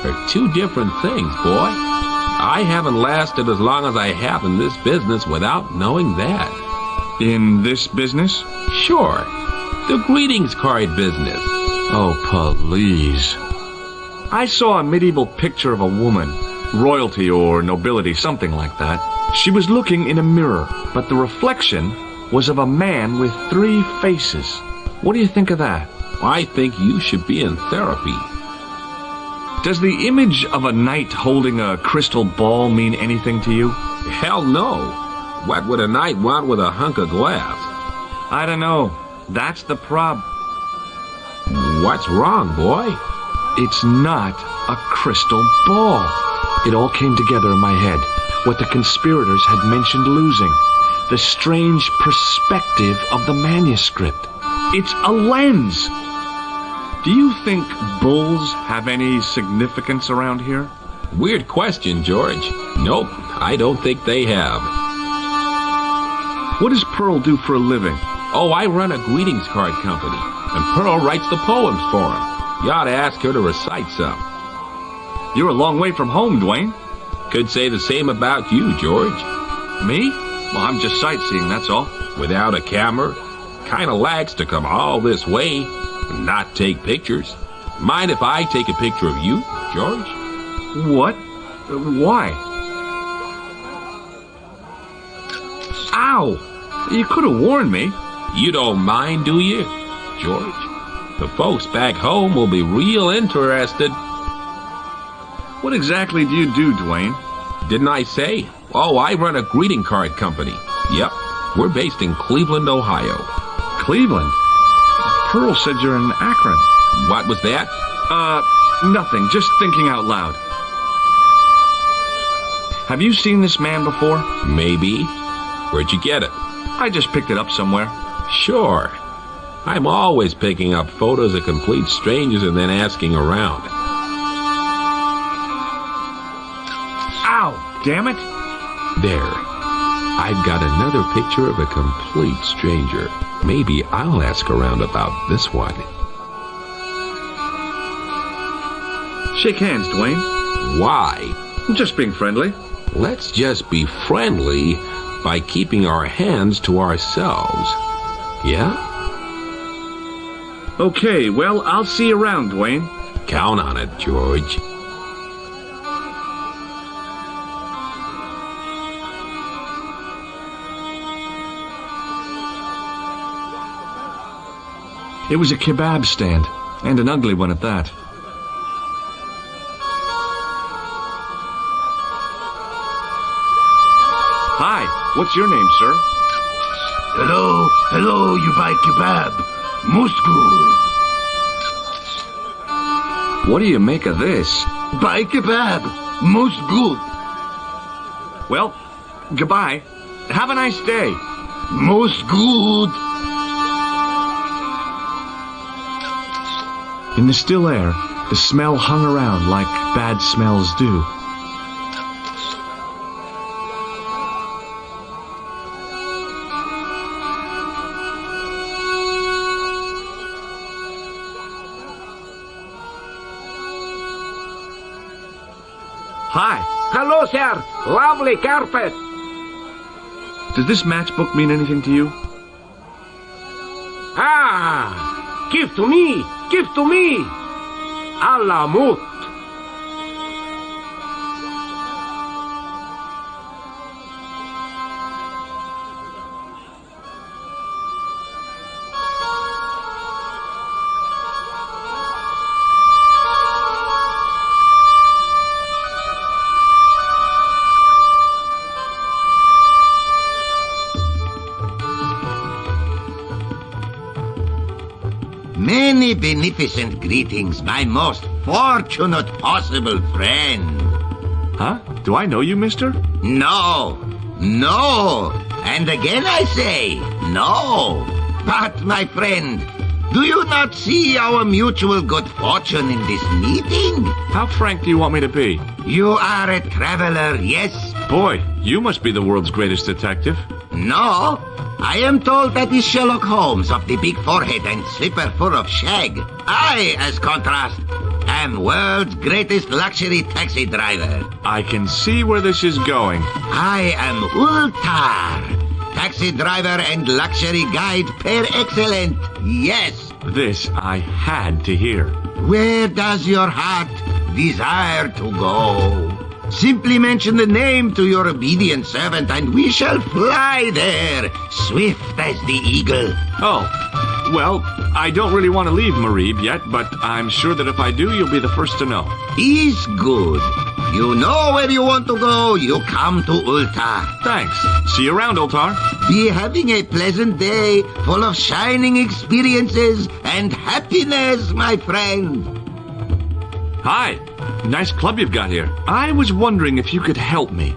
are two different things, boy. I haven't lasted as long as I have in this business without knowing that. In this business? Sure. The greetings card business. Oh, please. I saw a medieval picture of a woman. Royalty or nobility, something like that. She was looking in a mirror, but the reflection was of a man with 3 faces. What do you think of that? I think you should be in therapy. Does the image of a knight holding a crystal ball mean anything to you? Hell no. What would a knight want with a hunk of glass? I don't know. That's the prob. What's wrong, boy? It's not a crystal ball. It all came together in my head. What the conspirators had mentioned losing. The strange perspective of the manuscript. It's a lens. Do you think bulls have any significance around here? Weird question, George. Nope, I don't think they have. What does Pearl do for a living? Oh, I run a greetings card company, and Pearl writes the poems for him. You ought to ask her to recite some. You're a long way from home, Dwayne. Could say the same about you, George. Me? Well, I'm just sightseeing, that's all. Without a camera? Kinda lags to come all this way and not take pictures. Mind if I take a picture of you, George? What? Why? Ow! You could have warned me. You don't mind, do you, George? The folks back home will be real interested. What exactly do you do, Dwayne? Didn't I say? Oh, I run a greeting card company. Yep, we're based in Cleveland, Ohio. Cleveland? Pearl said you're in Akron. What was that? Nothing. Just thinking out loud. Have you seen this man before? Maybe. Where'd you get it? I just picked it up somewhere. Sure. I'm always picking up photos of complete strangers and then asking around. Ow! Damn it! There. I've got another picture of a complete stranger. Maybe I'll ask around about this one. Shake hands, Dwayne. Why? I'm just being friendly. Let's just be friendly by keeping our hands to ourselves. Yeah? Okay, well, I'll see you around, Dwayne. Count on it, George. It was a kebab stand, and an ugly one at that. Hi, what's your name, sir? Hello, you buy kebab. Most good. What do you make of this? Buy kebab. Most good. Well, goodbye. Have a nice day. Most good. In the still air, the smell hung around like bad smells do. Hi. Hello, sir. Lovely carpet. Does this matchbook mean anything to you? Ah! Give to me! Give to me! Allah mut! Many beneficent greetings, my most fortunate possible friend. Huh? Do I know you, mister? No. No. And again I say, no. But, my friend, Do you not see our mutual good fortune in this meeting? How frank do you want me to be? You are a traveler, yes? Boy, you must be the world's greatest detective. No, I am told that is Sherlock Holmes of the big forehead and slipper full of shag. I, as contrast, am world's greatest luxury taxi driver. I can see where this is going. I am Ultar, taxi driver and luxury guide per excellence. Yes. This I had to hear. Where does your heart desire to go? Simply mention the name to your obedient servant and we shall fly there, swift as the eagle. Oh, well, I don't really want to leave Marib yet, but I'm sure that if I do, you'll be the first to know. Is good. You know where you want to go, you come to Ultar. Thanks. See you around, Ultar. Be having a pleasant day, full of shining experiences and happiness, my friend. Hi. Nice club you've got here. I was wondering if you could help me.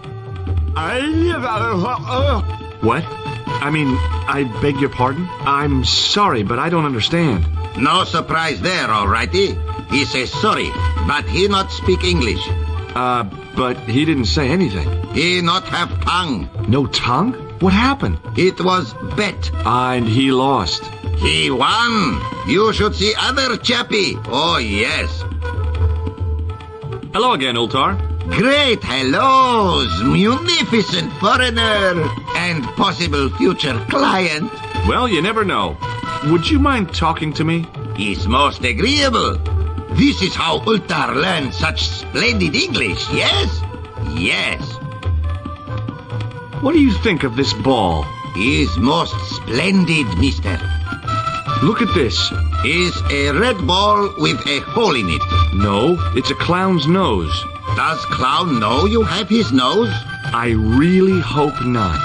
What? I mean, I beg your pardon? I'm sorry, but I don't understand. No surprise there, alrighty. He says sorry, but he not speak English. But he didn't say anything. He not have tongue. No tongue? What happened? It was bet. And he lost. He won. You should see other chappie. Oh, yes. Hello again, Ultar. Great hellos, munificent foreigner, and possible future client. Well, you never know. Would you mind talking to me? Is most agreeable. This is how Ultar learned such splendid English, yes? Yes. What do you think of this ball? Is most splendid, mister. Look at this. Is a red ball with a hole in it. No, it's a clown's nose. Does clown know you have his nose? I really hope not.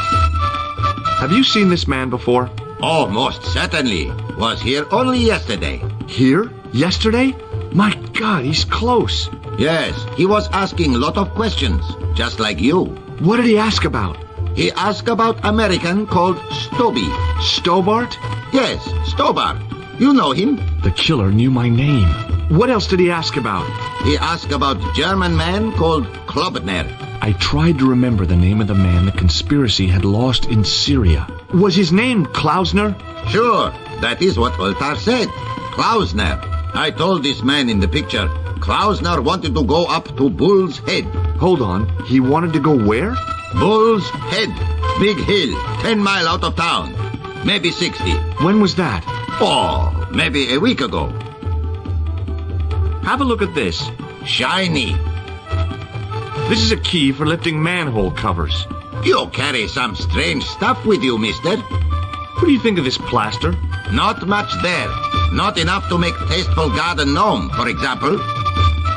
Have you seen this man before? Oh, most certainly. Was here only yesterday. Here? Yesterday? My God, he's close. Yes, he was asking a lot of questions, just like you. What did he ask about? He asked about American called Stobby. Stobbart? Yes, Stobbart. You know him. The killer knew my name. What else did he ask about? He asked about German man called Klobner. I tried to remember the name of the man the conspiracy had lost in Syria. Was his name Klausner? Sure, that is what Ultar said. Klausner. I told this man in the picture, Klausner wanted to go up to Bull's Head. Hold on, he wanted to go where? Bull's Head. Big hill, 10 miles out of town. Maybe 60. When was that? Oh, maybe a week ago. Have a look at this. Shiny. This is a key for lifting manhole covers. You carry some strange stuff with you, mister. What do you think of this plaster? Not much there. Not enough to make tasteful garden gnome, for example.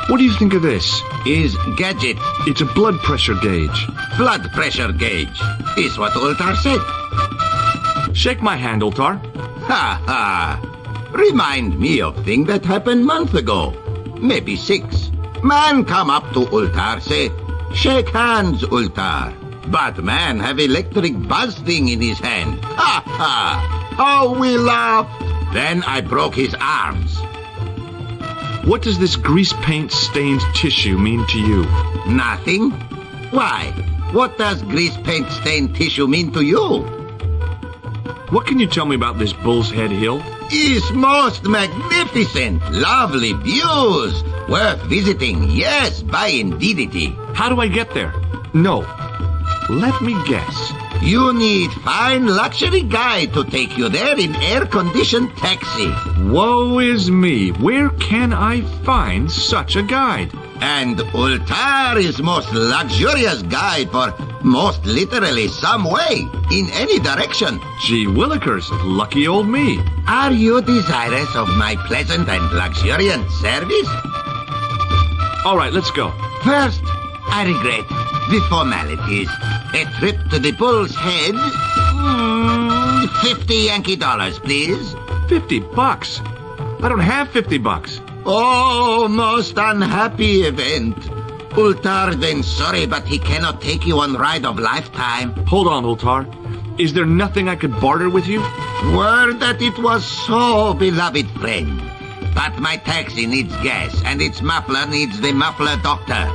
What do you think of this? Is gadget. It's a blood pressure gauge. Blood pressure gauge. Is what Ultar said. Shake my hand, Ultar. Ha ha. Remind me of thing that happened month ago. Maybe 6. Man come up to Ultar, say, shake hands, Ultar. But man have electric buzz thing in his hand. Ha ha. How we laughed. Then I broke his arms. What does this grease paint stained tissue mean to you? Nothing. Why? What does grease paint stained tissue mean to you? What can you tell me about this Bull's Head Hill? Is most magnificent. Lovely views. Worth visiting. Yes, by indeedity. How do I get there? No. Let me guess. You need fine luxury guide to take you there in air-conditioned taxi. Woe is me. Where can I find such a guide? And Ultar is most luxurious guide for most literally some way, in any direction. Gee willikers, lucky old me. Are you desirous of my pleasant and luxuriant service? All right, let's go. First, I regret the formalities. A trip to the Bull's Head. 50 Yankee dollars, please. $50? I don't have $50. Oh, most unhappy event. Ultar then sorry, but he cannot take you on ride of lifetime. Hold on, Ultar. Is there nothing I could barter with you? Word that it was so, beloved friend. But my taxi needs gas, and its muffler needs the muffler doctor.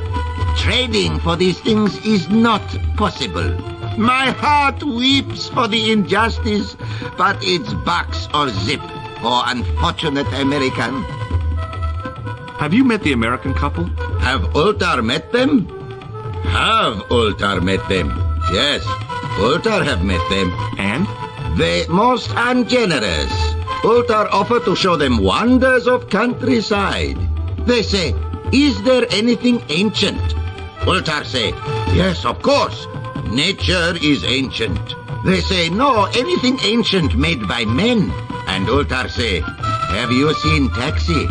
Trading for these things is not possible. My heart weeps for the injustice, but it's bucks or zip for unfortunate American. Have you met the American couple? Have Ultar met them? Have Ultar met them? Yes, Ultar have met them. And? They most ungenerous. Ultar offer to show them wonders of countryside. They say, is there anything ancient? Ultar say, yes, of course. Nature is ancient. They say, no, anything ancient made by men. And Ultar say, have you seen Taxi?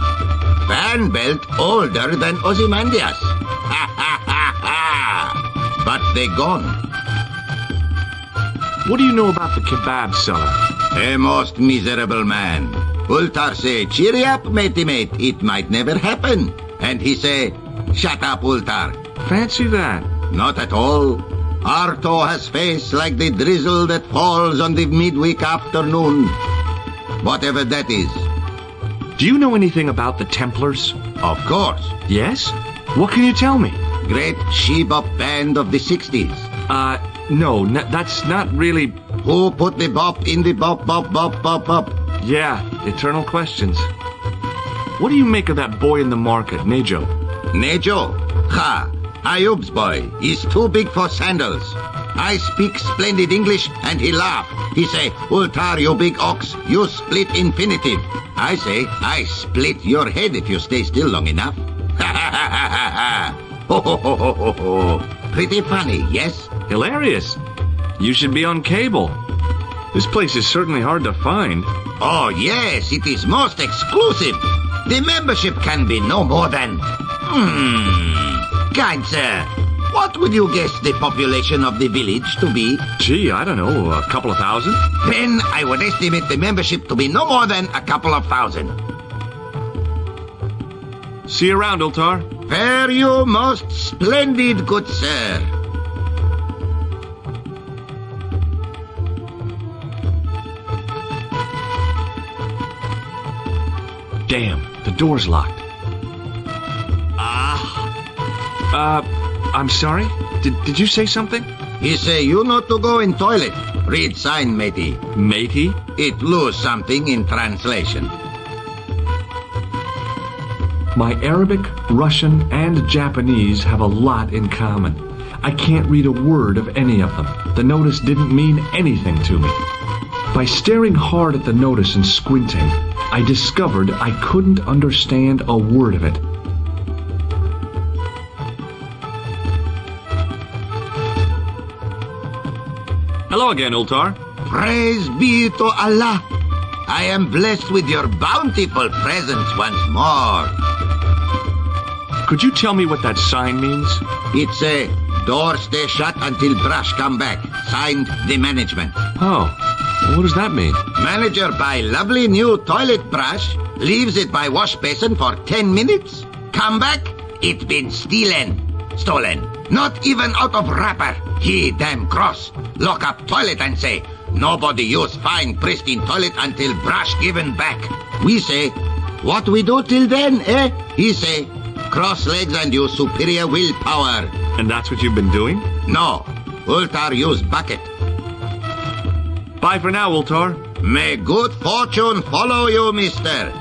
Fan belt older than Ozymandias. Ha ha ha ha! But they gone. What do you know about the kebab seller? A most miserable man. Ultar say, cheery up, matey mate, it might never happen. And he say, shut up, Ultar. Fancy that. Not at all. Arto has face like the drizzle that falls on the midweek afternoon. Whatever that is. Do you know anything about the Templars? Of course. Yes? What can you tell me? Great she-bop band of the 60s. No, that's not really... Who put the bop in the bop, bop, bop, bop, bop? Yeah, eternal questions. What do you make of that boy in the market, Nejo? Nejo? Ha! Ayub's boy. He's too big for sandals. I speak splendid English, and he laugh. He say, Ultar, you big ox, you split infinitive. I say, I split your head if you stay still long enough. Ha ha ha ha ha ha! Ho ho ho ho ho ho! Pretty funny, yes? Hilarious. You should be on cable. This place is certainly hard to find. Oh, yes, it is most exclusive. The membership can be no more than... Kind sir, what would you guess the population of the village to be? Gee, I don't know, a couple of thousand? Then I would estimate the membership to be no more than a couple of thousand. See you around, Ultar. Fare you most splendid, good sir. Damn, the door's locked. I'm sorry? Did you say something? He say you not to go in toilet. Read sign, matey. Matey? It lose something in translation. My Arabic, Russian, and Japanese have a lot in common. I can't read a word of any of them. The notice didn't mean anything to me. By staring hard at the notice and squinting, I discovered I couldn't understand a word of it. Hello again, Ultar. Praise be to Allah. I am blessed with your bountiful presence once more. Could you tell me what that sign means? It's a door stay shut until brush come back. Signed, the management. Oh, what does that mean? Manager buy lovely new toilet brush, leaves it by wash basin for 10 minutes. Come back, it been stolen. Not even out of wrapper. He damn cross. Lock up toilet and say, nobody use fine pristine toilet until brush given back. We say, what we do till then, eh? He say, cross legs and use superior willpower. And that's what you've been doing? No. Ultar use bucket. Bye for now, Ultar. May good fortune follow you, mister.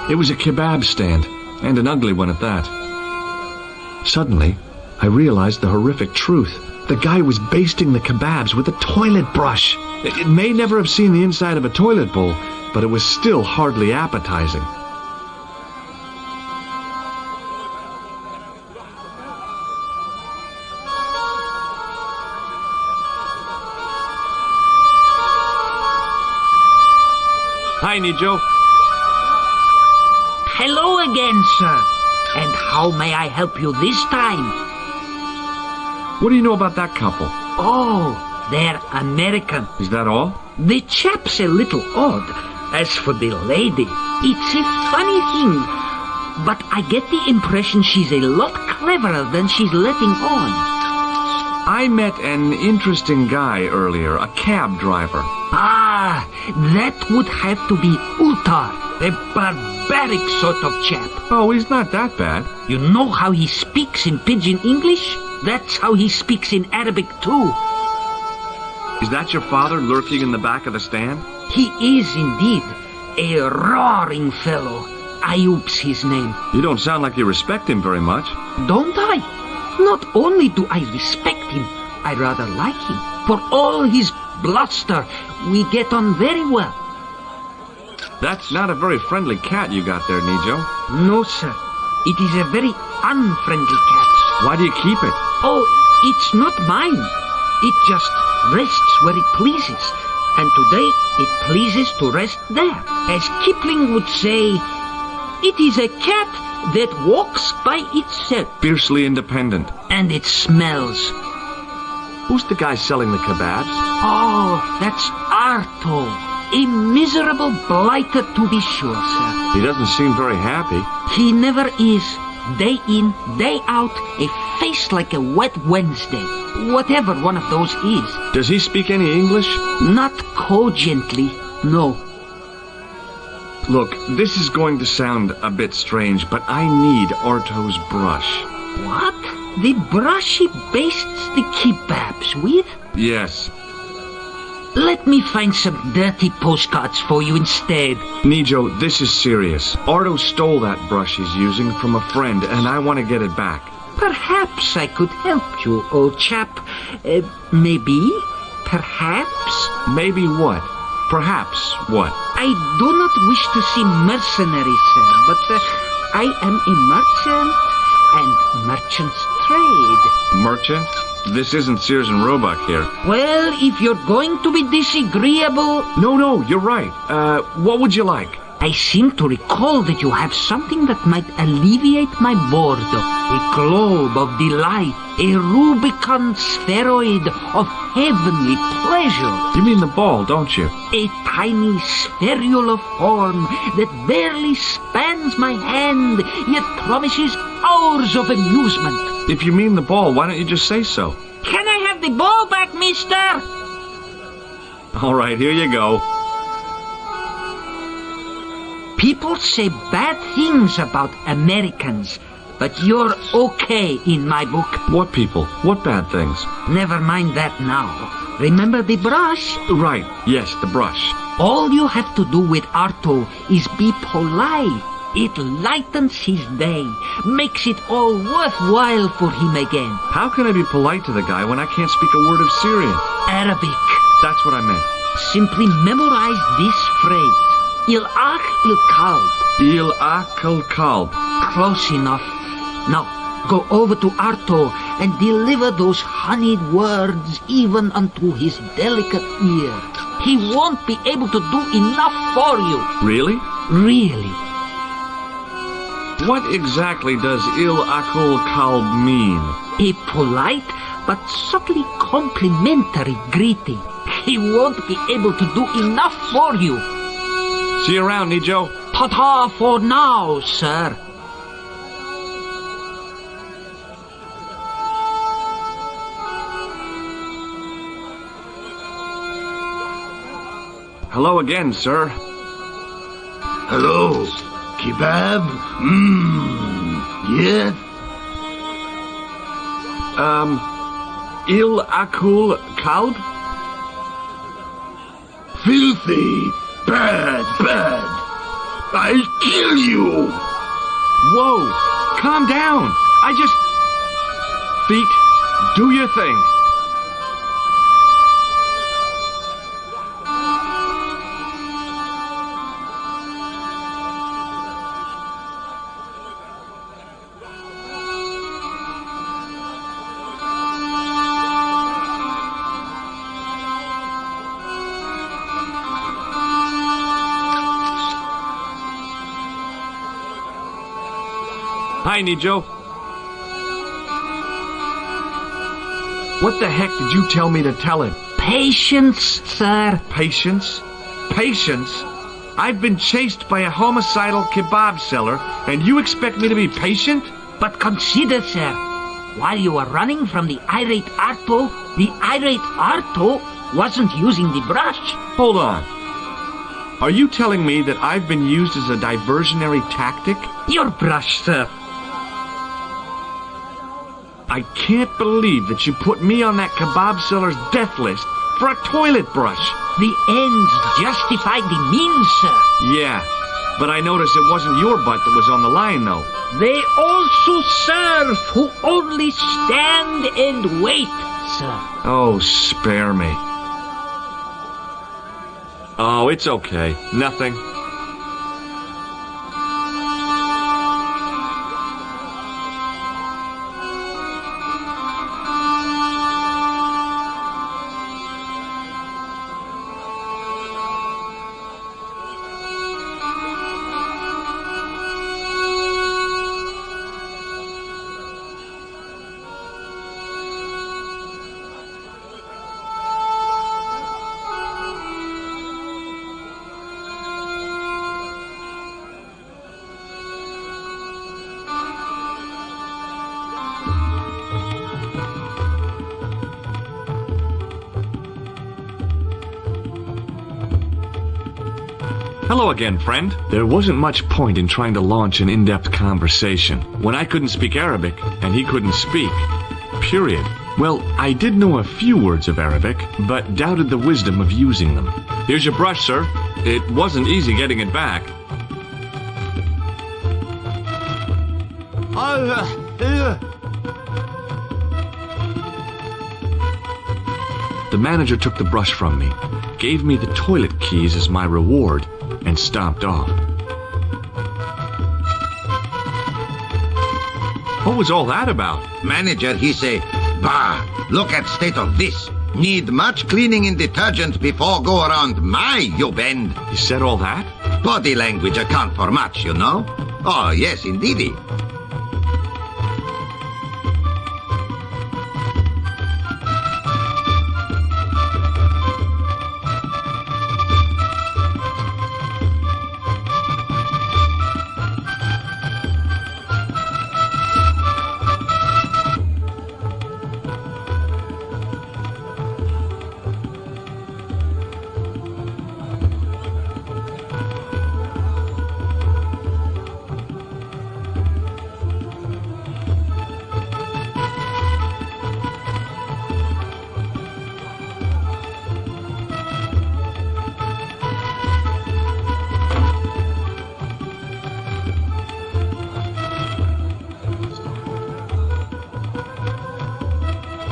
It was a kebab stand, and an ugly one at that. Suddenly, I realized the horrific truth. The guy was basting the kebabs with a toilet brush. It may never have seen the inside of a toilet bowl, but it was still hardly appetizing. Hi, Nijo. Hello again, sir. And how may I help you this time? What do you know about that couple? Oh, they're American. Is that all? The chap's a little odd. As for the lady, it's a funny thing. But I get the impression she's a lot cleverer than she's letting on. I met an interesting guy earlier, a cab driver. Ah, that would have to be Utar, a barbaric sort of chap. Oh, he's not that bad. You know how he speaks in pidgin English? That's how he speaks in Arabic too. Is that your father lurking in the back of the stand? He is indeed a roaring fellow. Ayub's his name. You don't sound like you respect him very much. Don't I? Not only do I respect him, I rather like him. For all his bluster, we get on very well. That's not a very friendly cat you got there, Nijo. No, sir. It is a very unfriendly cat. Why do you keep it? Oh, it's not mine. It just rests where it pleases. And today, it pleases to rest there. As Kipling would say, it is a cat that walks by itself. Fiercely independent. And it smells. Who's the guy selling the kebabs? Oh, that's Arto. A miserable blighter to be sure, sir. He doesn't seem very happy. He never is. Day in, day out, a face like a wet Wednesday. Whatever one of those is. Does he speak any English? Not cogently, no. Look, this is going to sound a bit strange, but I need Arto's brush. What? The brush he bastes the kebabs with? Yes. Let me find some dirty postcards for you instead. Nijo, this is serious. Arto stole that brush he's using from a friend, and I want to get it back. Perhaps I could help you, old chap. Maybe? Perhaps? Maybe what? Perhaps what? I do not wish to seem mercenary, sir, but I am a merchant, and merchants trade. Merchant? This isn't Sears and Roebuck here. Well, if you're going to be disagreeable... No, you're right. What would you like? I seem to recall that you have something that might alleviate my boredom. A globe of delight, a Rubicon spheroid of heavenly pleasure. You mean the ball, don't you? A tiny spherule of form that barely spans my hand, yet promises hours of amusement. If you mean the ball, why don't you just say so? Can I have the ball back, mister? All right, here you go. People say bad things about Americans, but you're okay in my book. What people? What bad things? Never mind that now. Remember the brush? Right, yes, the brush. All you have to do with Arto is be polite. It lightens his day, makes it all worthwhile for him again. How can I be polite to the guy when I can't speak a word of Syrian? Arabic. That's what I meant. Simply memorize this phrase. Il-Ach il-Kalb. Il-Ach il-Kalb. Close enough. Now, go over to Arto and deliver those honeyed words even unto his delicate ear. He won't be able to do enough for you. Really? Really. What exactly does Il-Ach il-Kalb mean? A polite but subtly complimentary greeting. He won't be able to do enough for you. See you around, Nijo. Ta-ta for now, sir. Hello again, sir. Hello. Kebab? Yes? Il-Ach il-Kalb? Filthy. Bad. I'll kill you. Whoa, calm down. Feet, do your thing. Hi, Nico. What the heck did you tell me to tell him? Patience, sir. Patience? Patience? I've been chased by a homicidal kebab seller, and you expect me to be patient? But consider, sir, while you were running from the irate Arto wasn't using the brush. Hold on. Are you telling me that I've been used as a diversionary tactic? Your brush, sir. I can't believe that you put me on that kebab seller's death list for a toilet brush. The ends justify the means, sir. Yeah, but I noticed it wasn't your butt that was on the line, though. They also serve who only stand and wait, sir. Oh, spare me. Oh, it's okay. Nothing. Hello again, friend. There wasn't much point in trying to launch an in-depth conversation when I couldn't speak Arabic and he couldn't speak. Period. Well, I did know a few words of Arabic, but doubted the wisdom of using them. Here's your brush, sir. It wasn't easy getting it back. The manager took the brush from me, gave me the toilet keys as my reward, and stomped off. What was all that about? Manager, he say, bah, look at state of this. Need much cleaning and detergent before go around my you bend. He said all that? Body language account for much, you know. Oh, yes, indeedy.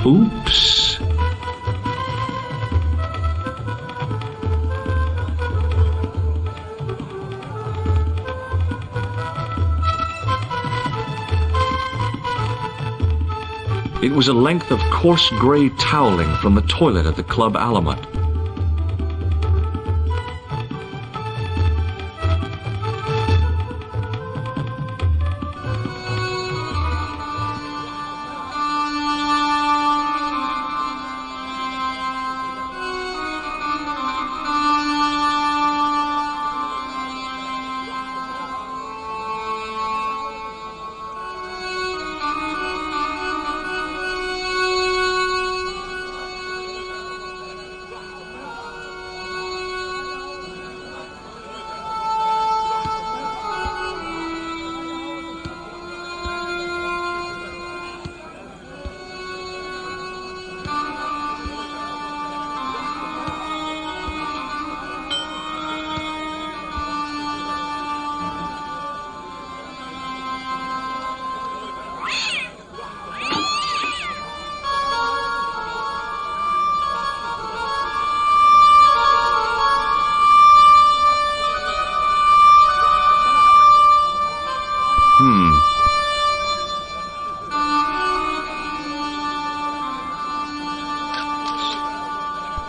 Oops. It was a length of coarse gray toweling from the toilet at the Club Alamut.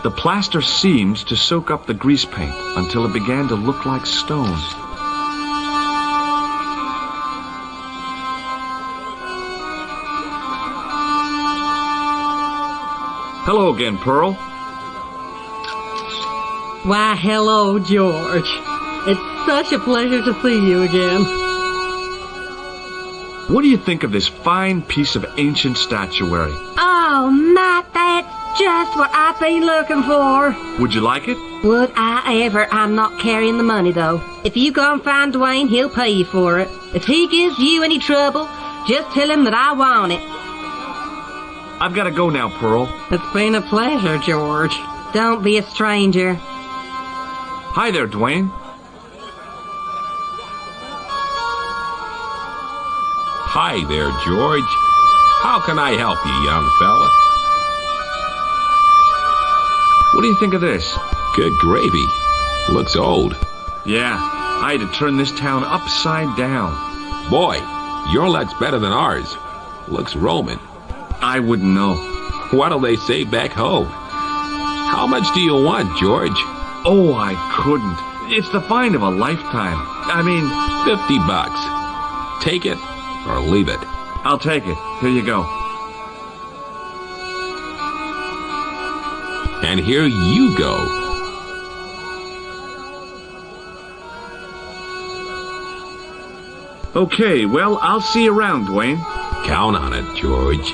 The plaster seemed to soak up the grease paint until it began to look like stone. Hello again, Pearl. Why, hello, George. It's such a pleasure to see you again. What do you think of this fine piece of ancient statuary? Oh, Matt, that's just what I've been looking for. Would you like it? Would I ever? I'm not carrying the money, though. If you go and find Dwayne, he'll pay you for it. If he gives you any trouble, just tell him that I want it. I've got to go now, Pearl. It's been a pleasure, George. Don't be a stranger. Hi there, Dwayne. Hi there, George. How can I help you, young fella? What do you think of this? Good gravy. Looks old. Yeah, I had to turn this town upside down. Boy, your luck's better than ours. Looks Roman. I wouldn't know. What'll they say back home? How much do you want, George? Oh, I couldn't. It's the find of a lifetime. I mean, $50. Take it or leave it. I'll take it. Here you go. And here you go. Okay, well, I'll see you around, Dwayne. Count on it, George.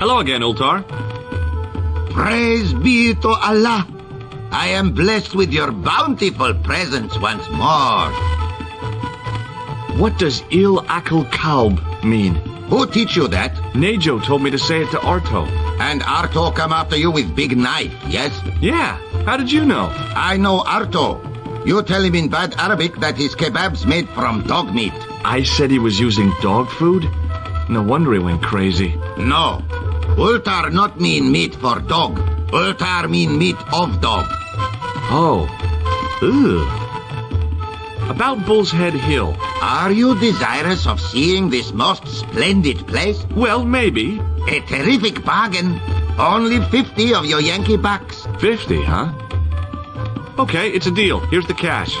Hello again, Ultar. Praise be to Allah. I am blessed with your bountiful presence once more. What does Il Akal Kalb mean? Who teach you that? Nejo told me to say it to Arto. And Arto come after you with big knife, yes? Yeah. How did you know? I know Arto. You tell him in bad Arabic that his kebab's made from dog meat. I said he was using dog food? No wonder he went crazy. No. Ultar not mean meat for dog. Ultar mean meat of dog. Oh. Ugh. About Bull's Head Hill. Are you desirous of seeing this most splendid place? Well, maybe. A terrific bargain. Only 50 of your Yankee bucks. 50, huh? Okay, it's a deal. Here's the cash.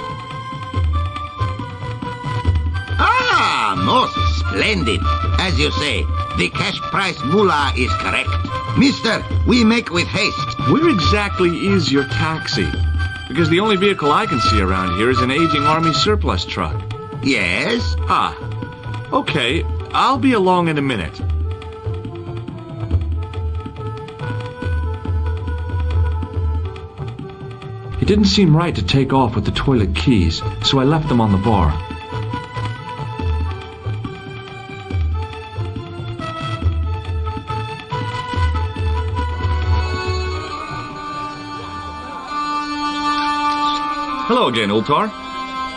Ah, most splendid. As you say, the cash price moolah is correct. Mister, we make with haste. Where exactly is your taxi? Because the only vehicle I can see around here is an aging army surplus truck. Yes? Ah, okay. I'll be along in a minute. It didn't seem right to take off with the toilet keys, so I left them on the bar. Hello again, Ultar.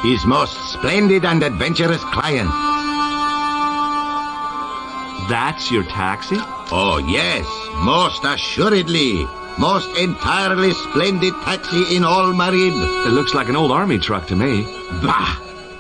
His most splendid and adventurous client. That's your taxi? Oh, yes. Most assuredly. Most entirely splendid taxi in all Marib. It looks like an old army truck to me. Bah!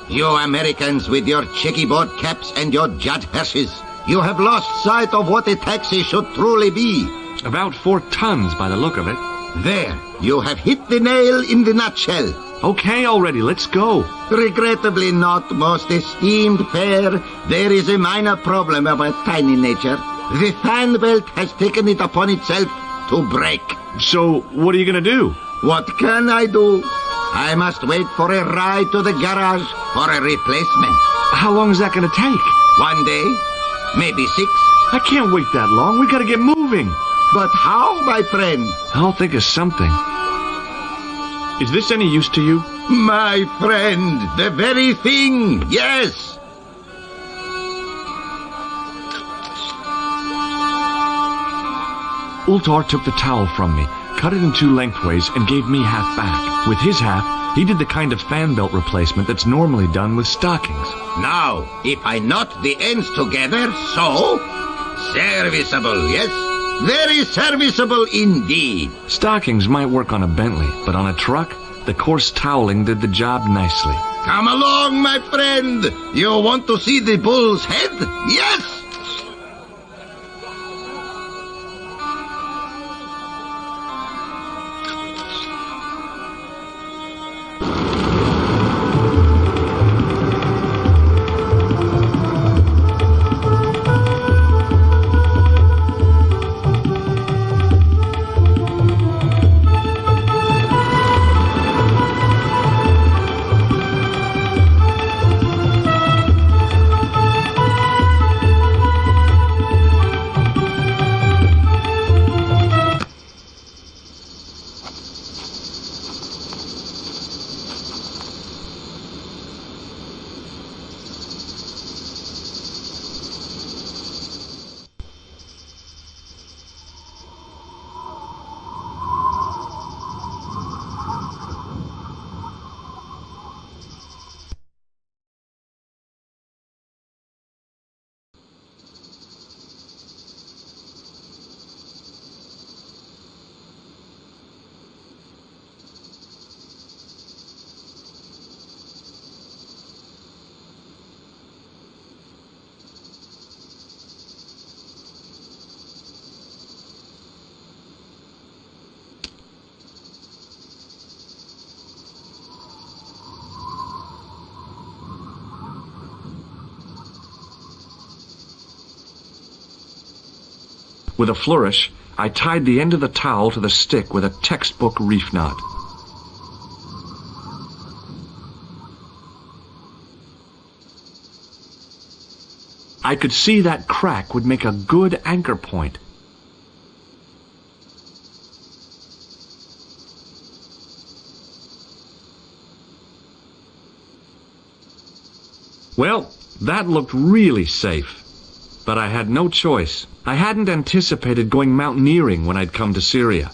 You Americans with your checkerboard caps and your Judd Hershes. You have lost sight of what a taxi should truly be. About 4 tons by the look of it. There. You have hit the nail in the nutshell. Okay, already, let's go. Regrettably not, most esteemed pair. There is a minor problem of a tiny nature. The fan belt has taken it upon itself to break. So, what are you going to do? What can I do? I must wait for a ride to the garage for a replacement. How long is that going to take? 1 day, maybe 6. I can't wait that long. We got to get moving. But how, my friend? I'll think of something. Is this any use to you? My friend, the very thing, yes. Ultar took the towel from me, cut it in two lengthways, and gave me half back. With his half, he did the kind of fan belt replacement that's normally done with stockings. Now, if I knot the ends together, so... Serviceable, yes? Very serviceable indeed. Stockings might work on a Bentley, but on a truck, the coarse toweling did the job nicely. Come along, my friend. You want to see the bull's head? Yes! With a flourish, I tied the end of the towel to the stick with a textbook reef knot. I could see that crack would make a good anchor point. Well, that looked really safe. But I had no choice. I hadn't anticipated going mountaineering when I'd come to Syria.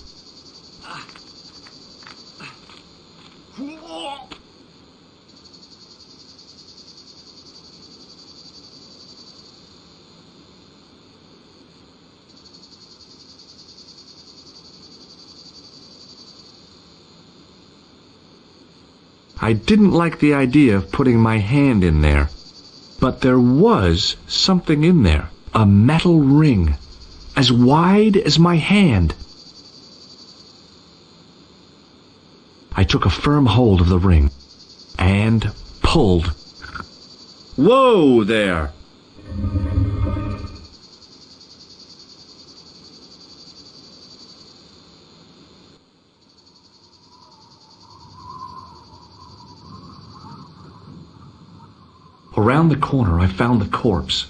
I didn't like the idea of putting my hand in there. But there was something in there. A metal ring, as wide as my hand. I took a firm hold of the ring and pulled. Whoa there! Around the corner, I found the corpse.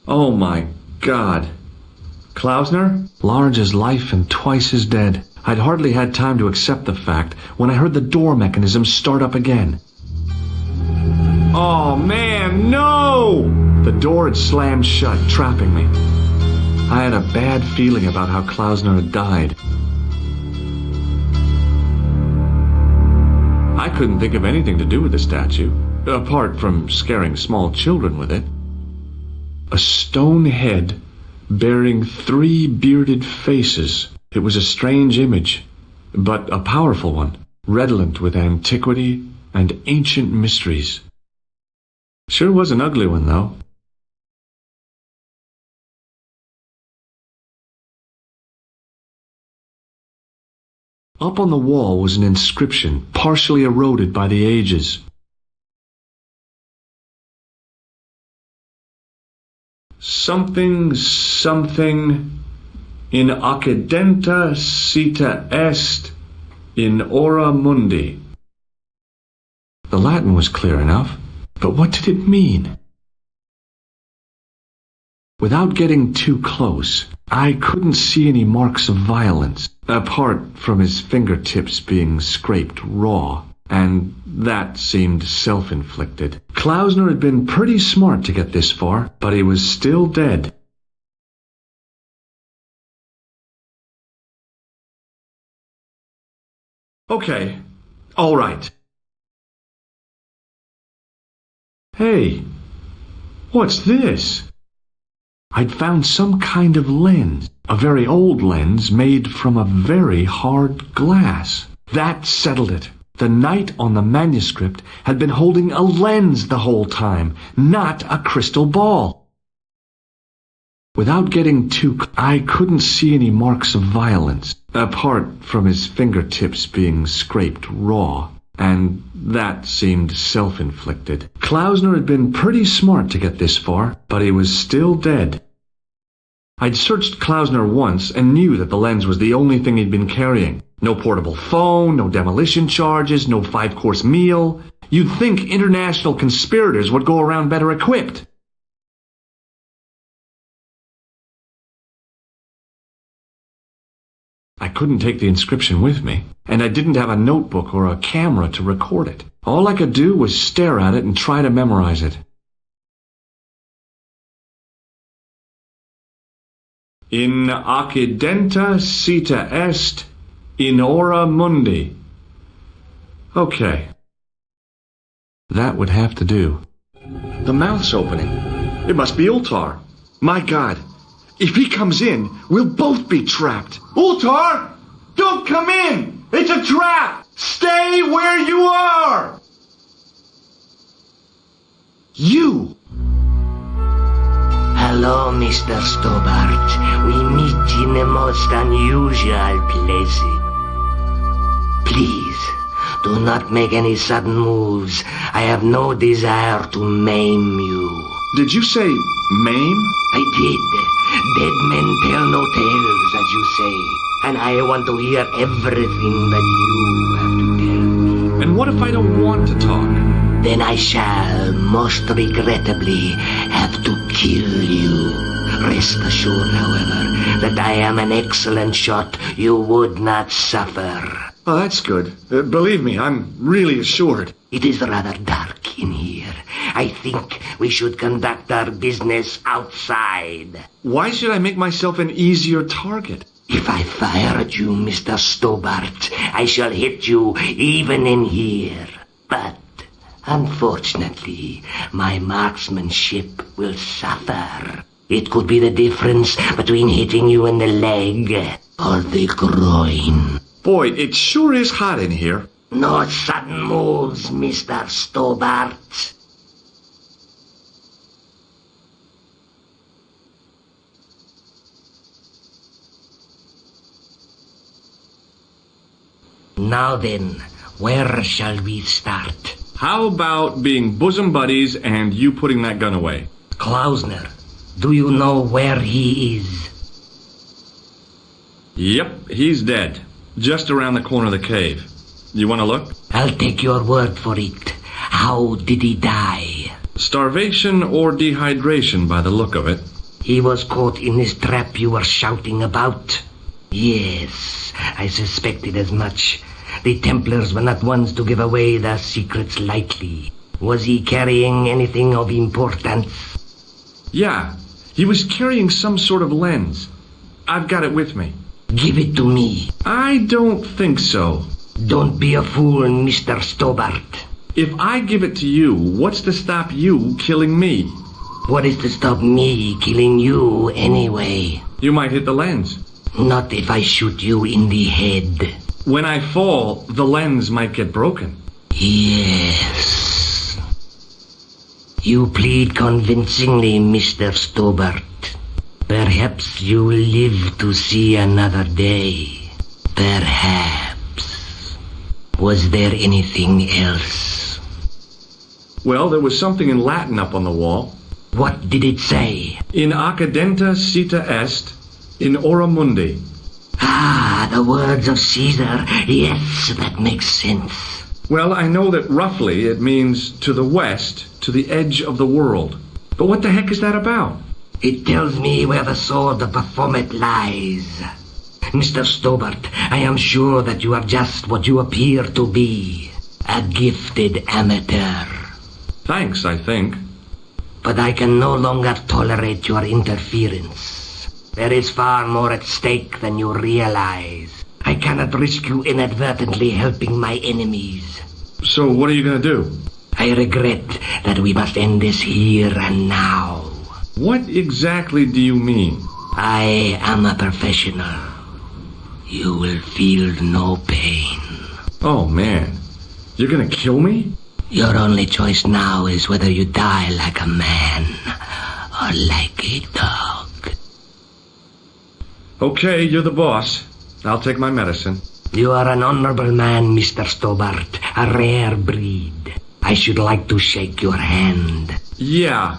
Oh my God. Klausner? Large as life and twice as dead. I'd hardly had time to accept the fact when I heard the door mechanism start up again. Oh man, no! The door had slammed shut, trapping me. I had a bad feeling about how Klausner had died. I couldn't think of anything to do with the statue, apart from scaring small children with it. A stone head bearing 3 bearded faces. It was a strange image, but a powerful one, redolent with antiquity and ancient mysteries. Sure was an ugly one, though. Up on the wall was an inscription, partially eroded by the ages. Something, something, in occidenta cita est, in ora mundi. The Latin was clear enough, but what did it mean? Without getting too close, I couldn't see any marks of violence, apart from his fingertips being scraped raw, and that seemed self-inflicted. Klausner had been pretty smart to get this far, but he was still dead. Okay. All right. Hey, what's this? I'd found some kind of lens, a very old lens made from a very hard glass. That settled it. The knight on the manuscript had been holding a lens the whole time, not a crystal ball. Without getting I couldn't see any marks of violence, apart from his fingertips being scraped raw. And that seemed self-inflicted. Klausner had been pretty smart to get this far, but he was still dead. I'd searched Klausner once and knew that the lens was the only thing he'd been carrying. No portable phone, no demolition charges, no 5-course meal. You'd think international conspirators would go around better equipped. I couldn't take the inscription with me, and I didn't have a notebook or a camera to record it. All I could do was stare at it and try to memorize it. In accidenta sita est, in ora mundi. Okay. That would have to do. The mouth's opening. It must be Ultar. My God. If he comes in, we'll both be trapped. Ultar! Don't come in! It's a trap! Stay where you are! You! Hello, Mr. Stobbart. We meet in the most unusual places. Please, do not make any sudden moves. I have no desire to maim you. Did you say maim? I did. Dead men tell no tales, as you say. And I want to hear everything that you have to tell me. And what if I don't want to talk? Then I shall, most regrettably, have to kill you. Rest assured, however, that I am an excellent shot. You would not suffer. Oh, that's good. Believe me, I'm really assured. It is rather dark in here. I think we should conduct our business outside. Why should I make myself an easier target? If I fire at you, Mr. Stobbart, I shall hit you even in here. But unfortunately, my marksmanship will suffer. It could be the difference between hitting you in the leg or the groin. Boy, it sure is hot in here. No sudden moves, Mr. Stobbart. Now then, where shall we start? How about being bosom buddies and you putting that gun away? Klausner, do you know where he is? Yep, he's dead. Just around the corner of the cave. You want to look? I'll take your word for it. How did he die? Starvation or dehydration by the look of it. He was caught in this trap you were shouting about? Yes, I suspected as much. The Templars were not ones to give away their secrets lightly. Was he carrying anything of importance? Yeah, he was carrying some sort of lens. I've got it with me. Give it to me. I don't think so. Don't be a fool, Mr. Stobbart. If I give it to you, what's to stop you killing me? What is to stop me killing you anyway? You might hit the lens. Not if I shoot you in the head. When I fall, the lens might get broken. Yes. You plead convincingly, Mr. Stobbart. Perhaps you will live to see another day. Perhaps. Was there anything else? Well, there was something in Latin up on the wall. What did it say? In accidenta sita est, in ora mundi. Ah, the words of Caesar. Yes, that makes sense. Well, I know that roughly it means to the west, to the edge of the world. But what the heck is that about? It tells me where the sword of Baphomet lies. Mr. Stobbart, I am sure that you are just what you appear to be. A gifted amateur. Thanks, I think. But I can no longer tolerate your interference. There is far more at stake than you realize. I cannot risk you inadvertently helping my enemies. So what are you gonna do? I regret that we must end this here and now. What exactly do you mean? I am a professional. You will feel no pain. Oh, man. You're gonna kill me? Your only choice now is whether you die like a man or like a dog. Okay, you're the boss. I'll take my medicine. You are an honorable man, Mr. Stobbart. A rare breed. I should like to shake your hand. Yeah.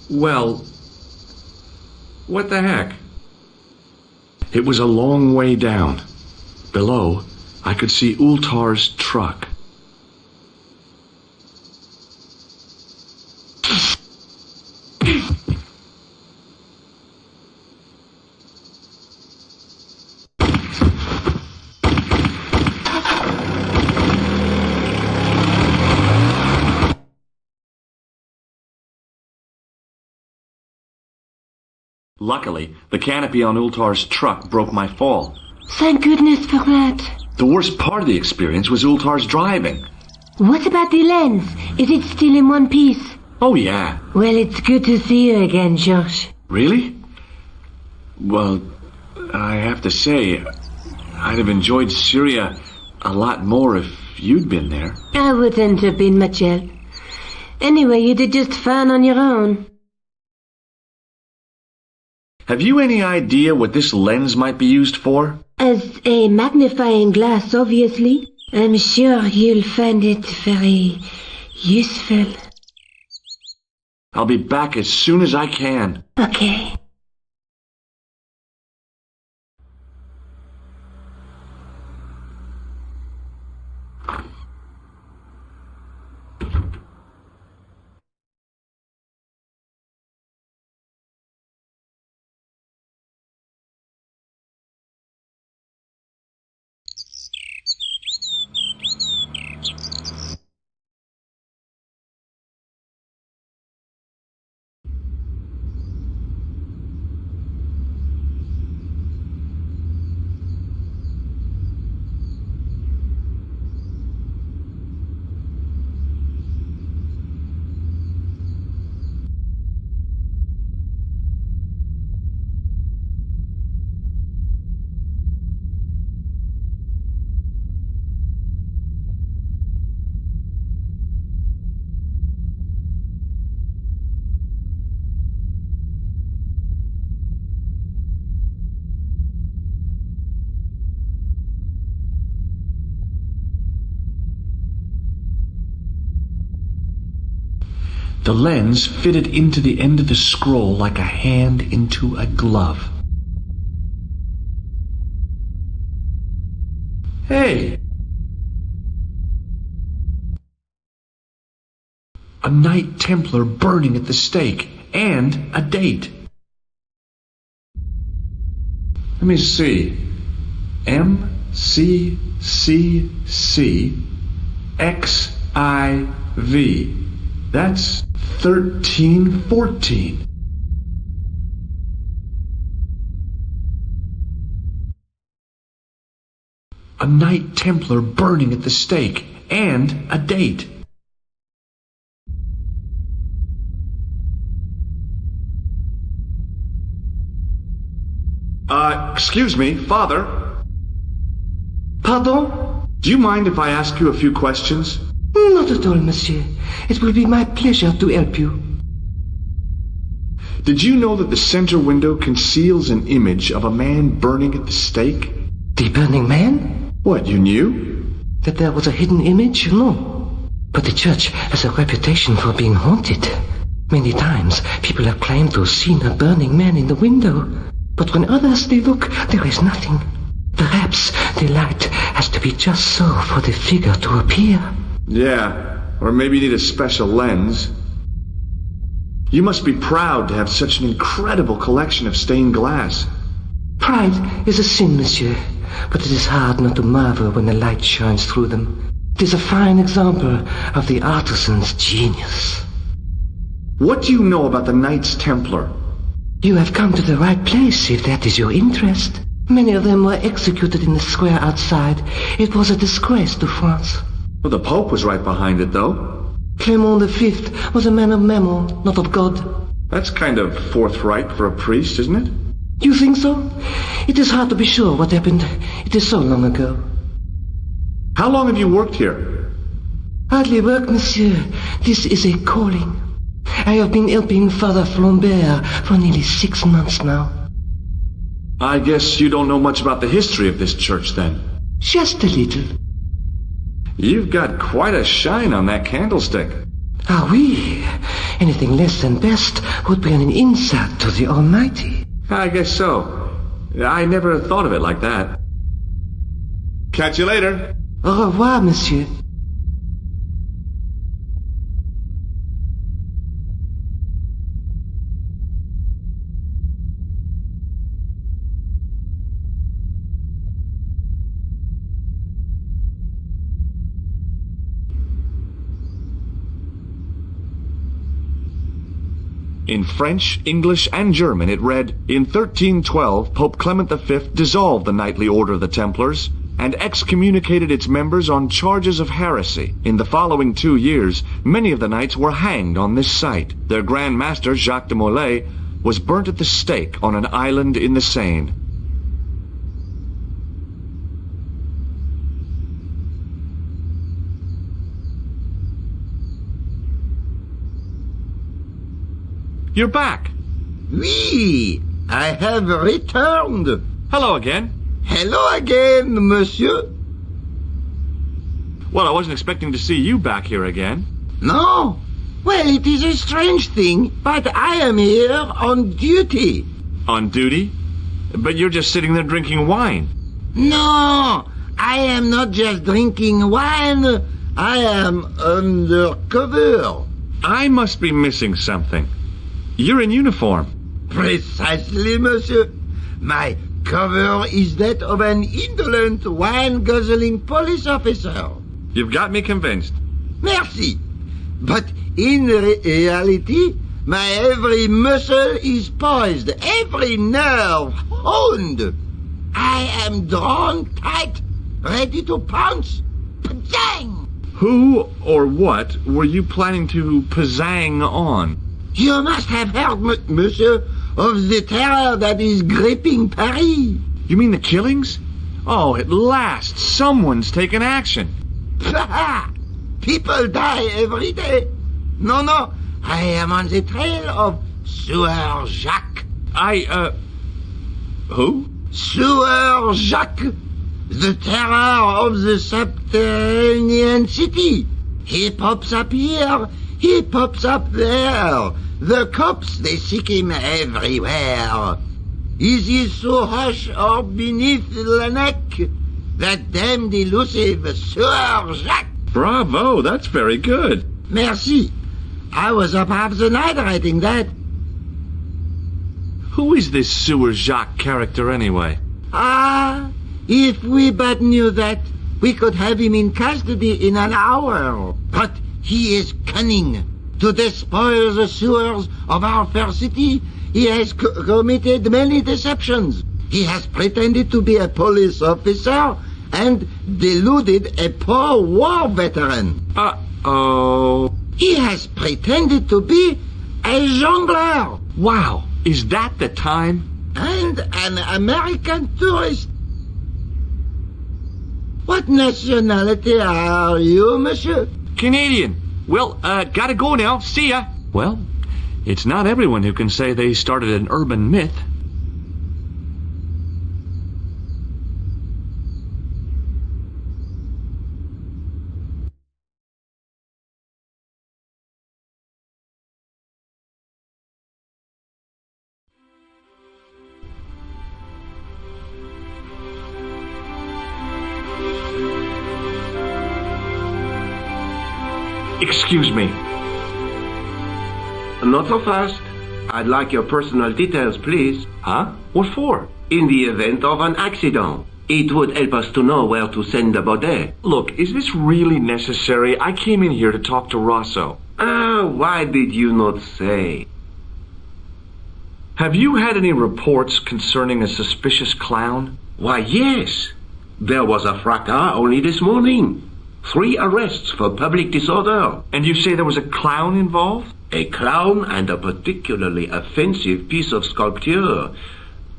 Well, what the heck? It was a long way down. Below, I could see Ultar's truck. Luckily, the canopy on Ultar's truck broke my fall. Thank goodness for that. The worst part of the experience was Ultar's driving. What about the lens? Is it still in one piece? Oh, yeah. Well, it's good to see you again, George. Really? Well, I have to say, I'd have enjoyed Syria a lot more if you'd been there. I wouldn't have been much help. Anyway, you did just fine on your own. Have you any idea what this lens might be used for? As a magnifying glass, obviously. I'm sure you'll find it very useful. I'll be back as soon as I can. Okay. The lens fitted into the end of the scroll like a hand into a glove. Hey! A Knight Templar burning at the stake, and a date. Let me see. MCCC-XIV. That's 1314. A Knight Templar burning at the stake, and a date. Excuse me, Father? Pardon? Do you mind if I ask you a few questions? Not at all, monsieur. It will be my pleasure to help you. Did you know that the center window conceals an image of a man burning at the stake? The burning man? What, you knew? That there was a hidden image? No. But the church has a reputation for being haunted. Many times, people have claimed to have seen a burning man in the window. But when others they look, there is nothing. Perhaps the light has to be just so for the figure to appear. Yeah, or maybe you need a special lens. You must be proud to have such an incredible collection of stained glass. Pride is a sin, monsieur, but it is hard not to marvel when the light shines through them. It is a fine example of the artisan's genius. What do you know about the Knights Templar? You have come to the right place, if that is your interest. Many of them were executed in the square outside. It was a disgrace to France. Well, the Pope was right behind it, though. Clement V was a man of mammon, not of God. That's kind of forthright for a priest, isn't it? You think so? It is hard to be sure what happened. It is so long ago. How long have you worked here? Hardly work, monsieur. This is a calling. I have been helping Father Flambert for nearly 6 months now. I guess you don't know much about the history of this church, then. Just a little. You've got quite a shine on that candlestick. Ah, oui. Anything less than best would be an insult to the Almighty. I guess so. I never thought of it like that. Catch you later. Au revoir, monsieur. In French, English, and German it read, "In 1312, Pope Clement V dissolved the knightly order of the Templars and excommunicated its members on charges of heresy. In the following 2 years, many of the knights were hanged on this site. Their Grand Master, Jacques de Molay, was burnt at the stake on an island in the Seine." You're back. Oui, I have returned. Hello again. Hello again, monsieur. Well, I wasn't expecting to see you back here again. No? Well, it is a strange thing, but I am here on duty. On duty? But you're just sitting there drinking wine. No, I am not just drinking wine. I am undercover. I must be missing something. You're in uniform. Precisely, monsieur. My cover is that of an indolent, wine-guzzling police officer. You've got me convinced. Merci. But in reality, my every muscle is poised, every nerve honed. I am drawn tight, ready to pounce. Pazang! Who or what were you planning to pazang on? You must have heard, monsieur, of the terror that is gripping Paris. You mean the killings? Oh, at last, someone's taken action. People die every day. No, I am on the trail of Sieur Jacques. Who? Sieur Jacques, the terror of the subterranean city. He pops up here, he pops up there. The cops, they seek him everywhere. Is he so hush or beneath the neck? That damned elusive Sieur Jacques. Bravo, that's very good. Merci. I was up half the night writing that. Who is this Sieur Jacques character anyway? Ah, if we but knew that, we could have him in custody in an hour. But he is cunning. To despoil the sewers of our fair city, he has committed many deceptions. He has pretended to be a police officer and deluded a poor war veteran. Uh-oh. He has pretended to be a jongleur. Wow, is that the time? And an American tourist. What nationality are you, monsieur? Canadian. Well, gotta go now. See ya. Well, it's not everyone who can say they started an urban myth. Excuse me. Not so fast. I'd like your personal details, please. Huh? What for? In the event of an accident. It would help us to know where to send the body. Look, is this really necessary? I came in here to talk to Rosso. Why did you not say? Have you had any reports concerning a suspicious clown? Why, yes. There was a fracas only this morning. 3 arrests for public disorder. And you say there was a clown involved? A clown and a particularly offensive piece of sculpture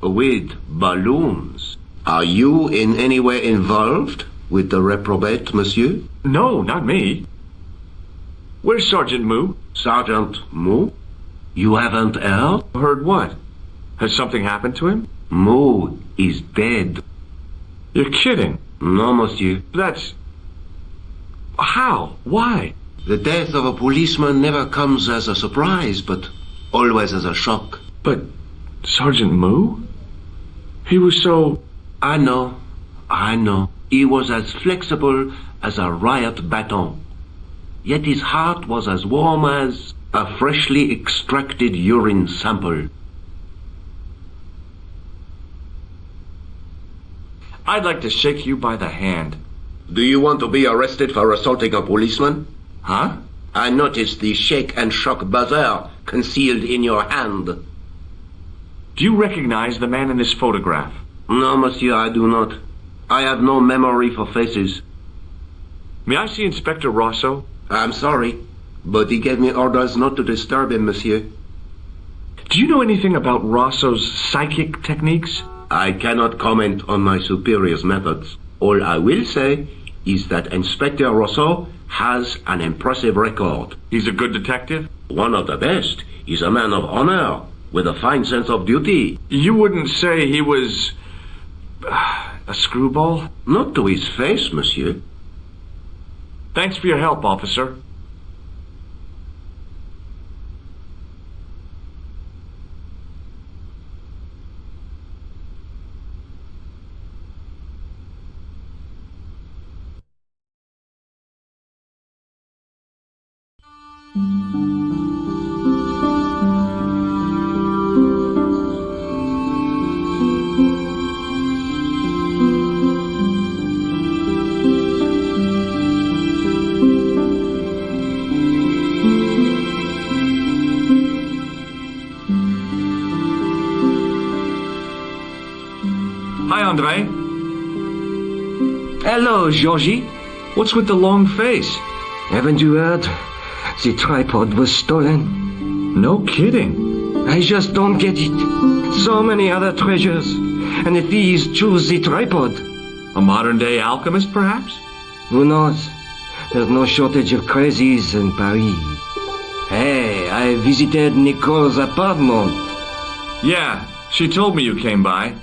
with balloons. Are you in any way involved with the reprobate, monsieur? No, not me. Where's Sergeant Moo? Sergeant Moo? You haven't heard? Heard what? Has something happened to him? Moo is dead. You're kidding. No, monsieur. That's... How? Why? The death of a policeman never comes as a surprise, but always as a shock. But Sergeant Moo? He was so... I know. He was as flexible as a riot baton. Yet his heart was as warm as a freshly extracted urine sample. I'd like to shake you by the hand. Do you want to be arrested for assaulting a policeman? Huh? I noticed the shake and shock buzzer concealed in your hand. Do you recognize the man in this photograph? No, monsieur, I do not. I have no memory for faces. May I see Inspector Rosso? I'm sorry, but he gave me orders not to disturb him, monsieur. Do you know anything about Rosso's psychic techniques? I cannot comment on my superior's methods. All I will say is that Inspector Rosso has an impressive record. He's a good detective? One of the best. He's a man of honor, with a fine sense of duty. You wouldn't say he was... a screwball? Not to his face, monsieur. Thanks for your help, officer. Hi, Andre. Hello, Georgie. What's with the long face? Haven't you heard? The tripod was stolen. No kidding. I just don't get it. So many other treasures, and the thieves choose the tripod. A modern-day alchemist, perhaps? Who knows? There's no shortage of crazies in Paris. Hey, I visited Nicole's apartment. Yeah, she told me you came by.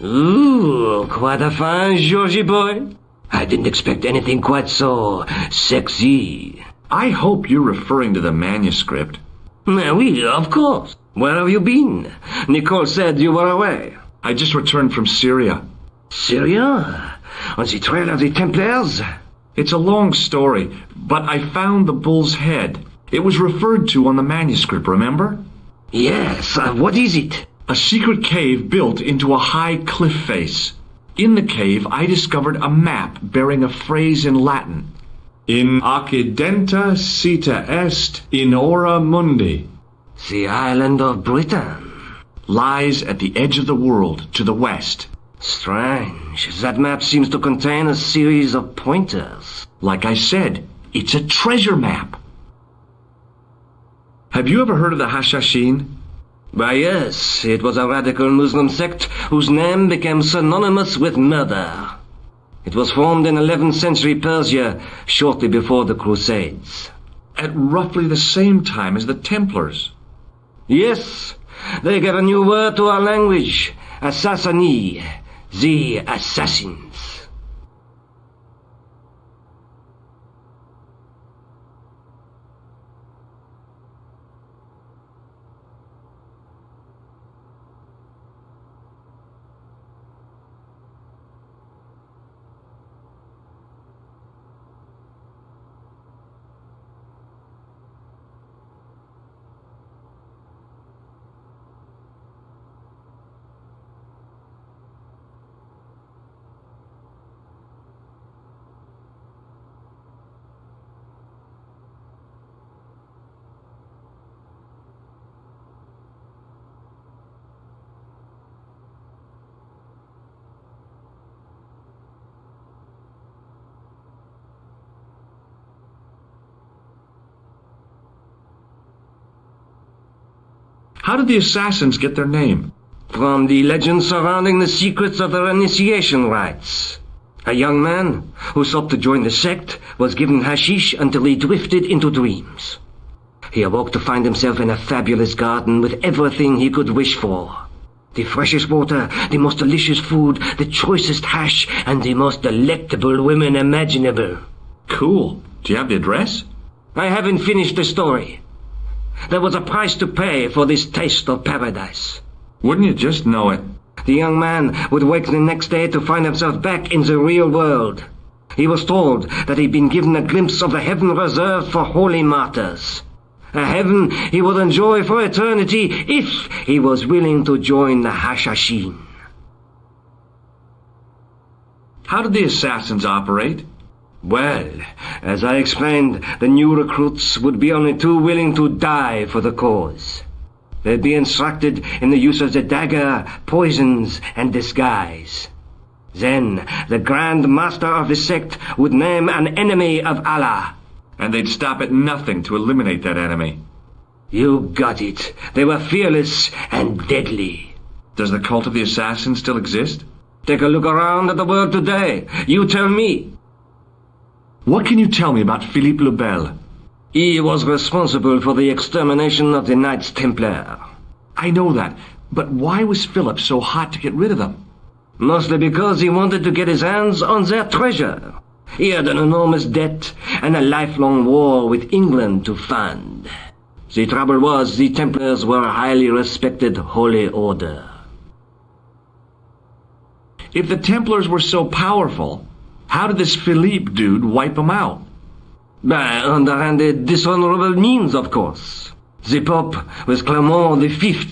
Ooh, quite a fine Georgie boy. I didn't expect anything quite so sexy. I hope you're referring to the manuscript. Oui, of course. Where have you been? Nicole said you were away. I just returned from Syria. Syria? On the trail of the Templars? It's a long story, but I found the bull's head. It was referred to on the manuscript, remember? Yes, what is it? A secret cave built into a high cliff face. In the cave, I discovered a map bearing a phrase in Latin. In accidenta sita est in ora mundi. The island of Britain. Lies at the edge of the world, to the west. Strange. That map seems to contain a series of pointers. Like I said, it's a treasure map. Have you ever heard of the Hashashin? Why, yes, it was a radical Muslim sect whose name became synonymous with murder. It was formed in 11th century Persia, shortly before the Crusades. At roughly the same time as the Templars. Yes, they gave a new word to our language, Assassini, the assassins. How did the assassins get their name? From the legends surrounding the secrets of their initiation rites. A young man who sought to join the sect was given hashish until he drifted into dreams. He awoke to find himself in a fabulous garden with everything he could wish for. The freshest water, the most delicious food, the choicest hash, and the most delectable women imaginable. Cool. Do you have the address? I haven't finished the story. There was a price to pay for this taste of paradise. Wouldn't you just know it? The young man would wake the next day to find himself back in the real world. He was told that he'd been given a glimpse of the heaven reserved for holy martyrs. A heaven he would enjoy for eternity if he was willing to join the Hashashin. How did the assassins operate? Well, as I explained, the new recruits would be only too willing to die for the cause. They'd be instructed in the use of the dagger, poisons, and disguise. Then, the Grand Master of the sect would name an enemy of Allah. And they'd stop at nothing to eliminate that enemy. You got it. They were fearless and deadly. Does the cult of the assassins still exist? Take a look around at the world today. You tell me. What can you tell me about Philippe le Bel? He was responsible for the extermination of the Knights Templar. I know that, but why was Philip so hot to get rid of them? Mostly because he wanted to get his hands on their treasure. He had an enormous debt and a lifelong war with England to fund. The trouble was, the Templars were a highly respected holy order. If the Templars were so powerful, how did this Philippe dude wipe them out? By underhanded, dishonorable means, of course. The Pope was Clement V,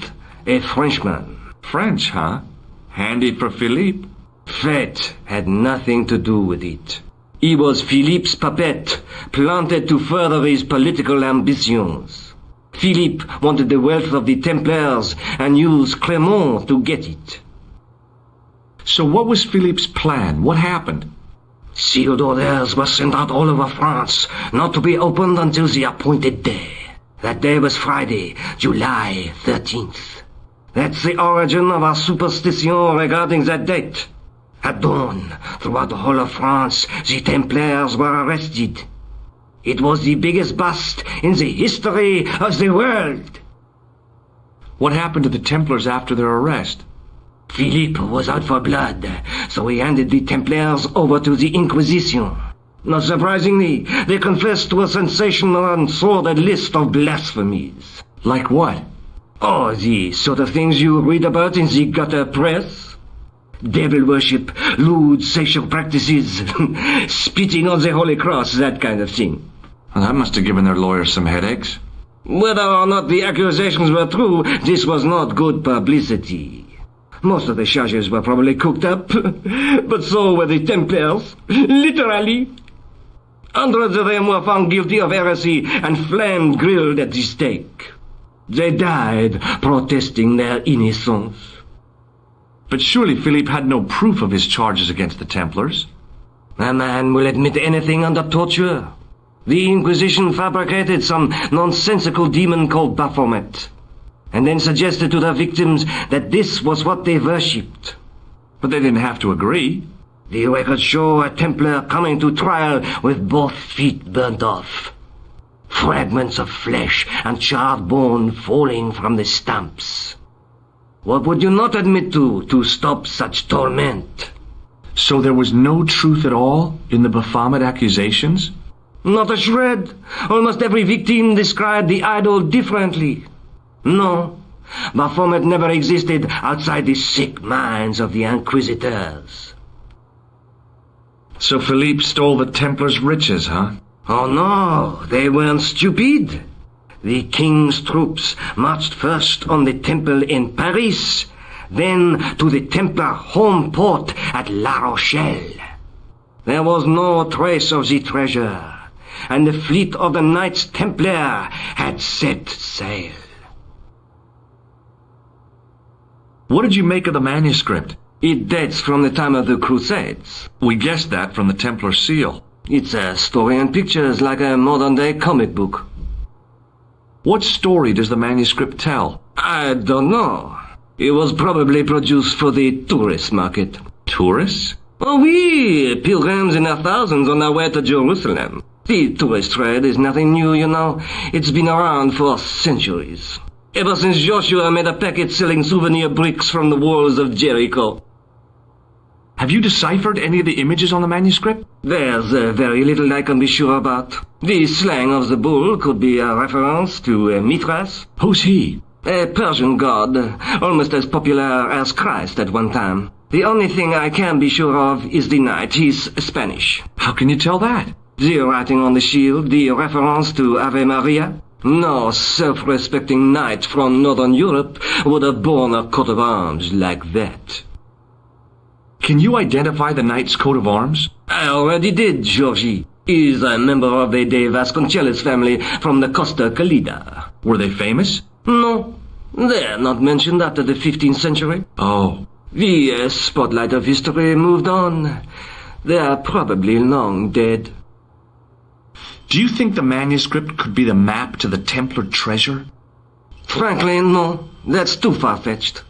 a Frenchman. French, huh? Handy for Philippe. Fate had nothing to do with it. He was Philippe's puppet, planted to further his political ambitions. Philippe wanted the wealth of the Templars and used Clement to get it. So what was Philippe's plan? What happened? Sealed orders were sent out all over France, not to be opened until the appointed day. That day was Friday, July 13th. That's the origin of our superstition regarding that date. At dawn, throughout the whole of France, the Templars were arrested. It was the biggest bust in the history of the world. What happened to the Templars after their arrest? Philippe was out for blood, so he handed the Templars over to the Inquisition. Not surprisingly, they confessed to a sensational and sordid list of blasphemies. Like what? Oh, the sort of things you read about in the gutter press. Devil worship, lewd sexual practices, spitting on the Holy Cross, that kind of thing. Well, that must have given their lawyers some headaches. Whether or not the accusations were true, this was not good publicity. Most of the charges were probably cooked up, but so were the Templars, literally. Hundreds of them were found guilty of heresy and flamed grilled at the stake. They died protesting their innocence. But surely Philippe had no proof of his charges against the Templars. A man will admit anything under torture. The Inquisition fabricated some nonsensical demon called Baphomet, and then suggested to their victims that this was what they worshipped. But they didn't have to agree. The records show a Templar coming to trial with both feet burnt off. Fragments of flesh and charred bone falling from the stumps. What would you not admit to stop such torment? So there was no truth at all in the Baphomet accusations? Not a shred. Almost every victim described the idol differently. No, Baphomet never existed outside the sick minds of the Inquisitors. So Philippe stole the Templars' riches, huh? Oh no, they weren't stupid. The king's troops marched first on the temple in Paris, then to the Templar home port at La Rochelle. There was no trace of the treasure, and the fleet of the Knights Templar had set sail. What did you make of the manuscript? It dates from the time of the Crusades. We guessed that from the Templar seal. It's a story in pictures like a modern-day comic book. What story does the manuscript tell? I don't know. It was probably produced for the tourist market. Tourists? Oh, we pilgrims in their thousands on our way to Jerusalem. The tourist trade is nothing new, you know. It's been around for centuries. Ever since Joshua made a packet selling souvenir bricks from the walls of Jericho. Have you deciphered any of the images on the manuscript? There's very little I can be sure about. The slang of the bull could be a reference to Mithras. Who's he? A Persian god, almost as popular as Christ at one time. The only thing I can be sure of is the knight. He's Spanish. How can you tell that? The writing on the shield, the reference to Ave Maria. No self-respecting knight from Northern Europe would have borne a coat of arms like that. Can you identify the knight's coat of arms? I already did, Georgie. He's a member of the De Vasconcelos family from the Costa Calida. Were they famous? No, they're not mentioned after the 15th century. Oh. The spotlight of history moved on. They are probably long dead. Do you think the manuscript could be the map to the Templar treasure? Frankly, no. That's too far-fetched.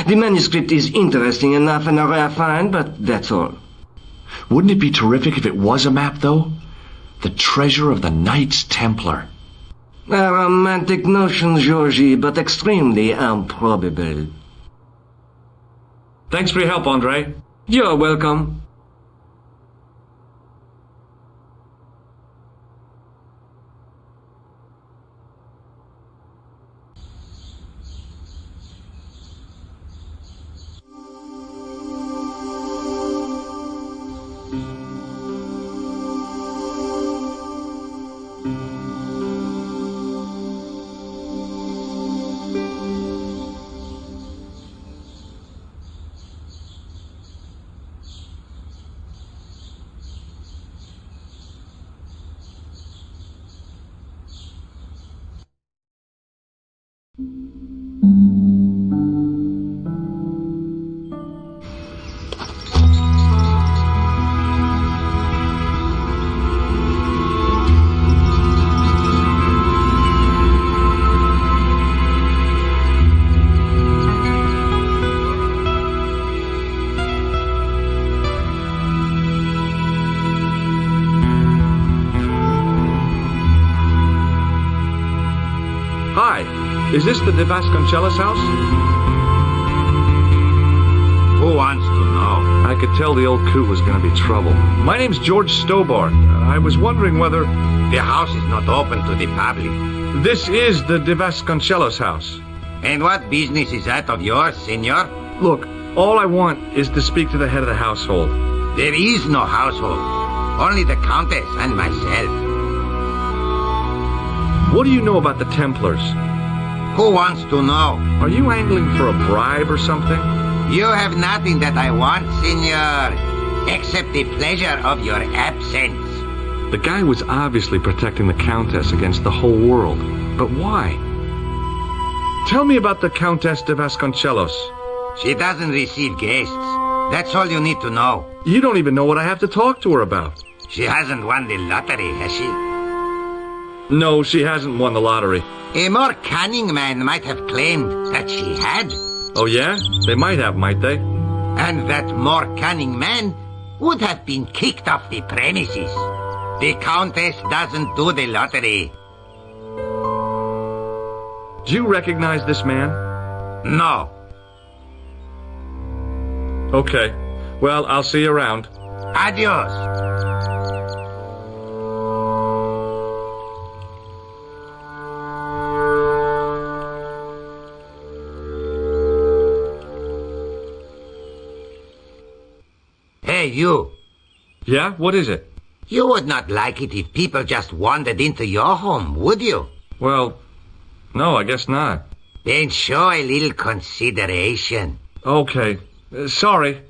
The manuscript is interesting enough and a rare find, but that's all. Wouldn't it be terrific if it was a map, though? The treasure of the Knights Templar. A romantic notion, Georgie, but extremely improbable. Thanks for your help, Andre. You're welcome. Is this the De Vasconcelos house? Who wants to know? I could tell the old coot was going to be trouble. My name's George Stobbart. I was wondering whether... The house is not open to the public. This is the De Vasconcelos house. And what business is that of yours, senor? Look, all I want is to speak to the head of the household. There is no household. Only the Countess and myself. What do you know about the Templars? Who wants to know? Are you angling for a bribe or something? You have nothing that I want, senor, except the pleasure of your absence. The guy was obviously protecting the Countess against the whole world. But why? Tell me about the Countess de Vasconcelos. She doesn't receive guests. That's all you need to know. You don't even know what I have to talk to her about. She hasn't won the lottery, has she? No, she hasn't won the lottery. A more cunning man might have claimed that she had. Oh, yeah? They might have, might they? And that more cunning man would have been kicked off the premises. The Countess doesn't do the lottery. Do you recognize this man? No. Okay. Well, I'll see you around. Adios. Hey, you. Yeah? What is it? You would not like it if people just wandered into your home, would you? Well, no, I guess not. Then show a little consideration. Okay. Sorry.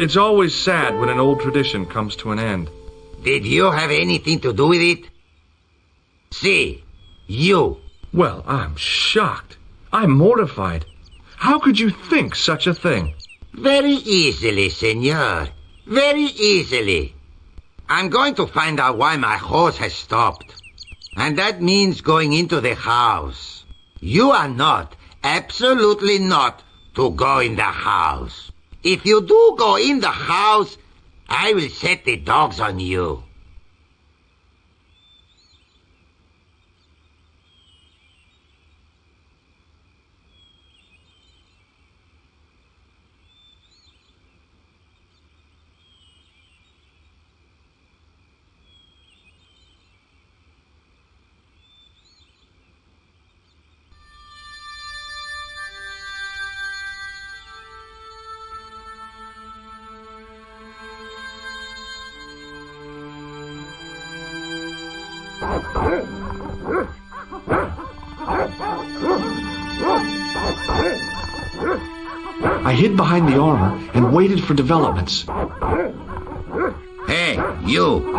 It's always sad when an old tradition comes to an end. Did you have anything to do with it? See, you. Well, I'm shocked. I'm mortified. How could you think such a thing? Very easily, senor. Very easily. I'm going to find out why my horse has stopped. And that means going into the house. You are not, absolutely not, to go in the house. If you do go in the house, I will set the dogs on you. I hid behind the armor and waited for developments. Hey, you.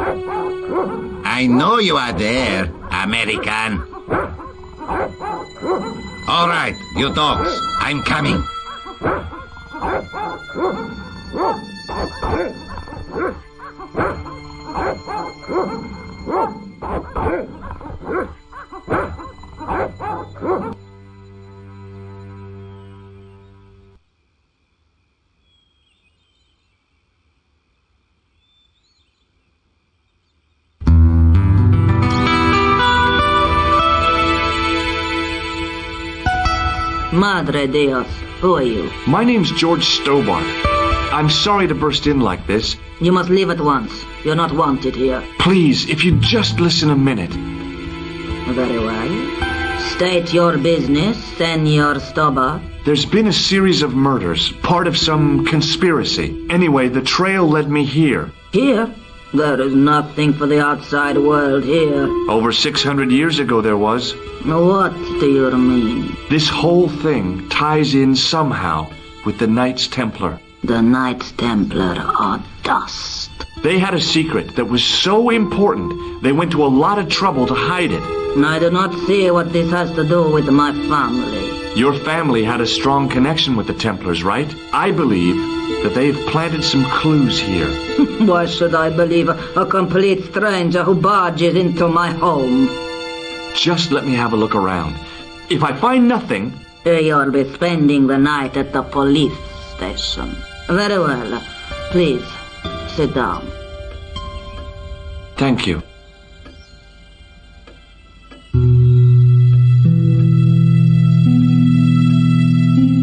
I know you are there, American. All right, you dogs, I'm coming. Madre Dios, who are you? My name's George Stobbart. I'm sorry to burst in like this. You must leave at once. You're not wanted here. Please, if you'd just listen a minute. Very well. State your business, Senor Stobbart. There's been a series of murders, part of some conspiracy. Anyway, the trail led me here. Here? There is nothing for the outside world here. Over 600 years ago there was. What do you mean? This whole thing ties in somehow with the Knights Templar. The Knights Templar are dust. They had a secret that was so important, they went to a lot of trouble to hide it. I do not see what this has to do with my family. Your family had a strong connection with the Templars, right? I believe that they've planted some clues here. Why should I believe a complete stranger who barges into my home? Just let me have a look around. If I find nothing... You'll be spending the night at the police station. Very well. Please, sit down. Thank you.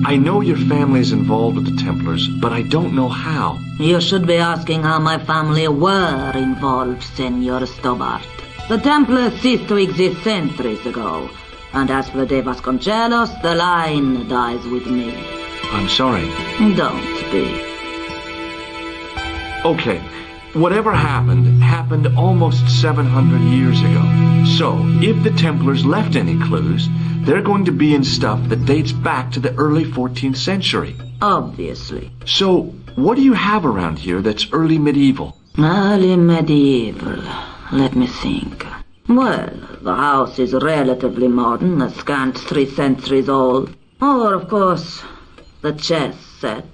I know your family is involved with the Templars, but I don't know how. You should be asking how my family were involved, Senor Stobbart. The Templars ceased to exist centuries ago, and as for De Vasconcelos, the line dies with me. I'm sorry. Don't be. Okay, whatever happened almost 700 years ago. So, if the Templars left any clues, they're going to be in stuff that dates back to the early 14th century. Obviously. So, what do you have around here that's early medieval? Early medieval. Let me think. Well, the house is relatively modern, a scant 3 centuries old. Or, of course, the chess set.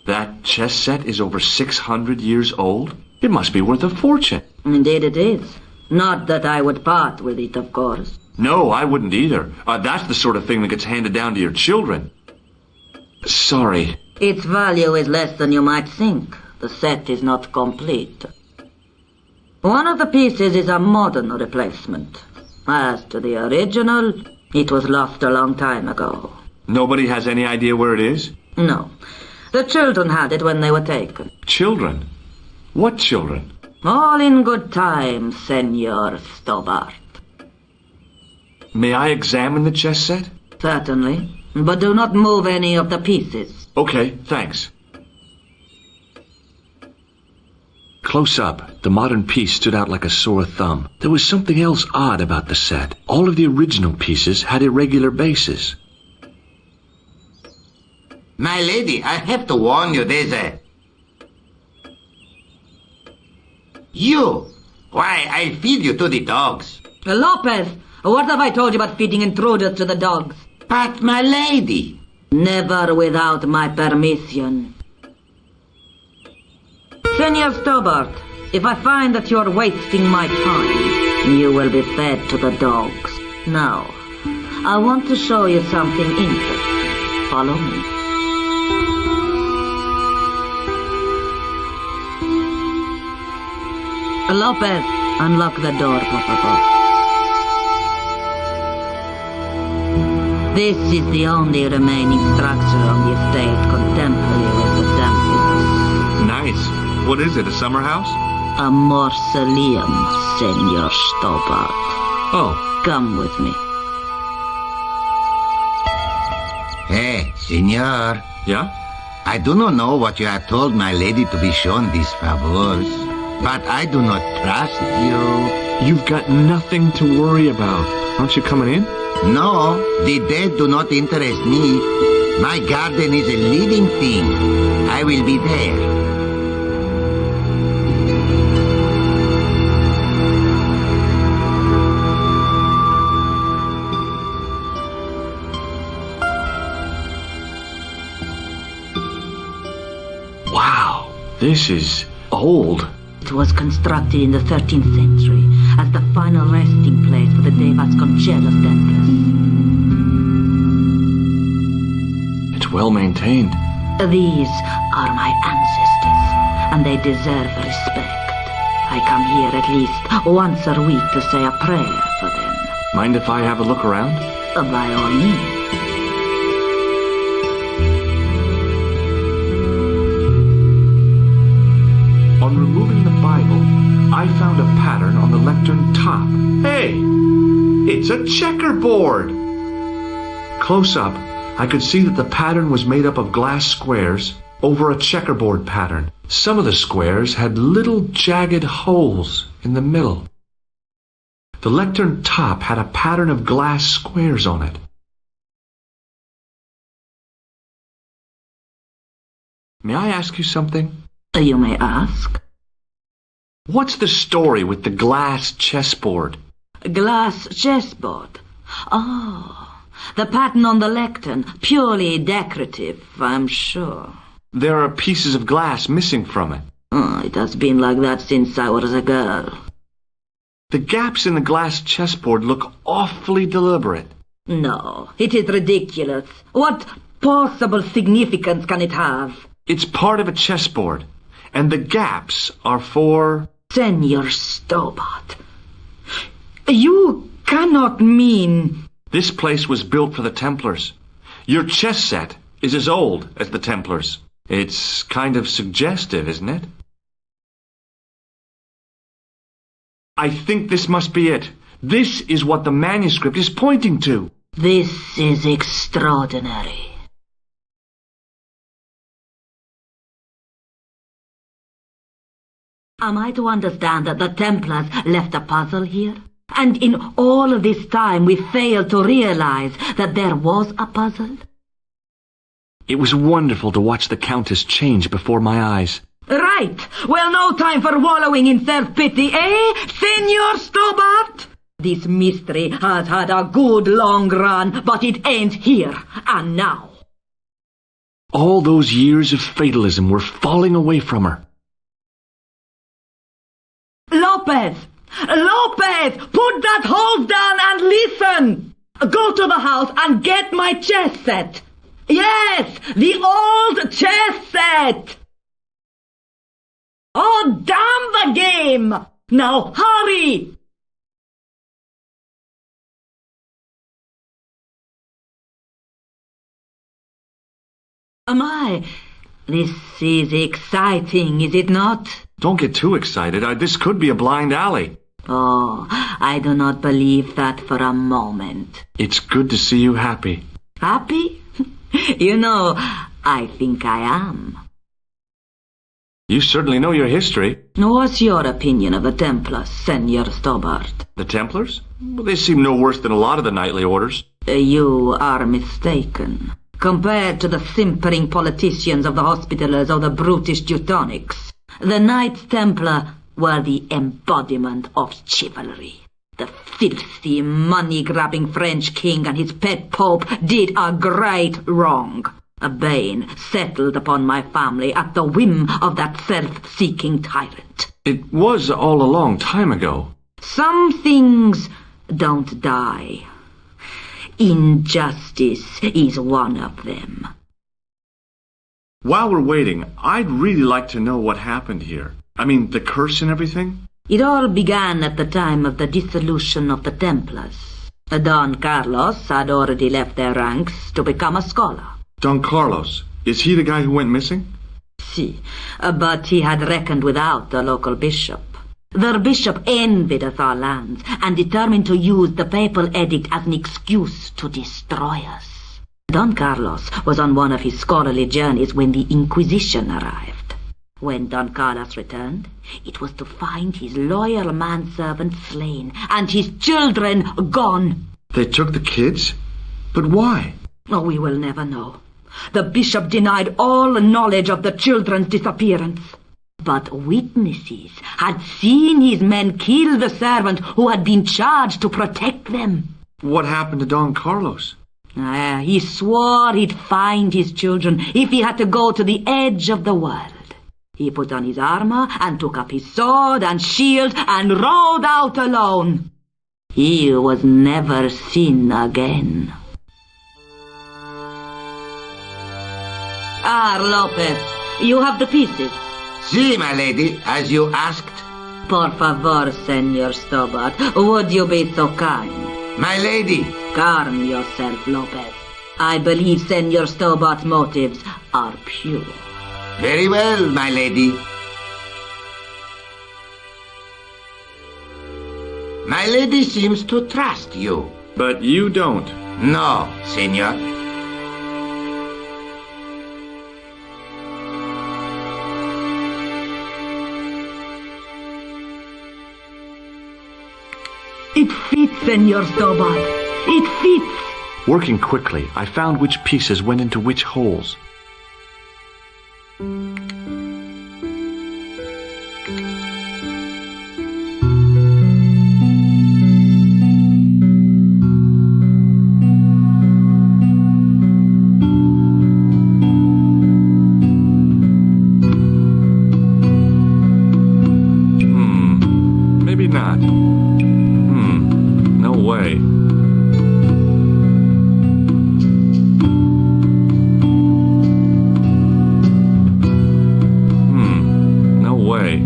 That chess set is over 600 years old? It must be worth a fortune. Indeed it is. Not that I would part with it, of course. No, I wouldn't either. That's the sort of thing that gets handed down to your children. Sorry. Its value is less than you might think. The set is not complete. One of the pieces is a modern replacement. As to the original, it was lost a long time ago. Nobody has any idea where it is? No. The children had it when they were taken. Children? What children? All in good time, Senor Stobbart. May I examine the chess set? Certainly. But do not move any of the pieces. Okay, thanks. Close up, the modern piece stood out like a sore thumb. There was something else odd about the set. All of the original pieces had irregular bases. My lady, I have to warn you, there's a... You! Why, I'll feed you to the dogs. Lopez, what have I told you about feeding intruders to the dogs? But, my lady... Never without my permission. Senor Stobbart, if I find that you're wasting my time, you will be fed to the dogs. Now, I want to show you something interesting. Follow me. Lopez, unlock the door, por favor. This is the only remaining structure on the estate contemporary with the Templars. Nice. What is it, a summer house? A mausoleum, Senor Stobbart. Oh. Come with me. Hey, senor. Yeah? I do not know what you have told my lady to be shown these favors, but I do not trust you. You've got nothing to worry about. Aren't you coming in? No, the dead do not interest me. My garden is a living thing. I will be there. Wow, this is old. It was constructed in the 13th century as the final resting place for the De Vasconcelos Templars. It's well maintained. These are my ancestors, and they deserve respect. I come here at least once a week to say a prayer for them. Mind if I have a look around? By all means. On removing the Bible, I found a pattern on the lectern top. Hey! It's a checkerboard! Close up, I could see that the pattern was made up of glass squares over a checkerboard pattern. Some of the squares had little jagged holes in the middle. The lectern top had a pattern of glass squares on it. May I ask you something? You may ask. What's the story with the glass chessboard? Glass chessboard? Oh, the pattern on the lectern. Purely decorative, I'm sure. There are pieces of glass missing from it. Oh, it has been like that since I was a girl. The gaps in the glass chessboard look awfully deliberate. No, it is ridiculous. What possible significance can it have? It's part of a chessboard, and the gaps are for... Senor Stobbart, you cannot mean... This place was built for the Templars. Your chess set is as old as the Templars. It's kind of suggestive, isn't it? I think this must be it. This is what the manuscript is pointing to. This is extraordinary. Am I to understand that the Templars left a puzzle here? And in all of this time we failed to realize that there was a puzzle? It was wonderful to watch the Countess change before my eyes. Right! Well, no time for wallowing in self-pity, eh, Senor Stobbart? This mystery has had a good long run, but it ends here and now. All those years of fatalism were falling away from her. Lopez! Lopez! Put that hose down and listen! Go to the house and get my chess set! Yes! The old chess set! Oh, damn the game! Now hurry! This is exciting, is it not? Don't get too excited. This could be a blind alley. Oh, I do not believe that for a moment. It's good to see you happy. Happy? You know, I think I am. You certainly know your history. What's your opinion of the Templars, Senor Stobbart? The Templars? Well, they seem no worse than a lot of the knightly orders. You are mistaken. Compared to the simpering politicians of the Hospitallers or the brutish Teutonics, the Knights Templar were the embodiment of chivalry. The filthy, money-grabbing French king and his pet pope did a great wrong. A bane settled upon my family at the whim of that self-seeking tyrant. It was all a long time ago. Some things don't die. Injustice is one of them. While we're waiting, I'd really like to know what happened here. I mean, the curse and everything? It all began at the time of the dissolution of the Templars. Don Carlos had already left their ranks to become a scholar. Don Carlos, is he the guy who went missing? Si, but he had reckoned without the local bishop. Their bishop envied our lands and determined to use the papal edict as an excuse to destroy us. Don Carlos was on one of his scholarly journeys when the Inquisition arrived. When Don Carlos returned, it was to find his loyal manservant slain and his children gone. They took the kids? But why? Oh, we will never know. The bishop denied all knowledge of the children's disappearance. But witnesses had seen his men kill the servant who had been charged to protect them. What happened to Don Carlos? He swore he'd find his children if he had to go to the edge of the world. He put on his armor and took up his sword and shield and rode out alone. He was never seen again. Lopez, you have the pieces. Si, my lady, as you asked. Por favor, Senor Stobbart, would you be so kind? My lady. Calm yourself, Lopez. I believe Senor Stobbart's motives are pure. Very well, my lady. My lady seems to trust you. But you don't. No, senor. It fits, Senor Stobbart. It fits. Working quickly, I found which pieces went into which holes. Maybe not. No way. No way.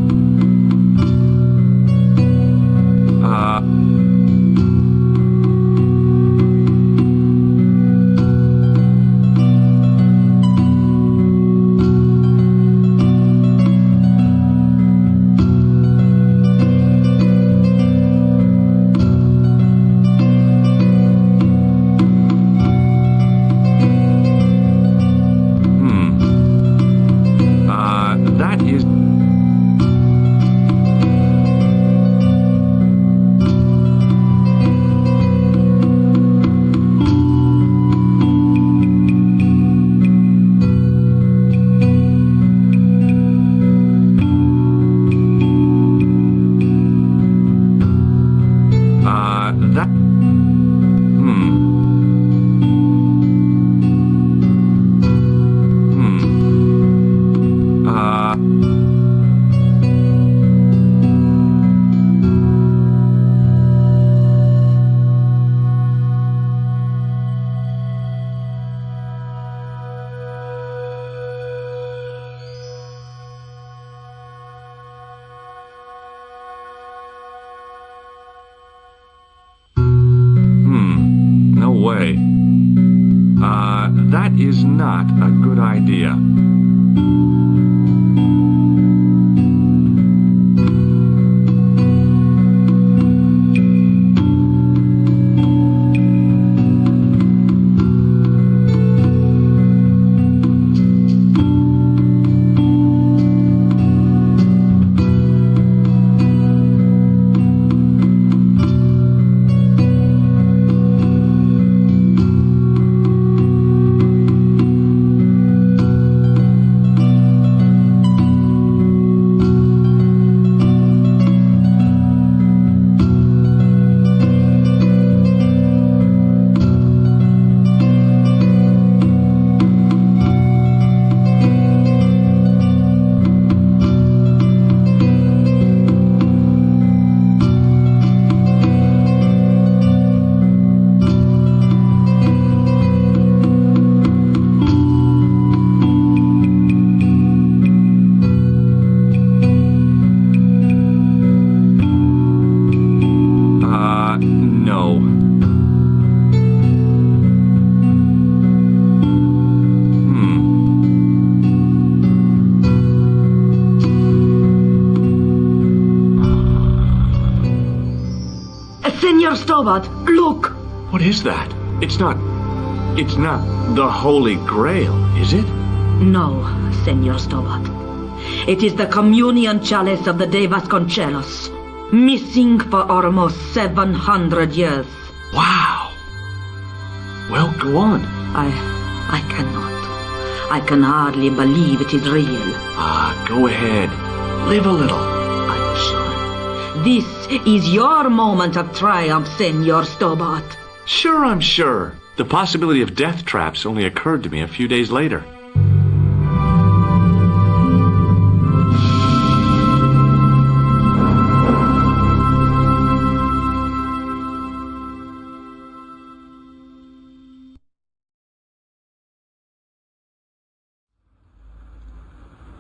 That is... that... No way. That is not a good idea. No. Senor Stobbart, look! What is that? It's not the Holy Grail, is it? No, Senor Stobbart. It is the communion chalice of the De Vasconcelos, missing for almost 700 years. Wow. Well, go on. I cannot. I can hardly believe it is real. Go ahead. Live a little. I'm sure. This is your moment of triumph, Senor Stobbart. Sure, I'm sure. The possibility of death traps only occurred to me a few days later.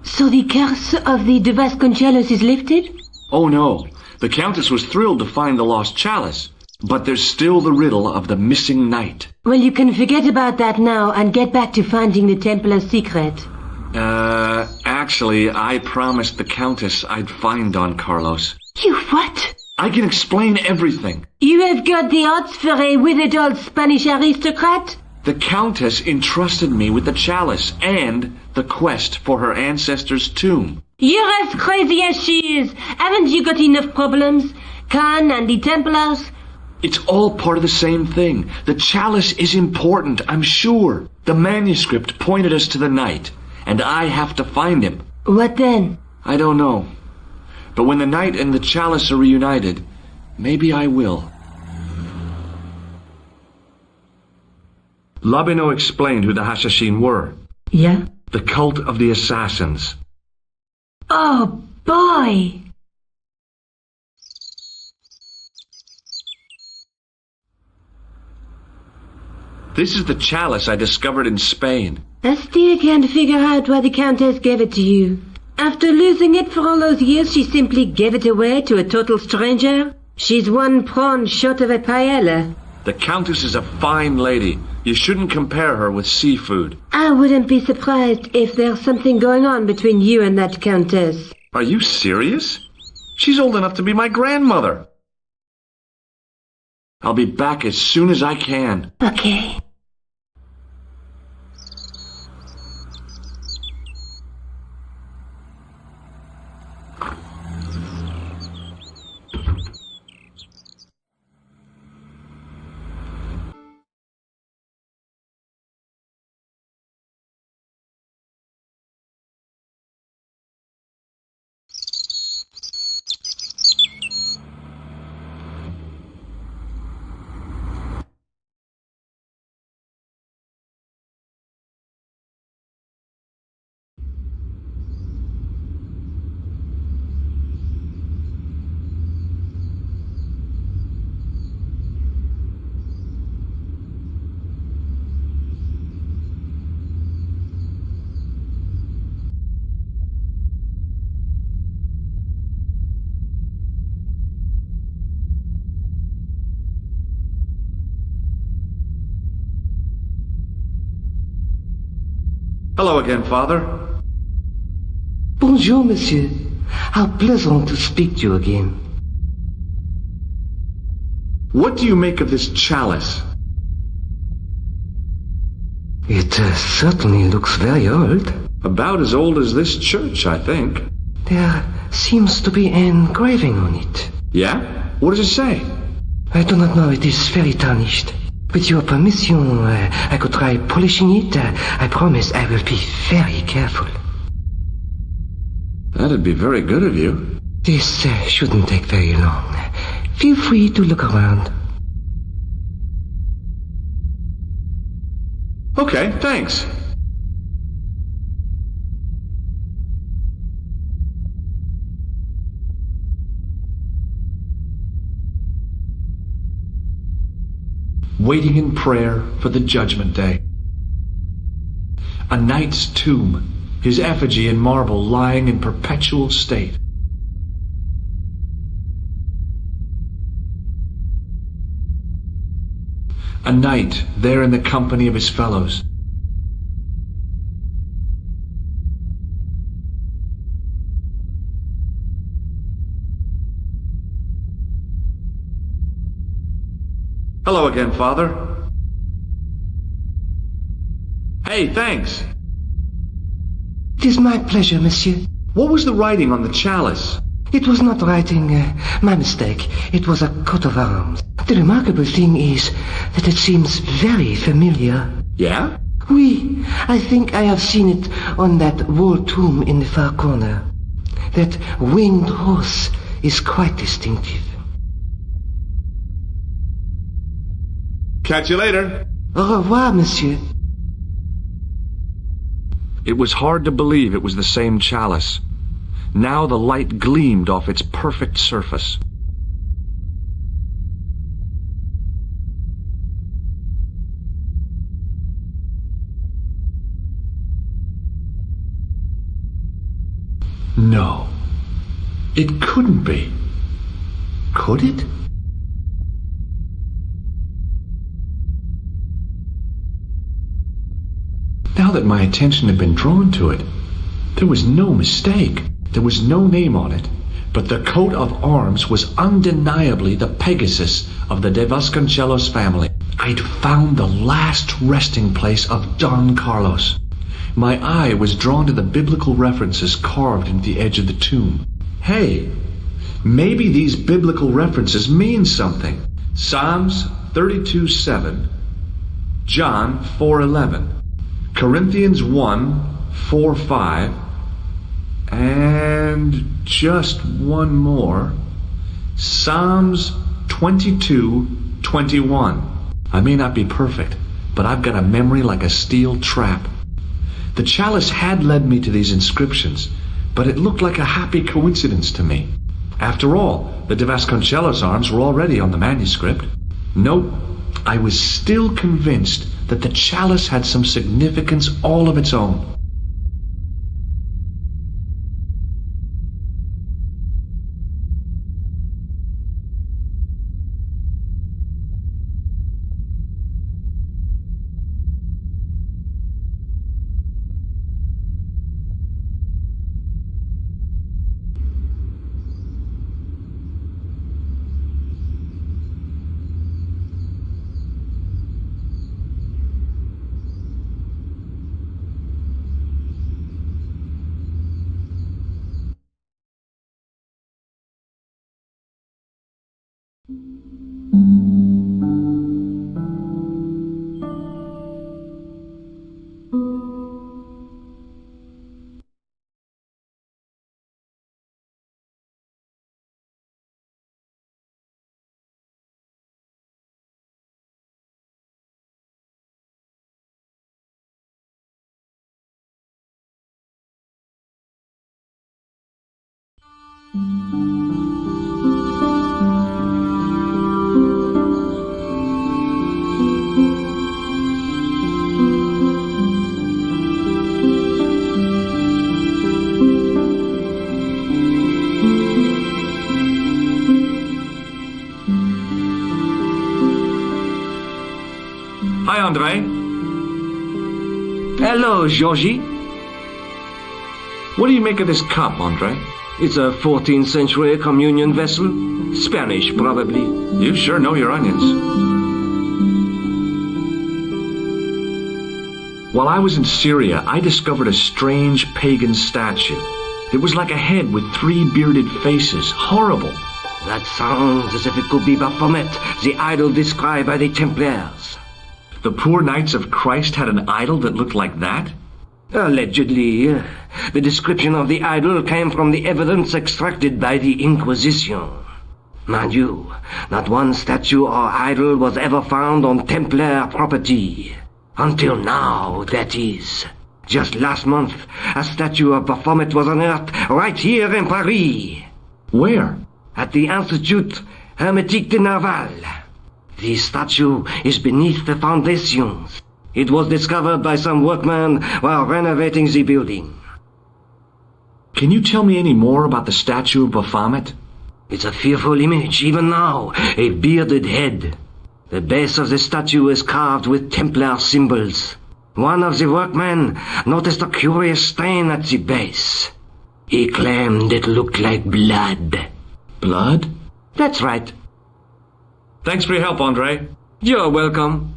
So the curse of the De Vasconcelos is lifted? Oh no. The Countess was thrilled to find the lost chalice. But there's still the riddle of the missing knight. Well, you can forget about that now and get back to finding the Templar's secret. Actually, I promised the Countess I'd find Don Carlos. You what? I can explain everything. You have got the odds for a withered old Spanish aristocrat? The Countess entrusted me with the chalice and the quest for her ancestor's tomb. You're as crazy as she is. Haven't you got enough problems? Khan and the Templars? It's all part of the same thing. The chalice is important, I'm sure. The manuscript pointed us to the knight, and I have to find him. What then? I don't know. But when the knight and the chalice are reunited, maybe I will. Labino explained who the Hashashin were. Yeah? The cult of the assassins. Oh, boy! This is the chalice I discovered in Spain. I still can't figure out why the Countess gave it to you. After losing it for all those years, she simply gave it away to a total stranger? She's one prawn short of a paella. The Countess is a fine lady. You shouldn't compare her with seafood. I wouldn't be surprised if there's something going on between you and that Countess. Are you serious? She's old enough to be my grandmother. I'll be back as soon as I can. Okay. Hello again, Father. Bonjour, monsieur. How pleasant to speak to you again. What do you make of this chalice? It certainly looks very old. About as old as this church, I think. There seems to be an engraving on it. Yeah? What does it say? I do not know. It is very tarnished. With your permission, I could try polishing it. I promise I will be very careful. That'd be very good of you. This shouldn't take very long. Feel free to look around. Okay, thanks. Waiting in prayer for the judgment day. A knight's tomb, his effigy in marble lying in perpetual state. A knight, there in the company of his fellows. Hello again, Father. Hey, thanks. It is my pleasure, monsieur. What was the writing on the chalice? It was not writing, my mistake. It was a coat of arms. The remarkable thing is that it seems very familiar. Yeah? Oui, I think I have seen it on that wall tomb in the far corner. That winged horse is quite distinctive. Catch you later. Au revoir, monsieur. It was hard to believe it was the same chalice. Now the light gleamed off its perfect surface. No. It couldn't be. Could it? Now that my attention had been drawn to it, there was no mistake. There was no name on it, but the coat of arms was undeniably the Pegasus of the de Vasconcelos family. I'd found the last resting place of Don Carlos. My eye was drawn to the biblical references carved into the edge of the tomb. Hey, maybe these biblical references mean something. Psalms 32:7, John 4:11, Corinthians 1:4-5, and just one more. Psalms 22:21. I may not be perfect, but I've got a memory like a steel trap. The chalice had led me to these inscriptions, but it looked like a happy coincidence to me. After all, the de Vasconcelos arms were already on the manuscript. Nope, I was still convinced that the chalice had some significance all of its own. Hi, Andre. Hello, Georgie. What do you make of this cup, Andre? It's a 14th century communion vessel. Spanish, probably. You sure know your onions. While I was in Syria, I discovered a strange pagan statue. It was like a head with 3 bearded faces. Horrible. That sounds as if it could be Baphomet, the idol described by the Templars. The poor Knights of Christ had an idol that looked like that? Allegedly. The description of the idol came from the evidence extracted by the Inquisition. Mind you, not one statue or idol was ever found on Templar property. Until now, that is. Just last month, a statue of Baphomet was unearthed right here in Paris. Where? At the Institut Hermétique de Nerval. The statue is beneath the foundations. It was discovered by some workmen while renovating the building. Can you tell me any more about the statue of Baphomet? It's a fearful image, even now. A bearded head. The base of the statue is carved with Templar symbols. One of the workmen noticed a curious stain at the base. He claimed it looked like blood. Blood? That's right. Thanks for your help, Andre. You're welcome.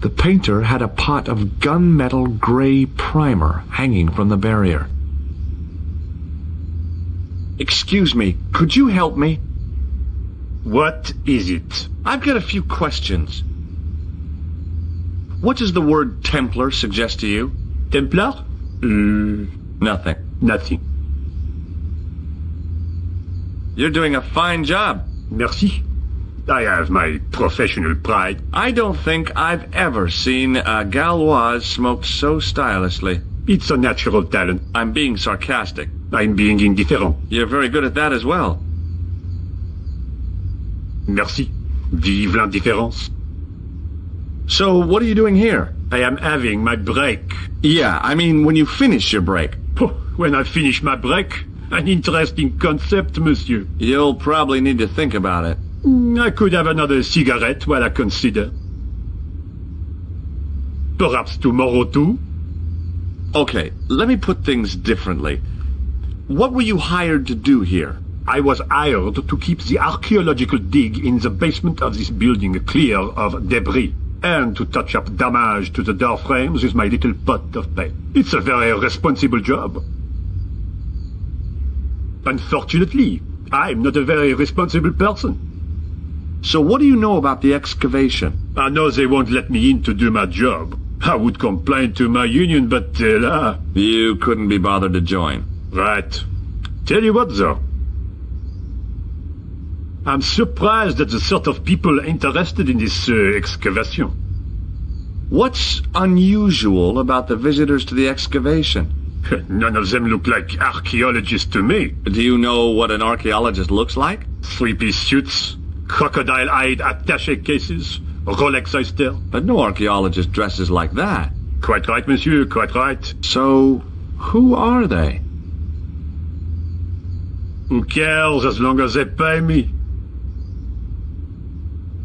The painter had a pot of gunmetal gray primer hanging from the barrier. Excuse me, could you help me? What is it? I've got a few questions. What does the word Templar suggest to you? Templar? Nothing. Nothing. You're doing a fine job. Merci. I have my professional pride. I don't think I've ever seen a Gauloise smoked so stylishly. It's a natural talent. I'm being sarcastic. I'm being indifferent. You're very good at that as well. Merci. Vive l'indifférence. So, what are you doing here? I am having my break. Yeah, I mean when you finish your break. When I finish my break? An interesting concept, monsieur. You'll probably need to think about it. I could have another cigarette while I consider. Perhaps tomorrow too? Okay, let me put things differently. What were you hired to do here? I was hired to keep the archaeological dig in the basement of this building clear of debris, and to touch up damage to the door frames with my little pot of paint. It's a very responsible job. Unfortunately, I'm not a very responsible person. So what do you know about the excavation? I know they won't let me in to do my job. I would complain to my union, but You couldn't be bothered to join. Right. Tell you what, though. I'm surprised at the sort of people interested in this excavation. What's unusual about the visitors to the excavation? None of them look like archaeologists to me. Do you know what an archaeologist looks like? Three-piece suits, crocodile-eyed attaché cases, Rolex oyster. But no archaeologist dresses like that. Quite right, monsieur, quite right. So, who are they? Who cares as long as they pay me?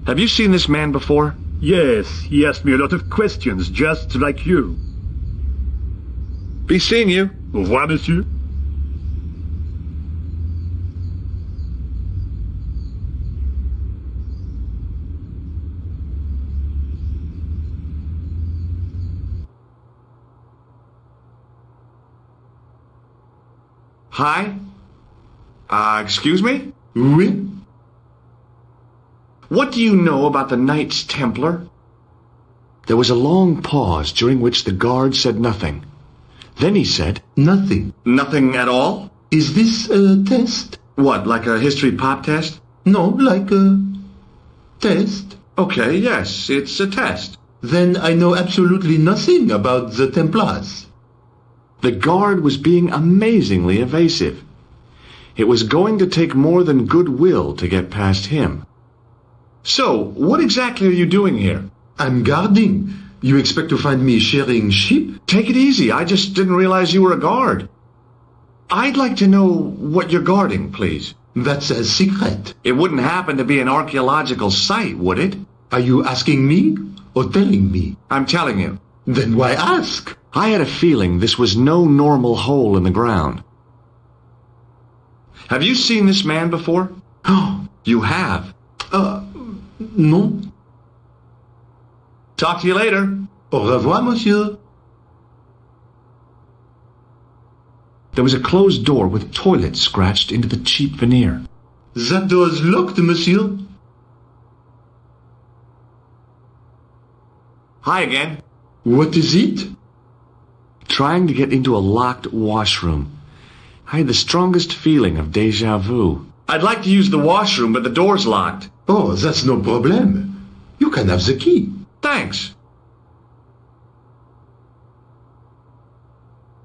Have you seen this man before? Yes, he asked me a lot of questions, just like you. Be seeing you. Au revoir, monsieur. Hi? Excuse me? Oui? What do you know about the Knights Templar? There was a long pause during which the guard said nothing. Then he said, Nothing. Nothing at all? Is this a test? What, like a history pop test? No, like a test. Okay, yes, it's a test. Then I know absolutely nothing about the Templars. The guard was being amazingly evasive. It was going to take more than goodwill to get past him. So, what exactly are you doing here? I'm guarding. You expect to find me shearing sheep? Take it easy. I just didn't realize you were a guard. I'd like to know what you're guarding, please. That's a secret. It wouldn't happen to be an archaeological site, would it? Are you asking me or telling me? I'm telling you. Then why ask? I had a feeling this was no normal hole in the ground. Have you seen this man before? Oh. You have? No. Talk to you later. Au revoir, monsieur. There was a closed door with toilet scratched into the cheap veneer. That door's locked, monsieur. Hi again. What is it? Trying to get into a locked washroom. I had the strongest feeling of déjà vu. I'd like to use the washroom, but the door's locked. Oh, that's no problem. You can have the key. Thanks.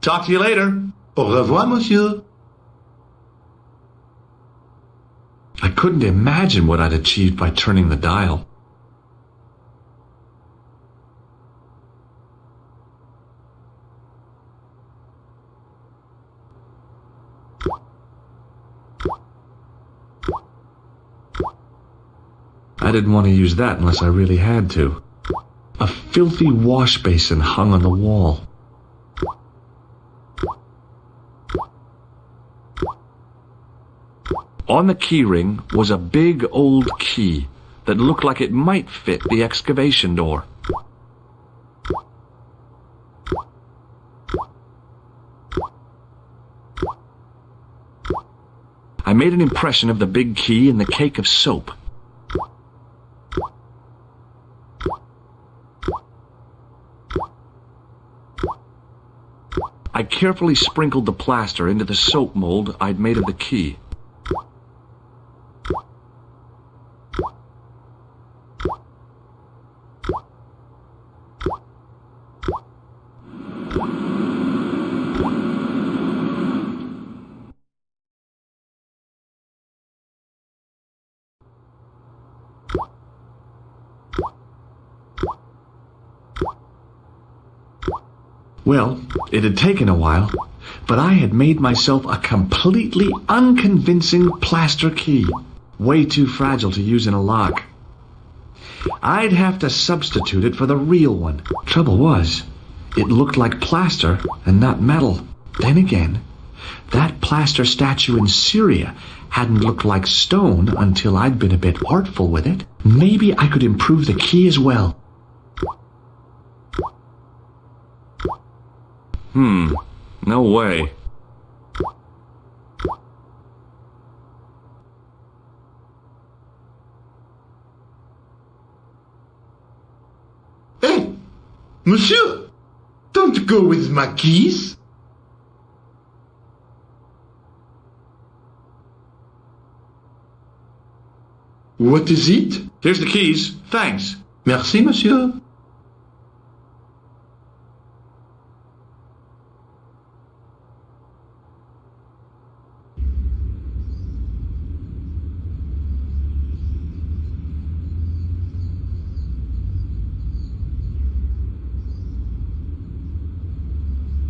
Talk to you later. Au revoir, monsieur. I couldn't imagine what I'd achieved by turning the dial. I didn't want to use that unless I really had to. A filthy wash basin hung on the wall. On the keyring was a big old key that looked like it might fit the excavation door. I made an impression of the big key in the cake of soap. I carefully sprinkled the plaster into the soap mold I'd made of the key. Well, it had taken a while, but I had made myself a completely unconvincing plaster key, way too fragile to use in a lock. I'd have to substitute it for the real one. Trouble was, it looked like plaster and not metal. Then again, that plaster statue in Syria hadn't looked like stone until I'd been a bit artful with it. Maybe I could improve the key as well. No way. Hey, monsieur, don't go with my keys. What is it? Here's the keys. Thanks. Merci, monsieur.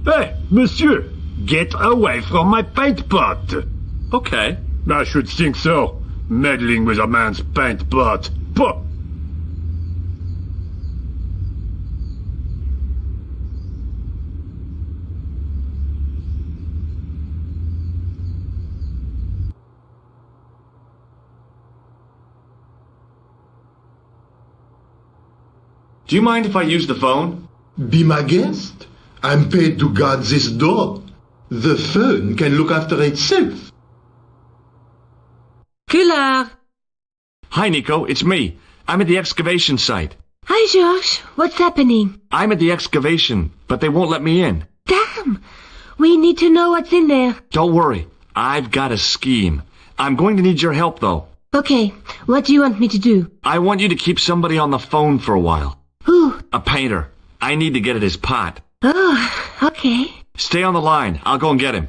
Hey, monsieur, get away from my paint pot. Okay. I should think so. Meddling with a man's paint pot. Puh. Do you mind if I use the phone? Be my guest. I'm paid to guard this door. The phone can look after itself. Collard! Hi, Nico, it's me. I'm at the excavation site. Hi, Georges. What's happening? I'm at the excavation, but they won't let me in. Damn! We need to know what's in there. Don't worry. I've got a scheme. I'm going to need your help, though. Okay, what do you want me to do? I want you to keep somebody on the phone for a while. Who? A painter. I need to get at his pot. Oh, okay. Stay on the line. I'll go and get him.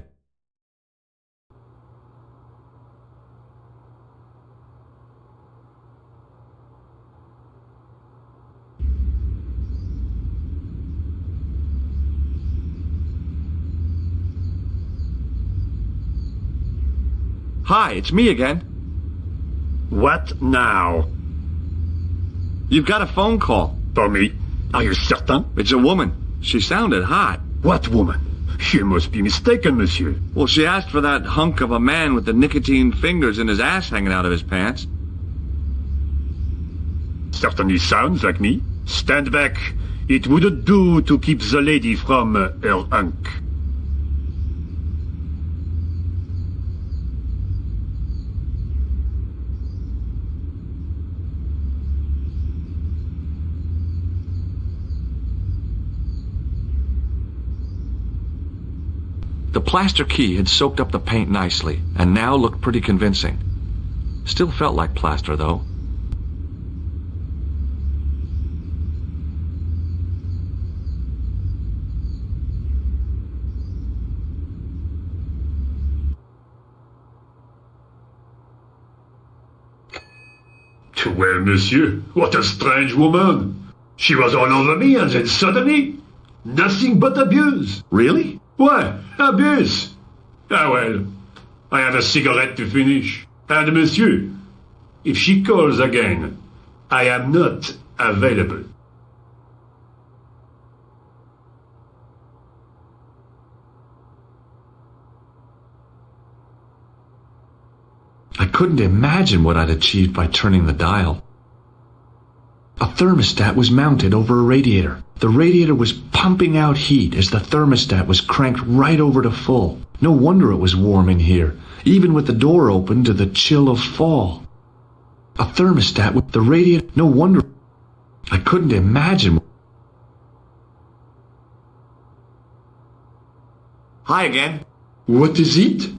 Hi, it's me again. What now? You've got a phone call. For me? Are you certain? It's a woman. She sounded hot. What woman? You must be mistaken, monsieur. Well, she asked for that hunk of a man with the nicotine fingers and his ass hanging out of his pants. Certainly sounds like me. Stand back. It wouldn't do to keep the lady from her hunk. The plaster key had soaked up the paint nicely, and now looked pretty convincing. Still felt like plaster, though. Well, monsieur, what a strange woman. She was all over me and then suddenly, nothing but abuse. Really? Why, abuse? Ah well, I have a cigarette to finish. And monsieur, if she calls again, I am not available. I couldn't imagine what I'd achieved by turning the dial. A thermostat was mounted over a radiator. The radiator was pumping out heat as the thermostat was cranked right over to full. No wonder it was warm in here, even with the door open to the chill of fall. A thermostat with the radiator... No wonder... I couldn't imagine... Hi again. What is it?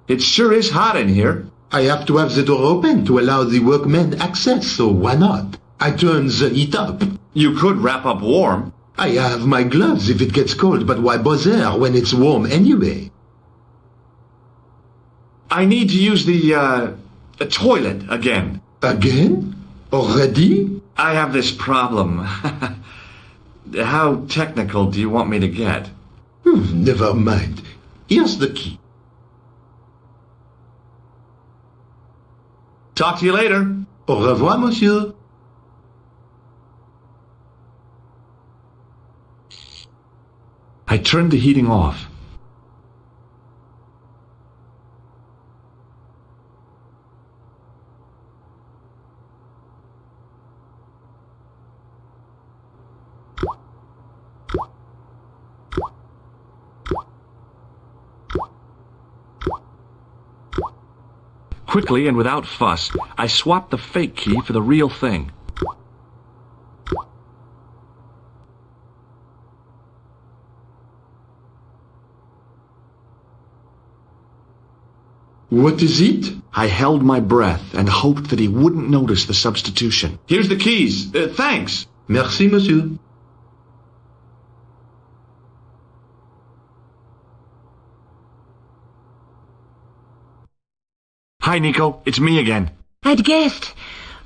It sure is hot in here. I have to have the door open to allow the workmen access, so why not? I turn the heat up. You could wrap up warm. I have my gloves if it gets cold, but why bother when it's warm anyway? I need to use the toilet again. Again? Already? I have this problem. How technical do you want me to get? Never mind. Here's the key. Talk to you later. Au revoir, monsieur. I turned the heating off. Quickly and without fuss, I swapped the fake key for the real thing. What is it? I held my breath and hoped that he wouldn't notice the substitution. Here's the keys. Thanks. Merci, monsieur. Hi, Nico. It's me again. I'd guessed.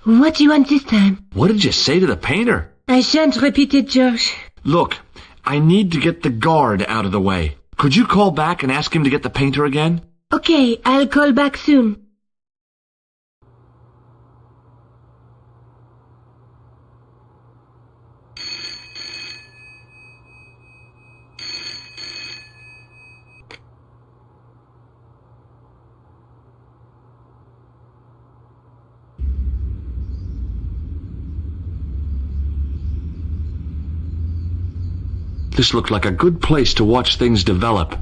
What do you want this time? What did you say to the painter? I shan't repeat it, George. Look, I need to get the guard out of the way. Could you call back and ask him to get the painter again? Okay, I'll call back soon. This looked like a good place to watch things develop.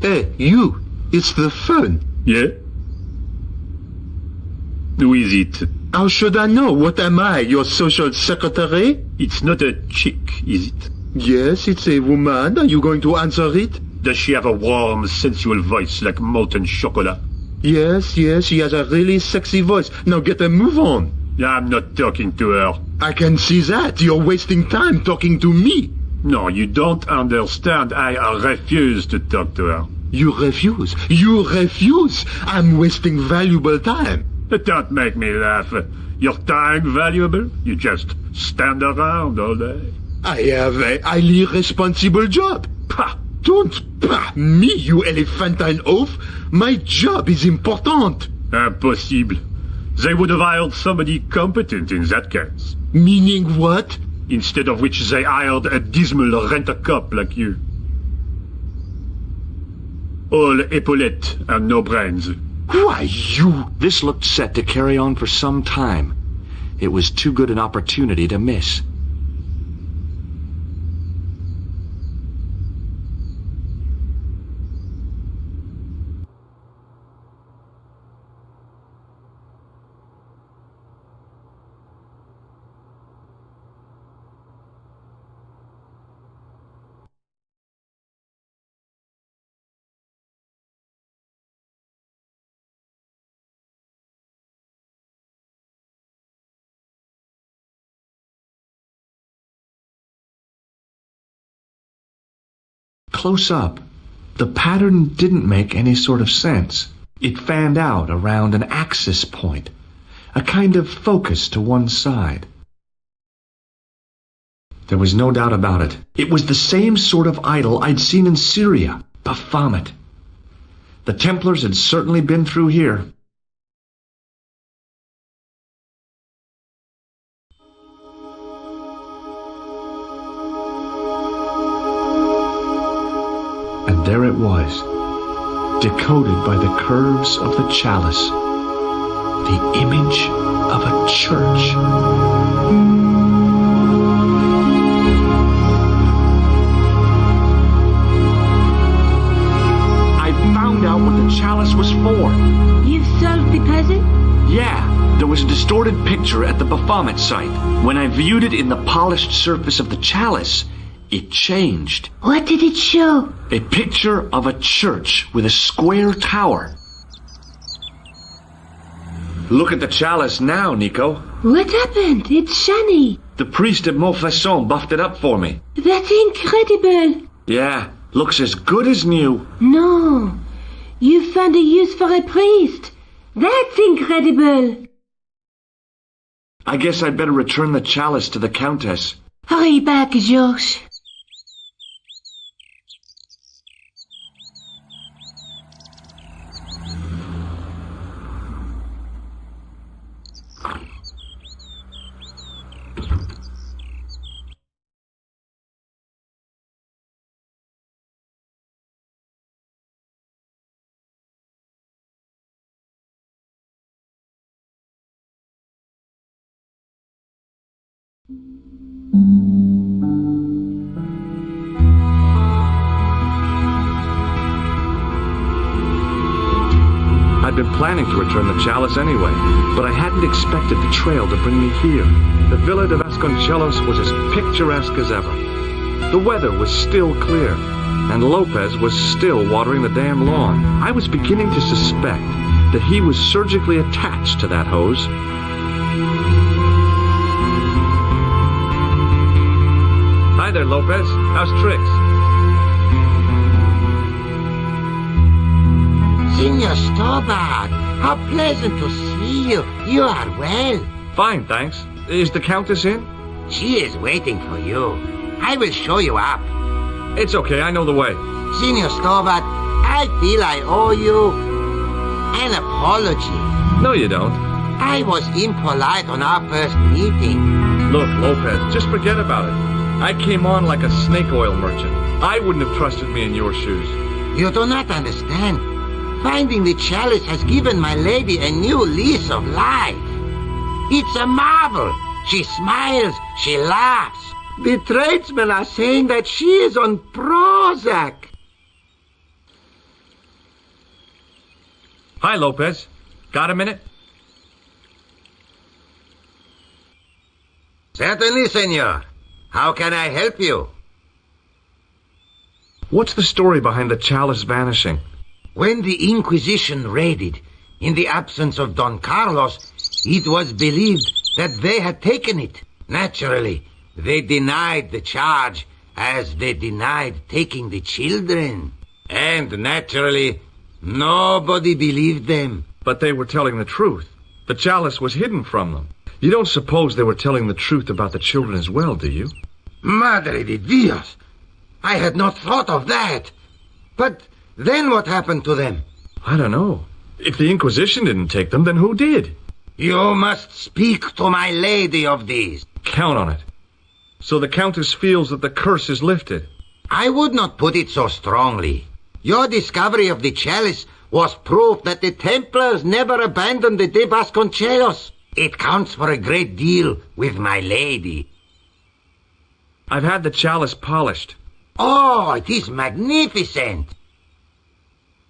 Hey, you! It's the phone. Yeah? Who is it? How should I know? What am I, your social secretary? It's not a chick, is it? Yes, it's a woman. Are you going to answer it? Does she have a warm, sensual voice like molten chocolate? Yes, she has a really sexy voice. Now get a move on. I'm not talking to her. I can see that. You're wasting time talking to me. No, you don't understand. I refuse to talk to her. You refuse? You refuse? I'm wasting valuable time. Don't make me laugh. Your time valuable? You just stand around all day. I have a highly responsible job. Pah! Don't pah me, you elephantine oaf. My job is important. Impossible. They would have hired somebody competent in that case. Meaning what? Instead of which they hired a dismal rent-a-cop like you. All epaulettes and no brains. Why, you... This looked set to carry on for some time. It was too good an opportunity to miss. Close up, The pattern didn't make any sort of sense. It fanned out around an axis point, a kind of focus to one side. There was no doubt about it. It was the same sort of idol I'd seen in Syria, Baphomet. The Templars had certainly been through here. And there it was, decoded by the curves of the chalice, the image of a church. I found out what the chalice was for. You've solved the puzzle? Yeah, there was a distorted picture at the Baphomet site. When I viewed it in the polished surface of the chalice, it changed. What did it show? A picture of a church with a square tower. Look at the chalice now, Nico. What happened? It's shiny. The priest at Montfaucon buffed it up for me. That's incredible. Yeah, looks as good as new. No, you found a use for a priest. That's incredible. I guess I'd better return the chalice to the Countess. Hurry back, Georges. I'd been planning to return the chalice anyway, but I hadn't expected the trail to bring me here. The Villa de Vasconcelos was as picturesque as ever. The weather was still clear, and Lopez was still watering the damn lawn. I was beginning to suspect that he was surgically attached to that hose. Hi there, Lopez. How's tricks? Signor Stobbart, how pleasant to see you. You are well. Fine, thanks. Is the Countess in? She is waiting for you. I will show you up. It's okay, I know the way. Signor Stobbart, I feel I owe you an apology. No, you don't. I was impolite on our first meeting. Look, Lopez, just forget about it. I came on like a snake oil merchant. I wouldn't have trusted me in your shoes. You do not understand. Finding the chalice has given my lady a new lease of life. It's a marvel. She smiles, she laughs. The tradesmen are saying that she is on Prozac. Hi, Lopez. Got a minute? Certainly, senor. How can I help you? What's the story behind the chalice vanishing? When the Inquisition raided, in the absence of Don Carlos, it was believed that they had taken it. Naturally, they denied the charge, as they denied taking the children. And naturally, nobody believed them. But they were telling the truth. The chalice was hidden from them. You don't suppose they were telling the truth about the children as well, do you? Madre de Dios! I had not thought of that. But then what happened to them? I don't know. If the Inquisition didn't take them, then who did? You must speak to my lady of these. Count on it. So the Countess feels that the curse is lifted. I would not put it so strongly. Your discovery of the chalice was proof that the Templars never abandoned the de Vasconcelos. It counts for a great deal with my lady. I've had the chalice polished. Oh, it is magnificent.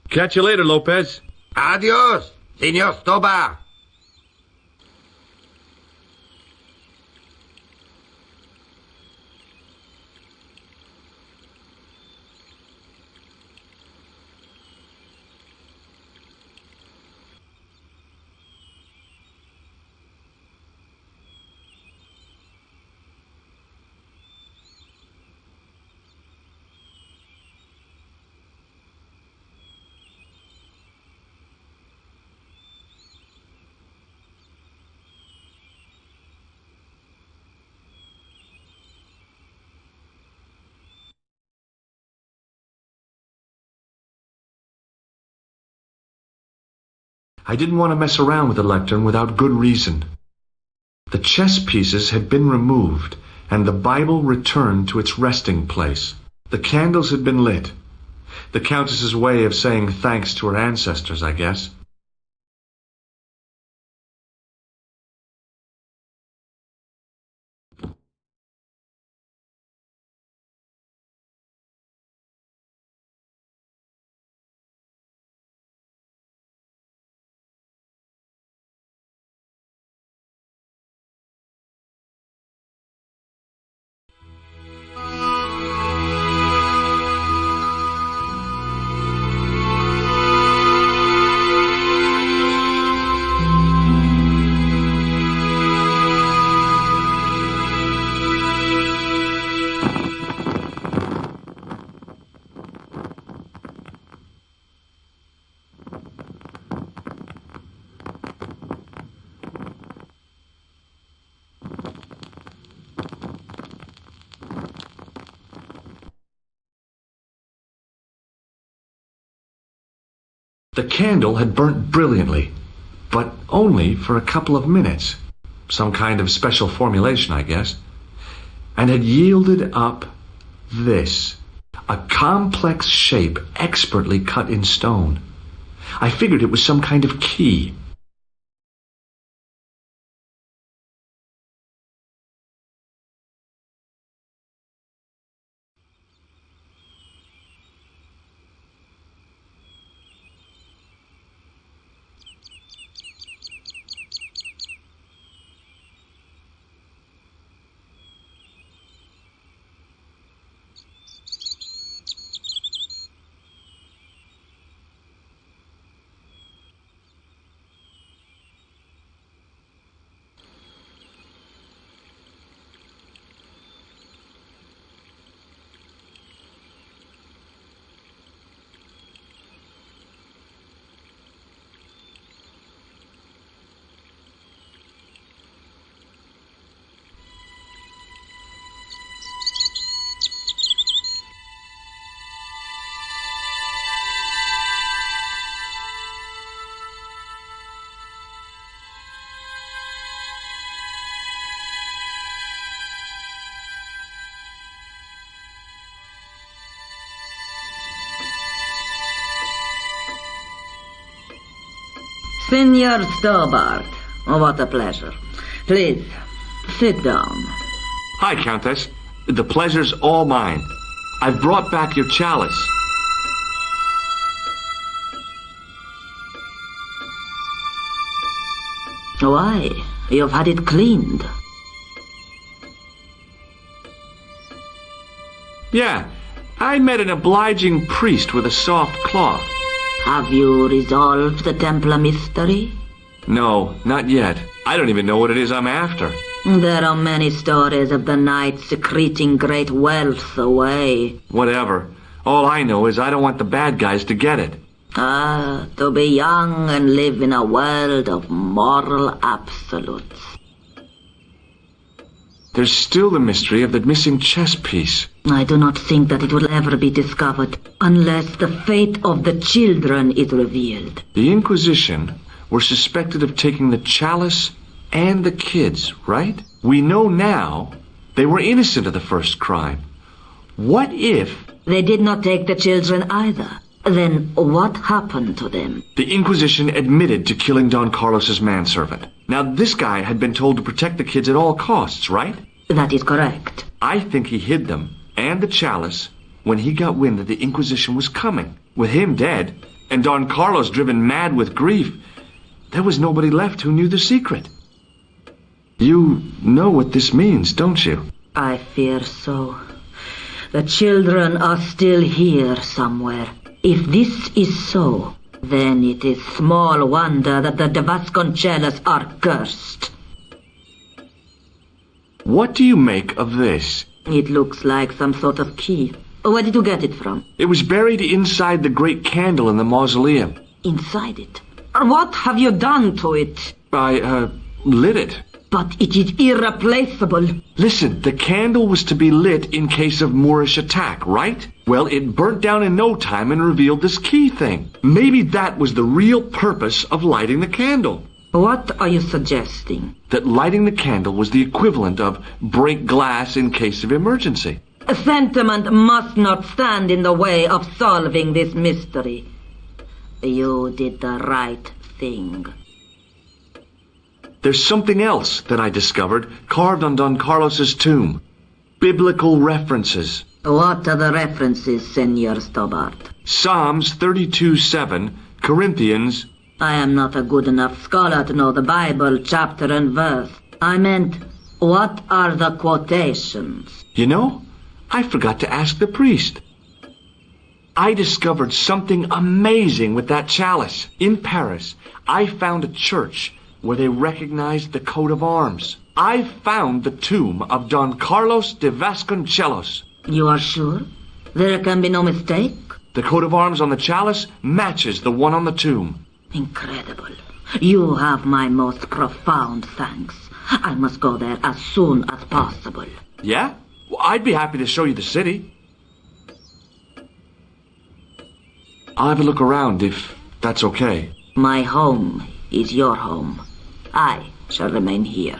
Catch you later, Lopez. Adios, Senor Stobbart. I didn't want to mess around with the lectern without good reason. The chess pieces had been removed, and the Bible returned to its resting place. The candles had been lit. The Countess's way of saying thanks to her ancestors, I guess. The candle had burnt brilliantly, but only for a couple of minutes. Some kind of special formulation, I guess. And had yielded up this. A complex shape expertly cut in stone. I figured it was some kind of key. Senor Stobbart, what a pleasure. Please, sit down. Hi, Countess. The pleasure's all mine. I've brought back your chalice. Why? You've had it cleaned. Yeah, I met an obliging priest with a soft cloth. Have you resolved the Templar mystery? No, not yet. I don't even know what it is I'm after. There are many stories of the Knights secreting great wealth away. Whatever. All I know is I don't want the bad guys to get it. To be young and live in a world of moral absolutes. There's still the mystery of the missing chess piece. I do not think that it will ever be discovered unless the fate of the children is revealed. The Inquisition were suspected of taking the chalice and the kids, right? We know now they were innocent of the first crime. What if... They did not take the children either. Then what happened to them? The Inquisition admitted to killing Don Carlos's manservant. Now this guy had been told to protect the kids at all costs, right? That is correct. I think he hid them and the chalice when he got wind that the Inquisition was coming. With him dead and Don Carlos driven mad with grief, there was nobody left who knew the secret. You know what this means, don't you? I fear so. The children are still here somewhere. If this is so, then it is small wonder that the de Vasconcelos are cursed. What do you make of this? It looks like some sort of key. Where did you get it from? It was buried inside the great candle in the mausoleum. Inside it? What have you done to it? I, lit it. But it is irreplaceable. Listen, the candle was to be lit in case of Moorish attack, right? Well, it burnt down in no time and revealed this key thing. Maybe that was the real purpose of lighting the candle. What are you suggesting? That lighting the candle was the equivalent of break glass in case of emergency. Sentiment must not stand in the way of solving this mystery. You did the right thing. There's something else that I discovered carved on Don Carlos's tomb. Biblical references. What are the references, Senor Stobbart? Psalms 32:7, Corinthians. I am not a good enough scholar to know the Bible chapter and verse. I meant, what are the quotations? You know, I forgot to ask the priest. I discovered something amazing with that chalice. In Paris, I found a church where they recognized the coat of arms. I found the tomb of Don Carlos de Vasconcelos. You are sure? There can be no mistake? The coat of arms on the chalice matches the one on the tomb. Incredible. You have my most profound thanks. I must go there as soon as possible. Yeah? Well, I'd be happy to show you the city. I'll have a look around if that's okay. My home is your home. I shall remain here.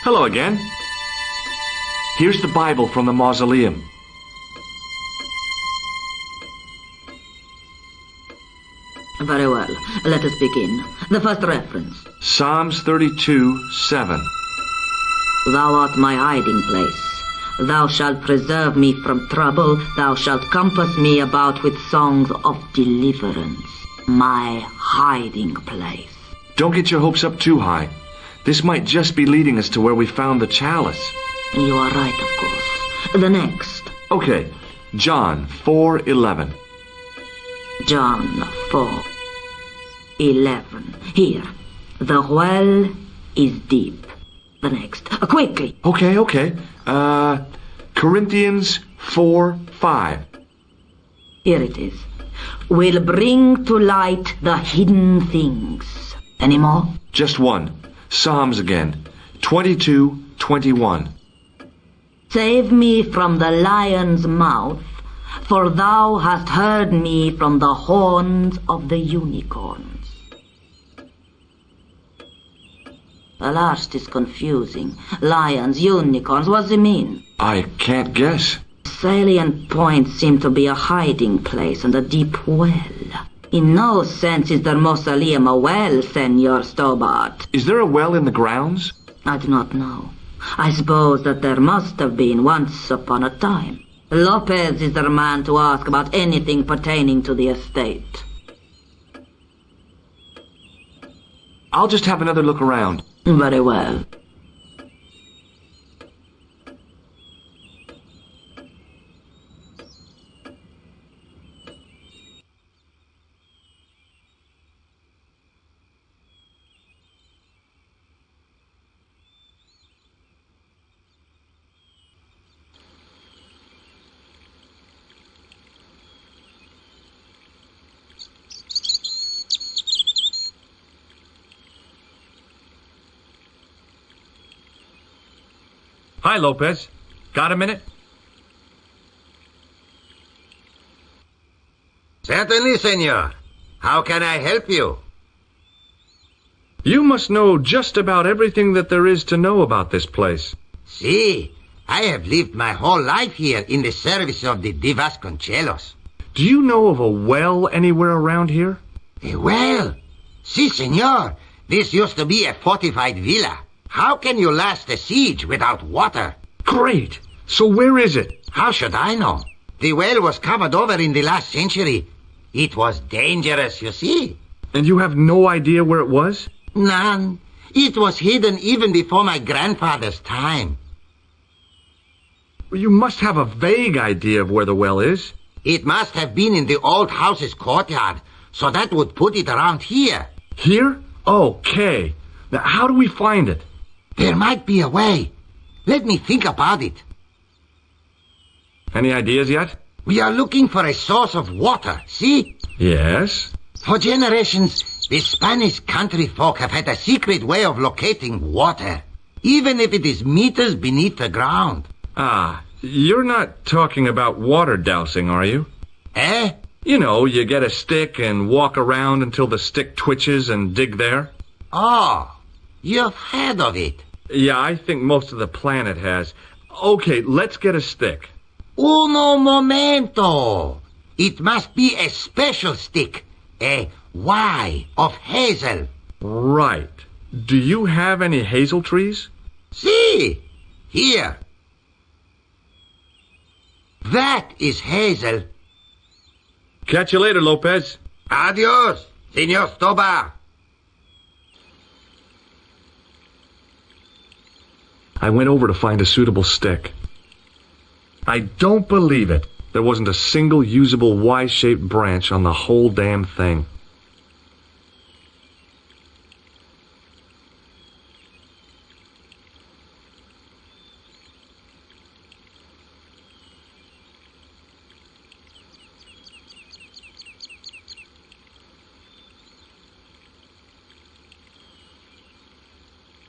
Hello again. Here's the Bible from the mausoleum. Very well. Let us begin. The first reference. Psalms 32:7. Thou art my hiding place. Thou shalt preserve me from trouble. Thou shalt compass me about with songs of deliverance. My hiding place. Don't get your hopes up too high. This might just be leading us to where we found the chalice. You are right, of course. The next. Okay, John 4:11. John 4:11. Here. The well is deep. The next. Quickly. Okay. Corinthians 4:5. Here it is. Will bring to light the hidden things. Any more? Just one. Psalms again. 22:21. Save me from the lion's mouth, for thou hast heard me from the horns of the unicorns. The last is confusing. Lions, unicorns, what's it mean? I can't guess. Salient points seem to be a hiding place and a deep well. In no sense is their mausoleum a well, Senor Stobbart. Is there a well in the grounds? I do not know. I suppose that there must have been once upon a time. Lopez is the man to ask about anything pertaining to the estate. I'll just have another look around. Very well. Hi, Lopez. Got a minute? Certainly, senor. How can I help you? You must know just about everything that there is to know about this place. See, I have lived my whole life here in the service of the De Vasconcelos. Do you know of a well anywhere around here? A well? Si, senor. This used to be a fortified villa. How can you last a siege without water? Great! So where is it? How should I know? The well was covered over in the last century. It was dangerous, you see. And you have no idea where it was? None. It was hidden even before my grandfather's time. You must have a vague idea of where the well is. It must have been in the old house's courtyard, so that would put it around here. Here? Okay. Now, how do we find it? There might be a way. Let me think about it. Any ideas yet? We are looking for a source of water, see? Yes. For generations, the Spanish country folk have had a secret way of locating water, even if it is meters beneath the ground. Ah, you're not talking about water dousing, are you? Eh? You know, you get a stick and walk around until the stick twitches and dig there. Oh, you've heard of it. Yeah, I think most of the planet has. Okay, let's get a stick. Uno momento. It must be a special stick. A Y of hazel. Right. Do you have any hazel trees? See, here. That is hazel. Catch you later, Lopez. Adios, Senor Stobbart. I went over to find a suitable stick. I don't believe it. There wasn't a single usable Y-shaped branch on the whole damn thing.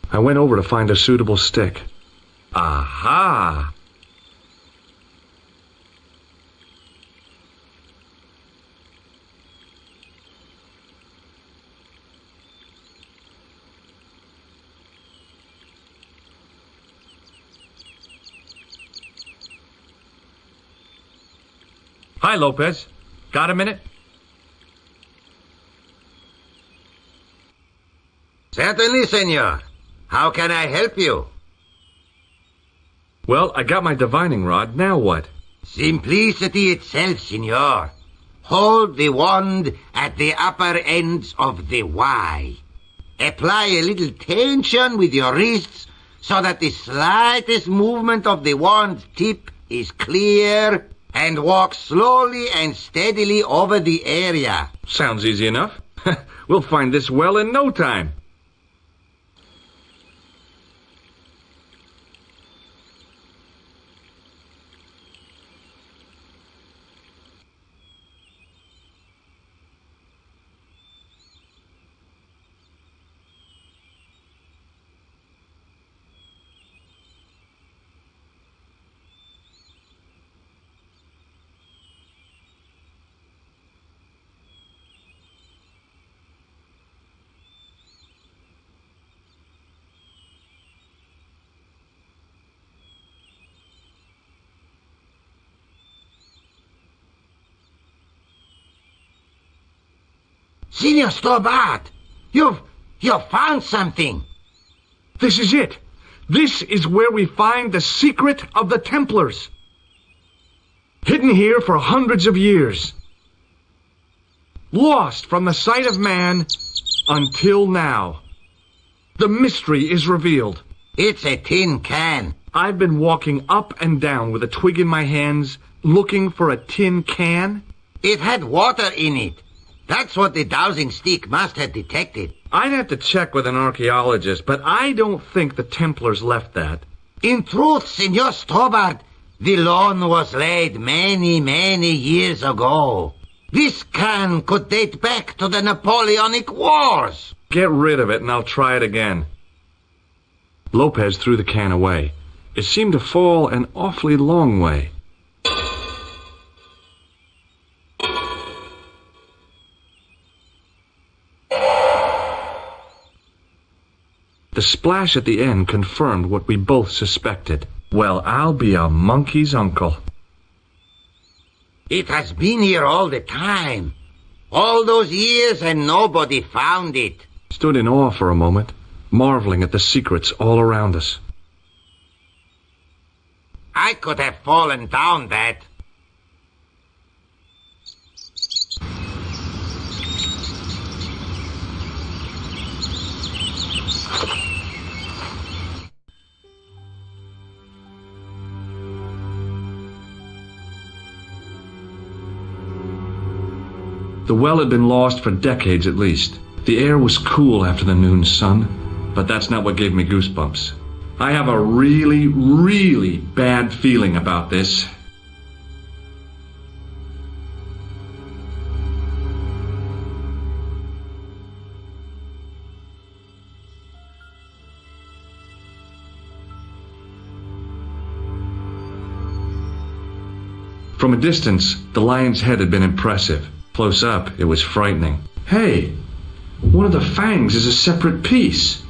I went over to find a suitable stick. Aha! Hi, Lopez. Got a minute? Certainly, senor. How can I help you? Well, I got my divining rod. Now what? Simplicity itself, senor. Hold the wand at the upper ends of the Y. Apply a little tension with your wrists so that the slightest movement of the wand's tip is clear, and walk slowly and steadily over the area. Sounds easy enough. We'll find this well in no time. Signor Stobbart, you've found something. This is it. This is where we find the secret of the Templars. Hidden here for hundreds of years. Lost from the sight of man until now. The mystery is revealed. It's a tin can. I've been walking up and down with a twig in my hands, looking for a tin can. It had water in it. That's what the dowsing stick must have detected. I'd have to check with an archaeologist, but I don't think the Templars left that. In truth, Signor Stobbart, the loan was laid many, many years ago. This can could date back to the Napoleonic Wars. Get rid of it and I'll try it again. Lopez threw the can away. It seemed to fall an awfully long way. The splash at the end confirmed what we both suspected. Well, I'll be a monkey's uncle. It has been here all the time. All those years and nobody found it. Stood in awe for a moment, marveling at the secrets all around us. I could have fallen down that. The well had been lost for decades at least. The air was cool after the noon sun, but that's not what gave me goosebumps. I have a really, really bad feeling about this. From a distance, the lion's head had been impressive. Close up, it was frightening. Hey, one of the fangs is a separate piece.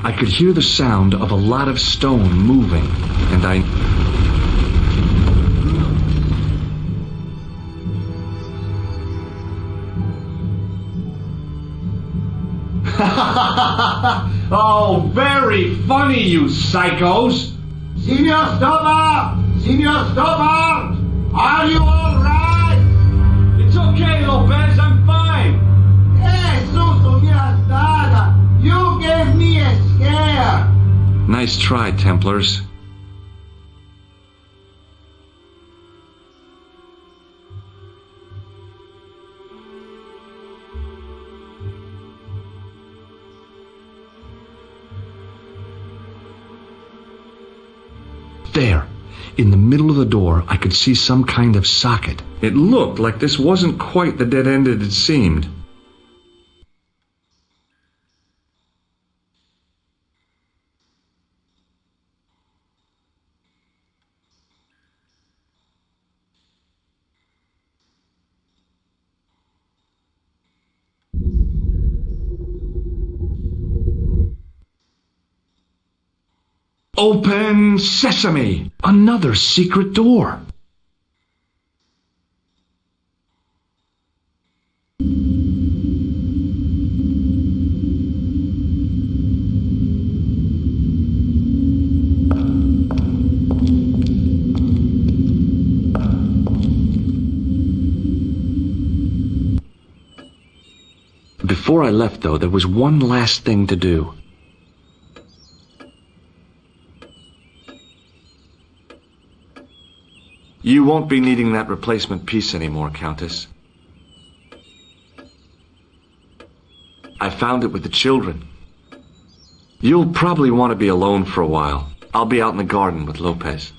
I could hear the sound of a lot of stone moving, and I... Oh, very funny, you psychos! Signor Stobbart! Signor Stobbart! Are you all right? It's okay, Lopez, I'm fine! You gave me a scare! Nice try, Templars. There, in the middle of the door, I could see some kind of socket. It looked like this wasn't quite the dead end it had seemed. Open sesame! Another secret door! Before I left, though, there was one last thing to do. You won't be needing that replacement piece anymore, Countess. I found it with the children. You'll probably want to be alone for a while. I'll be out in the garden with Lopez.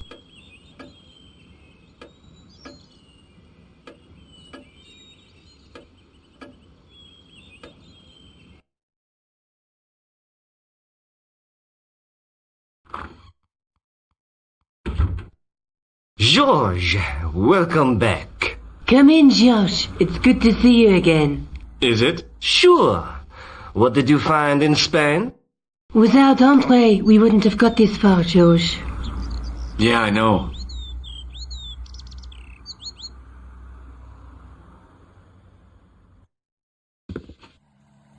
George, welcome back. Come in, George. It's good to see you again. Is it? Sure. What did you find in Spain? Without Andre, we wouldn't have got this far, George. Yeah, I know.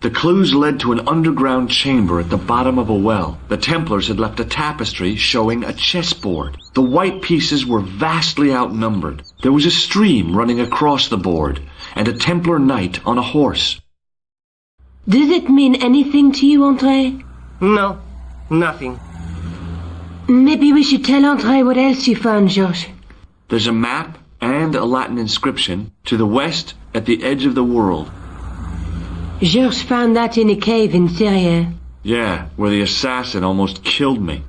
The clues led to an underground chamber at the bottom of a well. The Templars had left a tapestry showing a chessboard. The white pieces were vastly outnumbered. There was a stream running across the board, and a Templar knight on a horse. Does it mean anything to you, Andre? No, nothing. Maybe we should tell Andre what else you found, George. There's a map and a Latin inscription to the west at the edge of the world. George found that in a cave in Syria. Yeah, where the assassin almost killed me.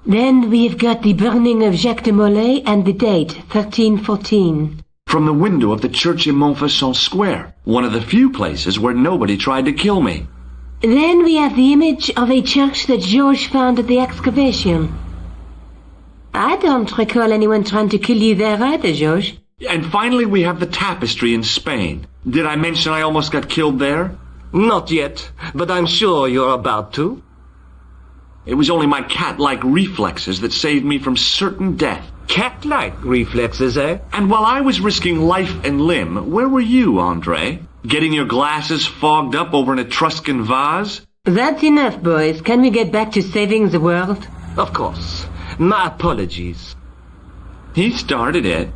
Then we've got the burning of Jacques de Molay and the date, 1314. From the window of the church in Montfaucon Square, one of the few places where nobody tried to kill me. Then we have the image of a church that George found at the excavation. I don't recall anyone trying to kill you there either, George. And finally we have the tapestry in Spain. Did I mention I almost got killed there? Not yet, but I'm sure you're about to. It was only my cat-like reflexes that saved me from certain death. Cat-like reflexes, eh? And while I was risking life and limb, where were you, Andre? Getting your glasses fogged up over an Etruscan vase? That's enough, boys. Can we get back to saving the world? Of course. My apologies. He started it.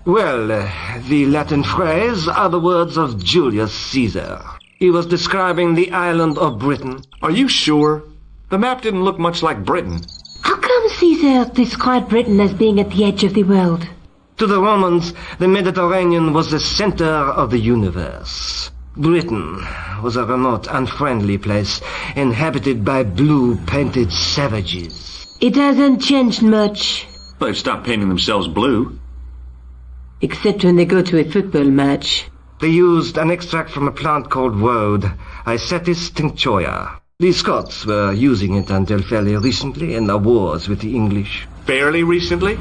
Well, the Latin phrase are the words of Julius Caesar. He was describing the island of Britain. Are you sure? The map didn't look much like Britain. How come Caesar described Britain as being at the edge of the world? To the Romans, the Mediterranean was the center of the universe. Britain was a remote, unfriendly place, inhabited by blue-painted savages. It hasn't changed much. They've stopped painting themselves blue. Except when they go to a football match. They used an extract from a plant called woad, Icetis tinctoria. The Scots were using it until fairly recently in their wars with the English. Fairly recently?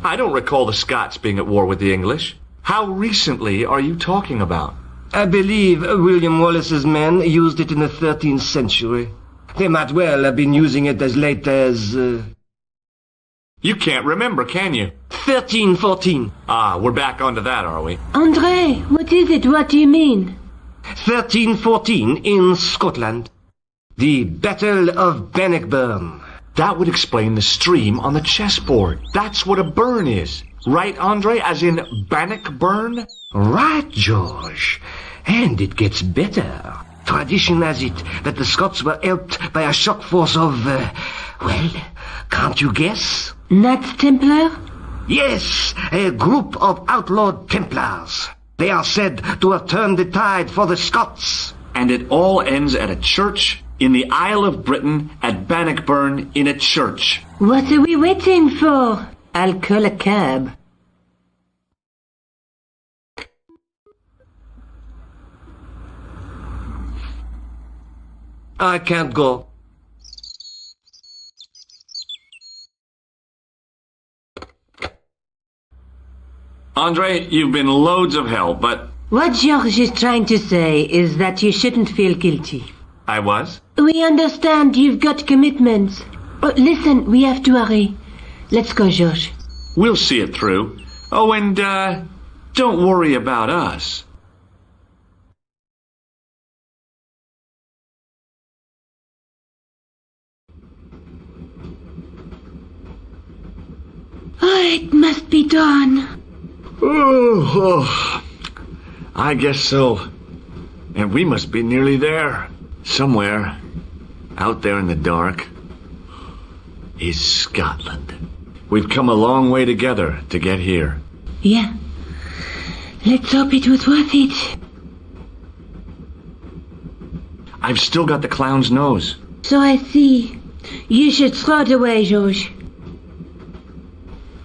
I don't recall the Scots being at war with the English. How recently are you talking about? I believe William Wallace's men used it in the 13th century. They might well have been using it as late as... You can't remember, can you? 1314. Ah, we're back onto that, are we? Andre, what is it? What do you mean? 1314 in Scotland. The Battle of Bannockburn. That would explain the stream on the chessboard. That's what a burn is. Right, Andre? As in Bannockburn? Right, George. And it gets better. Tradition has it that the Scots were helped by a shock force of, well, can't you guess? Knights Templar? Yes, a group of outlawed Templars. They are said to have turned the tide for the Scots. And it all ends at a church in the Isle of Britain at Bannockburn in a church. What are we waiting for? I'll call a cab. I can't go. Andre, you've been loads of help, but... What George is trying to say is that you shouldn't feel guilty. I was? We understand you've got commitments. Oh, listen, we have to hurry. Let's go, George. We'll see it through. Oh, and, don't worry about us. Oh, it must be dawn. Oh, I guess so. And we must be nearly there. Somewhere, out there in the dark, is Scotland. We've come a long way together to get here. Yeah. Let's hope it was worth it. I've still got the clown's nose. So I see. You should throw it away, George.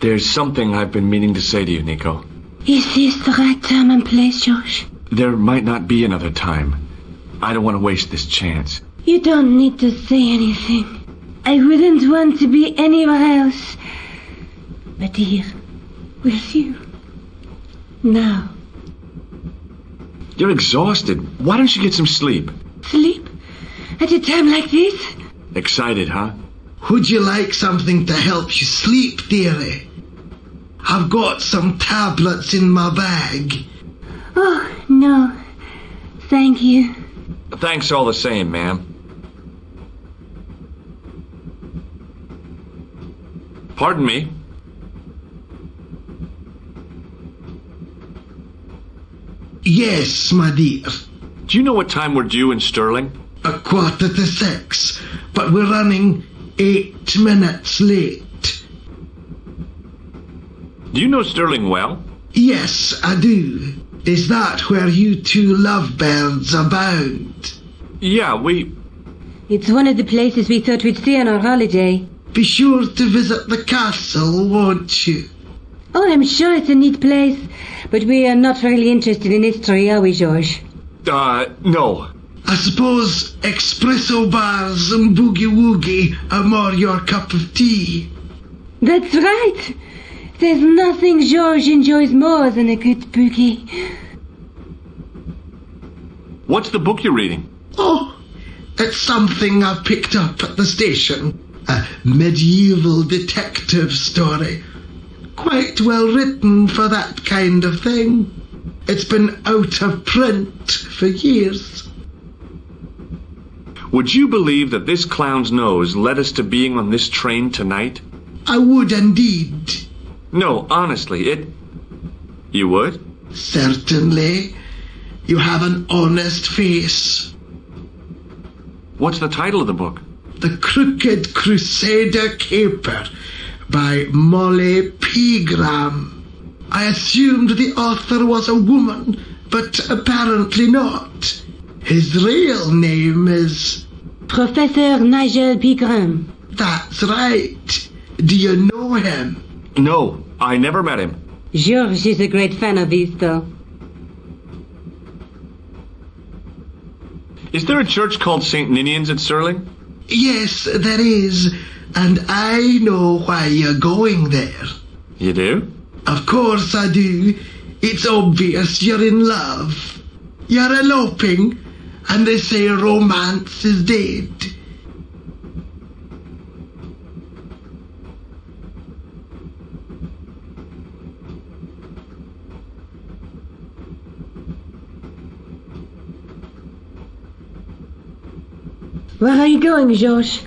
There's something I've been meaning to say to you, Nico. Is this the right time and place, George? There might not be another time. I don't want to waste this chance. You don't need to say anything. I wouldn't want to be anywhere else but here, with you. Now. You're exhausted. Why don't you get some sleep? Sleep? At a time like this? Excited, huh? Would you like something to help you sleep, dearie? I've got some tablets in my bag. Oh, no. Thank you. Thanks all the same, ma'am. Pardon me. Yes, my dear. Do you know what time we're due in Stirling? 6:15, but we're running 8 minutes late. Do you know Stirling well? Yes, I do. Is that where you two lovebirds abound? Yeah, It's one of the places we thought we'd stay on our holiday. Be sure to visit the castle, won't you? Oh, I'm sure it's a neat place, but we are not really interested in history, are we, George? No. I suppose espresso bars and boogie-woogie are more your cup of tea. That's right. There's nothing George enjoys more than a good boogie. What's the book you're reading? Oh, it's something I picked up at the station. A medieval detective story. Quite well written for that kind of thing. It's been out of print for years. Would you believe that this clown's nose led us to being on this train tonight? I would indeed. No, honestly, You would? Certainly. You have an honest face. What's the title of the book? The Crooked Crusader Caper by Molly Pegram. I assumed the author was a woman, but apparently not. His real name is... Professor Nigel Pegram. That's right. Do you know him? No, I never met him. George is a great fan of his, though. Is there a church called St. Ninian's at Stirling? Yes, there is, and I know why you're going there. You do? Of course I do. It's obvious you're in love. You're eloping, and they say romance is dead. Where are you going, George?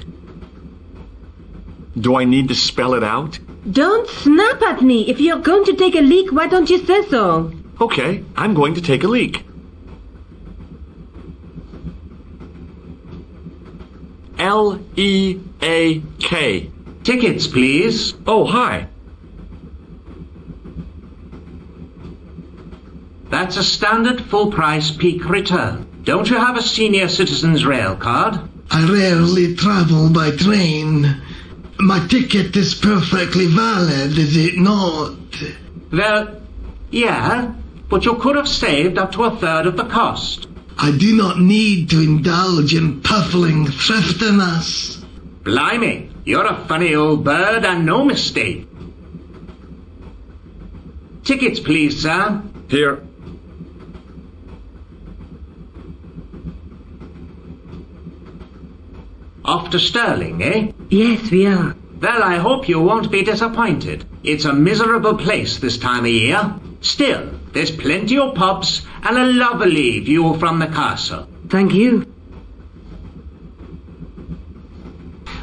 Do I need to spell it out? Don't snap at me. If you're going to take a leak, why don't you say so? Okay, I'm going to take a leak. L-E-A-K. Tickets, please. Oh, hi. That's a standard full-price peak return. Don't you have a senior citizen's rail card? I rarely travel by train. My ticket is perfectly valid, is it not? Well, yeah, but you could have saved up to a third of the cost. I do not need to indulge in puffling thriftiness. Blimey, you're a funny old bird and no mistake. Tickets, please, sir. Here. Off to Stirling, eh? Yes, we are. Well, I hope you won't be disappointed. It's a miserable place this time of year. Still, there's plenty of pubs and a lovely view from the castle. Thank you.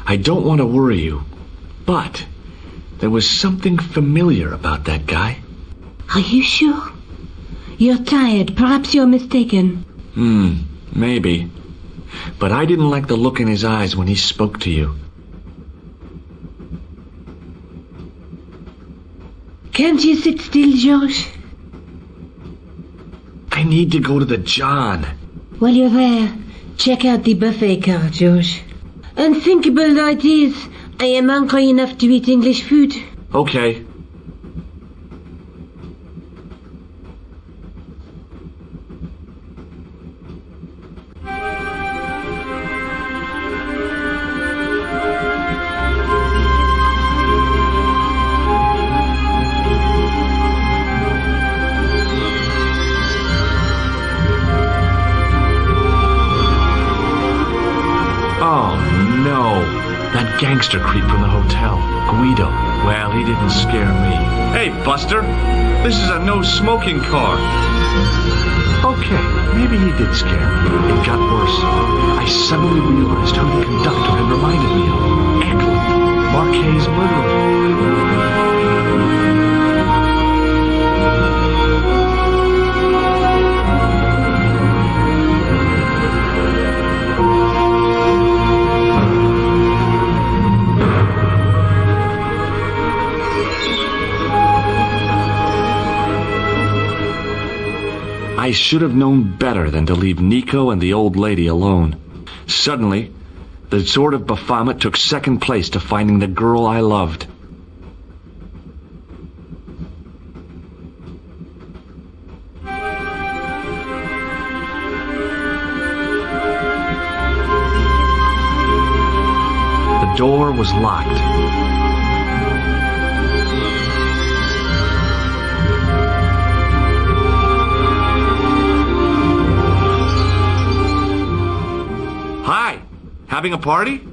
I don't want to worry you, but there was something familiar about that guy. Are you sure? You're tired. Perhaps you're mistaken. Maybe. But I didn't like the look in his eyes when he spoke to you. Can't you sit still, George? I need to go to the John. While you're there, check out the buffet car, George. Unthinkable though it is, I am hungry enough to eat English food. Okay. Gangster creep from the hotel. Guido. Well, he didn't scare me. Hey, Buster. This is a no-smoking car. Okay, maybe he did scare me. It got worse. I suddenly realized who the conductor had reminded me of. Eklund, Marquet's murderer. I should have known better than to leave Nico and the old lady alone. Suddenly, the Sword of Baphomet took second place to finding the girl I loved. The door was locked. Hi! Having a party?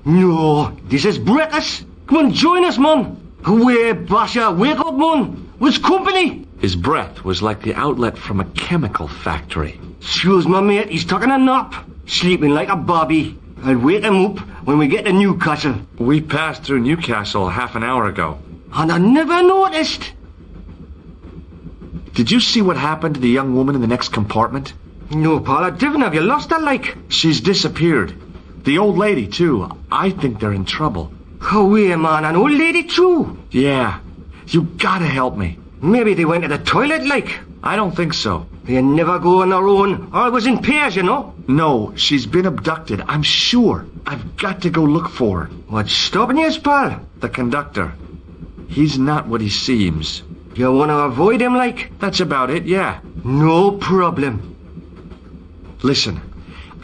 No, this is breakfast. Come on, join us, man. Away, Basha, wake up, man. What's company? His breath was like the outlet from a chemical factory. Excuse my mate, he's taking a nap. Sleeping like a bobby. I'll wake him up when we get to Newcastle. We passed through Newcastle half an hour ago. And I never noticed. Did you see what happened to the young woman in the next compartment? No, Paul, I didn't. Have you lost her, like? She's disappeared. The old lady, too. I think they're in trouble. Away, man, an old lady, too? Yeah. You gotta help me. Maybe they went to the toilet, like? I don't think so. They never go on their own. Always in pairs, you know? No, she's been abducted. I'm sure. I've got to go look for her. What's stopping you, pal? The conductor. He's not what he seems. You want to avoid him, like? That's about it, yeah. No problem. Listen,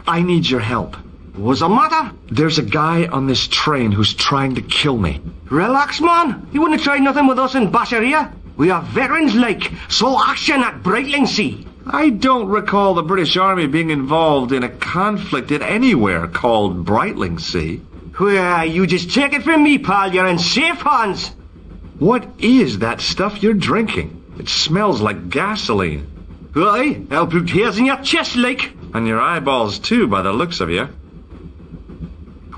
I need your help. What's the matter? There's a guy on this train who's trying to kill me. Relax, man. You wouldn't try nothing with us in Basharia. We are veterans, like, so action at Brightlingsea. I don't recall the British Army being involved in a conflict at anywhere called Brightlingsea. Well, you just take it from me, pal. You're in safe hands. What is that stuff you're drinking? It smells like gasoline. Aye, I'll put hairs in your chest, like. On your eyeballs, too, by the looks of you.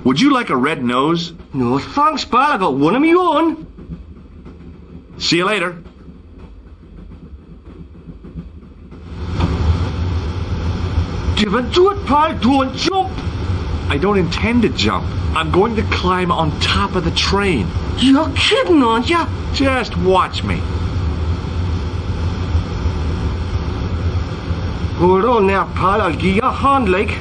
Would you like a red nose? No, thanks, pal. I got one of my own. See you later. Give it to it, pal. Don't jump. I don't intend to jump. I'm going to climb on top of the train. You're kidding, aren't you? Just watch me. Hold on now, pal. I'll give you a hand, like.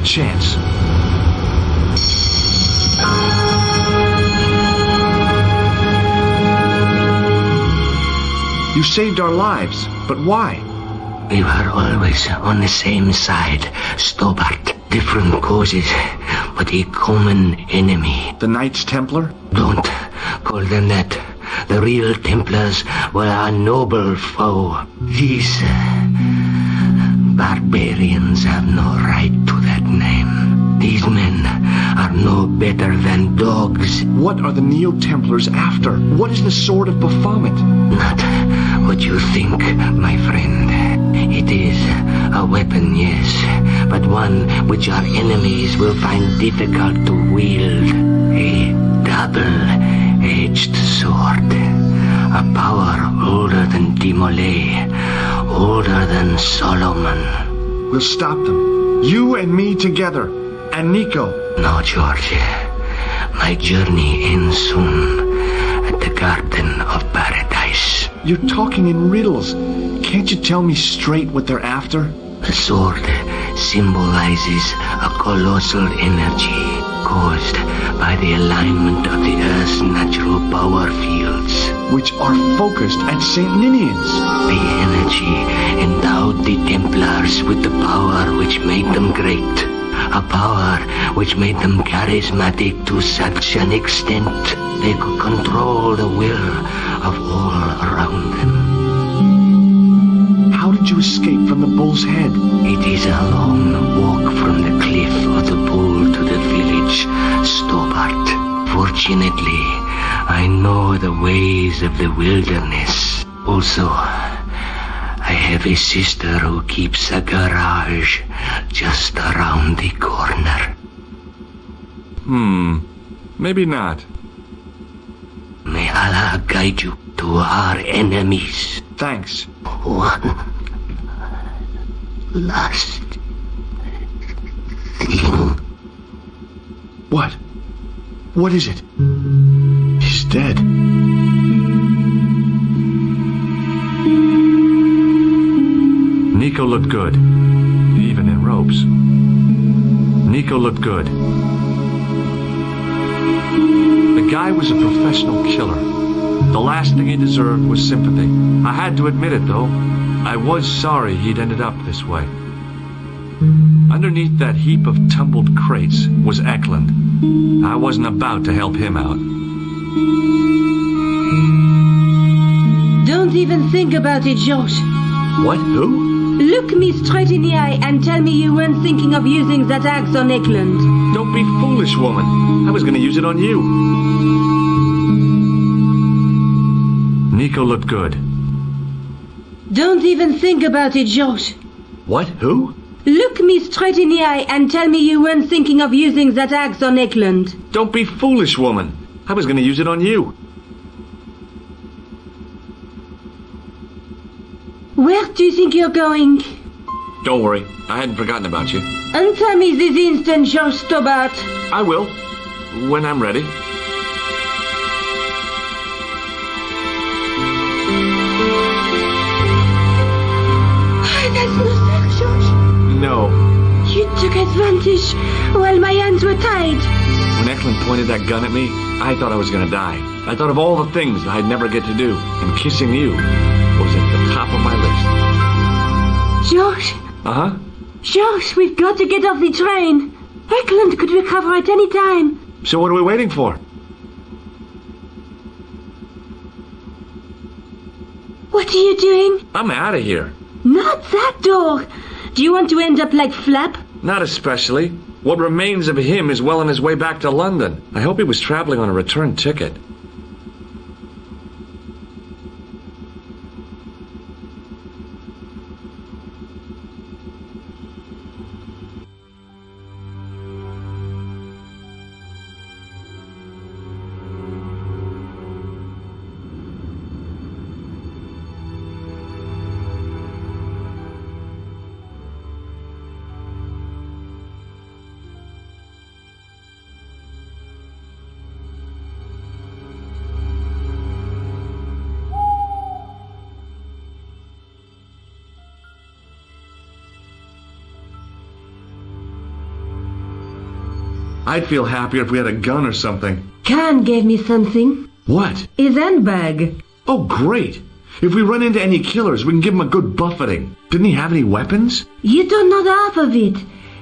Chance. You saved our lives, but why? We were always on the same side, Stobbart. Different causes, but a common enemy. The Knights Templar? Don't call them that. The real Templars were a noble foe. These barbarians have no right to that name. These men are no better than dogs. What are the Neo-Templars after? What is the Sword of Baphomet? Not what you think, my friend. It is a weapon, yes, but one which our enemies will find difficult to wield. A double-edged sword. A power older than Dimolay, older than Solomon. We'll stop them. You and me together. And Nico. No, George. My journey ends soon. at the Garden of Paradise. You're talking in riddles. Can't you tell me straight what they're after? The sword symbolizes a colossal energy caused by the alignment of the Earth's natural power fields, which are focused at St. Ninian's. The energy endowed the Templars with the power which made them great, a power which made them charismatic to such an extent they could control the will of all around them. How did you escape from the bull's head? It is a long walk from the cliff of the bull to the village, Stobbart. Fortunately, I know the ways of the wilderness. Also, I have a sister who keeps a garage just around the corner. Maybe not. May Allah guide you to our enemies. Thanks. One last thing. What? What is it? He's dead. Nico looked good, even in robes. Nico looked good. The guy was a professional killer. The last thing he deserved was sympathy. I had to admit it, though. I was sorry he'd ended up this way. Underneath that heap of tumbled crates was Eklund. I wasn't about to help him out. Don't even think about it, George. What? Who? Look me straight in the eye and tell me you weren't thinking of using that axe on Eklund. Don't be foolish, woman. I was going to use it on you. Nico looked good. Don't even think about it, George. What? Who? Look me straight in the eye and tell me you weren't thinking of using that axe on Eklund. Don't be foolish, woman. I was going to use it on you. Where do you think you're going? Don't worry. I hadn't forgotten about you. Answer me this instant, George Stobbart. I will. When I'm ready. That's not fair, George. No. You took advantage while my hands were tied. When Eklund pointed that gun at me, I thought I was going to die. I thought of all the things I'd never get to do, and kissing you was at the top of my list. George? Uh-huh? George, we've got to get off the train. Eklund could recover at any time. So what are we waiting for? What are you doing? I'm out of here. Not that door. Do you want to end up like Flap? Not especially. What remains of him is well on his way back to London. I hope he was traveling on a return ticket. I'd feel happier if we had a gun or something. Khan gave me something. What? His handbag. Oh, great. If we run into any killers, we can give them a good buffeting. Didn't he have any weapons? You don't know the half of it.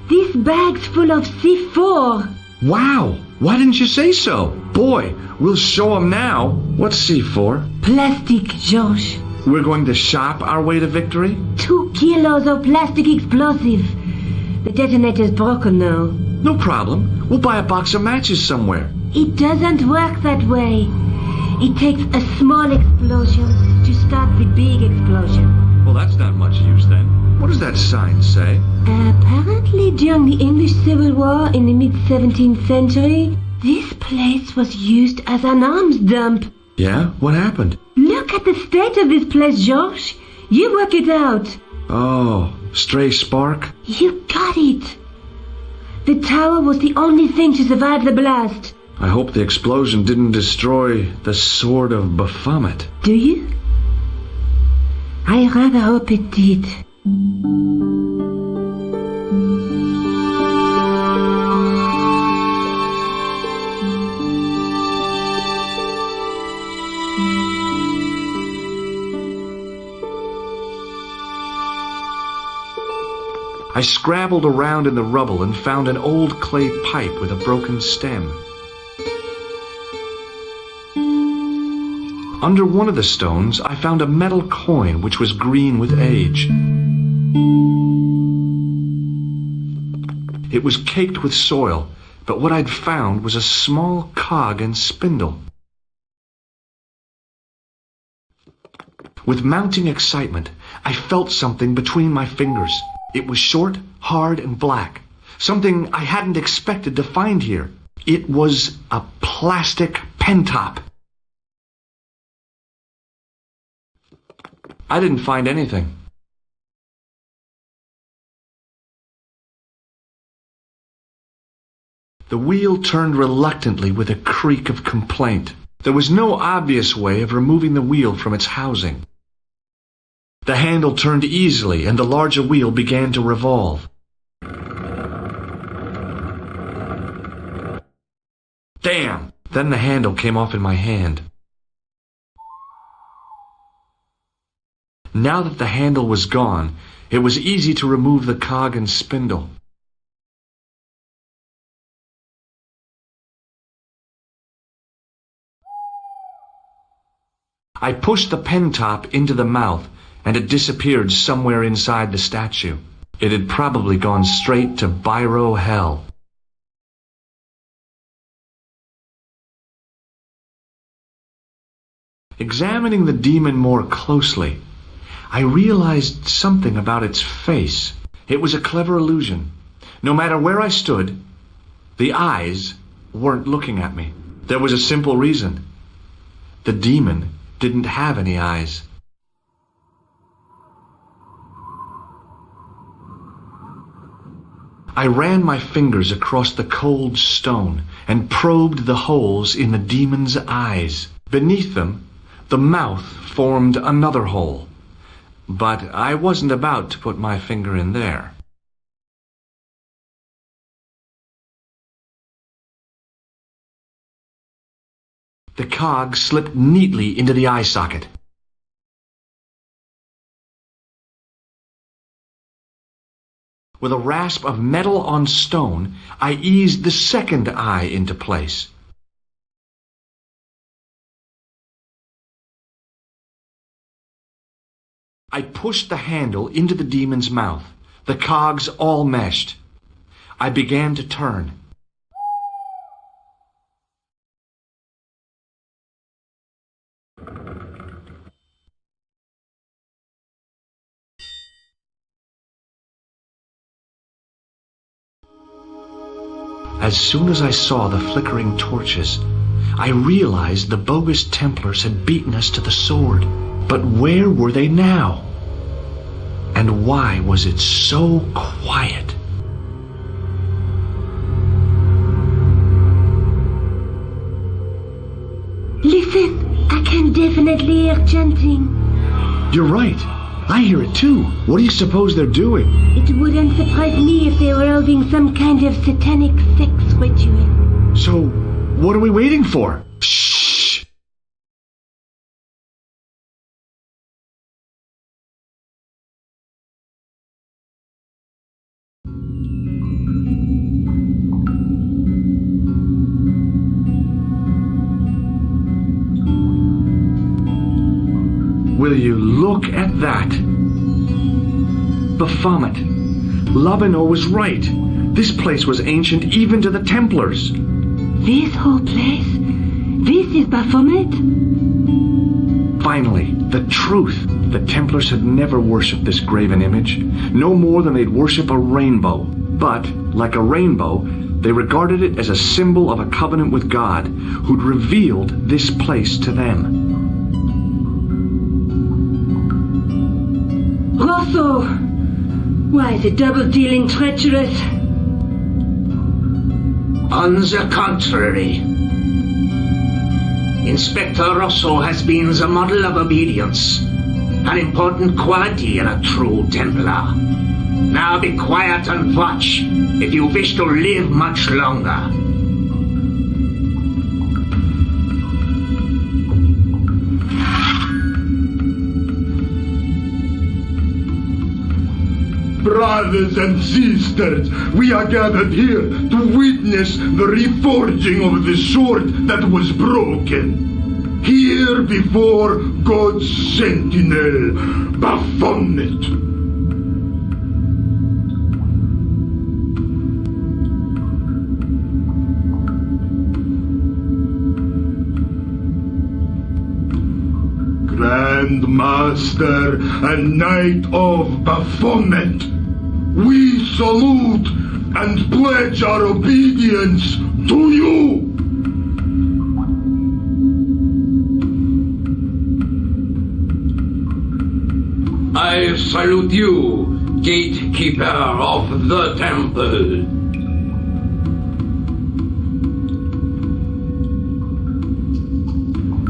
This bag's full of C4. Wow. Why didn't you say so? Boy, we'll show him now. What's C4? Plastic, George. We're going to shop our way to victory? 2 kilos of plastic explosive. The detonator's broken now. No problem. We'll buy a box of matches somewhere. It doesn't work that way. It takes a small explosion to start the big explosion. Well, that's not much use then. What does that sign say? Apparently during the English Civil War in the mid-17th century, this place was used as an arms dump. Yeah? What happened? Look at the state of this place, George. You work it out. Oh, stray spark? You got it. The tower was the only thing to survive the blast. I hope the explosion didn't destroy the Sword of Baphomet. Do you? I rather hope it did. I scrabbled around in the rubble and found an old clay pipe with a broken stem. Under one of the stones, I found a metal coin which was green with age. It was caked with soil, but what I'd found was a small cog and spindle. With mounting excitement, I felt something between my fingers. It was short, hard, and black. Something I hadn't expected to find here. It was a plastic pentop. I didn't find anything. The wheel turned reluctantly with a creak of complaint. There was no obvious way of removing the wheel from its housing. The handle turned easily, and the larger wheel began to revolve. Damn! Then the handle came off in my hand. Now that the handle was gone, it was easy to remove the cog and spindle. I pushed the pentop into the mouth, and it disappeared somewhere inside the statue. It had probably gone straight to Biro Hell. Examining the demon more closely, I realized something about its face. It was a clever illusion. No matter where I stood, the eyes weren't looking at me. There was a simple reason. The demon didn't have any eyes. I ran my fingers across the cold stone and probed the holes in the demon's eyes. Beneath them, the mouth formed another hole. But I wasn't about to put my finger in there. The cog slipped neatly into the eye socket. With a rasp of metal on stone, I eased the second eye into place. I pushed the handle into the demon's mouth. The cogs all meshed. I began to turn. As soon as I saw the flickering torches, I realized the bogus Templars had beaten us to the sword. But where were they now? And why was it so quiet? Listen, I can definitely hear chanting. You're right. I hear it too. What do you suppose they're doing? It wouldn't surprise me if they were holding some kind of satanic sex ritual. So, what are we waiting for? Shh! Will you look at that? Baphomet. Labino was right. This place was ancient even to the Templars. This whole place? This is Baphomet? Finally, the truth. The Templars had never worshipped this graven image, no more than they'd worship a rainbow. But, like a rainbow, they regarded it as a symbol of a covenant with God, who'd revealed this place to them. Rosso! Why is it double-dealing treacherous? On the contrary, Inspector Rosso has been the model of obedience, an important quality in a true Templar. Now be quiet and watch if you wish to live much longer. Brothers and sisters, we are gathered here to witness the reforging of the sword that was broken. Here before God's sentinel, Baphomet. Grand Master and Knight of Baphomet, we salute and pledge our obedience to you! I salute you, gatekeeper of the temple.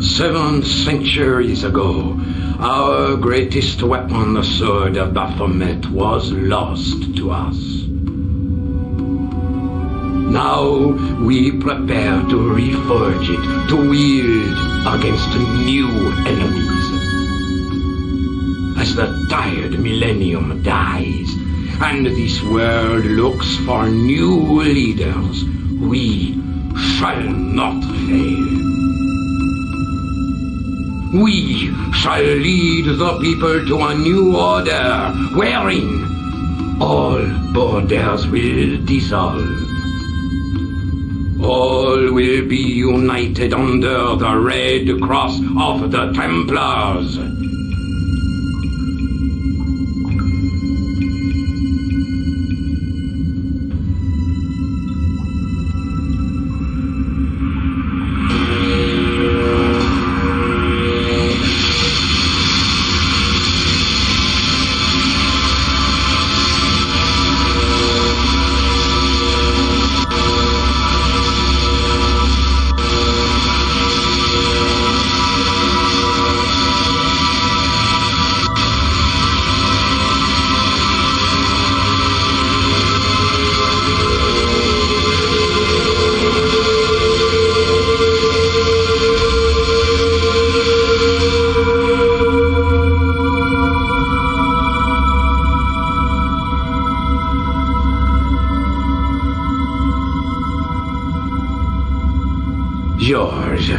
Seven centuries ago, our greatest weapon, the sword of Baphomet, was lost to us. Now we prepare to reforge it, to wield against new enemies. As the tired millennium dies, and this world looks for new leaders, we shall not fail. We shall lead the people to a new order, wherein all borders will dissolve. All will be united under the red cross of the Templars. George,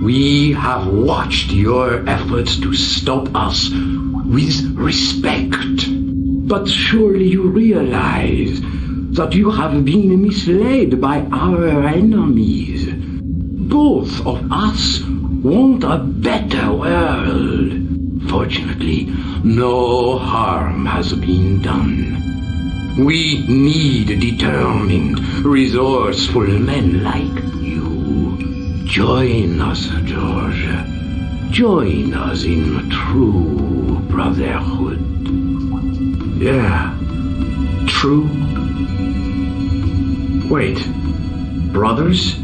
we have watched your efforts to stop us with respect. But surely you realize that you have been misled by our enemies. Both of us want a better world. Fortunately, no harm has been done. We need determined, resourceful men like you. Join us, George. Join us in true brotherhood. Yeah, true. Wait, brothers?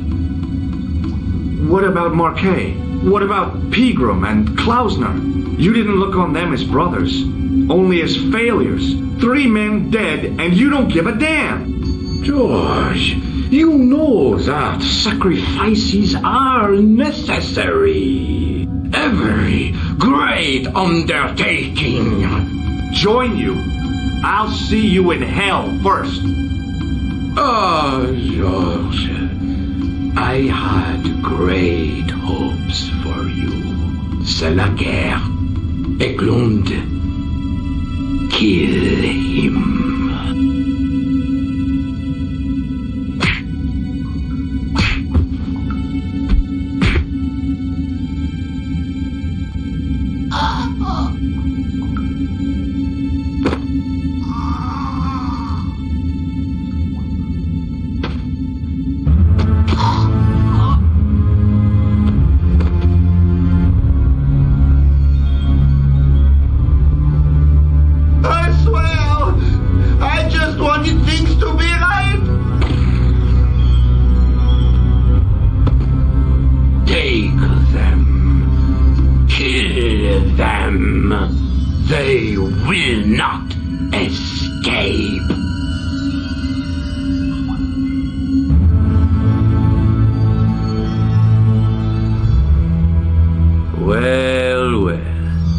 What about Marquet? What about Pegram and Klausner? You didn't look on them as brothers, only as failures. 3 men dead, and you don't give a damn. George, you know that sacrifices are necessary. Every great undertaking. Join you. I'll see you in hell first. Oh, George, I had great hopes for you. C'est la guerre. Eklund, kill him. I swear! escape. Well, well.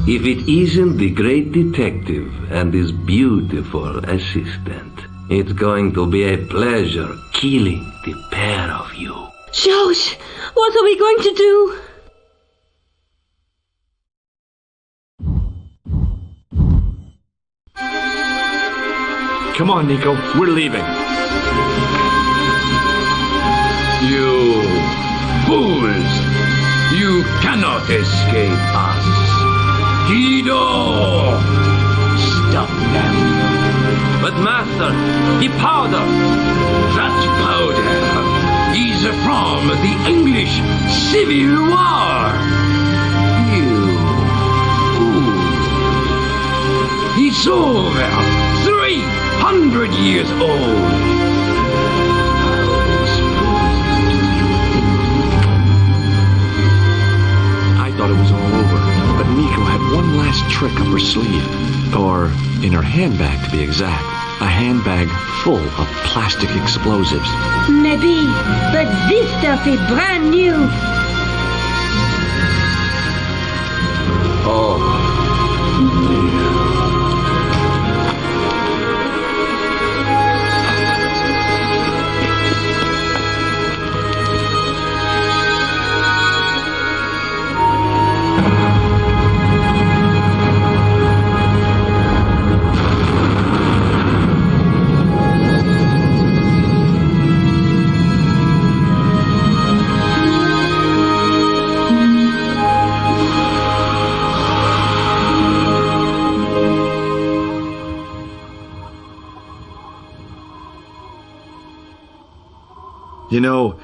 If it isn't the great detective and his beautiful assistant, it's going to be a pleasure killing the pair of you. George, what are we going to do? Come on, Nico. We're leaving. You fools! You cannot escape us. Guido! Stop them. But master, the powder! That powder is from the English Civil War. You fool. It's over 300 years old. I thought it was all over, but Nico had one last trick up her sleeve. Or in her handbag, to be exact. A handbag full of plastic explosives. Maybe, but this stuff is brand new. Oh, you know,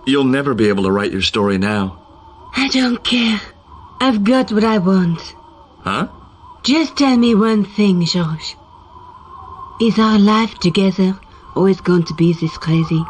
you'll never be able to write your story now. I don't care. I've got what I want. Huh? Just tell me one thing, George. Is our life together always going to be this crazy?